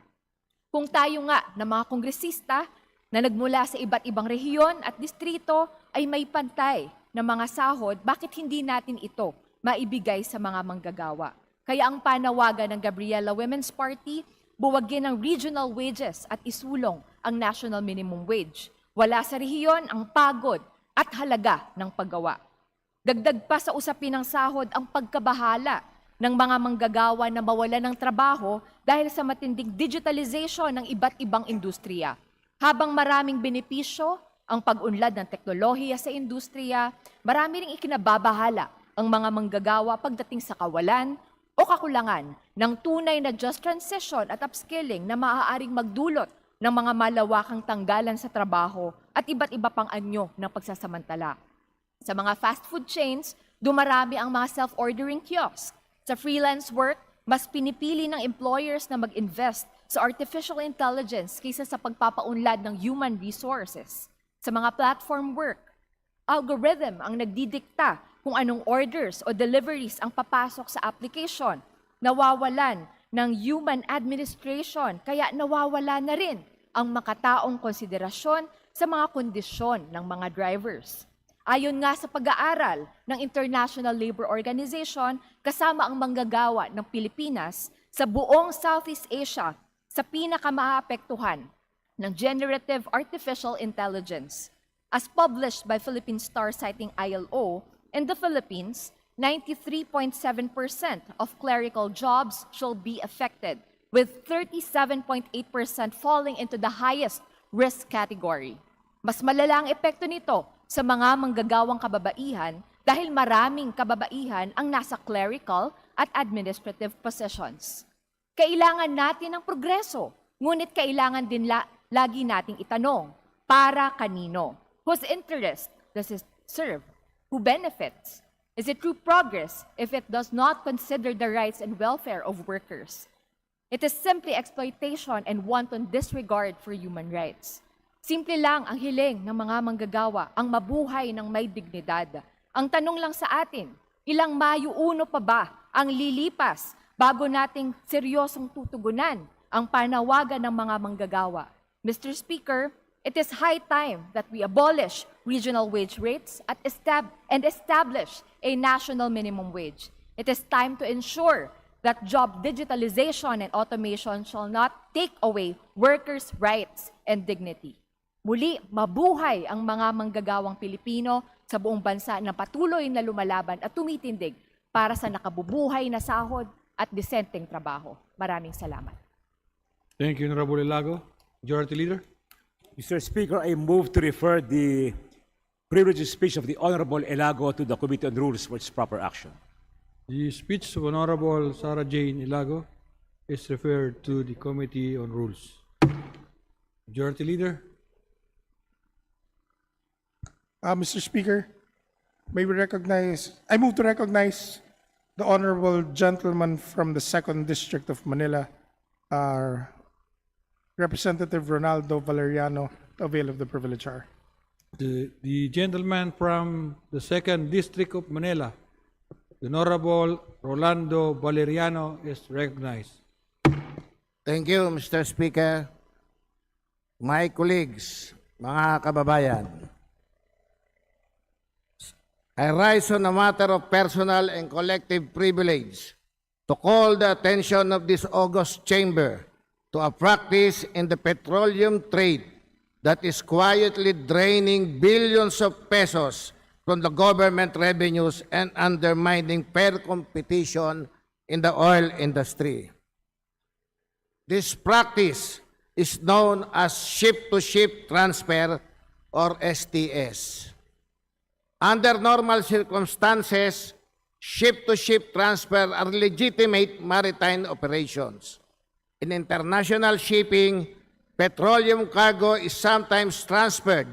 Kung tayo nga na mga kongresista na nagmula sa iba't ibang rehiyon at distrito ay may pantay na mga sahod, bakit hindi natin ito maibigay sa mga manggagawa? Kaya ang panawagan ng Gabriela Women's Party, buwagin ang regional wages at isulong ang national minimum wage. Wala sa rehiyon ang pagod at halaga ng paggawa. Dagdag pa sa usapin ng sahod ang pagkabahala ng mga manggagawa na mawalan ng trabaho dahil sa matinding digitalization ng iba't ibang industriya. Habang maraming benepisyo ang pag-unlad ng teknolohiya sa industriya, marami ring ikinababahala ang mga manggagawa pagdating sa kawalan o kakulangan ng tunay na just transition at upskilling na maaaring magdulot ng mga malawakang tanggalan sa trabaho at iba't iba pang anyo ng pagsasamantala. Sa mga fast food chains, dumarami ang mga self-ordering kiosks. Sa freelance work, mas pinipili ng employers na mag-invest sa artificial intelligence kaysa sa pagpapaunlad ng human resources. Sa mga platform work, algorithm ang nagdidikta kung anong orders o deliveries ang papasok sa application. Nawawalan ng human administration, kaya nawawala na rin ang makataong konsiderasyon sa mga kondisyon ng mga drivers. Ayon nga sa pag-aaral ng International Labor Organization, kasama ang manggagawa ng Pilipinas sa buong Southeast Asia sa pinakamaapektuhan ng generative artificial intelligence. As published by Philippine Star citing ILO, in the Philippines, 93.7% of clerical jobs shall be affected, with 37.8% falling into the highest risk category. Mas malala ang epekto nito sa mga manggagawang kababaihan dahil maraming kababaihan ang nasa clerical at administrative positions. Kailangan natin ng progreso, ngunit kailangan din lagi nating itanong, para kanino? Whose interest does it serve? Who benefits? Is it true progress if it does not consider the rights and welfare of workers? It is simply exploitation and wanton disregard for human rights. Simple lang ang hiling ng mga manggagawa, ang mabuhay ng may dignidad. Ang tanong lang sa atin, ilang mayuuno pa ba ang lilipas bago nating seryosong tutugunan ang panawagan ng mga manggagawa? Mr. Speaker, it is high time that we abolish regional wage rates and establish a national minimum wage. It is time to ensure that job digitalization and automation shall not take away workers' rights and dignity. Muli, mabuhay ang mga manggagawang Pilipino sa buong bansa na patuloy na lumalaban at tumitindig para sa nakabubuhay na sahod at disenteng trabaho. Maraming salamat. Thank you, Honorable Ilago. Majority Leader. Mr. Speaker, I move to refer the privileged speech of the Honorable Elago to the Committee on Rules for its proper action. The speech of Honorable Sarah Jane Ilago is referred to the Committee on Rules. Majority Leader. Mr. Speaker, I move to recognize the honorable gentleman from the 2nd District of Manila, Representative Ronaldo Valeriano, to avail of the privilege hour. The gentleman from the 2nd District of Manila, the Honorable Rolando Valeriano, is recognized. Thank you, Mr. Speaker. My colleagues, mga kababayan, I rise on a matter of personal and collective privilege to call the attention of this august chamber to a practice in the petroleum trade that is quietly draining billions of pesos from the government revenues and undermining fair competition in the oil industry. This practice is known as ship-to-ship transfer or STS. Under normal circumstances, ship-to-ship transfer are legitimate maritime operations. In international shipping, petroleum cargo is sometimes transferred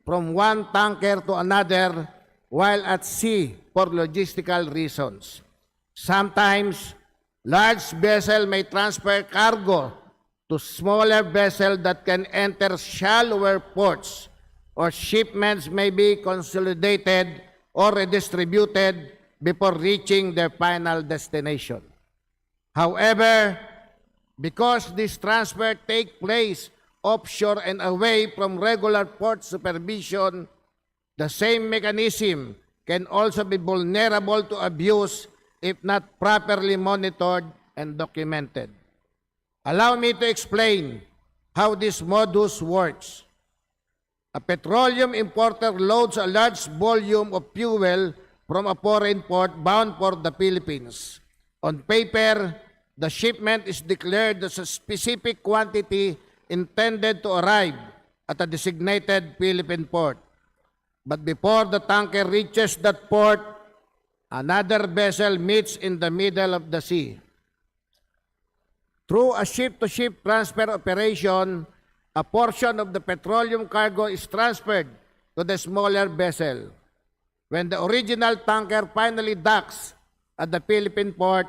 from one tanker to another while at sea for logistical reasons. Sometimes, large vessel may transfer cargo to smaller vessel that can enter shallower ports, or shipments may be consolidated or redistributed before reaching their final destination. However, because this transfer takes place offshore and away from regular port supervision, the same mechanism can also be vulnerable to abuse if not properly monitored and documented. Allow me to explain how this modus works. A petroleum importer loads a large volume of fuel from a foreign port bound for the Philippines. On paper, the shipment is declared as a specific quantity intended to arrive at a designated Philippine port. But before the tanker reaches that port, another vessel meets in the middle of the sea. Through a ship-to-ship transfer operation, a portion of the petroleum cargo is transferred to the smaller vessel. When the original tanker finally docks at the Philippine port,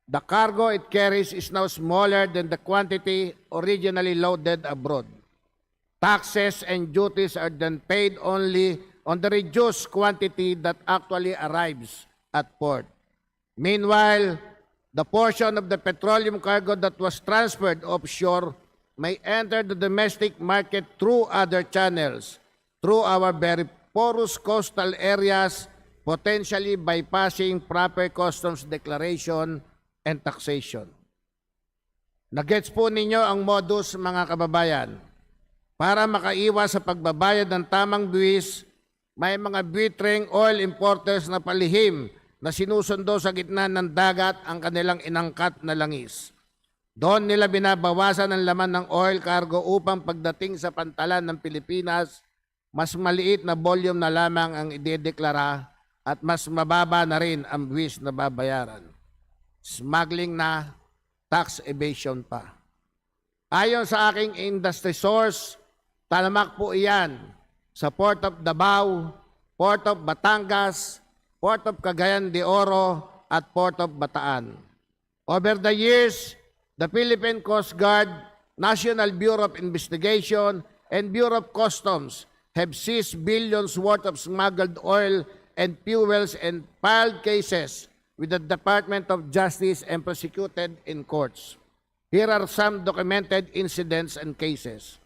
the cargo it carries is now smaller than the quantity originally loaded abroad. Taxes and duties are then paid only on the reduced quantity that actually arrives at port. Meanwhile, the portion of the petroleum cargo that was transferred offshore may enter the domestic market through other channels, through our very porous coastal areas, potentially bypassing proper customs declaration and taxation. Nagets po ninyo ang modus, mga kababayan. Para makaiwas sa pagbabayad ng tamang buwis, may mga buitreng oil importers na palihim na sinusundo sa gitna ng dagat ang kanilang inangkat na langis. Doon nila binabawasan ang laman ng oil cargo upang pagdating sa pantalan ng Pilipinas, mas maliit na volume na lamang ang idedeklara at mas mababa na rin ang buwis na babayaran. Smuggling na, tax evasion pa. Ayon sa aking industry source, talamak po iyan sa Port of Davao, Port of Batangas, Port of Cagayan de Oro, at Port of Bataan. Over the years, the Philippine Coast Guard, National Bureau of Investigation, and Bureau of Customs have seized billions worth of smuggled oil and fuels and filed cases with the Department of Justice and prosecuted in courts. Here are some documented incidents and cases.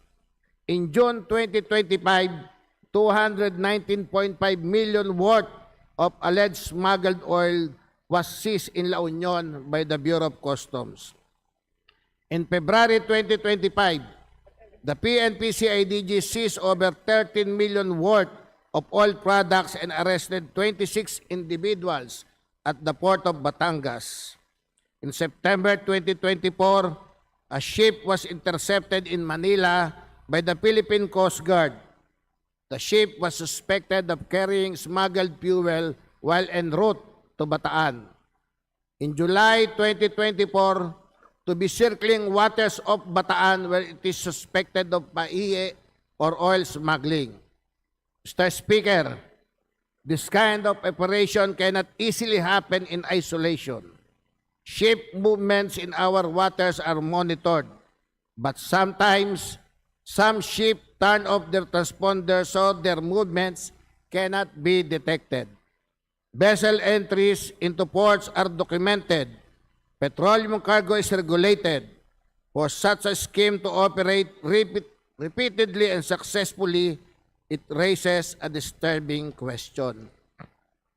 In June 2025, 219.5 million worth of alleged smuggled oil was seized in La Union by the Bureau of Customs. In February 2025, the PNP-CIDG seized over 13 million worth of oil products and arrested 26 individuals at the Port of Batangas. In September 2024, a ship was intercepted in Manila by the Philippine Coast Guard. The ship was suspected of carrying smuggled fuel while en route to Bataan. In July 2024, to be circling waters of Bataan where it is suspected of paiye or oil smuggling. Mr. Speaker, this kind of operation cannot easily happen in isolation. Ship movements in our waters are monitored, but sometimes some ships turn off their transponders so their movements cannot be detected. Vessel entries into ports are documented. Petroleum cargo is regulated. For such a scheme to operate repeatedly and successfully, it raises a disturbing question.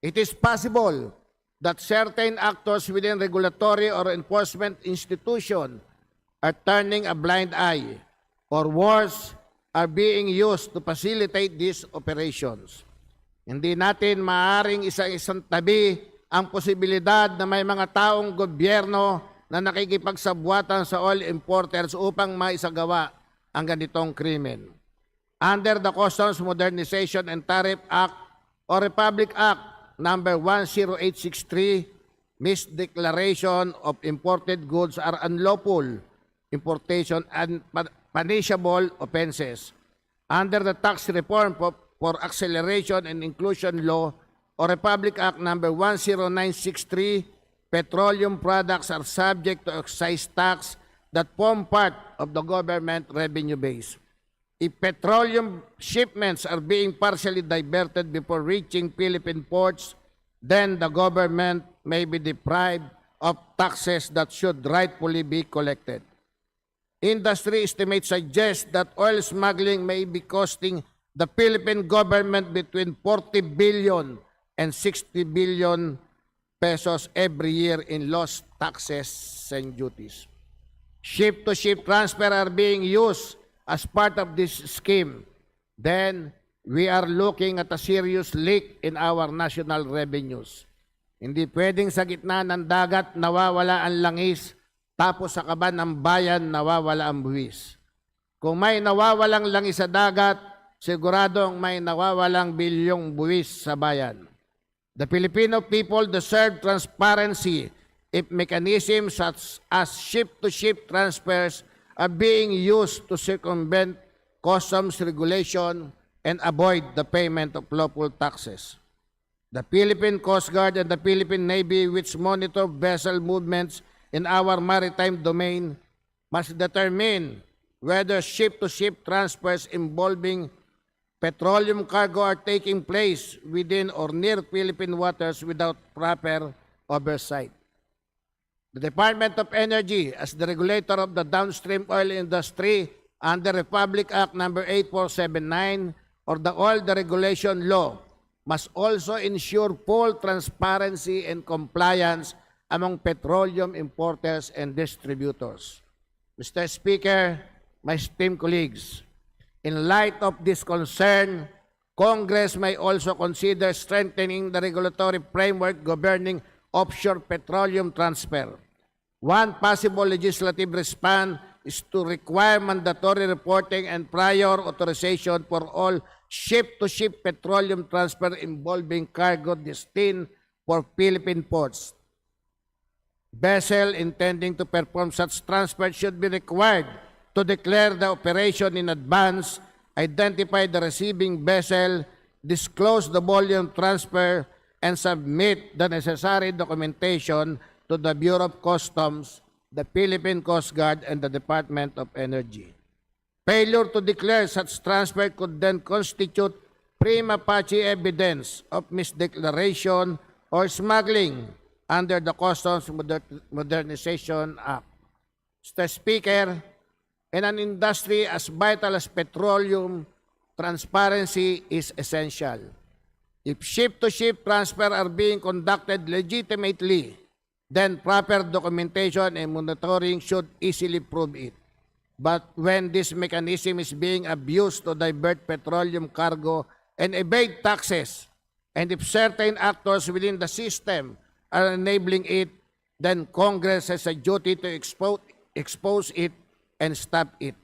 It is possible that certain actors within regulatory or enforcement institution are turning a blind eye, or worse, are being used to facilitate these operations. Hindi natin maaaring isang tabi ang posibilidad na may mga taong gobyerno na nakikipagsabwatan sa oil importers upang maisagawa ang ganitong krimen. Under the Customs Modernization and Tariff Act or Republic Act number 10863, misdeclaration of imported goods are unlawful importation and punishable offenses. Under the Tax Reform for Acceleration and Inclusion Law or Republic Act number 10963, petroleum products are subject to excise tax that form part of the government revenue base. If petroleum shipments are being partially diverted before reaching Philippine ports, then the government may be deprived of taxes that should rightfully be collected. Industry estimates suggest that oil smuggling may be costing the Philippine government between 40 billion and 60 billion pesos every year in lost taxes and duties. Ship-to-ship transfer are being used as part of this scheme. Then, we are looking at a serious leak in our national revenues. Hindi pwedeng sa gitna ng dagat nawawala ang langis, tapos sa kaban ng bayan nawawala ang buwis. Kung may nawawalang langis sa dagat, siguradong may nawawalang bilyong buwis sa bayan. The Filipino people deserve transparency if mechanisms such as ship-to-ship transfers are being used to circumvent customs regulation and avoid the payment of lawful taxes. The Philippine Coast Guard and the Philippine Navy, which monitor vessel movements in our maritime domain, must determine whether ship-to-ship transfers involving petroleum cargo are taking place within or near Philippine waters without proper oversight. The Department of Energy, as the regulator of the downstream oil industry under Republic Act number 8479 or the Oil Deregulation Law, must also ensure full transparency and compliance among petroleum importers and distributors. Mr. Speaker, my esteemed colleagues, in light of this concern, Congress may also consider strengthening the regulatory framework governing offshore petroleum transfer. One possible legislative response is to require mandatory reporting and prior authorization for all ship-to-ship petroleum transfer involving cargo destined for Philippine ports. Vessel intending to perform such transfer should be required to declare the operation in advance, identify the receiving vessel, disclose the volume transfer, and submit the necessary documentation to the Bureau of Customs, the Philippine Coast Guard, and the Department of Energy. Failure to declare such transfer could then constitute prima facie evidence of misdeclaration or smuggling under the Customs Modernization Act. Mr. Speaker, in an industry as vital as petroleum, transparency is essential. If ship-to-ship transfer are being conducted legitimately, then proper documentation and monitoring should easily prove it. But when this mechanism is being abused to divert petroleum cargo and evade taxes, and if certain actors within the system are enabling it, then Congress has a duty to expose it and stop it.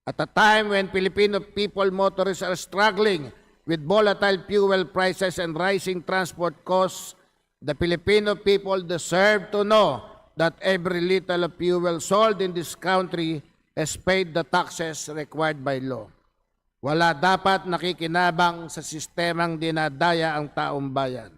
At a time when Filipino people motorists are struggling with volatile fuel prices and rising transport costs, the Filipino people deserve to know that every liter of fuel sold in this country has paid the taxes required by law. Wala dapat nakikinabang sa sistemang dinadaya ang taong bayan.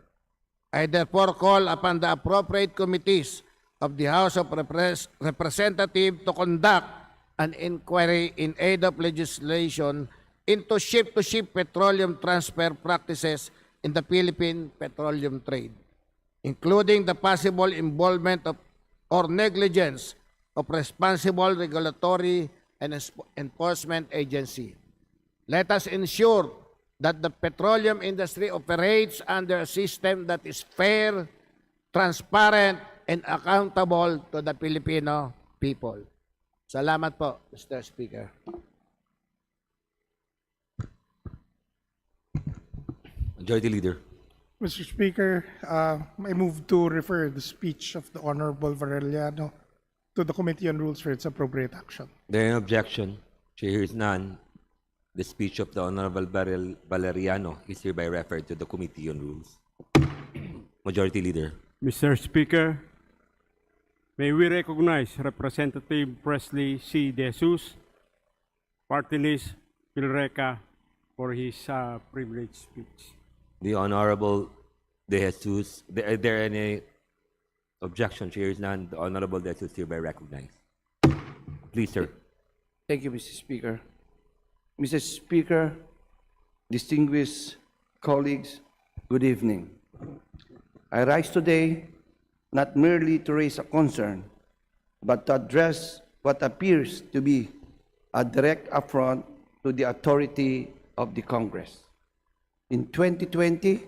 I therefore call upon the appropriate committees of the House of Representatives to conduct an inquiry in aid of legislation into ship-to-ship petroleum transfer practices in the Philippine petroleum trade, including the possible involvement of or negligence of responsible regulatory and enforcement agency. Let us ensure that the petroleum industry operates under a system that is fair, transparent, and accountable to the Filipino people. Salamat po, Mr. Speaker. Majority Leader. Mr. Speaker, I move to refer the speech of the Honorable Vareliano to the Committee on Rules for its appropriate action. There is objection. She hears none. The speech of the Honorable Valeriano is hereby referred to the Committee on Rules. Majority Leader. Mr. Speaker, may we recognize Representative Presley C. De Jesus, Party List, Pilreca, for his privileged speech. The Honorable De Jesus, is there any objection? She hears none. The Honorable De Jesus hereby recognized. Please, sir. Thank you, Mr. Speaker. Mr. Speaker, distinguished colleagues, good evening. I rise today not merely to raise a concern, but to address what appears to be a direct affront to the authority of the Congress. In 2020,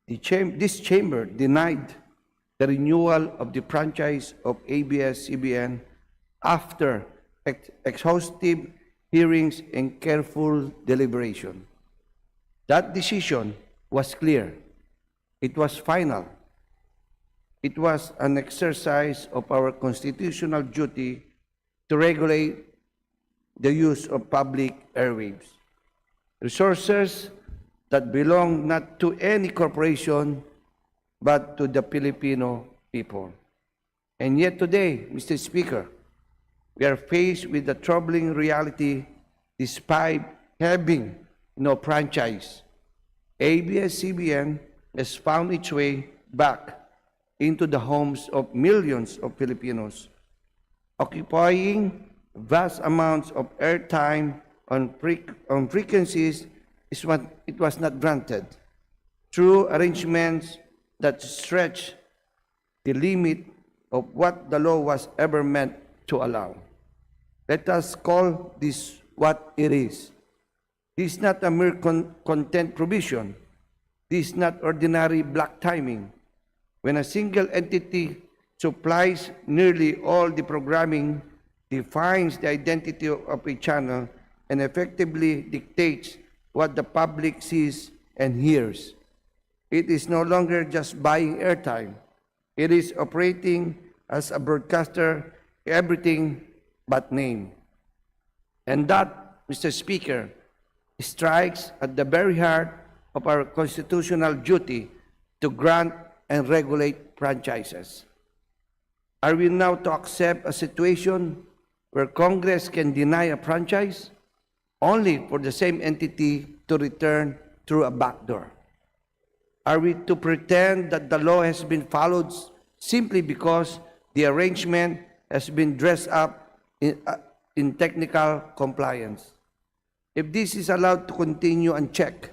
this chamber denied the renewal of the franchise of ABS-CBN after exhaustive hearings and careful deliberation. That decision was clear. It was final. It was an exercise of our constitutional duty to regulate the use of public airwaves. Resources that belong not to any corporation, but to the Filipino people. And yet today, Mr. Speaker, we are faced with the troubling reality despite having no franchise. ABS-CBN has found its way back into the homes of millions of Filipinos, occupying vast amounts of airtime on frequencies it was not granted, through arrangements that stretch the limit of what the law was ever meant to allow. Let us call this what it is. This is not a mere content provision. This is not ordinary black timing. When a single entity supplies nearly all the programming, defines the identity of a channel, and effectively dictates what the public sees and hears. It is no longer just buying airtime. It is operating as a broadcaster, everything but name. And that, Mr. Speaker, strikes at the very heart of our constitutional duty to grant and regulate franchises. Are we now to accept a situation where Congress can deny a franchise only for the same entity to return through a backdoor? Are we to pretend that the law has been followed simply because the arrangement has been dressed up in technical compliance? If this is allowed to continue unchecked,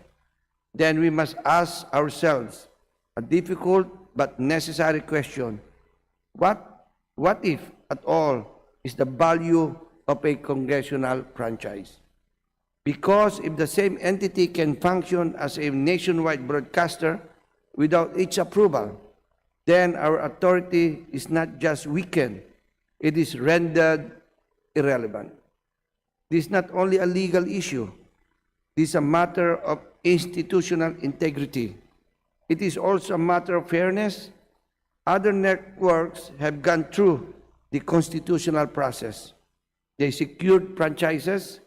then we must ask ourselves a difficult but necessary question. What if, at all, is the value of a congressional franchise? Because if the same entity can function as a nationwide broadcaster without its approval, then our authority is not just weakened, it is rendered irrelevant. This is not only a legal issue, this is a matter of institutional integrity. It is also a matter of fairness. Other networks have gone through the constitutional process. They secured franchises.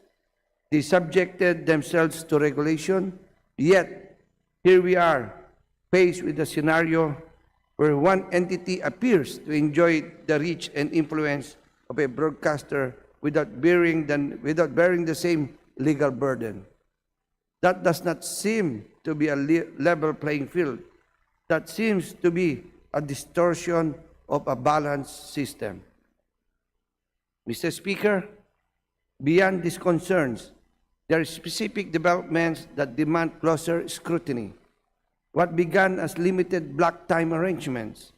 They subjected themselves to regulation. Yet, here we are, faced with a scenario where one entity appears to enjoy the reach and influence of a broadcaster without bearing the same legal burden. That does not seem to be a level playing field. That seems to be a distortion of a balanced system. Mr. Speaker, beyond these concerns, there are specific developments that demand closer scrutiny. What began as limited block time arrangements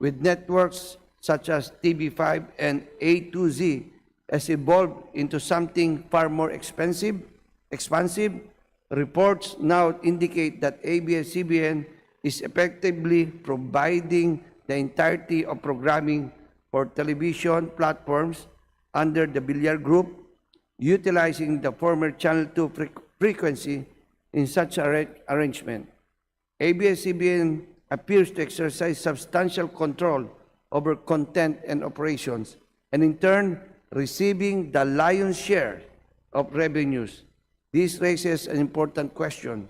with networks such as TV5 and A2Z has evolved into something far more expansive. Reports now indicate that ABS-CBN is effectively providing the entirety of programming for television platforms under the Villar Group, utilizing the former Channel 2 frequency in such arrangement. ABS-CBN appears to exercise substantial control over content and operations, and in turn, receiving the lion's share of revenues. This raises an important question.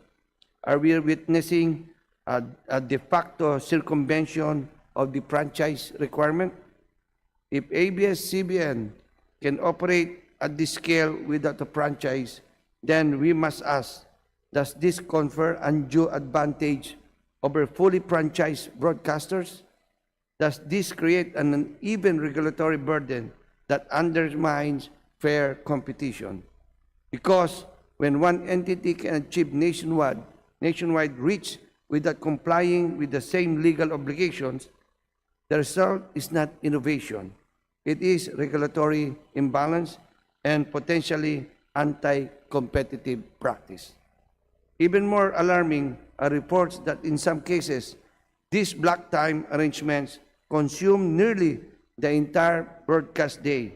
Are we witnessing a de facto circumvention of the franchise requirement? If ABS-CBN can operate at this scale without a franchise, then we must ask, does this confer undue advantage over fully franchised broadcasters? Does this create an uneven regulatory burden that undermines fair competition? Because when one entity can achieve nationwide reach without complying with the same legal obligations, the result is not innovation. It is regulatory imbalance and potentially anti-competitive practice. Even more alarming are reports that in some cases, these block time arrangements consume nearly the entire broadcast day.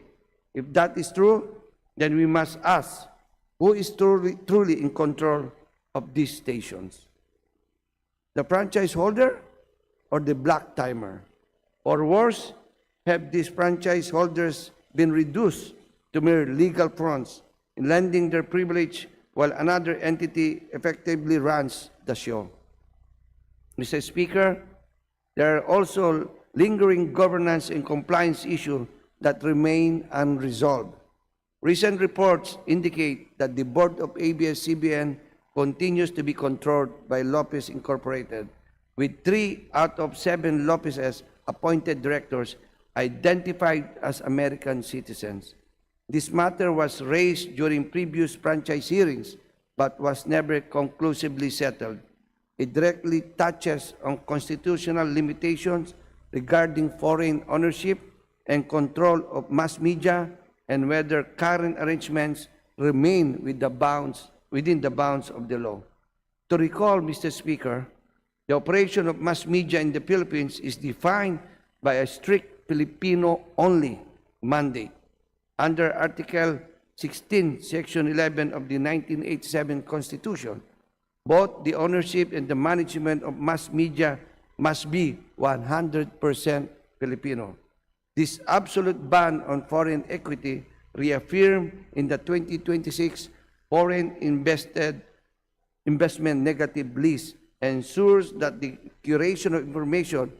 If that is true, then we must ask, who is truly in control of these stations? The franchise holder or the block timer? Or worse, have these franchise holders been reduced to mere legal fronts in lending their privilege while another entity effectively runs the show? Mr. Speaker, there are also lingering governance and compliance issues that remain unresolved. Recent reports indicate that the board of ABS-CBN continues to be controlled by Lopez Incorporated, with 3 out of 7 Lopez's appointed directors identified as American citizens. This matter was raised during previous franchise hearings, but was never conclusively settled. It directly touches on constitutional limitations regarding foreign ownership and control of mass media, and whether current arrangements remain within the bounds of the law. To recall, Mr. Speaker, the operation of mass media in the Philippines is defined by a strict Filipino-only mandate. Under Article 16, Section 11 of the 1987 Constitution, both the ownership and the management of mass media must be 100% Filipino. This absolute ban on foreign equity, reaffirmed in the 2026 Foreign Investment Negative List, ensures that the curation of information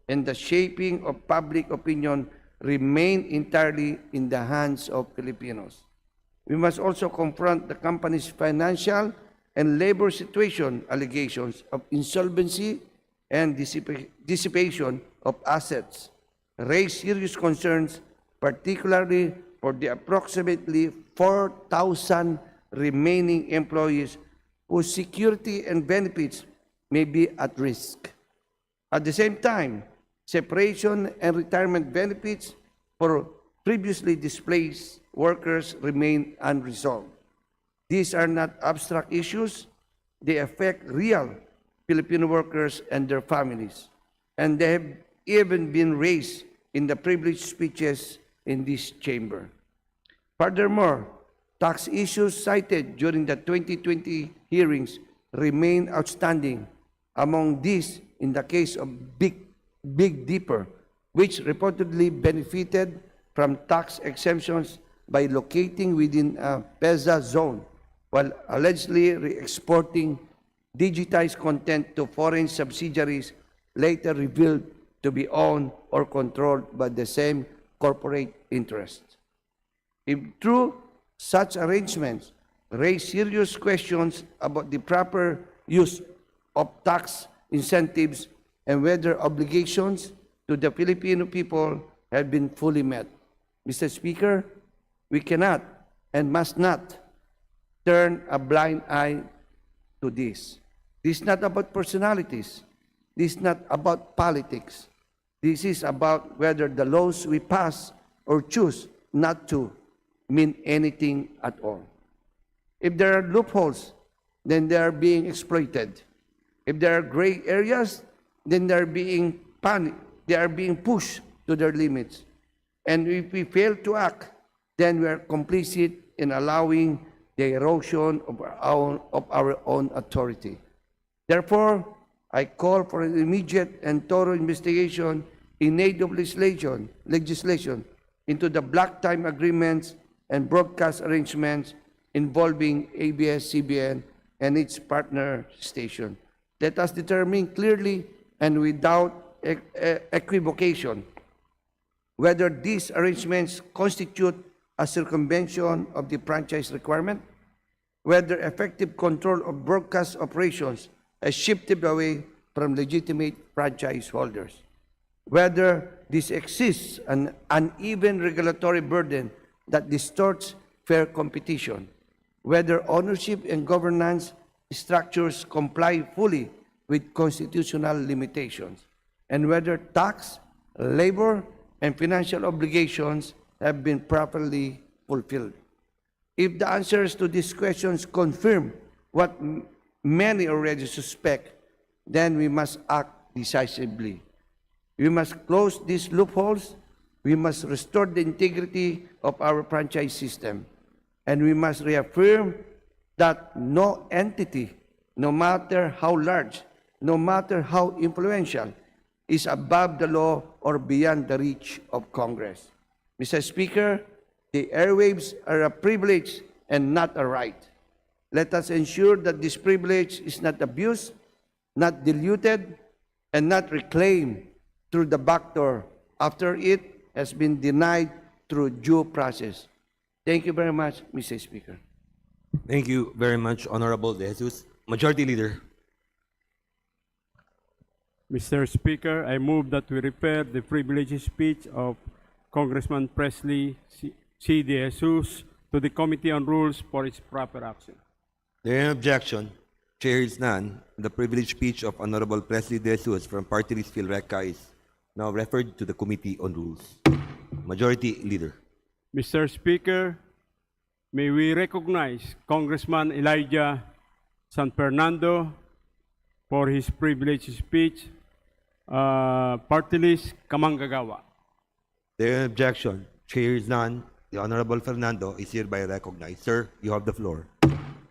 and the shaping of public opinion remain entirely in the hands of Filipinos. We must also confront the company's financial and labor situation allegations of insolvency and dissipation of assets, raise serious concerns, particularly for the approximately 4,000 remaining employees whose security and benefits may be at risk. At the same time, separation and retirement benefits for previously displaced workers remain unresolved. These are not abstract issues. They affect real Filipino workers and their families, and they have even been raised in the privileged speeches in this chamber. Furthermore, tax issues cited during the 2020 hearings remain outstanding. Among these, in the case of Big Dipper, which reportedly benefited from tax exemptions by locating within a PEZA zone while allegedly re-exporting digitized content to foreign subsidiaries later revealed to be owned or controlled by the same corporate interests. If true, such arrangements raise serious questions about the proper use of tax incentives and whether obligations to the Filipino people have been fully met. Mr. Speaker, we cannot and must not turn a blind eye to this. This is not about personalities. This is not about politics. This is about whether the laws we pass or choose not to mean anything at all. If there are loopholes, then they are being exploited. If there are gray areas, then they are being pushed to their limits. And if we fail to act, then we are complicit in allowing the erosion of our own authority. Therefore, I call for an immediate and thorough investigation in aid of legislation into the black time agreements and broadcast arrangements involving ABS-CBN and its partner station. Let us determine clearly and without equivocation whether these arrangements constitute a circumvention of the franchise requirement, whether effective control of broadcast operations has shifted away from legitimate franchise holders, whether this exists an uneven regulatory burden that distorts fair competition, whether ownership and governance structures comply fully with constitutional limitations, and whether tax, labor, and financial obligations have been properly fulfilled. If the answers to these questions confirm what many already suspect, then we must act decisively. We must close these loopholes, we must restore the integrity of our franchise system, and we must reaffirm that no entity, no matter how large, no matter how influential, is above the law or beyond the reach of Congress. Mr. Speaker, the airwaves are a privilege and not a right. Let us ensure that this privilege is not abused, not diluted, and not reclaimed through the back door after it has been denied through due process. Thank you very much, Mr. Speaker. Thank you very much, Honorable De Jesus. Majority Leader. Mr. Speaker, I move that we refer the privileged speech of Congressman Presley C. De Jesus to the Committee on Rules for its proper action. There is no objection. Chair is none. The privileged speech of Honorable Presley De Jesus from Party List Philreca is now referred to the Committee on Rules. Majority Leader. Mr. Speaker, may we recognize Congressman Elijah San Fernando for his privileged speech, Party List Kamanggagawa. There is no objection. Chair is none. The Honorable Fernando is hereby recognized. Sir, you have the floor.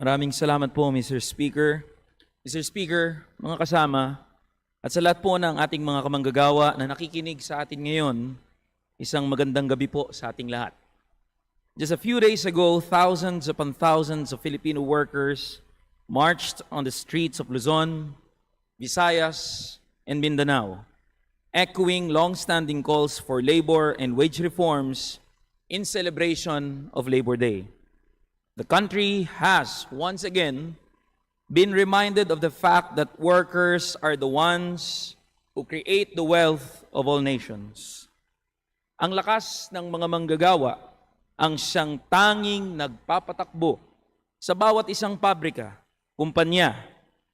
Maraming salamat po, Mr. Speaker. Mr. Speaker, mga kasama, at sa lahat po ng ating mga kamanggagawa na nakikinig sa atin ngayon, isang magandang gabi po sa ating lahat. Just a few days ago, thousands upon thousands of Filipino workers marched on the streets of Luzon, Visayas, and Mindanao, echoing long-standing calls for labor and wage reforms in celebration of Labor Day. The country has, once again, been reminded of the fact that workers are the ones who create the wealth of all nations. Ang lakas ng mga manggagawa ang siyang tanging nagpapatakbo sa bawat isang pabrika, kumpanya,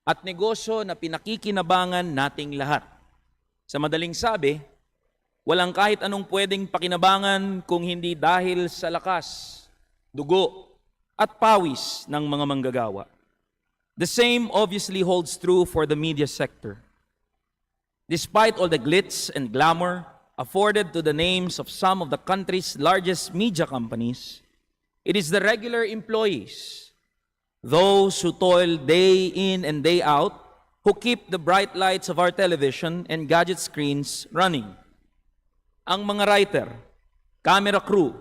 at negosyo na pinakikinabangan nating lahat. Sa madaling sabi, walang kahit anong pwedeng pakinabangan kung hindi dahil sa lakas, dugo, at pawis ng mga manggagawa. The same obviously holds true for the media sector. Despite all the glitz and glamour afforded to the names of some of the country's largest media companies, it is the regular employees, those who toil day in and day out, who keep the bright lights of our television and gadget screens running. Ang mga writer, camera crew,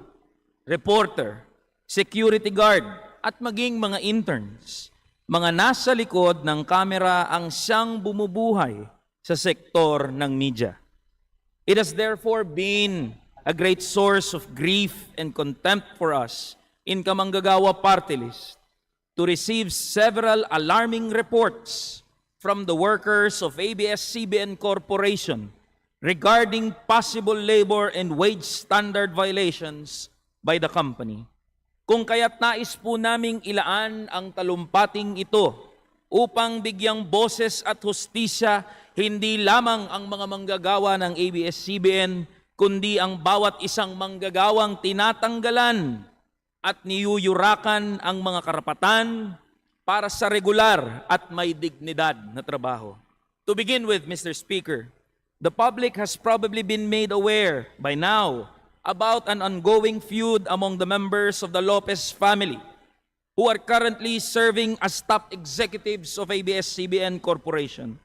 reporter, security guard, at maging mga interns, mga nasa likod ng kamera ang siyang bumubuhay sa sektor ng media. It has therefore been a great source of grief and contempt for us in Kamanggagawa Party List to receive several alarming reports from the workers of ABS-CBN Corporation regarding possible labor and wage standard violations by the company. Kung kaya't nais po naming ilaan ang talumpating ito upang bigyang boses at hustisya hindi lamang ang mga manggagawa ng ABS-CBN, kundi ang bawat isang manggagawang tinatanggalan at niyuyurakan ang mga karapatan para sa regular at may dignidad na trabaho. To begin with, Mr. Speaker, the public has probably been made aware by now about an ongoing feud among the members of the Lopez family who are currently serving as top executives of ABS-CBN Corporation.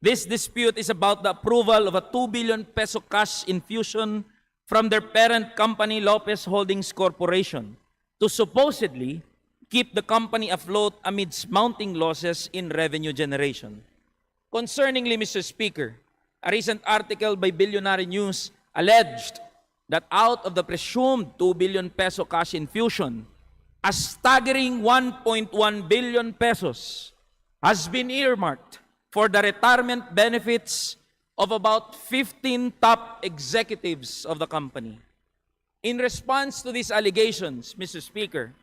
This dispute is about the approval of a 2 billion peso cash infusion from their parent company, Lopez Holdings Corporation, to supposedly keep the company afloat amidst mounting losses in revenue generation. Concerningly, Mr. Speaker, a recent article by Billionaire News alleged that out of the presumed 2 billion peso cash infusion, a staggering 1.1 billion pesos has been earmarked for the retirement benefits of about 15 top executives of the company. In response to these allegations, Mr. Speaker,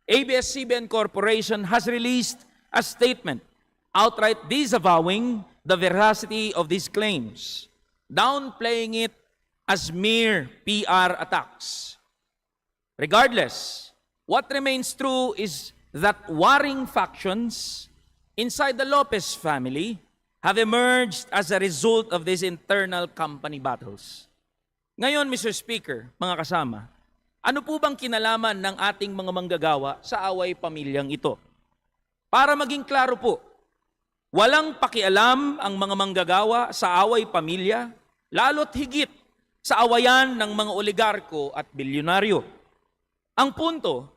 ABS-CBN Corporation has released a statement outright disavowing the veracity of these claims, downplaying it as mere PR attacks. Regardless, what remains true is that warring factions inside the Lopez family have emerged as a result of these internal company battles. Ngayon, Mr. Speaker, mga kasama, ano po bang kinalaman ng ating mga manggagawa sa away pamilyang ito? Para maging klaro po, walang pakialam ang mga manggagawa sa away pamilya, lalo't higit sa awayan ng mga oligarko at bilyonaryo. Ang punto,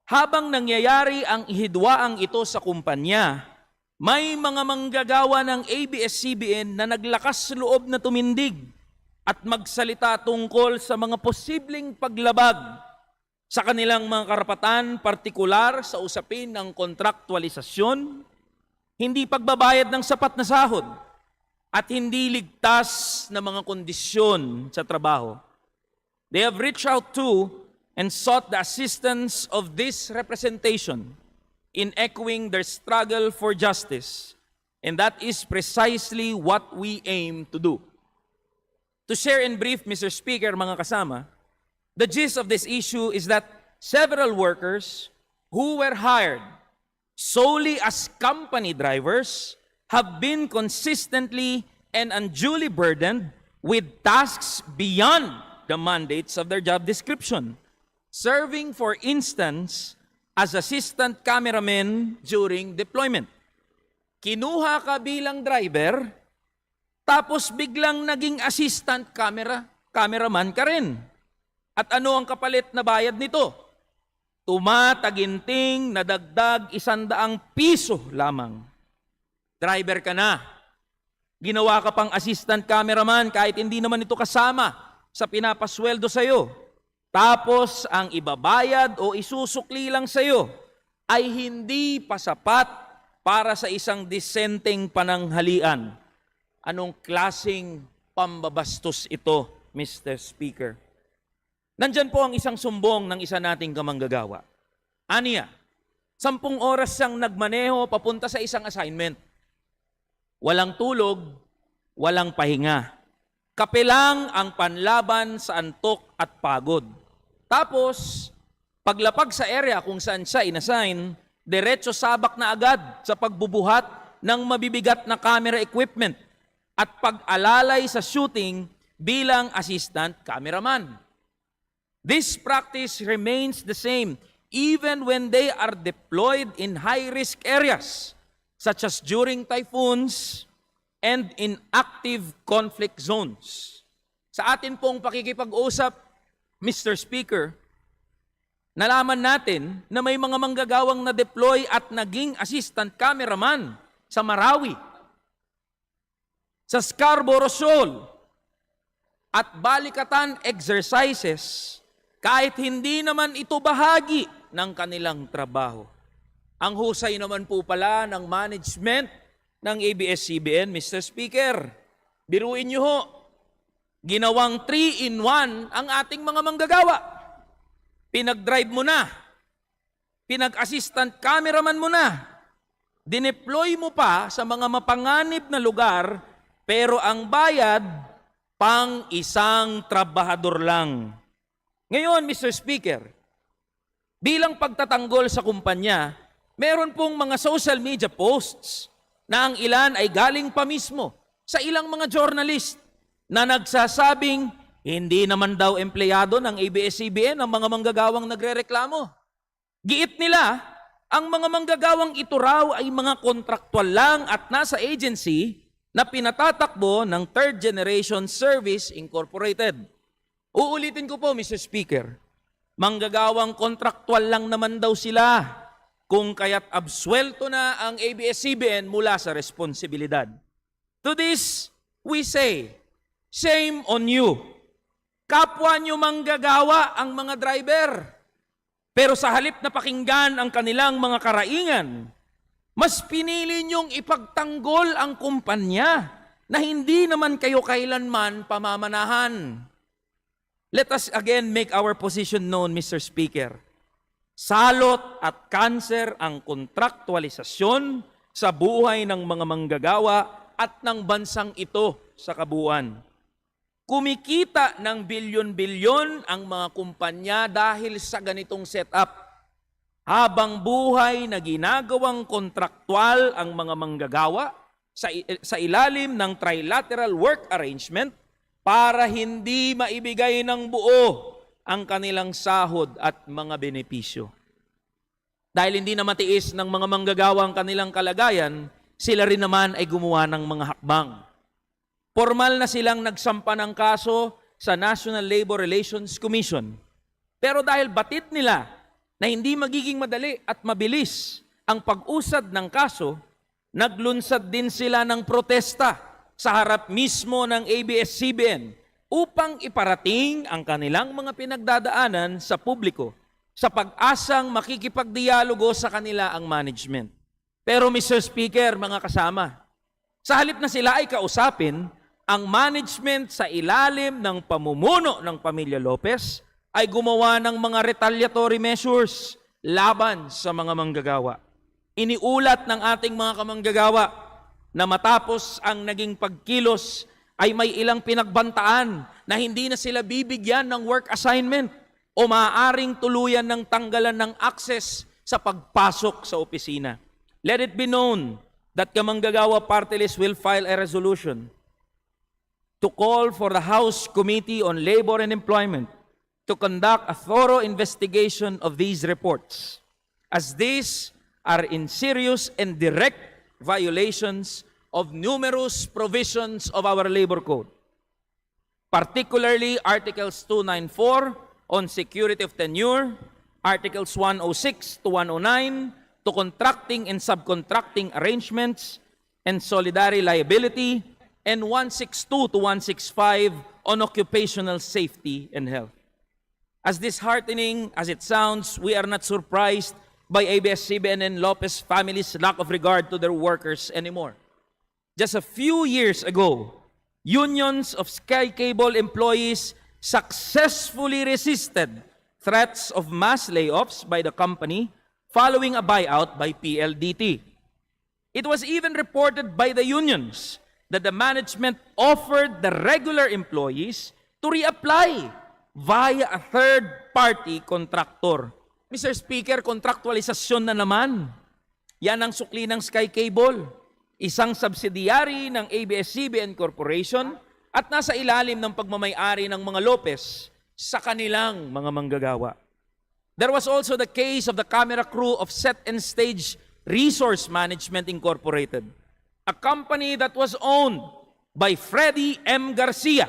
habang nangyayari ang ihidwaang ito sa kumpanya, may mga manggagawa ng ABS-CBN na naglakas loob na tumindig at magsalita tungkol sa mga posibleng paglabag sa kanilang mga karapatan, partikular sa usapin ng kontraktualisasyon, hindi pagbabayad ng sapat na sahod, at hindi ligtas na mga kondisyon sa trabaho. They have reached out to and sought the assistance of this representation in echoing their struggle for justice, and that is precisely what we aim to do. To share in brief, Mr. Speaker, mga kasama, the gist of this issue is that several workers who were hired solely as company drivers have been consistently and unduly burdened with tasks beyond the mandates of their job description, serving, for instance, as assistant cameramen during deployment. Kinuha ka bilang driver, tapos biglang naging assistant cameraman ka rin. At ano ang kapalit na bayad nito? Tumataginting na dagdag 100 piso lamang. Driver ka na. Ginawa ka pang assistant cameraman kahit hindi naman ito kasama sa pinapasweldo sa'yo. Tapos ang ibabayad o isusukli lang sa'yo ay hindi pa sapat para sa isang disenteng pananghalian. Anong klaseng pambabastos ito, Mr. Speaker? Nandyan po ang isang sumbong ng isa nating kamanggagawa. Aniya, 10 oras siyang nagmaneho papunta sa isang assignment. Walang tulog, walang pahinga. Kape lang ang panlaban sa antok at pagod. Tapos, paglapag sa area kung saan siya inassign, diretso sabak na agad sa pagbubuhat ng mabibigat na camera equipment at pag-alalay sa shooting bilang assistant cameraman. This practice remains the same even when they are deployed in high-risk areas, such as during typhoons and in active conflict zones. Sa atin pong pakikipag-usap, Mr. Speaker, nalaman natin na may mga manggagawang na-deploy at naging assistant cameraman sa Marawi, sa Scarborough Shoal, at balikatan exercises kahit hindi naman ito bahagi ng kanilang trabaho. Ang husay naman po pala ng management ng ABS-CBN, Mr. Speaker. Biruin niyo ho, ginawang 3-in-1 ang ating mga manggagawa. Pinag-drive mo na, pinag-assistant cameraman mo na, dineploy mo pa sa mga mapanganib na lugar, pero ang bayad, pang isang trabahador lang. Ngayon, Mr. Speaker, bilang pagtatanggol sa kumpanya, meron pong mga social media posts na ang ilan ay galing pa mismo sa ilang mga journalist na nagsasabing hindi naman daw empleyado ng ABS-CBN ang mga manggagawang nagrereklamo. Giit nila, ang mga manggagawang ito raw ay mga kontraktual lang at nasa agency na pinatatakbo ng Third Generation Service Incorporated. Uulitin ko po, Mr. Speaker, manggagawang kontraktual lang naman daw sila, kung kaya't absuelto na ang ABS-CBN mula sa responsibilidad. To this, we say, shame on you. Kapwa nyo manggagawa ang mga driver. Pero sa halip na pakinggan ang kanilang mga karaingan, mas pinili nyong ipagtanggol ang kumpanya na hindi naman kayo kailanman pamamanahan. Let us again make our position known, Mr. Speaker. Salot at kanser ang kontraktualisasyon sa buhay ng mga manggagawa at ng bansang ito sa kabuuan. Kumikita ng bilyon-bilyon ang mga kumpanya dahil sa ganitong setup. Habang buhay na ginagawang kontraktual ang mga manggagawa sa ilalim ng trilateral work arrangement para hindi maibigay ng buo ang kanilang sahod at mga benepisyo. Dahil hindi na matiis ng mga manggagawa ang kanilang kalagayan, sila rin naman ay gumawa ng mga hakbang. Formal na silang nagsampa ng kaso sa National Labor Relations Commission. Pero dahil batid nila na hindi magiging madali at mabilis ang pag-usad ng kaso, naglunsad din sila ng protesta sa harap mismo ng ABS-CBN upang iparating ang kanilang mga pinagdadaanan sa publiko sa pag-asang makikipagdialogo sa kanila ang management. Pero Mr. Speaker, mga kasama, sa halip na sila ay kausapin, ang management sa ilalim ng pamumuno ng pamilya Lopez ay gumawa ng mga retaliatory measures laban sa mga manggagawa. Iniulat ng ating mga kamanggagawa na matapos ang naging pagkilos ay may ilang pinagbantaan na hindi na sila bibigyan ng work assignment o maaaring tuluyan ng tanggalan ng access sa pagpasok sa opisina. Let it be known that Kamanggagawa Party List will file a resolution to call for the House Committee on Labor and Employment to conduct a thorough investigation of these reports, as these are in serious and direct violations of numerous provisions of our labor code, particularly Articles 294 on security of tenure, Articles 106 to 109 to contracting and subcontracting arrangements and solidary liability, and 162 to 165 on occupational safety and health. As disheartening as it sounds, we are not surprised by ABS-CBN and Lopez families' lack of regard to their workers anymore. Just a few years ago, unions of Sky Cable employees successfully resisted threats of mass layoffs by the company following a buyout by PLDT. It was even reported by the unions that the management offered the regular employees to reapply via a third-party contractor. Mr. Speaker, kontraktualisasyon na naman. Yan ang sukli ng Sky Cable, isang subsidiary ng ABS-CBN Corporation at nasa ilalim ng pagmamay-ari ng mga Lopez sa kanilang mga manggagawa. There was also the case of the camera crew of Set and Stage Resource Management Incorporated, a company that was owned by Freddie M. Garcia,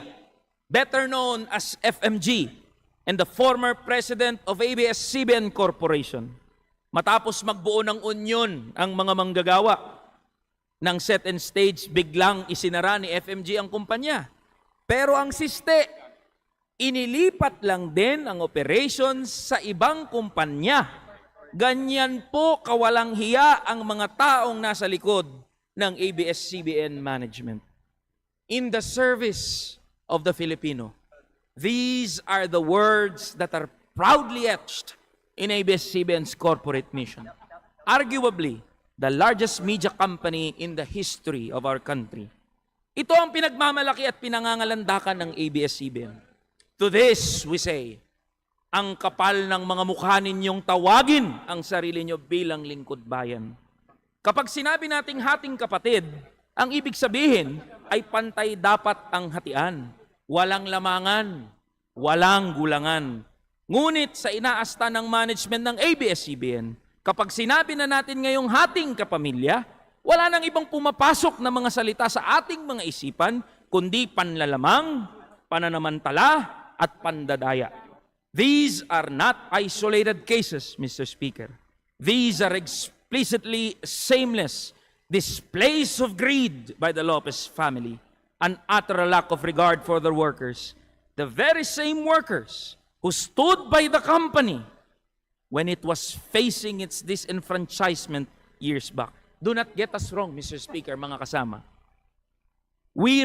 better known as FMG, and the former president of ABS-CBN Corporation. Matapos magbuo ng union ang mga manggagawa, ng set and stage, biglang isinara ni FMG ang kumpanya. Pero ang siste, inilipat lang din ang operations sa ibang kumpanya. Ganyan po kawalang hiya ang mga taong nasa likod ng ABS-CBN management. In the service of the Filipino. These are the words that are proudly etched in ABS-CBN's corporate mission. Arguably, the largest media company in the history of our country. Ito ang pinagmamalaki at pinangangalandakan ng ABS-CBN. To this, we say, ang kapal ng mga mukha ninyong tawagin ang sarili nyo bilang lingkod bayan. Kapag sinabi nating hating kapatid, ang ibig sabihin ay pantay dapat ang hatian. Walang lamangan, walang gulangan. Ngunit sa inaasta ng management ng ABS-CBN, kapag sinabi na natin ngayong hating kapamilya, wala nang ibang pumapasok na mga salita sa ating mga isipan, kundi panlalamang, pananamantala, at pandadaya. These are not isolated cases, Mr. Speaker. These are explicitly shameless displays of greed by the Lopez family, an utter lack of regard for their workers. The very same workers who stood by the company when it was facing its disenfranchisement years back. Do not get us wrong, Mr. Speaker, mga kasama. We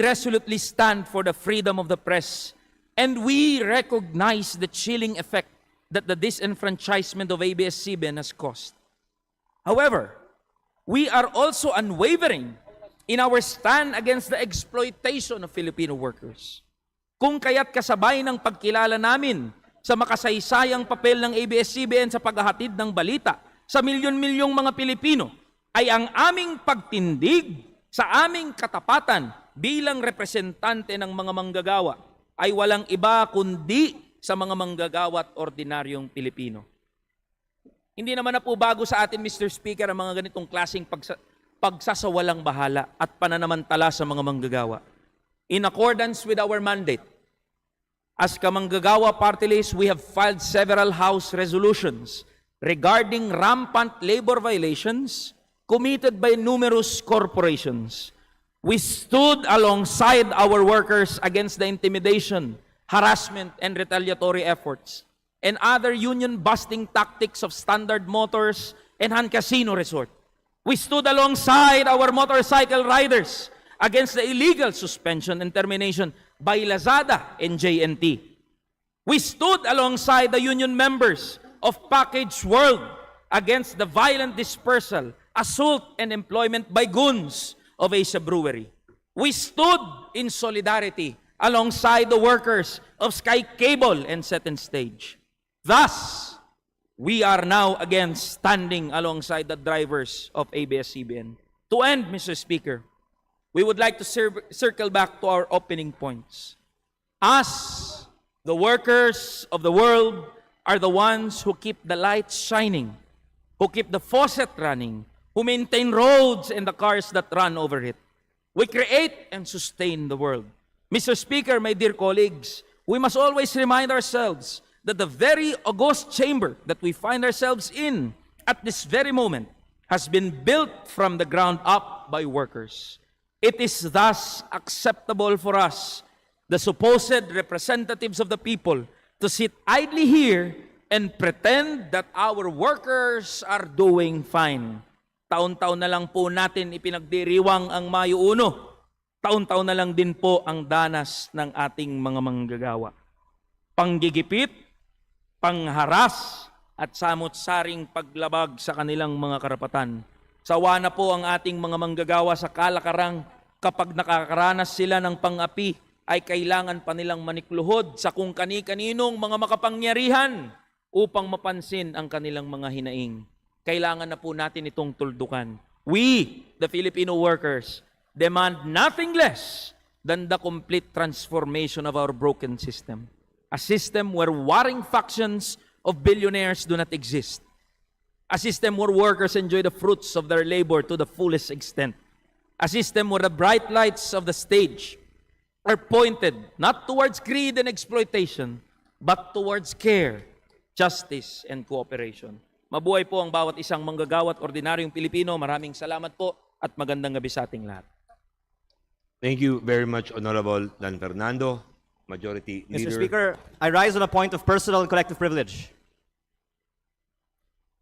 resolutely stand for the freedom of the press, and we recognize the chilling effect that the disenfranchisement of ABS-CBN has caused. However, we are also unwavering in our stand against the exploitation of Filipino workers. Kung kaya't kasabay ng pagkilala namin sa makasaysayang papel ng ABS-CBN sa paghahatid ng balita sa milyon-milyong mga Pilipino, ay ang aming pagtindig sa aming katapatan bilang representante ng mga manggagawa ay walang iba kundi sa mga manggagawa at ordinaryong Pilipino. Hindi naman na po bago sa atin, Mr. Speaker, ang mga ganitong klaseng pagsasawalang bahala at pananamantala sa mga manggagawa. In accordance with our mandate, as Kamanggagawa Party List, we have filed several House resolutions regarding rampant labor violations committed by numerous corporations. We stood alongside our workers against the intimidation, harassment, and retaliatory efforts and other union-busting tactics of Standard Motors and Han Casino Resort. We stood alongside our motorcycle riders against the illegal suspension and termination by Lazada and JNT. We stood alongside the union members of Package World against the violent dispersal, assault, and employment by goons of Asia Brewery. We stood in solidarity alongside the workers of Sky Cable and Set and Stage. Thus, we are now again standing alongside the drivers of ABS-CBN. To end, Mr. Speaker, we would like to circle back to our opening points. Us, the workers of the world, are the ones who keep the lights shining, who keep the faucet running, who maintain roads and the cars that run over it. We create and sustain the world. Mr. Speaker, my dear colleagues, we must always remind ourselves that the very august chamber that we find ourselves in at this very moment has been built from the ground up by workers. It is thus acceptable for us, the supposed representatives of the people, to sit idly here and pretend that our workers are doing fine. Taon-taon na lang po natin ipinagdiriwang ang Mayo 1. Taon-taon na lang din po ang danas ng ating mga manggagawa. Panggigipit, pangharas, at samot-saring paglabag sa kanilang mga karapatan. Sawa na po ang ating mga manggagawa sa kalakarang kapag nakakaranas sila ng pang-api ay kailangan pa nilang manikluhod sa kung kani-kaninong mga makapangyarihan upang mapansin ang kanilang mga hinaing. Kailangan na po natin itong tuldukan. We, the Filipino workers, demand nothing less than the complete transformation of our broken system. A system where warring factions of billionaires do not exist. A system where workers enjoy the fruits of their labor to the fullest extent. A system where the bright lights of the stage are pointed not towards greed and exploitation, but towards care, justice, and cooperation. Mabuhay po ang bawat isang manggagawa at ordinaryong Pilipino. Maraming salamat po at magandang gabi sa ating lahat. Thank you very much, Honorable Dan Fernando, Majority Leader. Mr. Speaker, I rise on a point of personal and collective privilege.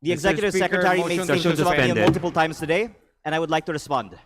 The Mr. Executive Speaker, Secretary made motion statements about me suspended. multiple times today, and I would like to respond.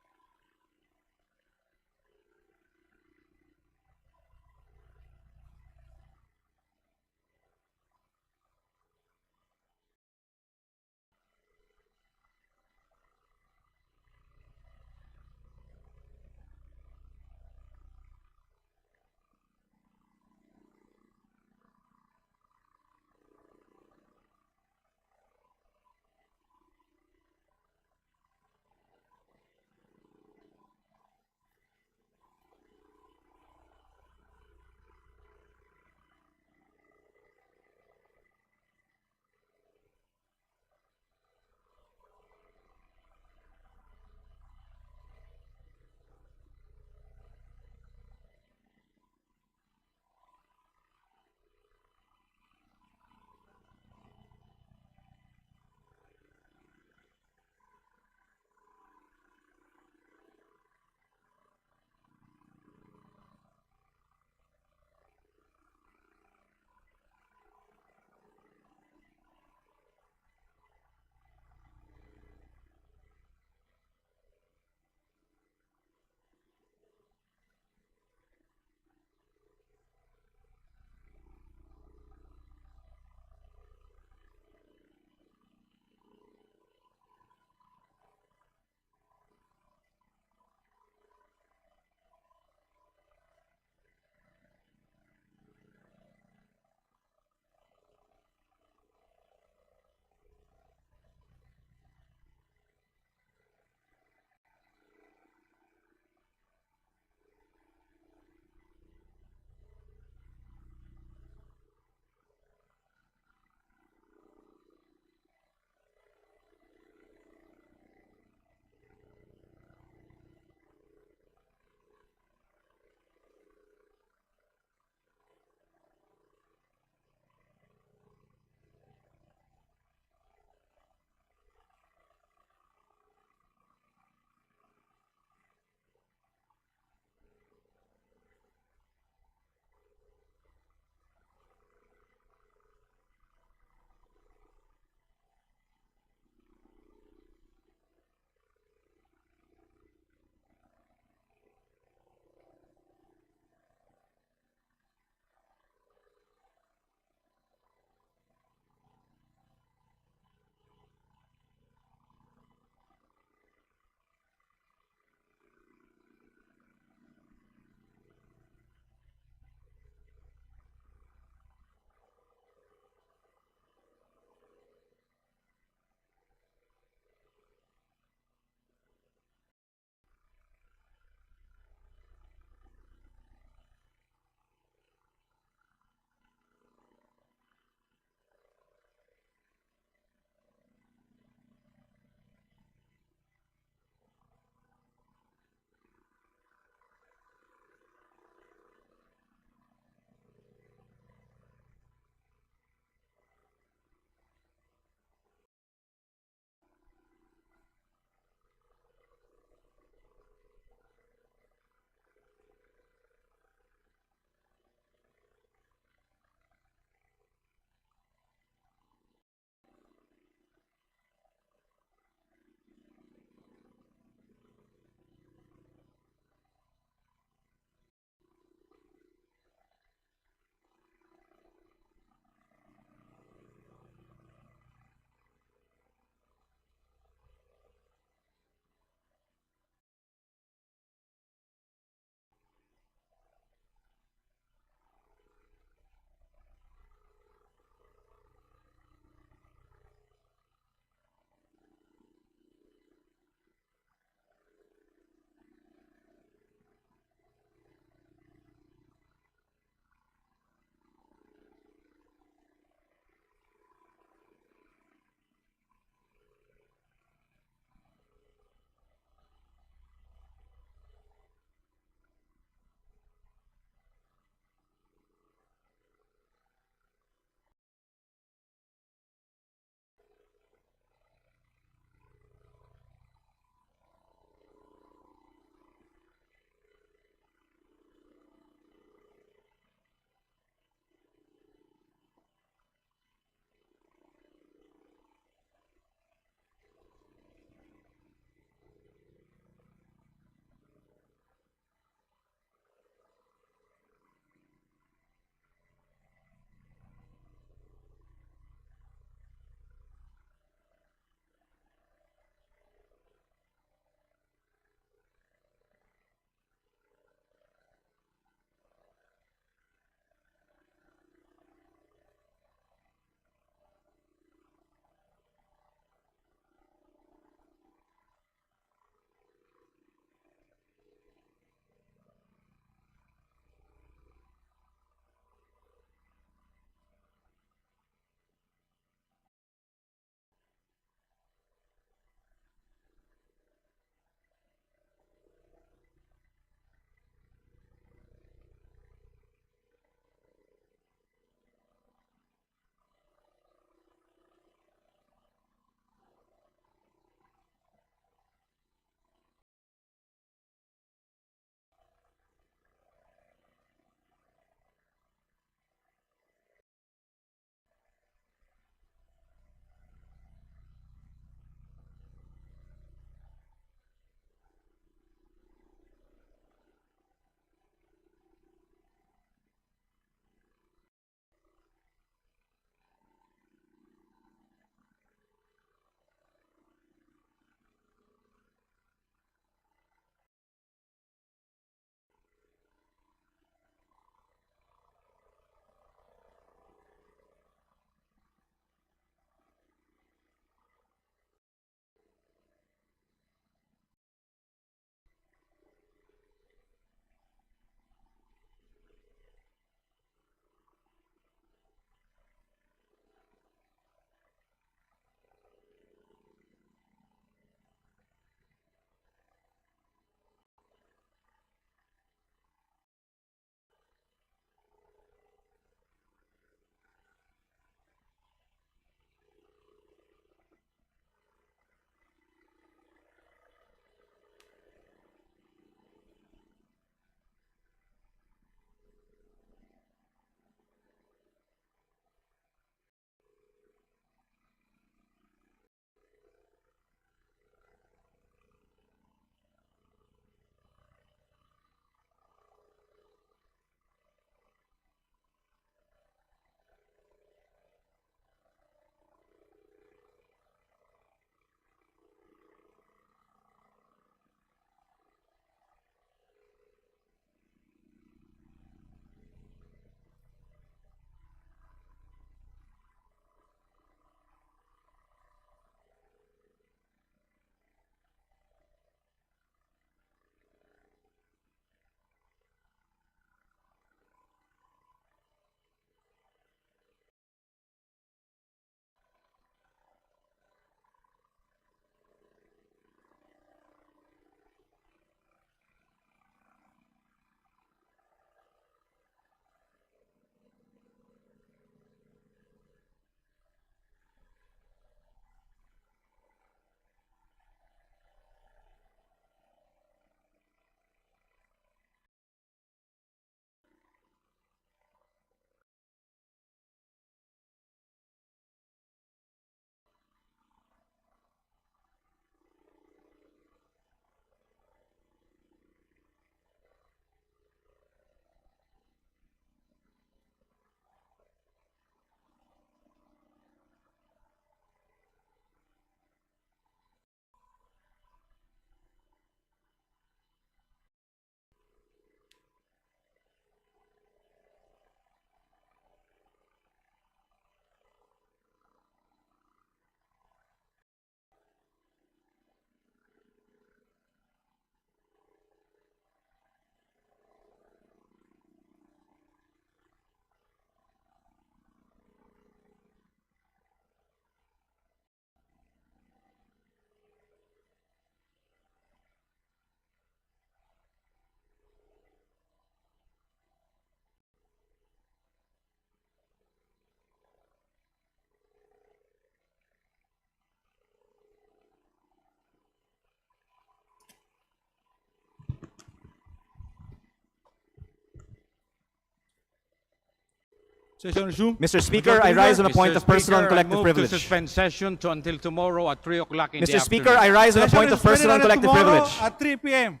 Session resumed. Mr. Speaker, I rise on a point of personal and collective I privilege. move to suspend session to until tomorrow at 3 o'clock in the Mr. afternoon. Speaker, I rise on a point of personal and collective privilege. At 3 p.m.